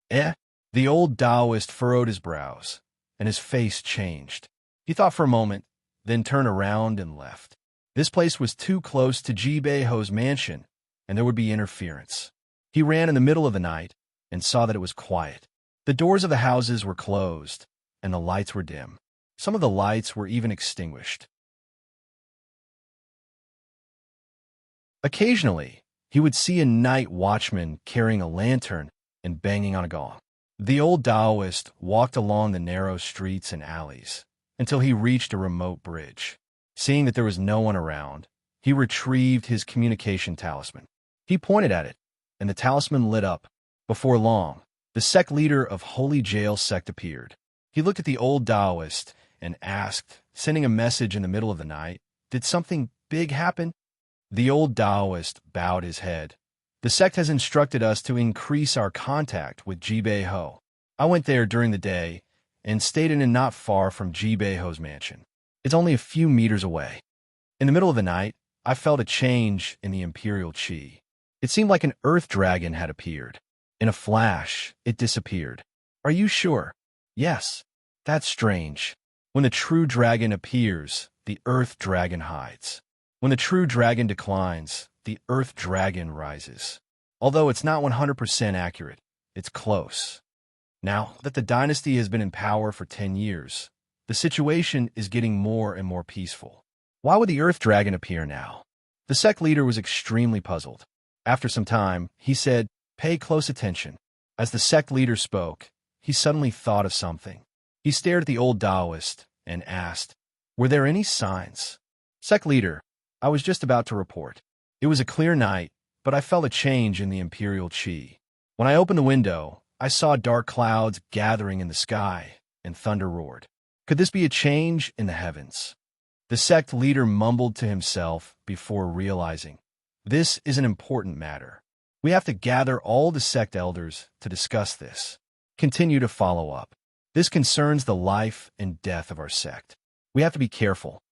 The old Taoist furrowed his brows, and his face changed. He thought for a moment, then turned around and left. This place was too close to Ji-Bei-Ho's mansion, and there would be interference. He ran in the middle of the night and saw that it was quiet. The doors of the houses were closed, and the lights were dim. Some of the lights were even extinguished. Occasionally, he would see a night watchman carrying a lantern and banging on a gong. The old Taoist walked along the narrow streets and alleys until he reached a remote bridge. Seeing that there was no one around, he retrieved his communication talisman. He pointed at it, and the talisman lit up. Before long, the sect leader of Holy Jail sect appeared. He looked at the old Taoist and asked, sending a message in the middle of the night, "Did something big happen?" The old Taoist bowed his head. "The sect has instructed us to increase our contact with Ji-Bei-Ho. I went there during the day and stayed in not far from Ji-Bei-Ho's mansion. It's only a few meters away. In the middle of the night, I felt a change in the imperial qi. It seemed like an earth dragon had appeared. In a flash, it disappeared." "Are you sure?" "Yes. That's strange. When the true dragon appears, the earth dragon hides. When the true dragon declines, the earth dragon rises. Although it's not 100% accurate, it's close. Now that the dynasty has been in power for 10 years, the situation is getting more and more peaceful. Why would the earth dragon appear now?" The sect leader was extremely puzzled. After some time, he said, "Pay close attention." As the sect leader spoke, he suddenly thought of something. He stared at the old Taoist and asked, "Were there any signs?" "Sect leader, I was just about to report. It was a clear night, but I felt a change in the imperial qi. When I opened the window, I saw dark clouds gathering in the sky, and thunder roared. Could this be a change in the heavens?" The sect leader mumbled to himself before realizing, "This is an important matter. We have to gather all the sect elders to discuss this. Continue to follow up. This concerns the life and death of our sect. We have to be careful."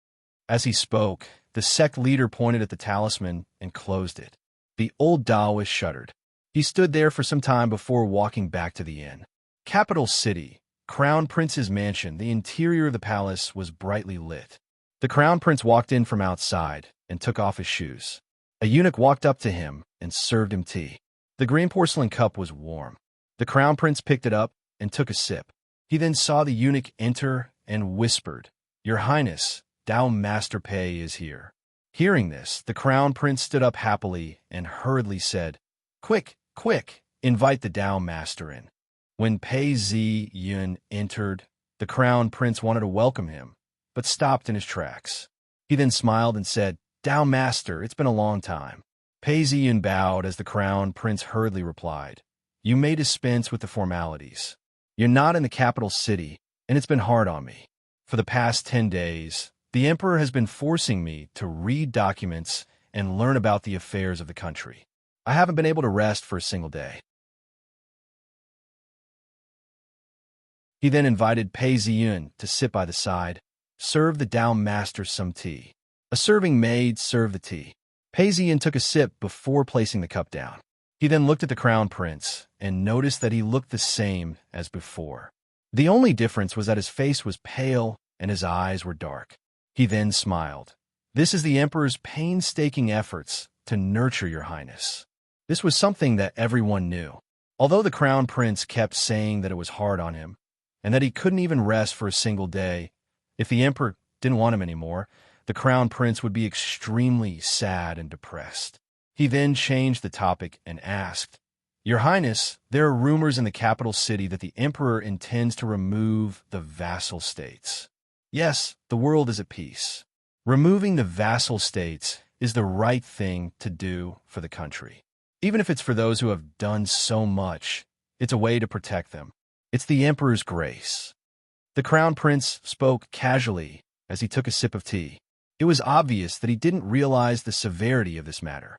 As he spoke, the sect leader pointed at the talisman and closed it. The old Taoist shuddered. He stood there for some time before walking back to the inn. Capital City, Crown Prince's mansion. The interior of the palace was brightly lit. The Crown Prince walked in from outside and took off his shoes. A eunuch walked up to him and served him tea. The green porcelain cup was warm. The Crown Prince picked it up and took a sip. He then saw the eunuch enter and whispered, "Your Highness, Tao Master Pei is here." Hearing this, the Crown Prince stood up happily and hurriedly said, "Quick, quick, invite the Tao Master in." When Pei Zi-Yun entered, the Crown Prince wanted to welcome him, but stopped in his tracks. He then smiled and said, "Tao Master, it's been a long time." Pei Zi-Yun bowed as the Crown Prince hurriedly replied, "You may dispense with the formalities. You're not in the capital city, and it's been hard on me. For the past 10 days, the Emperor has been forcing me to read documents and learn about the affairs of the country. I haven't been able to rest for a single day." He then invited Pei Zi-Yun to sit by the side, serve the Tao Master some tea. A serving maid served the tea. Pei Zi-Yun took a sip before placing the cup down. He then looked at the Crown Prince and noticed that he looked the same as before. The only difference was that his face was pale and his eyes were dark. He then smiled. This is the emperor's painstaking efforts to nurture your highness. This was something that everyone knew. Although the crown prince kept saying that it was hard on him, and that he couldn't even rest for a single day, if the emperor didn't want him anymore, the crown prince would be extremely sad and depressed. He then changed the topic and asked, "Your Highness, there are rumors in the capital city that the emperor intends to remove the vassal states." Yes, the world is at peace. Removing the vassal states is the right thing to do for the country. Even if it's for those who have done so much, it's a way to protect them. It's the emperor's grace. The crown prince spoke casually as he took a sip of tea. It was obvious that he didn't realize the severity of this matter.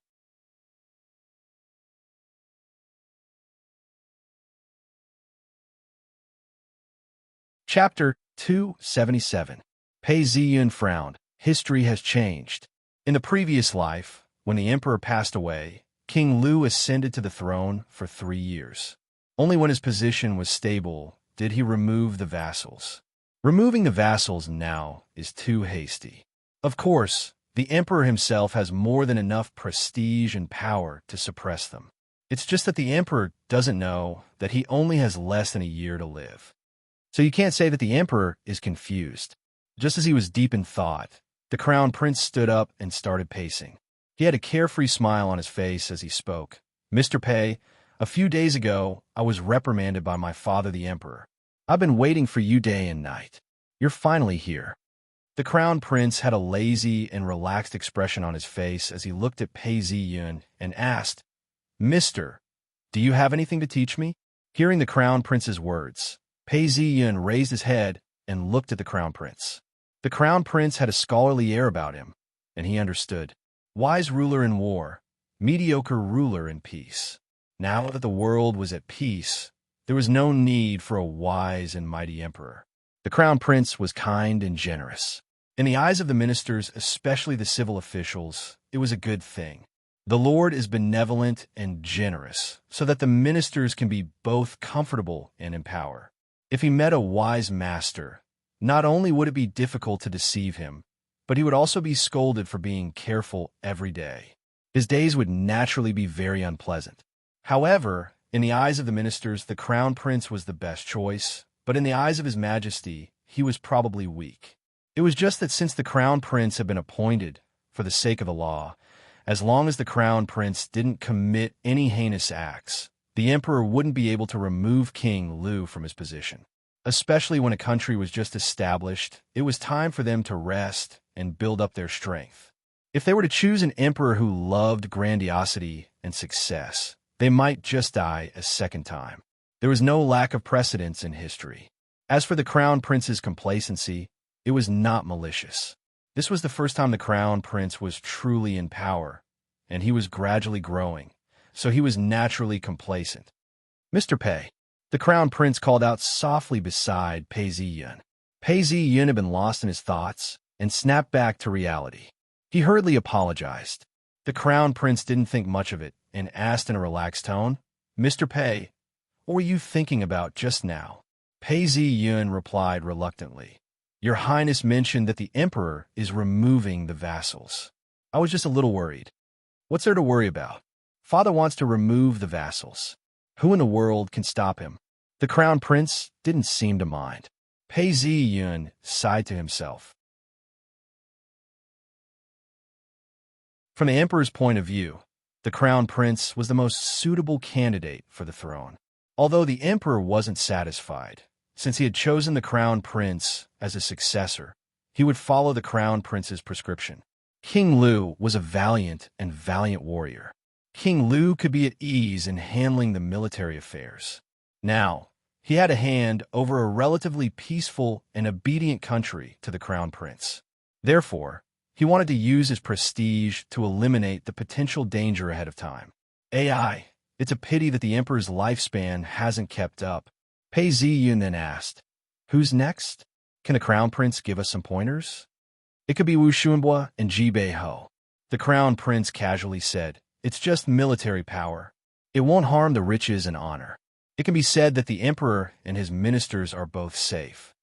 Chapter 277. Pei Ziyun frowned. History has changed. In the previous life, when the emperor passed away, King Lu ascended to the throne for 3 years. Only when his position was stable did he remove the vassals. Removing the vassals now is too hasty. Of course, the emperor himself has more than enough prestige and power to suppress them. It's just that the emperor doesn't know that he only has less than a year to live. So you can't say that the emperor is confused. Just as he was deep in thought, the crown prince stood up and started pacing. He had a carefree smile on his face as he spoke. "Mr. Pei, a few days ago, I was reprimanded by my father the emperor. I've been waiting for you day and night. You're finally here." The crown prince had a lazy and relaxed expression on his face as he looked at Pei Ziyun and asked, "Mister, do you have anything to teach me?" Hearing the crown prince's words, Pei Ziyun raised his head and looked at the crown prince. The crown prince had a scholarly air about him, and he understood. Wise ruler in war, mediocre ruler in peace. Now that the world was at peace, there was no need for a wise and mighty emperor. The crown prince was kind and generous. In the eyes of the ministers, especially the civil officials, it was a good thing. The Lord is benevolent and generous, so that the ministers can be both comfortable and in power. If he met a wise master, not only would it be difficult to deceive him, but he would also be scolded for being careful every day. His days would naturally be very unpleasant. However, in the eyes of the ministers, the crown prince was the best choice, but in the eyes of his majesty, he was probably weak. It was just that since the crown prince had been appointed for the sake of the law, as long as the crown prince didn't commit any heinous acts, the emperor wouldn't be able to remove King Lu from his position. Especially when a country was just established, it was time for them to rest and build up their strength. If they were to choose an emperor who loved grandiosity and success, they might just die a second time. There was no lack of precedents in history. As for the crown prince's complacency, it was not malicious. This was the first time the crown prince was truly in power, and he was gradually growing, so he was naturally complacent. "Mr. Pei," the crown prince called out softly beside Pei Ziyun. Pei Ziyun had been lost in his thoughts and snapped back to reality. He hurriedly apologized. The crown prince didn't think much of it and asked in a relaxed tone, "Mr. Pei, what were you thinking about just now?" Pei Ziyun replied reluctantly, "Your Highness mentioned that the emperor is removing the vassals. I was just a little worried." "What's there to worry about? Father wants to remove the vassals. Who in the world can stop him?" The crown prince didn't seem to mind. Pei Ziyun sighed to himself. From the emperor's point of view, the crown prince was the most suitable candidate for the throne. Although the emperor wasn't satisfied, since he had chosen the crown prince as a successor, he would follow the crown prince's prescription. King Lu was a valiant warrior. King Lu could be at ease in handling the military affairs. Now, he had a hand over a relatively peaceful and obedient country to the crown prince. Therefore, he wanted to use his prestige to eliminate the potential danger ahead of time. It's a pity that the emperor's lifespan hasn't kept up. Pei Ziyun then asked, "Who's next? Can the crown prince give us some pointers?" "It could be Wu Xuanbo and Ji Beiho," the crown prince casually said. "It's just military power. It won't harm the riches and honor. It can be said that the emperor and his ministers are both safe."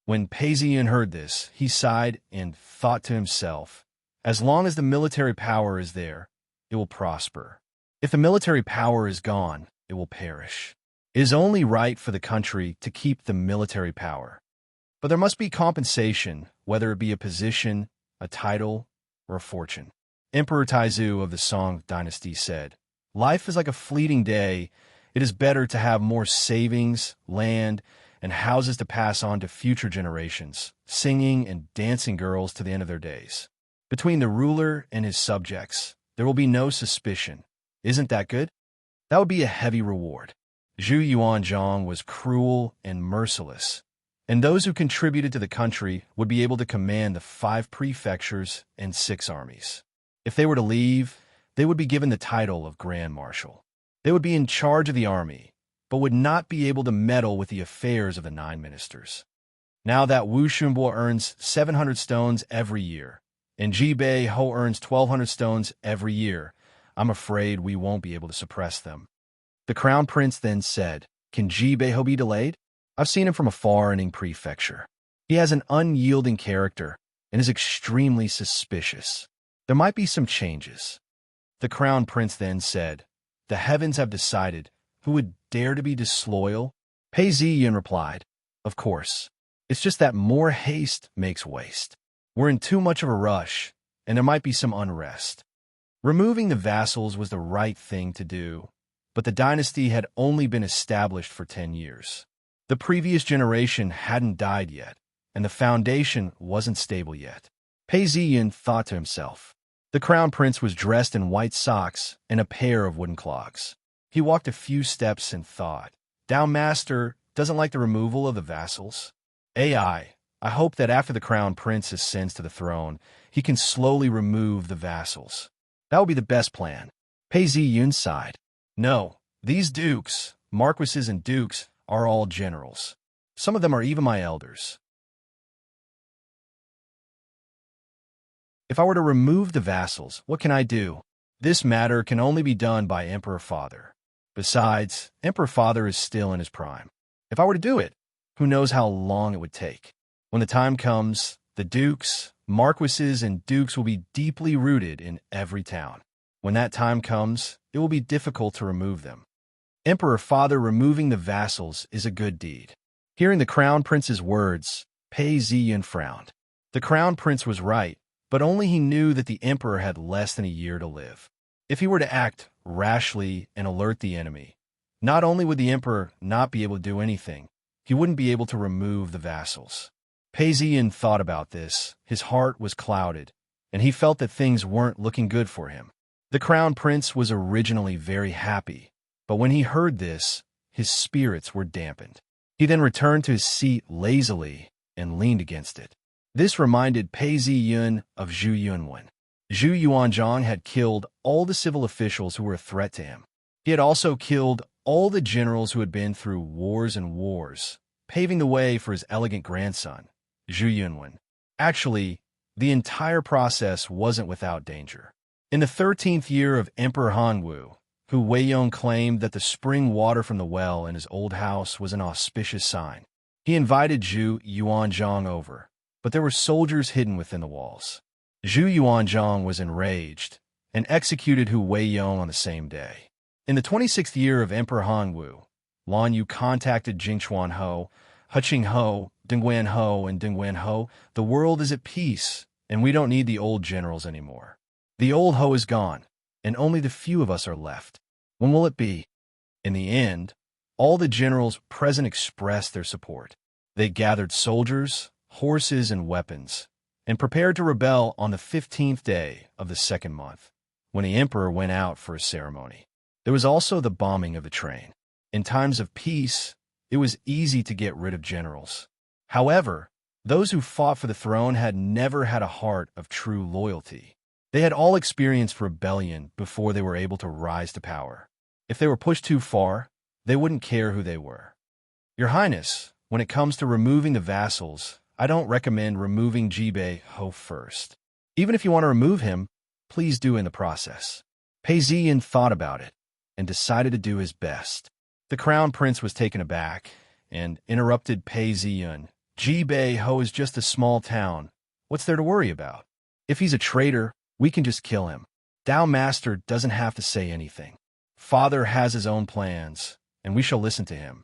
When Pei Ziyun heard this, he sighed and thought to himself, As long as the military power is there, it will prosper. If the military power is gone, it will perish. It is only right for the country to keep the military power. But there must be compensation, whether it be a position, a title, or a fortune. Emperor Taizu of the Song dynasty said, "Life is like a fleeting day. It is better to have more savings, land, and houses to pass on to future generations, singing and dancing girls to the end of their days. Between the ruler and his subjects, there will be no suspicion. Isn't that good? That would be a heavy reward." Zhu Yuanzhang was cruel and merciless, and those who contributed to the country would be able to command the 5 prefectures and 6 armies. If they were to leave, they would be given the title of Grand Marshal. They would be in charge of the army, but would not be able to meddle with the affairs of the 9 ministers. Now that Wu Xunbo earns 700 stones every year, and Ji Bei Ho earns 1,200 stones every year, I'm afraid we won't be able to suppress them. The crown prince then said, "Can Ji Bei Ho be delayed? I've seen him from afar in Ing Prefecture. He has an unyielding character and is extremely suspicious. There might be some changes." The crown prince then said, "The heavens have decided who would dare to be disloyal." Pei Ziyin replied, "Of course. It's just that more haste makes waste. We're in too much of a rush, and there might be some unrest." Removing the vassals was the right thing to do, but the dynasty had only been established for 10 years. The previous generation hadn't died yet, and the foundation wasn't stable yet. Pei Ziyin thought to himself. The crown prince was dressed in white socks and a pair of wooden clogs. He walked a few steps and thought, "Dao Master doesn't like the removal of the vassals. I hope that after the crown prince ascends to the throne, he can slowly remove the vassals. That would be the best plan." Pei Ziyun sighed. "No, these dukes, marquises and dukes, are all generals. Some of them are even my elders. If I were to remove the vassals, what can I do? This matter can only be done by Emperor Father. Besides, Emperor Father is still in his prime. If I were to do it, who knows how long it would take. When the time comes, the dukes, marquises, and dukes will be deeply rooted in every town. When that time comes, it will be difficult to remove them. Emperor Father removing the vassals is a good deed." Hearing the crown prince's words, Pei Ziyin frowned. The crown prince was right, but only he knew that the emperor had less than a year to live. If he were to act rashly and alert the enemy, not only would the emperor not be able to do anything, he wouldn't be able to remove the vassals. Pei Ziyin thought about this. His heart was clouded, and he felt that things weren't looking good for him. The crown prince was originally very happy, but when he heard this, his spirits were dampened. He then returned to his seat lazily and leaned against it. This reminded Pei Ziyun of Zhu Yunwen. Zhu Yuanzhang had killed all the civil officials who were a threat to him. He had also killed all the generals who had been through wars and wars, paving the way for his elegant grandson, Zhu Yunwen. Actually, the entire process wasn't without danger. In the 13th year of Emperor Hanwu, Hu Weiyong claimed that the spring water from the well in his old house was an auspicious sign. He invited Zhu Yuanzhang over, but there were soldiers hidden within the walls. Zhu Yuanzhang was enraged and executed Hu Weiyong on the same day. In the 26th year of Emperor Hanwu, Lan Yu contacted Jingchuan Ho, Huqing Ho, Dingguan Ho, and Dingguan Ho. "The world is at peace, and we don't need the old generals anymore. The old Ho is gone, and only the few of us are left. When will it be?" In the end, all the generals present expressed their support. They gathered soldiers, horses, and weapons, and prepared to rebel on the 15th day of the 2nd month, when the emperor went out for a ceremony. There was also the bombing of the train. In times of peace, it was easy to get rid of generals. However, those who fought for the throne had never had a heart of true loyalty. They had all experienced rebellion before they were able to rise to power. If they were pushed too far, they wouldn't care who they were. "Your Highness, when it comes to removing the vassals, I don't recommend removing Ji Bei Ho first. Even if you want to remove him, please do in the process." Pei Ziyin thought about it and decided to do his best. The crown prince was taken aback and interrupted Pei Ziyun. "Ji Bei Ho is just a small town. What's there to worry about? If he's a traitor, we can just kill him. Tao Master doesn't have to say anything. Father has his own plans, and we shall listen to him.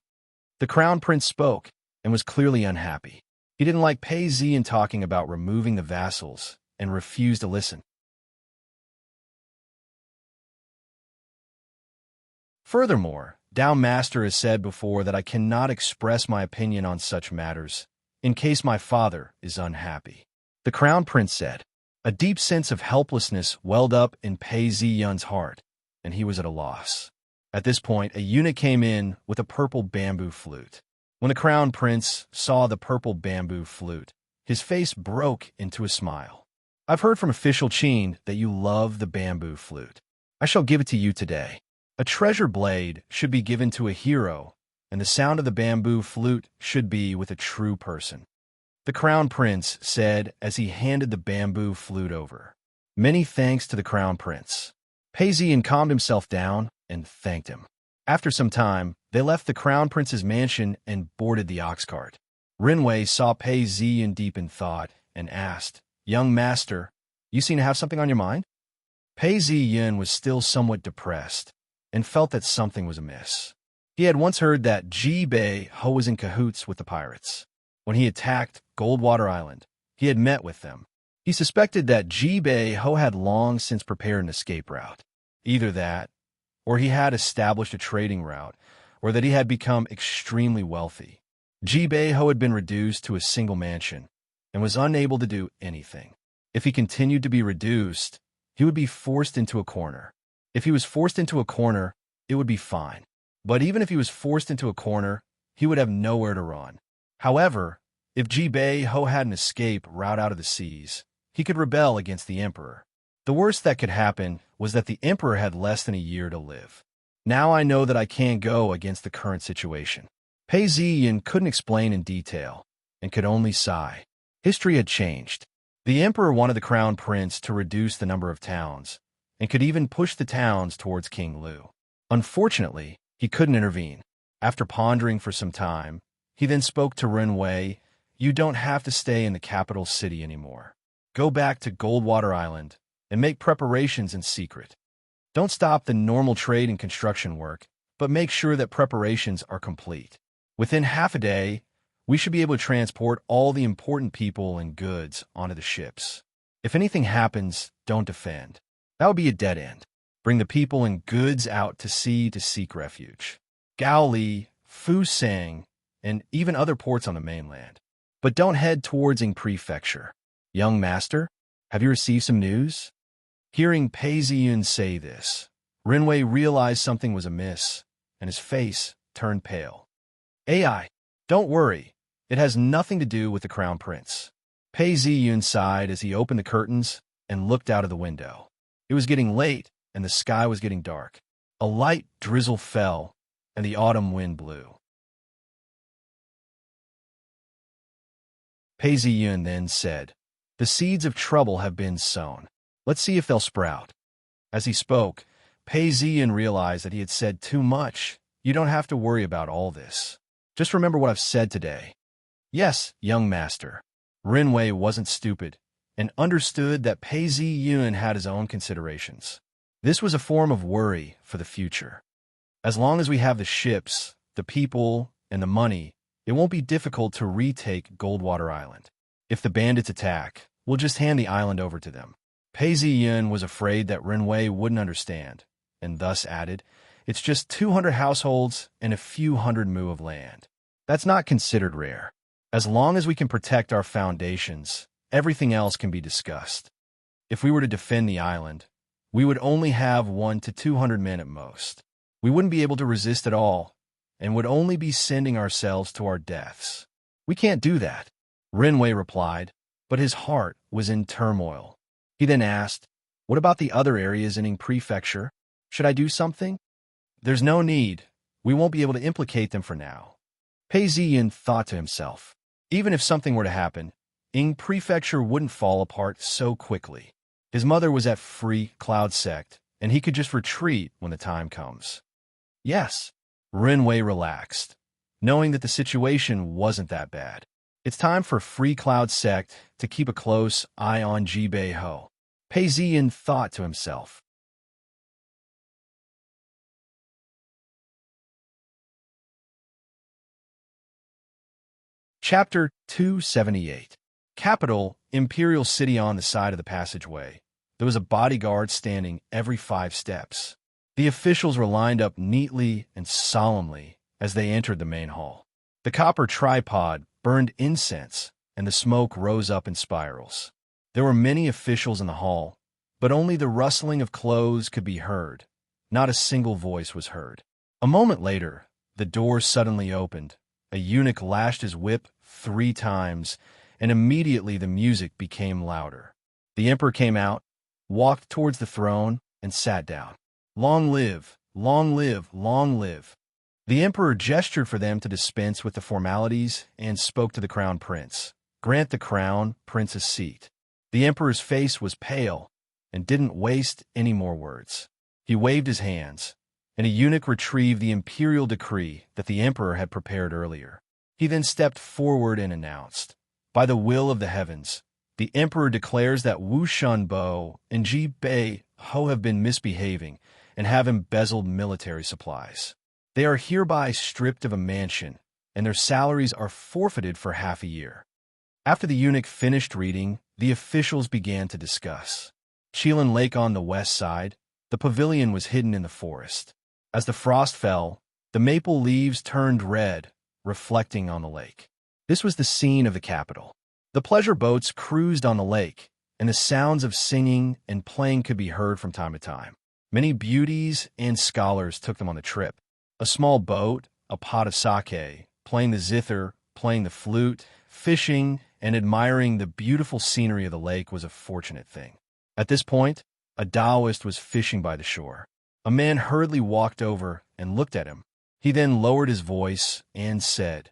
The Crown Prince spoke and was clearly unhappy. He didn't like Pei Ziyan talking about removing the vassals and refused to listen. Furthermore, Tao Master has said before that I cannot express my opinion on such matters in case my father is unhappy. The Crown Prince said. A deep sense of helplessness welled up in Pei Ziyan's heart, and he was at a loss. At this point, a eunuch came in with a purple bamboo flute. When the Crown Prince saw the purple bamboo flute, his face broke into a smile. I've heard from official Qin that you love the bamboo flute. I shall give it to you today. A treasure blade should be given to a hero, and the sound of the bamboo flute should be with a true person. The Crown Prince said as he handed the bamboo flute over. Many thanks to the Crown Prince. Pei Ziyan calmed himself down and thanked him. After some time, they left the Crown Prince's mansion and boarded the ox cart. Rinwei saw Pei Ziyan deep in thought and asked, Young master, you seem to have something on your mind? Pei Ziyan was still somewhat depressed and felt that something was amiss. He had once heard that Ji Bei Ho was in cahoots with the pirates. When he attacked Goldwater Island, he had met with them. He suspected that Ji Bei Ho had long since prepared an escape route. Either that, or he had established a trading route, or that he had become extremely wealthy. Ji Bei Ho had been reduced to a single mansion and was unable to do anything. If he continued to be reduced, he would be forced into a corner. If he was forced into a corner, it would be fine. But even if he was forced into a corner, he would have nowhere to run. However, if Ji Bei Ho had an escape route out of the seas, he could rebel against the emperor. The worst that could happen was that the emperor had less than a year to live. Now I know that I can't go against the current situation. Pei Ziyan couldn't explain in detail and could only sigh. History had changed. The emperor wanted the Crown Prince to reduce the number of towns and could even push the towns towards King Lu. Unfortunately, he couldn't intervene. After pondering for some time, he then spoke to Rinwei. You don't have to stay in the capital city anymore. Go back to Goldwater Island and make preparations in secret. Don't stop the normal trade and construction work, but make sure that preparations are complete. Within half a day, we should be able to transport all the important people and goods onto the ships. If anything happens, don't defend. That would be a dead end. Bring the people and goods out to sea to seek refuge. Gaoli, Fusang, and even other ports on the mainland. But don't head towards Ing Prefecture. Young master, have you received some news? Hearing Pei Ziyan say this, Rinwei realized something was amiss, and his face turned pale. AI, don't worry. It has nothing to do with the Crown Prince. Pei Ziyan sighed as he opened the curtains and looked out of the window. It was getting late, and the sky was getting dark. A light drizzle fell, and the autumn wind blew. Pei Ziyan then said, The seeds of trouble have been sown. Let's see if they'll sprout. As he spoke, Pei Ziyan realized that he had said too much. You don't have to worry about all this. Just remember what I've said today. Yes, young master. Rinwei wasn't stupid and understood that Pei Ziyan had his own considerations. This was a form of worry for the future. As long as we have the ships, the people, and the money, it won't be difficult to retake Goldwater Island. If the bandits attack, we'll just hand the island over to them. Pei Ziyan was afraid that Rinwei wouldn't understand, and thus added, It's just 200 households and a few hundred mu of land. That's not considered rare. As long as we can protect our foundations, everything else can be discussed. If we were to defend the island, we would only have 100 to 200 men at most. We wouldn't be able to resist at all, and would only be sending ourselves to our deaths. We can't do that, Rinwei replied, but his heart was in turmoil. He then asked, What about the other areas in Ing Prefecture? Should I do something? There's no need. We won't be able to implicate them for now. Pei Ziyan thought to himself, even if something were to happen, Ing Prefecture wouldn't fall apart so quickly. His mother was at Free Cloud Sect, and he could just retreat when the time comes. Yes, Rinwei relaxed, knowing that the situation wasn't that bad. It's time for Free Cloud Sect to keep a close eye on Jibei-ho. Pei Ziyan thought to himself. Chapter 278. Capital, Imperial City. On the side of the passageway, there was a bodyguard standing every 5 steps. The officials were lined up neatly and solemnly as they entered the main hall. The copper tripod burned incense, and the smoke rose up in spirals. There were many officials in the hall, but only the rustling of clothes could be heard. Not a single voice was heard. A moment later, the door suddenly opened. A eunuch lashed his whip 3 times, and immediately the music became louder. The emperor came out, walked towards the throne, and sat down. Long live, long live, long live. The emperor gestured for them to dispense with the formalities and spoke to the crown prince. Grant the crown prince a seat. The emperor's face was pale and didn't waste any more words. He waved his hands, and a eunuch retrieved the imperial decree that the emperor had prepared earlier. He then stepped forward and announced, "By the will of the heavens, the emperor declares that Wu Shunbo and Jibei-ho have been misbehaving and have embezzled military supplies. They are hereby stripped of a mansion, and their salaries are forfeited for half a year." After the eunuch finished reading, the officials began to discuss. Chelan Lake on the west side, the pavilion was hidden in the forest. As the frost fell, the maple leaves turned red, reflecting on the lake. This was the scene of the capital. The pleasure boats cruised on the lake, and the sounds of singing and playing could be heard from time to time. Many beauties and scholars took them on the trip. A small boat, a pot of sake, playing the zither, playing the flute, fishing, and admiring the beautiful scenery of the lake was a fortunate thing. At this point, a Taoist was fishing by the shore. A man hurriedly walked over and looked at him. He then lowered his voice and said,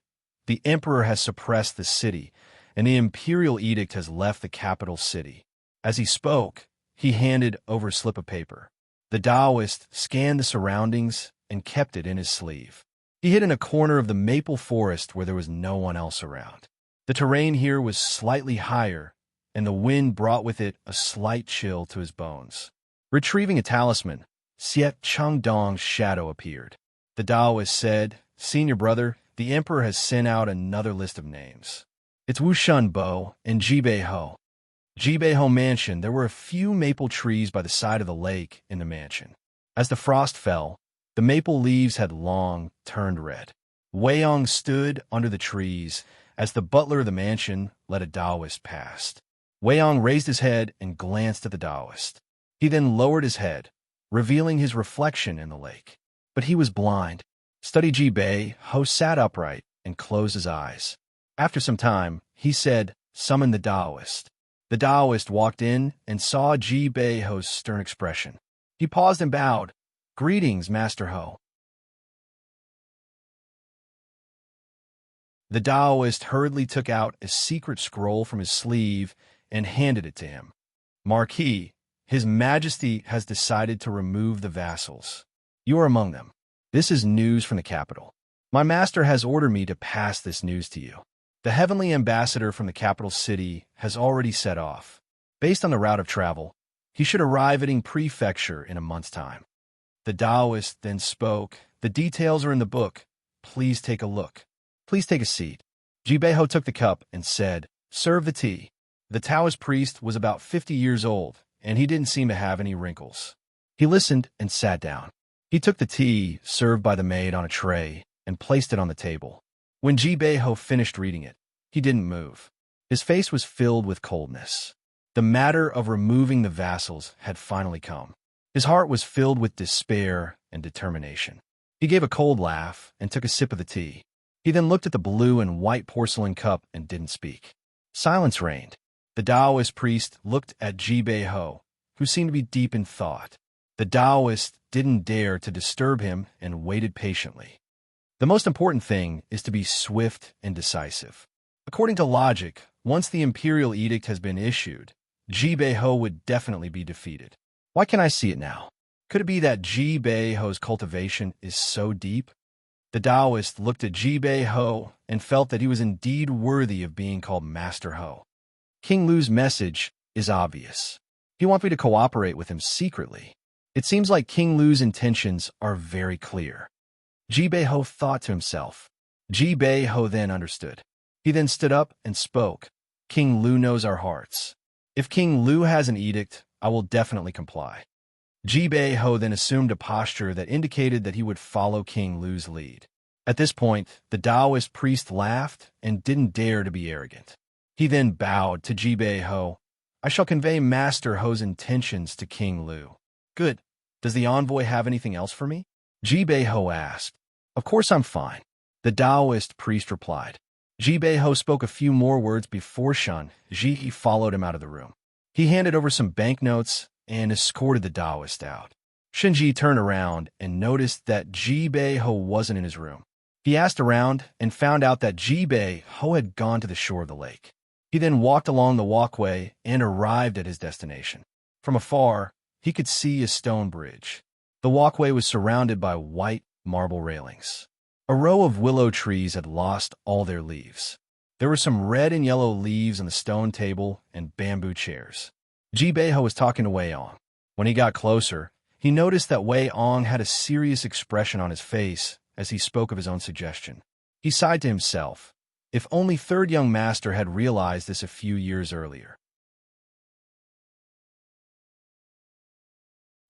"The emperor has suppressed the city, and the imperial edict has left the capital city." As he spoke, he handed over a slip of paper. The Taoist scanned the surroundings and kept it in his sleeve. He hid in a corner of the maple forest where there was no one else around. The terrain here was slightly higher, and the wind brought with it a slight chill to his bones. Retrieving a talisman, Siet Chengdong's shadow appeared. The Taoist said, "Senior brother, the emperor has sent out another list of names. It's Wu Shunbo and Jibei-ho." Jibei-ho Mansion. There were a few maple trees by the side of the lake in the mansion. As the frost fell, the maple leaves had long turned red. Weiyong stood under the trees as the butler of the mansion let a Taoist past. Weiyong raised his head and glanced at the Taoist. He then lowered his head, revealing his reflection in the lake. But he was blind. Study Jibei-ho sat upright and closed his eyes. After some time, he said, "Summon the Taoist." The Taoist walked in and saw Jibei-ho's stern expression. He paused and bowed. "Greetings, Master Ho." The Taoist hurriedly took out a secret scroll from his sleeve and handed it to him. "Marquis, His Majesty has decided to remove the vassals. You are among them. This is news from the capital. My master has ordered me to pass this news to you. The heavenly ambassador from the capital city has already set off. Based on the route of travel, he should arrive at Ing Prefecture in a month's time." The Taoist then spoke, "The details are in the book. Please take a look. Please take a seat." Jibei-ho took the cup and said, "Serve the tea." The Taoist priest was about 50 years old, and he didn't seem to have any wrinkles. He listened and sat down. He took the tea, served by the maid on a tray, and placed it on the table. When Jibei-ho finished reading it, he didn't move. His face was filled with coldness. The matter of removing the vassals had finally come. His heart was filled with despair and determination. He gave a cold laugh and took a sip of the tea. He then looked at the blue and white porcelain cup and didn't speak. Silence reigned. The Taoist priest looked at Jibei-ho, who seemed to be deep in thought. The Taoist didn't dare to disturb him and waited patiently. The most important thing is to be swift and decisive. According to logic, once the imperial edict has been issued, Jibei-ho would definitely be defeated. Why can't I see it now? Could it be that Jibei-ho's cultivation is so deep? The Taoist looked at Jibei Ho and felt that he was indeed worthy of being called Master Ho. King Lu's message is obvious. He wants me to cooperate with him secretly. It seems like King Lu's intentions are very clear. Jibei Ho thought to himself. Jibei Ho then understood. He then stood up and spoke. King Lu knows our hearts. If King Lu has an edict, I will definitely comply. Jibei Ho then assumed a posture that indicated that he would follow King Lu's lead. At this point, the Taoist priest laughed and didn't dare to be arrogant. He then bowed to Jibei Ho. I shall convey Master Ho's intentions to King Lu. Good. Does the envoy have anything else for me? Jibei Ho asked. Of course I'm fine. The Taoist priest replied. Jibei Ho spoke a few more words before Shun Ji followed him out of the room. He handed over some banknotes and escorted the Taoist out. Shinji turned around and noticed that Jibei Ho wasn't in his room. He asked around and found out that Jibei Ho had gone to the shore of the lake. He then walked along the walkway and arrived at his destination. From afar, he could see a stone bridge. The walkway was surrounded by white marble railings. A row of willow trees had lost all their leaves. There were some red and yellow leaves on the stone table and bamboo chairs. Jibei Ho was talking to Wei Ong. When he got closer, he noticed that Wei Ong had a serious expression on his face as he spoke of his own suggestion. He sighed to himself. If only Third Young Master had realized this a few years earlier.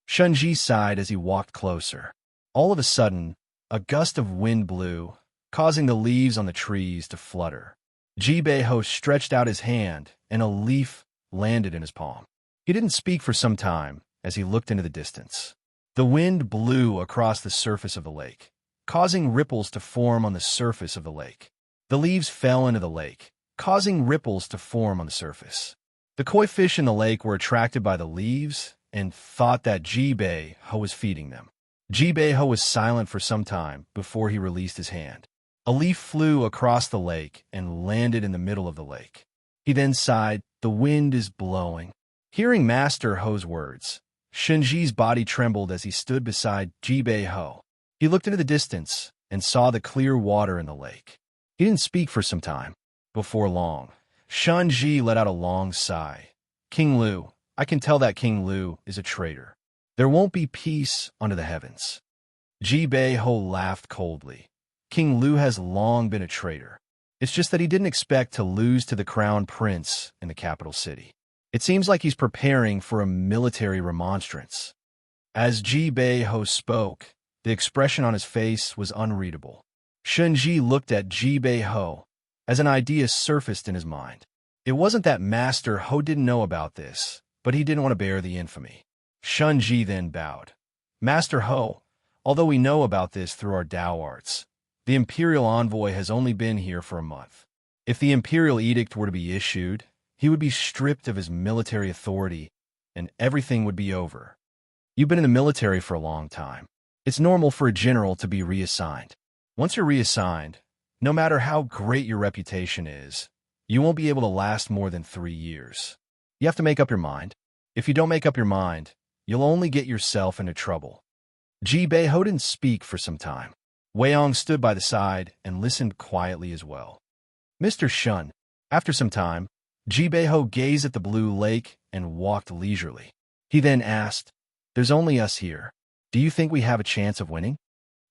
Shunji sighed as he walked closer. All of a sudden, a gust of wind blew, causing the leaves on the trees to flutter. Jibei Ho stretched out his hand, and a leaf landed in his palm. He didn't speak for some time as he looked into the distance. The wind blew across the surface of the lake, causing ripples to form on the surface of the lake. The leaves fell into the lake, causing ripples to form on the surface. The koi fish in the lake were attracted by the leaves and thought that Jibei Ho was feeding them. Jibei Ho was silent for some time before he released his hand. A leaf flew across the lake and landed in the middle of the lake. He then sighed, "The wind is blowing." Hearing Master Ho's words, Shinji's body trembled as he stood beside Jibei Ho. He looked into the distance and saw the clear water in the lake. He didn't speak for some time. Before long, Shinji let out a long sigh. King Lu, I can tell that King Lu is a traitor. There won't be peace under the heavens. Jibei Ho laughed coldly. King Lu has long been a traitor. It's just that he didn't expect to lose to the crown prince in the capital city. It seems like he's preparing for a military remonstrance. As Jibei Ho spoke, the expression on his face was unreadable. Shinji looked at Jibei Ho as an idea surfaced in his mind. It wasn't that Master Ho didn't know about this, but he didn't want to bear the infamy. Shinji then bowed. Master Ho, although we know about this through our Tao arts, the Imperial Envoy has only been here for a month. If the Imperial Edict were to be issued, he would be stripped of his military authority, and everything would be over. You've been in the military for a long time. It's normal for a general to be reassigned. Once you're reassigned, no matter how great your reputation is, you won't be able to last more than 3 years. You have to make up your mind. If you don't make up your mind, you'll only get yourself into trouble. Jibei Ho didn't speak for some time. Wei Ong stood by the side and listened quietly as well. Mr. Shun, after some time, Jibei Ho gazed at the blue lake and walked leisurely. He then asked, "There's only us here. Do you think we have a chance of winning?"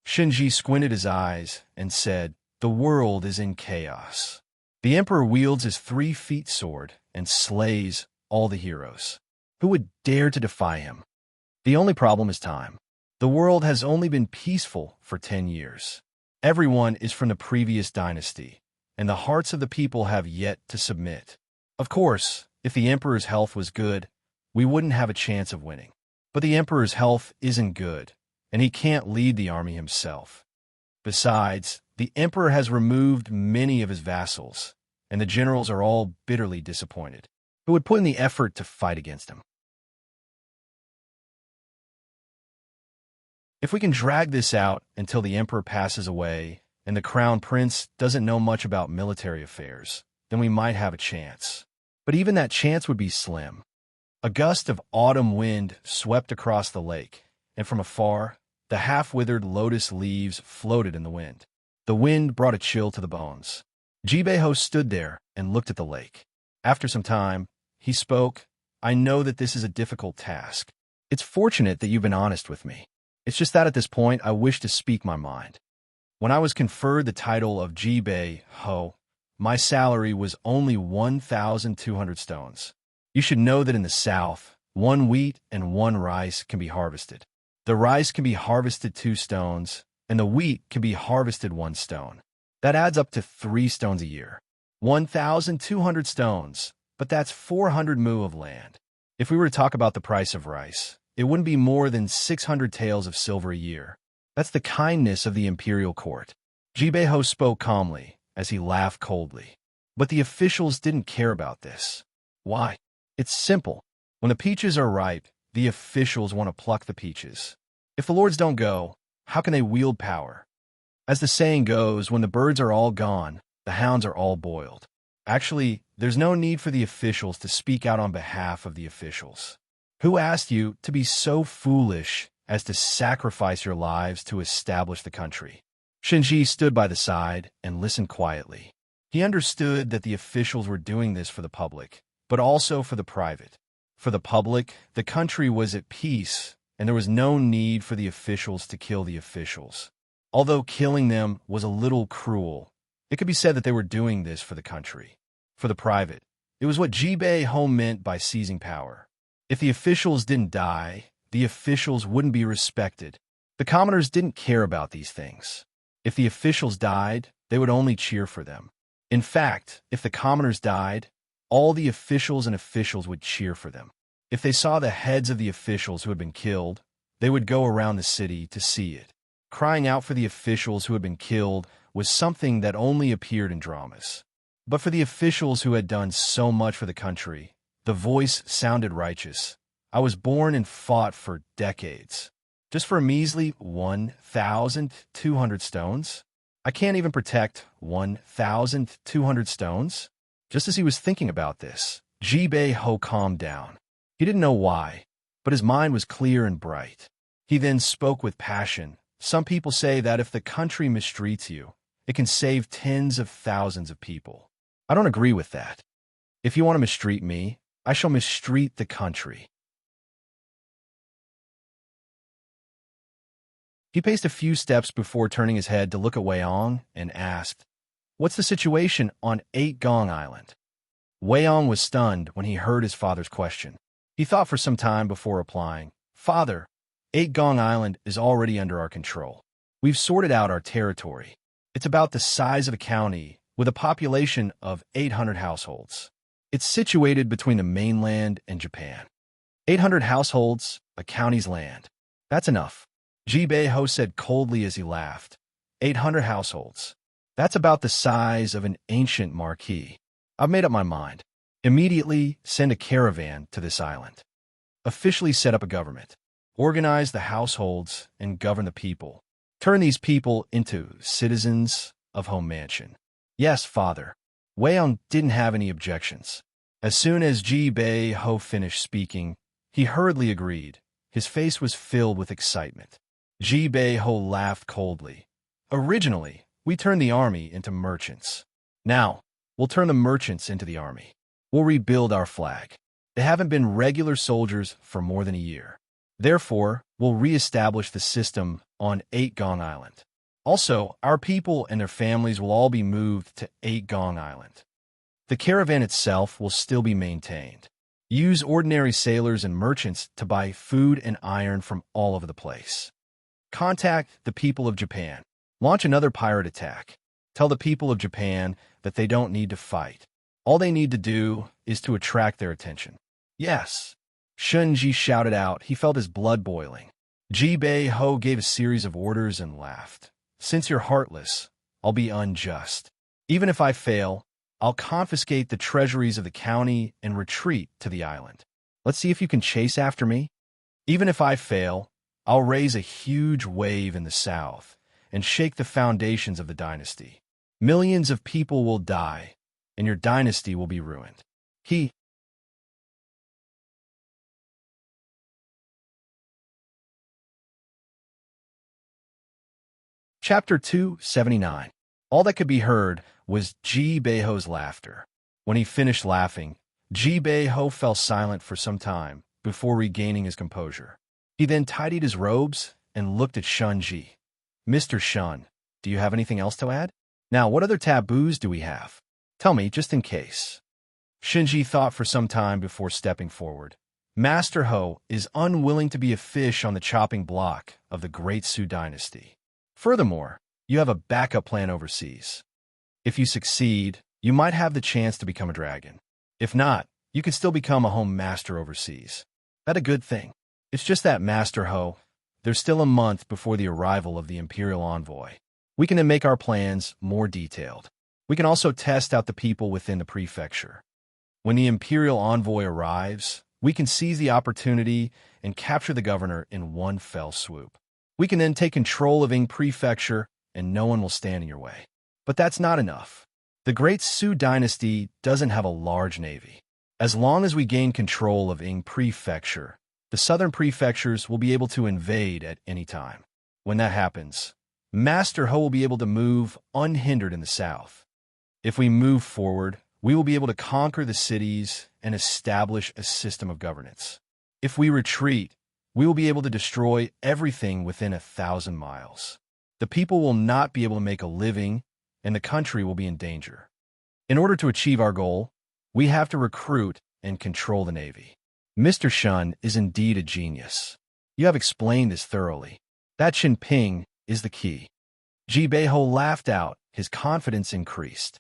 Shinji squinted his eyes and said, "The world is in chaos. The Emperor wields his 3-feet sword and slays all the heroes. Who would dare to defy him? The only problem is time. The world has only been peaceful for 10 years. Everyone is from the previous dynasty, and the hearts of the people have yet to submit. Of course, if the Emperor's health was good, we wouldn't have a chance of winning. But the Emperor's health isn't good, and he can't lead the army himself. Besides, the Emperor has removed many of his vassals, and the generals are all bitterly disappointed, who would put in the effort to fight against him. If we can drag this out until the Emperor passes away and the Crown Prince doesn't know much about military affairs, then we might have a chance. But even that chance would be slim. A gust of autumn wind swept across the lake, and from afar, The half-withered lotus leaves floated in the wind. The wind brought a chill to the bones. Jibeho stood there and looked at the lake. After some time, he spoke. I know that this is a difficult task. It's fortunate that you've been honest with me. It's just that at this point, I wish to speak my mind. When I was conferred the title of Jibeho, my salary was only 1,200 stones. You should know that in the south, 1 wheat and 1 rice can be harvested. The rice can be harvested 2 stones, and the wheat can be harvested 1 stone. That adds up to 3 stones a year. 1,200 stones, but that's 400 mu of land. If we were to talk about the price of rice, it wouldn't be more than 600 taels of silver a year. That's the kindness of the imperial court. Jibeho spoke calmly, as he laughed coldly. But the officials didn't care about this. Why? It's simple. When the peaches are ripe, the officials want to pluck the peaches. If the lords don't go, how can they wield power? As the saying goes, when the birds are all gone, the hounds are all boiled. Actually, there's no need for the officials to speak out on behalf of the officials. Who asked you to be so foolish as to sacrifice your lives to establish the country? Shinji stood by the side and listened quietly. He understood that the officials were doing this for the public, but also for the private. For the public, the country was at peace, and there was no need for the officials to kill the officials. Although killing them was a little cruel, it could be said that they were doing this for the country. For the private, it was what Jibeho meant by seizing power. If the officials didn't die, the officials wouldn't be respected. The commoners didn't care about these things. If the officials died, they would only cheer for them. In fact, if the commoners died, all the officials and officials would cheer for them. If they saw the heads of the officials who had been killed, they would go around the city to see it. Crying out for the officials who had been killed was something that only appeared in dramas. But for the officials who had done so much for the country, the voice sounded righteous. I was born and fought for decades. Just for a measly 1,200 stones? I can't even protect 1,200 stones? Just as he was thinking about this, Jibeho calmed down. He didn't know why, but his mind was clear and bright. He then spoke with passion. Some people say that if the country mistreats you, it can save tens of thousands of people. I don't agree with that. If you want to mistreat me, I shall mistreat the country. He paced a few steps before turning his head to look at Weiyang and asked, "What's the situation on 8 Gong Island?" Weiyang was stunned when he heard his father's question. He thought for some time before replying, "Father, 8 Gong Island is already under our control. We've sorted out our territory. It's about the size of a county with a population of 800 households. It's situated between the mainland and Japan. 800 households, a county's land. That's enough." Jibeho said coldly as he laughed. 800 households. That's about the size of an ancient marquee. I've made up my mind. Immediately send a caravan to this island. Officially set up a government. Organize the households and govern the people. Turn these people into citizens of Home Mansion. Yes, father. Weiyang didn't have any objections. As soon as Jibeho finished speaking, he hurriedly agreed. His face was filled with excitement. Jibeho laughed coldly. Originally, we turned the army into merchants. Now, we'll turn the merchants into the army. We'll rebuild our flag. They haven't been regular soldiers for more than a year. Therefore, we'll re-establish the system on 8 Gong Island. Also, our people and their families will all be moved to 8 Gong Island. The caravan itself will still be maintained. Use ordinary sailors and merchants to buy food and iron from all over the place. Contact the people of Japan. Launch another pirate attack. Tell the people of Japan that they don't need to fight. All they need to do is to attract their attention. Yes. Shunji shouted out. He felt his blood boiling. Jibeho gave a series of orders and laughed. Since you're heartless, I'll be unjust. Even if I fail, I'll confiscate the treasuries of the county and retreat to the island. Let's see if you can chase after me. Even if I fail, I'll raise a huge wave in the south and shake the foundations of the dynasty. Millions of people will die, and your dynasty will be ruined. He Chapter 279. All that could be heard was Ji Beiho's laughter. When he finished laughing, Ji Beiho fell silent for some time before regaining his composure. He then tidied his robes and looked at Shun Ji. Mr. Shun, do you have anything else to add? Now, what other taboos do we have? Tell me, just in case. Shinji thought for some time before stepping forward. Master Ho is unwilling to be a fish on the chopping block of the Great Su dynasty. Furthermore, you have a backup plan overseas. If you succeed, you might have the chance to become a dragon. If not, you could still become a home master overseas. That's a good thing. It's just that, Master Ho, there's still a month before the arrival of the Imperial Envoy. We can then make our plans more detailed. We can also test out the people within the prefecture. When the Imperial Envoy arrives, we can seize the opportunity and capture the governor in one fell swoop. We can then take control of Ing Prefecture, and no one will stand in your way. But that's not enough. The Great Su dynasty doesn't have a large navy. As long as we gain control of Ing Prefecture, the southern prefectures will be able to invade at any time. When that happens, Master Ho will be able to move unhindered in the south. If we move forward, we will be able to conquer the cities and establish a system of governance. If we retreat, we will be able to destroy everything within 1,000 miles. The people will not be able to make a living, and the country will be in danger. In order to achieve our goal, we have to recruit and control the Navy. Mr. Shun is indeed a genius. You have explained this thoroughly. That Qinping is the key. Ji Beiho laughed out, his confidence increased.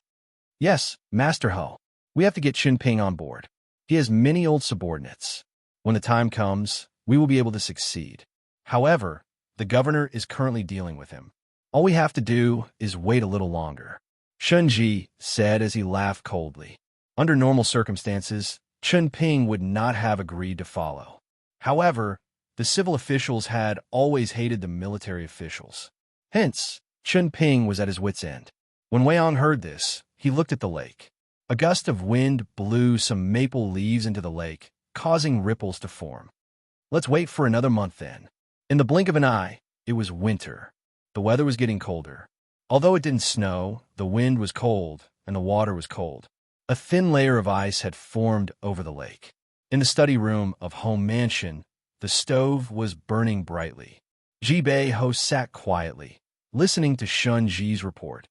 Yes, Master Ho, we have to get Qinping on board. He has many old subordinates. When the time comes, we will be able to succeed. However, the governor is currently dealing with him. All we have to do is wait a little longer. Shunji said as he laughed coldly. Under normal circumstances, Qinping would not have agreed to follow. However, the civil officials had always hated the military officials. Hence, Qinping was at his wit's end. When Weiyang heard this, he looked at the lake. A gust of wind blew some maple leaves into the lake, causing ripples to form. Let's wait for another month then. In the blink of an eye, it was winter. The weather was getting colder. Although it didn't snow, the wind was cold and the water was cold. A thin layer of ice had formed over the lake. In the study room of Home Mansion, the stove was burning brightly. Ji Beiho sat quietly, listening to Shun Ji's report.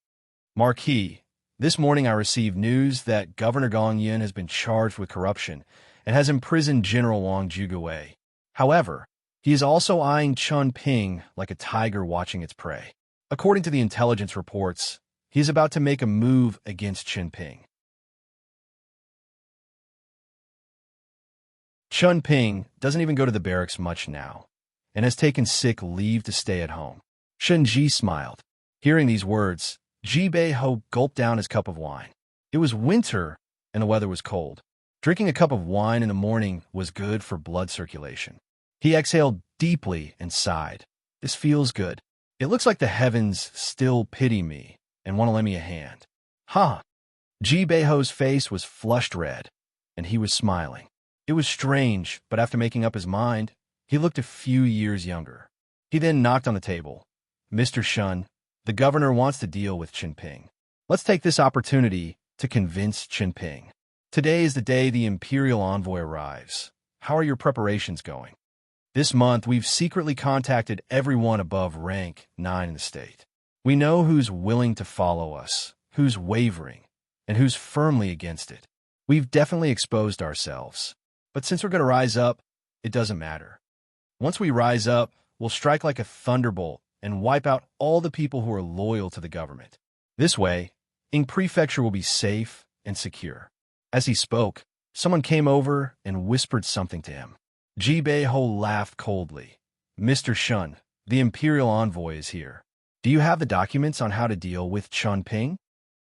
Marquis, this morning I received news that Governor Gong Yin has been charged with corruption and has imprisoned General Wang Jugawei. However, he is also eyeing Qinping like a tiger watching its prey. According to the intelligence reports, he is about to make a move against Qinping. Qinping doesn't even go to the barracks much now, and has taken sick leave to stay at home. Shunji smiled. Hearing these words, Ji Beiho gulped down his cup of wine. It was winter, and the weather was cold. Drinking a cup of wine in the morning was good for blood circulation. He exhaled deeply and sighed. This feels good. It looks like the heavens still pity me and want to lend me a hand. Huh. Ji Beiho's face was flushed red, and he was smiling. It was strange, but after making up his mind, he looked a few years younger. He then knocked on the table. Mr. Shun, the governor wants to deal with Qinping. Let's take this opportunity to convince Qinping. Today is the day the Imperial Envoy arrives. How are your preparations going? This month, we've secretly contacted everyone above rank 9 in the state. We know who's willing to follow us, who's wavering, and who's firmly against it. We've definitely exposed ourselves. But since we're going to rise up, it doesn't matter. Once we rise up, we'll strike like a thunderbolt and wipe out all the people who are loyal to the government. This way, Ing Prefecture will be safe and secure. As he spoke, someone came over and whispered something to him. Ji Beiho laughed coldly. Mr. Shun, the Imperial Envoy is here. Do you have the documents on how to deal with Qinping?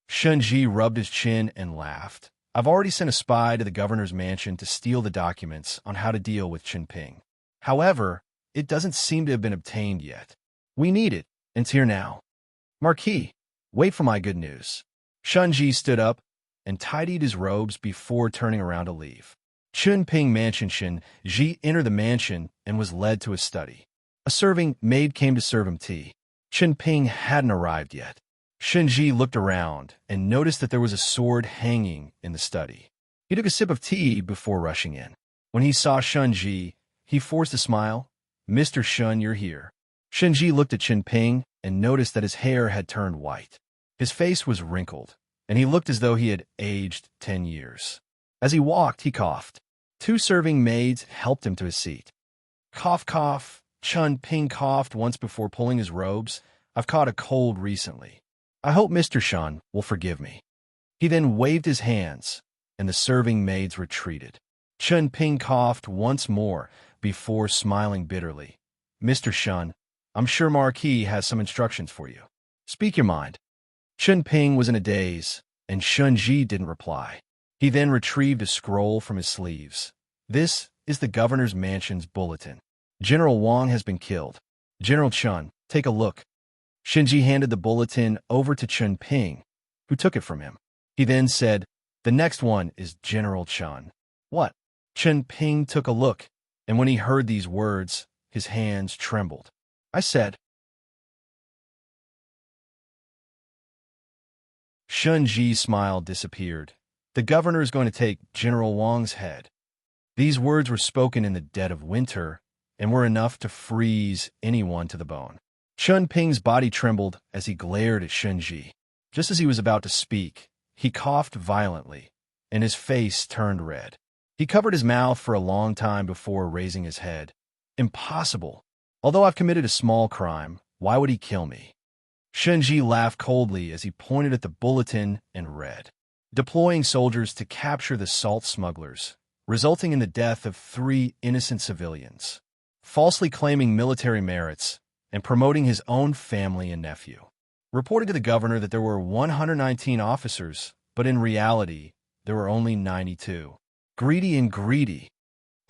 Shunji rubbed his chin and laughed. I've already sent a spy to the governor's mansion to steal the documents on how to deal with Qinping. However, it doesn't seem to have been obtained yet. We need it, and it's here now. Marquis, wait for my good news. Shunji stood up and tidied his robes before turning around to leave. Qinping Mansion Ji entered the mansion and was led to his study. A serving maid came to serve him tea. Ping hadn't arrived yet. Ji looked around and noticed that there was a sword hanging in the study. He took a sip of tea before rushing in. When he saw Ji, he forced a smile. "Mr. Shun, you're here." Ji looked at Ping and noticed that his hair had turned white. His face was wrinkled, and he looked as though he had aged 10 years. As he walked, he coughed. 2 serving maids helped him to his seat. "Cough, cough." Ping coughed once before pulling his robes. "I've caught a cold recently. I hope Mr. Shun will forgive me." He then waved his hands, and the serving maids retreated. Ping coughed once more before smiling bitterly. "Mr. Shun, I'm sure Marquis has some instructions for you. Speak your mind." Ping was in a daze, and Ji didn't reply. He then retrieved a scroll from his sleeves. "This is the governor's mansion's bulletin. General Wang has been killed. General Chun, take a look." Ji handed the bulletin over to Ping, who took it from him. He then said, "The next one is General Chun." "What?" Ping took a look, and when he heard these words, his hands trembled. "I said." Ji's smile disappeared. "The governor is going to take General Wang's head." These words were spoken in the dead of winter and were enough to freeze anyone to the bone. Ping's body trembled as he glared at Ji. Just as he was about to speak, he coughed violently, and his face turned red. He covered his mouth for a long time before raising his head. "Impossible. Although I've committed a small crime, why would he kill me?" Ji laughed coldly as he pointed at the bulletin and read, "Deploying soldiers to capture the salt smugglers, resulting in the death of 3 innocent civilians, falsely claiming military merits, and promoting his own family and nephew. Reported to the governor that there were 119 officers, but in reality, there were only 92. Greedy and greedy.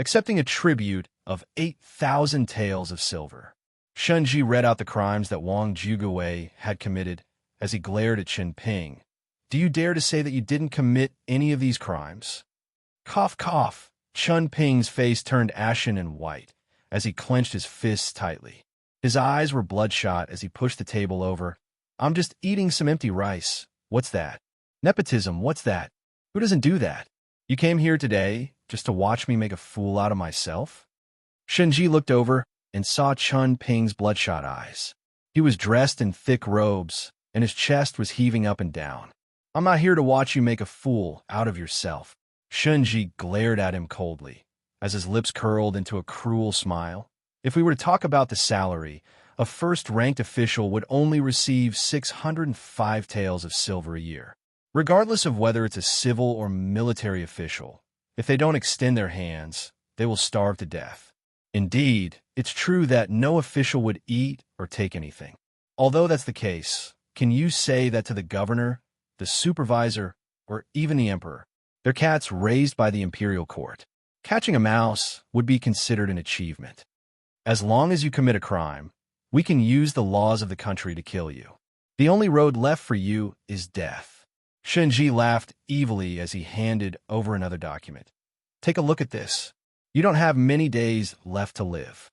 Accepting a tribute of 8,000 taels of silver." Ji read out the crimes that Wang Jugui had committed as he glared at Ping. "Do you dare to say that you didn't commit any of these crimes?" Cough, cough. Ping's face turned ashen and white as he clenched his fists tightly. His eyes were bloodshot as he pushed the table over. "I'm just eating some empty rice. What's that? Nepotism, what's that? Who doesn't do that? You came here today just to watch me make a fool out of myself?" Ji looked over and saw Ping's bloodshot eyes. He was dressed in thick robes, and his chest was heaving up and down. "I'm not here to watch you make a fool out of yourself." Ji glared at him coldly, as his lips curled into a cruel smile. "If we were to talk about the salary, a first-ranked official would only receive 605 taels of silver a year. Regardless of whether it's a civil or military official, if they don't extend their hands, they will starve to death. Indeed, it's true that no official would eat or take anything. Although that's the case, can you say that to the governor, the supervisor, or even the emperor? They're cats raised by the imperial court. Catching a mouse would be considered an achievement. As long as you commit a crime, we can use the laws of the country to kill you. The only road left for you is death." Ji laughed evilly as he handed over another document. "Take a look at this. You don't have many days left to live."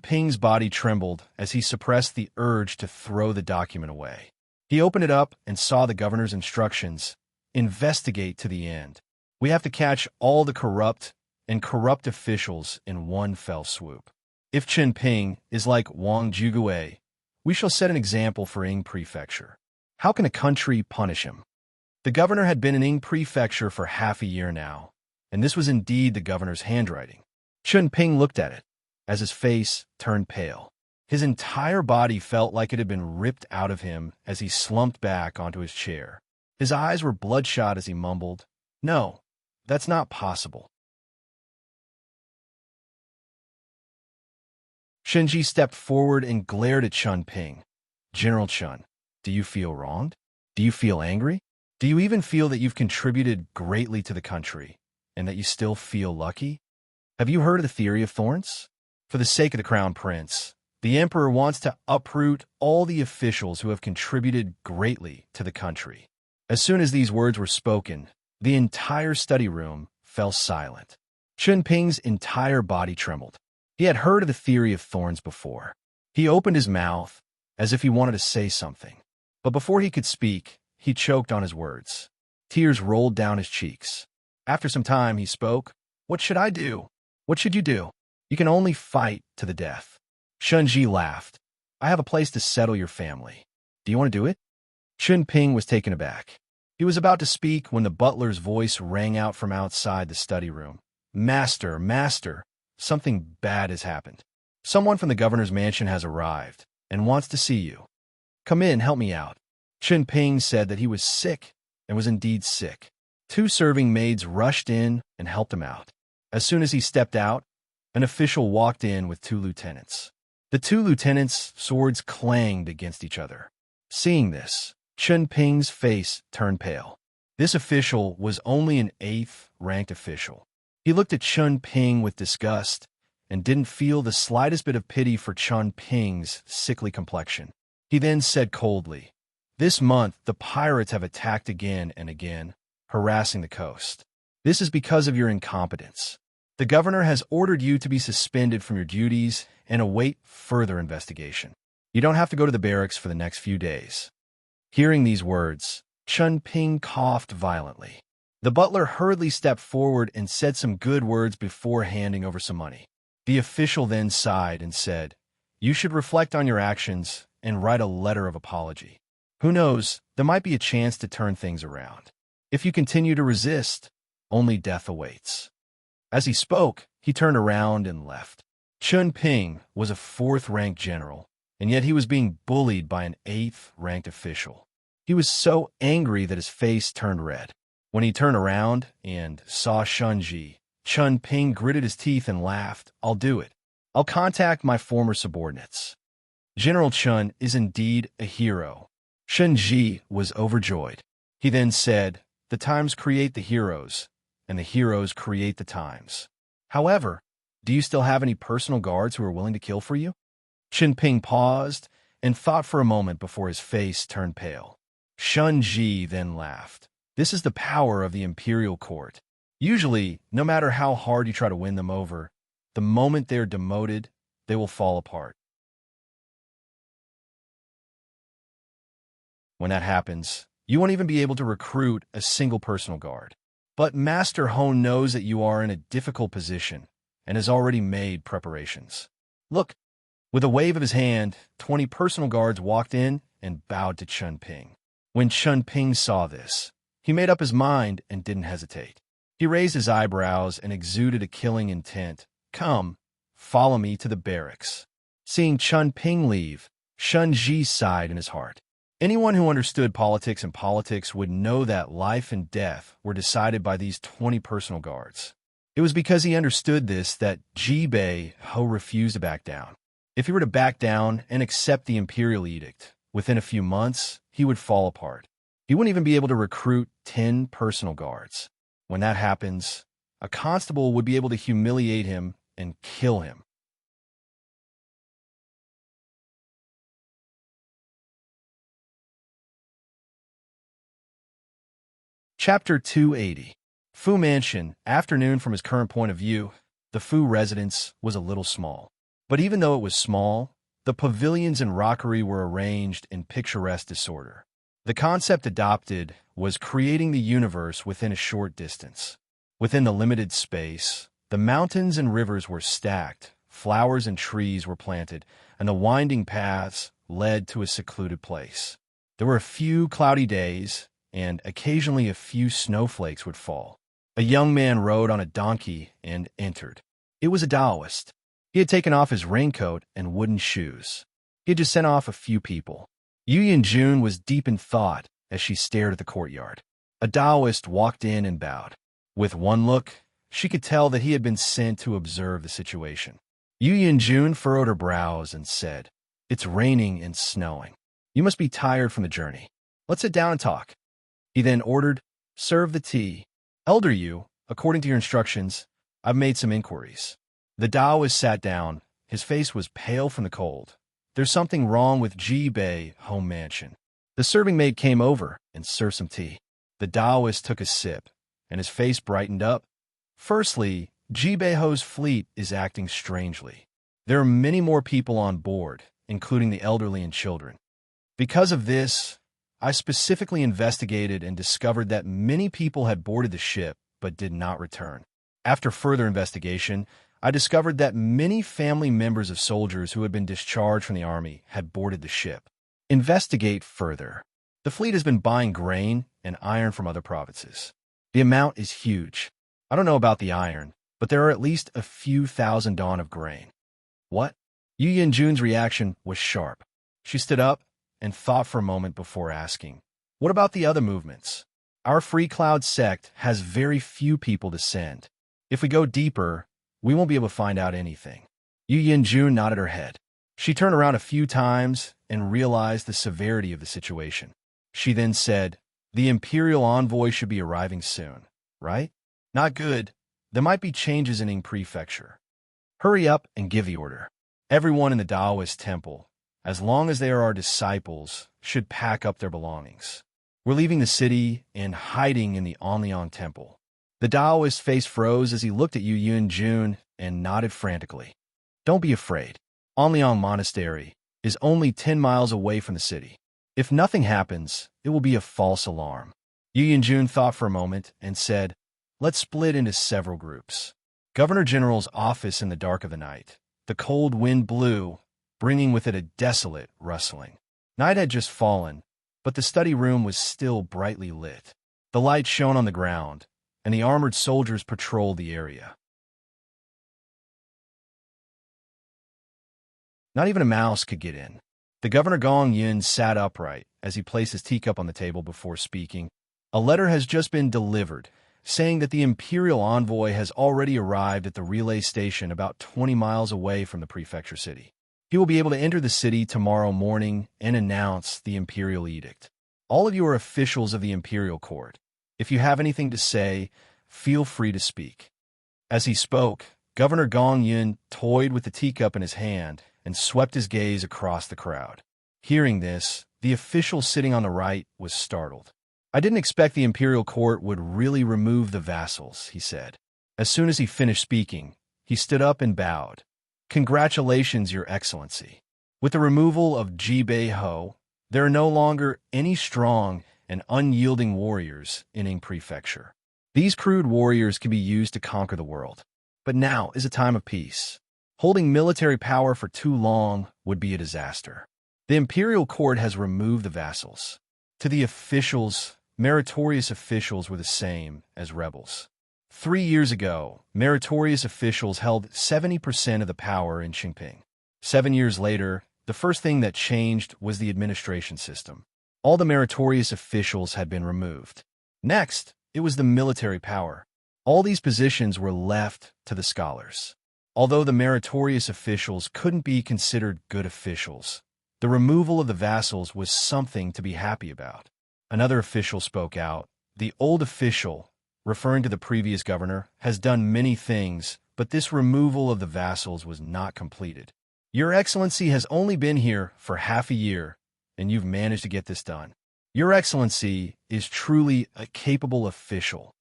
Ping's body trembled as he suppressed the urge to throw the document away. He opened it up and saw the governor's instructions. "Investigate to the end. We have to catch all the corrupt officials in one fell swoop. If Ping is like Wang Jugui, we shall set an example for Ying Prefecture. How can a country punish him?" The governor had been in Ying Prefecture for half a year now, and this was indeed the governor's handwriting. Ping looked at it, as his face turned pale. His entire body felt like it had been ripped out of him as he slumped back onto his chair. His eyes were bloodshot as he mumbled, "No, that's not possible." Ji stepped forward and glared at Ping. "General Chun, do you feel wronged? Do you feel angry? Do you even feel that you've contributed greatly to the country, and that you still feel lucky? Have you heard of the theory of thorns? For the sake of the crown prince, the emperor wants to uproot all the officials who have contributed greatly to the country." As soon as these words were spoken, the entire study room fell silent. Ping's entire body trembled. He had heard of the theory of thorns before. He opened his mouth, as if he wanted to say something. But before he could speak, he choked on his words. Tears rolled down his cheeks. After some time, he spoke. "What should I do? What should you do? You can only fight to the death." Shunji laughed. "I have a place to settle your family. Do you want to do it?" Chun Ping was taken aback. He was about to speak when the butler's voice rang out from outside the study room. "Master, master, something bad has happened. Someone from the governor's mansion has arrived and wants to see you. Come in, help me out." Chun Ping said that he was sick and was indeed sick. 2 serving maids rushed in and helped him out. As soon as he stepped out, an official walked in with 2 lieutenants. The 2 lieutenants' swords clanged against each other. Seeing this, Chun Ping's face turned pale. This official was only an 8th-ranked official. He looked at Chun Ping with disgust and didn't feel the slightest bit of pity for Chun Ping's sickly complexion. He then said coldly, "This month the pirates have attacked again and again, harassing the coast. This is because of your incompetence. The governor has ordered you to be suspended from your duties and await further investigation. You don't have to go to the barracks for the next few days." Hearing these words, Chun Ping coughed violently. The butler hurriedly stepped forward and said some good words before handing over some money. The official then sighed and said, "You should reflect on your actions and write a letter of apology. Who knows, there might be a chance to turn things around. If you continue to resist, only death awaits." As he spoke, he turned around and left. Chun Ping was a 4th-ranked general, and yet he was being bullied by an 8th-ranked official. He was so angry that his face turned red. When he turned around and saw Shunji, Chun Ping gritted his teeth and laughed. "I'll do it. I'll contact my former subordinates. General Chun is indeed a hero." Shunji was overjoyed. He then said, "The times create the heroes, and the heroes create the times. However, do you still have any personal guards who are willing to kill for you?" Chun Ping paused and thought for a moment before his face turned pale. Shunji then laughed. "This is the power of the imperial court. Usually, no matter how hard you try to win them over, the moment they're demoted, they will fall apart. When that happens, you won't even be able to recruit a single personal guard. But Master Hone knows that you are in a difficult position and has already made preparations. Look." With a wave of his hand, 20 personal guards walked in and bowed to Chun Ping. When Chun Ping saw this, he made up his mind and didn't hesitate. He raised his eyebrows and exuded a killing intent. "Come, follow me to the barracks." Seeing Chun Ping leave, Shunji sighed in his heart. Anyone who understood politics and politics would know that life and death were decided by these 20 personal guards. It was because he understood this that Jibei Ho refused to back down. If he were to back down and accept the imperial edict, within a few months, he would fall apart. He wouldn't even be able to recruit 10 personal guards. When that happens, a constable would be able to humiliate him and kill him. Chapter 280. Fu Mansion. Afternoon. From his current point of view, the Fu residence was a little small. But even though it was small, the pavilions and rockery were arranged in picturesque disorder. The concept adopted was creating the universe within a short distance. Within the limited space, the mountains and rivers were stacked, flowers and trees were planted, and the winding paths led to a secluded place. There were a few cloudy days, and occasionally a few snowflakes would fall. A young man rode on a donkey and entered. It was a Taoist. He had taken off his raincoat and wooden shoes. He had just sent off a few people. Yu Yanjun was deep in thought as she stared at the courtyard. A Taoist walked in and bowed. With one look, she could tell that he had been sent to observe the situation. Yu Yanjun furrowed her brows and said, "It's raining and snowing. You must be tired from the journey. Let's sit down and talk." He then ordered, "Serve the tea. Elder Yu, according to your instructions, I've made some inquiries." The Taoist sat down. His face was pale from the cold. "There's something wrong with Jibei home mansion." The serving maid came over and served some tea. The Taoist took a sip, and his face brightened up. "Firstly, Jibei Ho's fleet is acting strangely. There are many more people on board, including the elderly and children. Because of this, I specifically investigated and discovered that many people had boarded the ship but did not return. After further investigation, I discovered that many family members of soldiers who had been discharged from the army had boarded the ship. Investigate further. The fleet has been buying grain and iron from other provinces. The amount is huge. I don't know about the iron, but there are at least a few thousand ton of grain. What? Yu Yinjun's reaction was sharp. She stood up and thought for a moment before asking, "What about the other movements? Our Free Cloud sect has very few people to send. If we go deeper, we won't be able to find out anything." Yu Yinjun nodded her head. She turned around a few times and realized the severity of the situation. She then said, "The Imperial envoy should be arriving soon, right? Not good. There might be changes in Ing Prefecture. Hurry up and give the order. Everyone in the Taoist temple, as long as they are our disciples, should pack up their belongings. We're leaving the city and hiding in the Onliang temple." The Taoist's face froze as he looked at Yu Yunjun and nodded frantically. "Don't be afraid. Onliang Monastery is only 10 miles away from the city. If nothing happens, it will be a false alarm." Yu Yunjun thought for a moment and said, "Let's split into several groups." Governor General's office in the dark of the night. The cold wind blew, bringing with it a desolate rustling. Night had just fallen, but the study room was still brightly lit. The light shone on the ground, and the armored soldiers patrolled the area. Not even a mouse could get in. The Governor Gong Yun sat upright as he placed his teacup on the table before speaking. "A letter has just been delivered, saying that the Imperial envoy has already arrived at the relay station about 20 miles away from the prefecture city. He will be able to enter the city tomorrow morning and announce the Imperial edict. All of you are officials of the Imperial Court. If you have anything to say, feel free to speak." As he spoke, Governor Gong Yun toyed with the teacup in his hand and swept his gaze across the crowd. Hearing this, the official sitting on the right was startled. "I didn't expect the Imperial Court would really remove the vassals," he said. As soon as he finished speaking, he stood up and bowed. "Congratulations, Your Excellency. With the removal of Jibei Ho, there are no longer any strong and unyielding warriors in Ing Prefecture. These crude warriors can be used to conquer the world. But now is a time of peace. Holding military power for too long would be a disaster. The Imperial Court has removed the vassals. To the officials, meritorious officials were the same as rebels. 3 years ago, meritorious officials held 70% of the power in Qingping. 7 years later, the first thing that changed was the administration system. All the meritorious officials had been removed. Next, it was the military power. All these positions were left to the scholars. Although the meritorious officials couldn't be considered good officials, the removal of the vassals was something to be happy about. Another official spoke out. "The old official," referring to the previous governor, "has done many things, but this removal of the vassals was not completed. Your Excellency has only been here for half a year, and you've managed to get this done. Your Excellency is truly a capable official."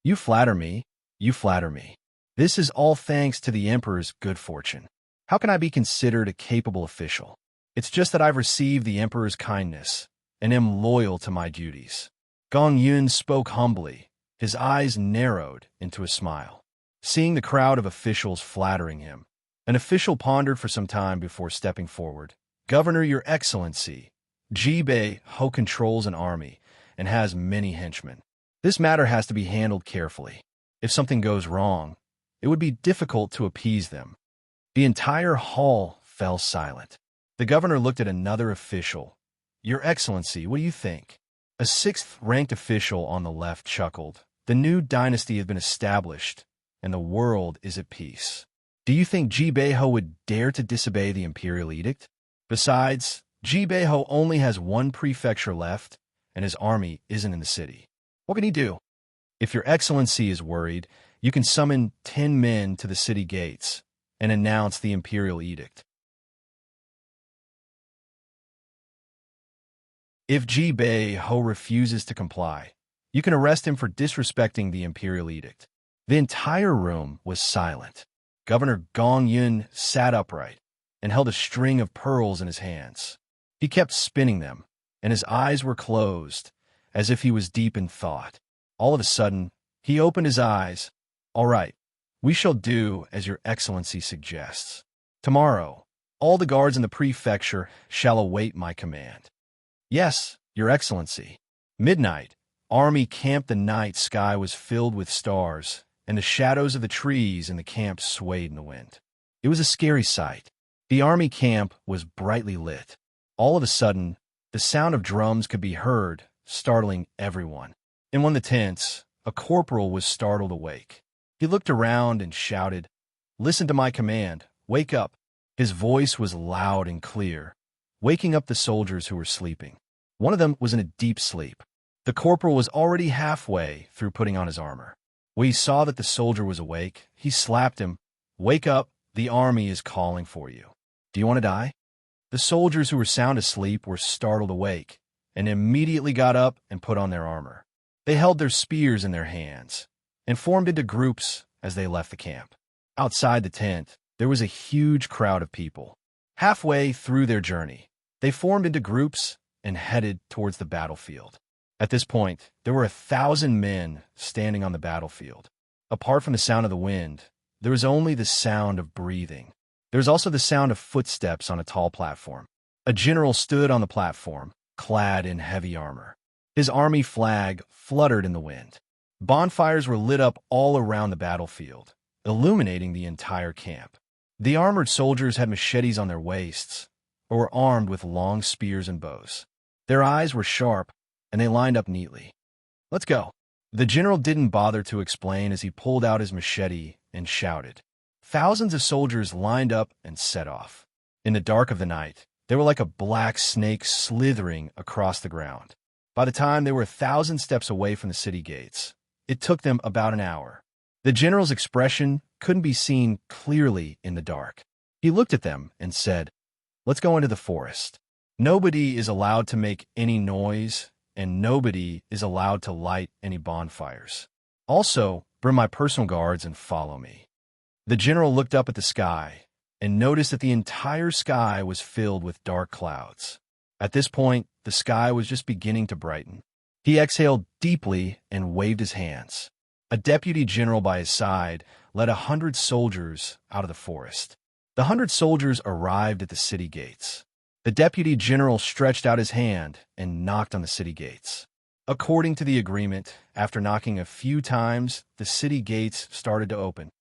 "You flatter me. You flatter me. This is all thanks to the Emperor's good fortune. How can I be considered a capable official? It's just that I've received the Emperor's kindness and am loyal to my duties." Gong Yun spoke humbly. His eyes narrowed into a smile. Seeing the crowd of officials flattering him, an official pondered for some time before stepping forward. "Governor, Your Excellency, Jibei Ho controls an army and has many henchmen. This matter has to be handled carefully. If something goes wrong, it would be difficult to appease them." The entire hall fell silent. The governor looked at another official. "Your Excellency, what do you think?" A sixth-ranked official on the left chuckled. "The new dynasty has been established, and the world is at peace. Do you think Jibei Ho would dare to disobey the imperial edict? Besides, Jibei Ho only has one prefecture left, and his army isn't in the city. What can he do? If Your Excellency is worried, you can summon 10 men to the city gates and announce the imperial edict. If Jibei Ho refuses to comply, you can arrest him for disrespecting the imperial edict." The entire room was silent. Governor Gong Yun sat upright. and held a string of pearls in his hands. He kept spinning them, and his eyes were closed, as if he was deep in thought. All of a sudden, he opened his eyes. "All right, we shall do as your excellency suggests. Tomorrow, all the guards in the prefecture shall await my command." "Yes, your excellency." Midnight, army camped. The night sky was filled with stars, and the shadows of the trees in the camp swayed in the wind. It was a scary sight. The army camp was brightly lit. All of a sudden, the sound of drums could be heard, startling everyone. In one of the tents, a corporal was startled awake. He looked around and shouted, "Listen to my command. Wake up." His voice was loud and clear, waking up the soldiers who were sleeping. One of them was in a deep sleep. The corporal was already halfway through putting on his armor. When he saw that the soldier was awake, he slapped him. "Wake up, the army is calling for you." "Do you want to die?" The soldiers who were sound asleep were startled awake and immediately got up and put on their armor. They held their spears in their hands and formed into groups as they left the camp. Outside the tent, there was a huge crowd of people. Halfway through their journey, they formed into groups and headed towards the battlefield. At this point, there were 1,000 men standing on the battlefield. Apart from the sound of the wind, there was only the sound of breathing. There was also the sound of footsteps on a tall platform. A general stood on the platform, clad in heavy armor. His army flag fluttered in the wind. Bonfires were lit up all around the battlefield, illuminating the entire camp. The armored soldiers had machetes on their waists, or were armed with long spears and bows. Their eyes were sharp, and they lined up neatly. "Let's go." The general didn't bother to explain as he pulled out his machete and shouted. Thousands of soldiers lined up and set off. In the dark of the night, they were like a black snake slithering across the ground. By the time they were 1,000 steps away from the city gates, it took them about an hour. The general's expression couldn't be seen clearly in the dark. He looked at them and said, "Let's go into the forest. Nobody is allowed to make any noise, and nobody is allowed to light any bonfires. Also, bring my personal guards and follow me." The general looked up at the sky and noticed that the entire sky was filled with dark clouds. At this point, the sky was just beginning to brighten. He exhaled deeply and waved his hands. A deputy general by his side led 100 soldiers out of the forest. The 100 soldiers arrived at the city gates. The deputy general stretched out his hand and knocked on the city gates. According to the agreement, after knocking a few times, the city gates started to open.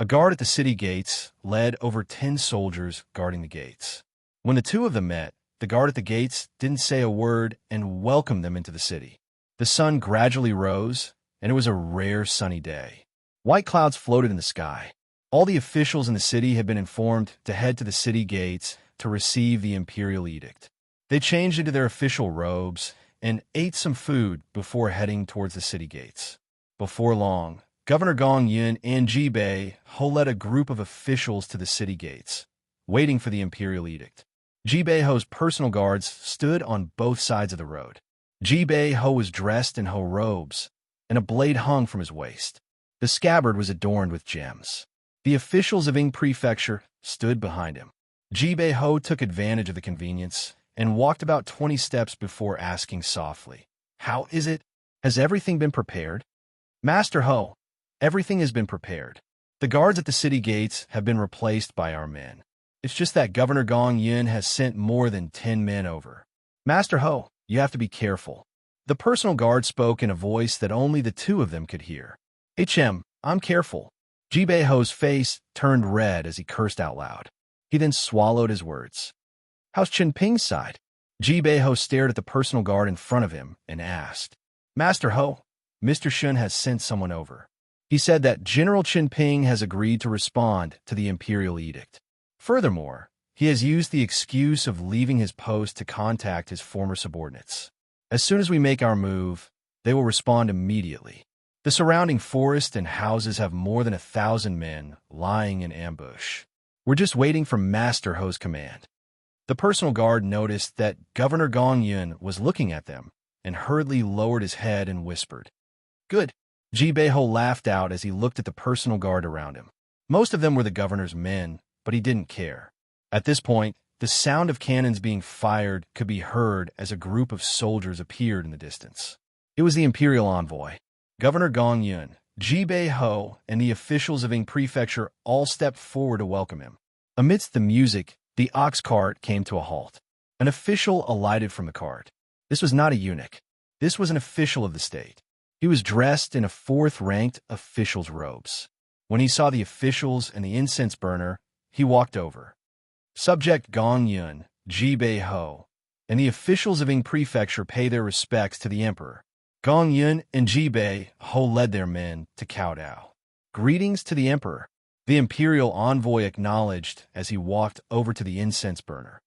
A guard at the city gates led over 10 soldiers guarding the gates. When the two of them met, the guard at the gates didn't say a word and welcomed them into the city. The sun gradually rose, and it was a rare sunny day. White clouds floated in the sky. All the officials in the city had been informed to head to the city gates to receive the imperial edict. They changed into their official robes and ate some food before heading towards the city gates. Before long, Governor Gong Yun and Jibei Ho led a group of officials to the city gates, waiting for the imperial edict. Jibei Ho's personal guards stood on both sides of the road. Jibei Ho was dressed in Ho robes, and a blade hung from his waist. The scabbard was adorned with gems. The officials of Ing Prefecture stood behind him. Jibei Ho took advantage of the convenience and walked about 20 steps before asking softly, "How is it? Has everything been prepared?" "Master Ho, everything has been prepared. The guards at the city gates have been replaced by our men. It's just that Governor Gong Yun has sent more than 10 men over." "Master Ho, you have to be careful." The personal guard spoke in a voice that only the two of them could hear. I'm careful." Jibei Ho's face turned red as he cursed out loud. He then swallowed his words. "How's Ping's side?" Jibei Ho stared at the personal guard in front of him and asked. "Master Ho, Mr. Shun has sent someone over. He said that General Ping has agreed to respond to the imperial edict. Furthermore, he has used the excuse of leaving his post to contact his former subordinates. As soon as we make our move, they will respond immediately. The surrounding forest and houses have more than 1,000 men lying in ambush. We're just waiting for Master Ho's command." The personal guard noticed that Governor Gong Yun was looking at them and hurriedly lowered his head and whispered, "Good. Jibeho laughed out as he looked at the personal guard around him. Most of them were the governor's men, but he didn't care. At this point, the sound of cannons being fired could be heard as a group of soldiers appeared in the distance. It was the imperial envoy. Governor Gong Yun, Jibeho, and the officials of Ing Prefecture all stepped forward to welcome him. Amidst the music, the ox cart came to a halt. An official alighted from the cart. This was not a eunuch. This was an official of the state. He was dressed in a fourth-ranked official's robes. When he saw the officials and the incense burner, he walked over. Subject Gong Yun, Jibeho, and the officials of Ing Prefecture pay their respects to the emperor. Gong Yun and Jibeho led their men to kowtow. Greetings to the emperor, the imperial envoy acknowledged as he walked over to the incense burner.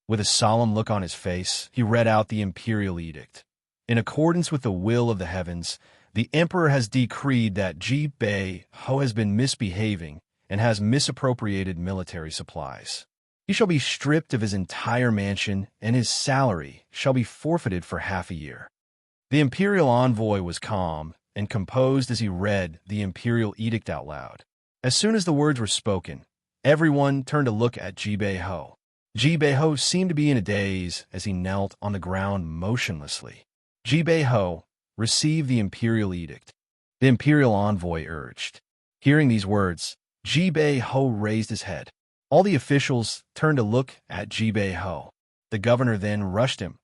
With a solemn look on his face, he read out the imperial edict. In accordance with the will of the heavens, the emperor has decreed that Jibeho has been misbehaving and has misappropriated military supplies. He shall be stripped of his entire mansion, and his salary shall be forfeited for half a year. The imperial envoy was calm and composed as he read the imperial edict out loud. As soon as the words were spoken, everyone turned to look at Jibeho. Jibeho seemed to be in a daze as he knelt on the ground motionlessly. Jibeho, receive the imperial edict, the imperial envoy urged. Hearing these words, Jibeho raised his head. All the officials turned to look at Jibeho. The governor then rushed him.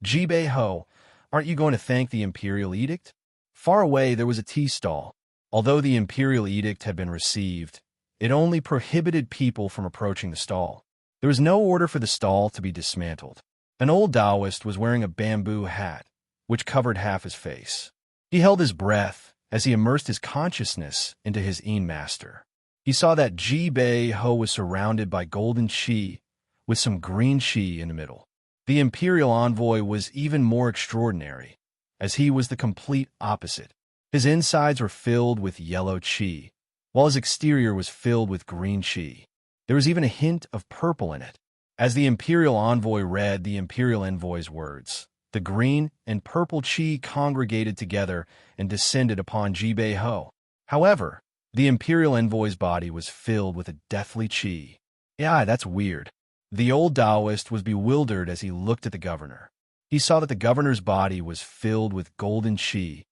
Jibeho, aren't you going to thank the imperial edict? Far away there was a tea stall. Although the imperial edict had been received, it only prohibited people from approaching the stall. There was no order for the stall to be dismantled. An old Taoist was wearing a bamboo hat, which covered half his face. He held his breath as he immersed his consciousness into his Yin master. He saw that Jibeho was surrounded by golden chi, with some green chi in the middle. The imperial envoy was even more extraordinary, as he was the complete opposite. His insides were filled with yellow chi, while his exterior was filled with green chi. There was even a hint of purple in it. As the imperial envoy read the imperial envoy's words, the green and purple chi congregated together and descended upon Jibeho. However, the imperial envoy's body was filled with a deathly chi. Yeah, that's weird. The old Taoist was bewildered as he looked at the governor. He saw that the governor's body was filled with golden chi,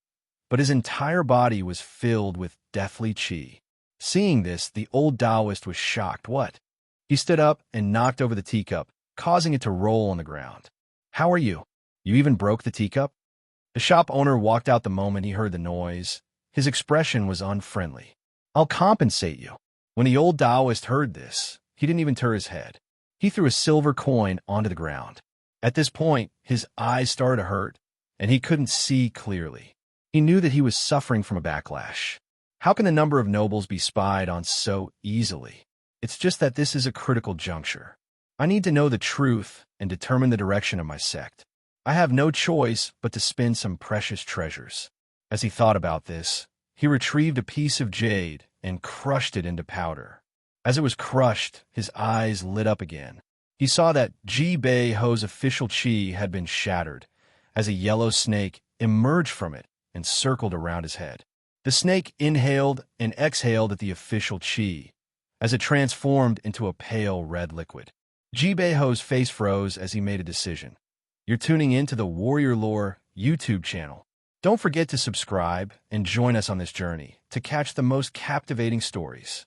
but his entire body was filled with deathly chi. Seeing this, the old Taoist was shocked. What? He stood up and knocked over the teacup, causing it to roll on the ground. How are you? You even broke the teacup? The shop owner walked out the moment he heard the noise. His expression was unfriendly. I'll compensate you. When the old Taoist heard this, he didn't even turn his head. He threw a silver coin onto the ground. At this point, his eyes started to hurt, and he couldn't see clearly. He knew that he was suffering from a backlash. How can the number of nobles be spied on so easily? It's just that this is a critical juncture. I need to know the truth and determine the direction of my sect. I have no choice but to spend some precious treasures. As he thought about this, he retrieved a piece of jade and crushed it into powder. As it was crushed, his eyes lit up again. He saw that Jibeho's official chi had been shattered, as a yellow snake emerged from it and circled around his head. The snake inhaled and exhaled at the official chi, as it transformed into a pale red liquid. Jibeho's face froze as he made a decision. You're tuning in to the Warrior Lore YouTube channel. Don't forget to subscribe and join us on this journey to catch the most captivating stories.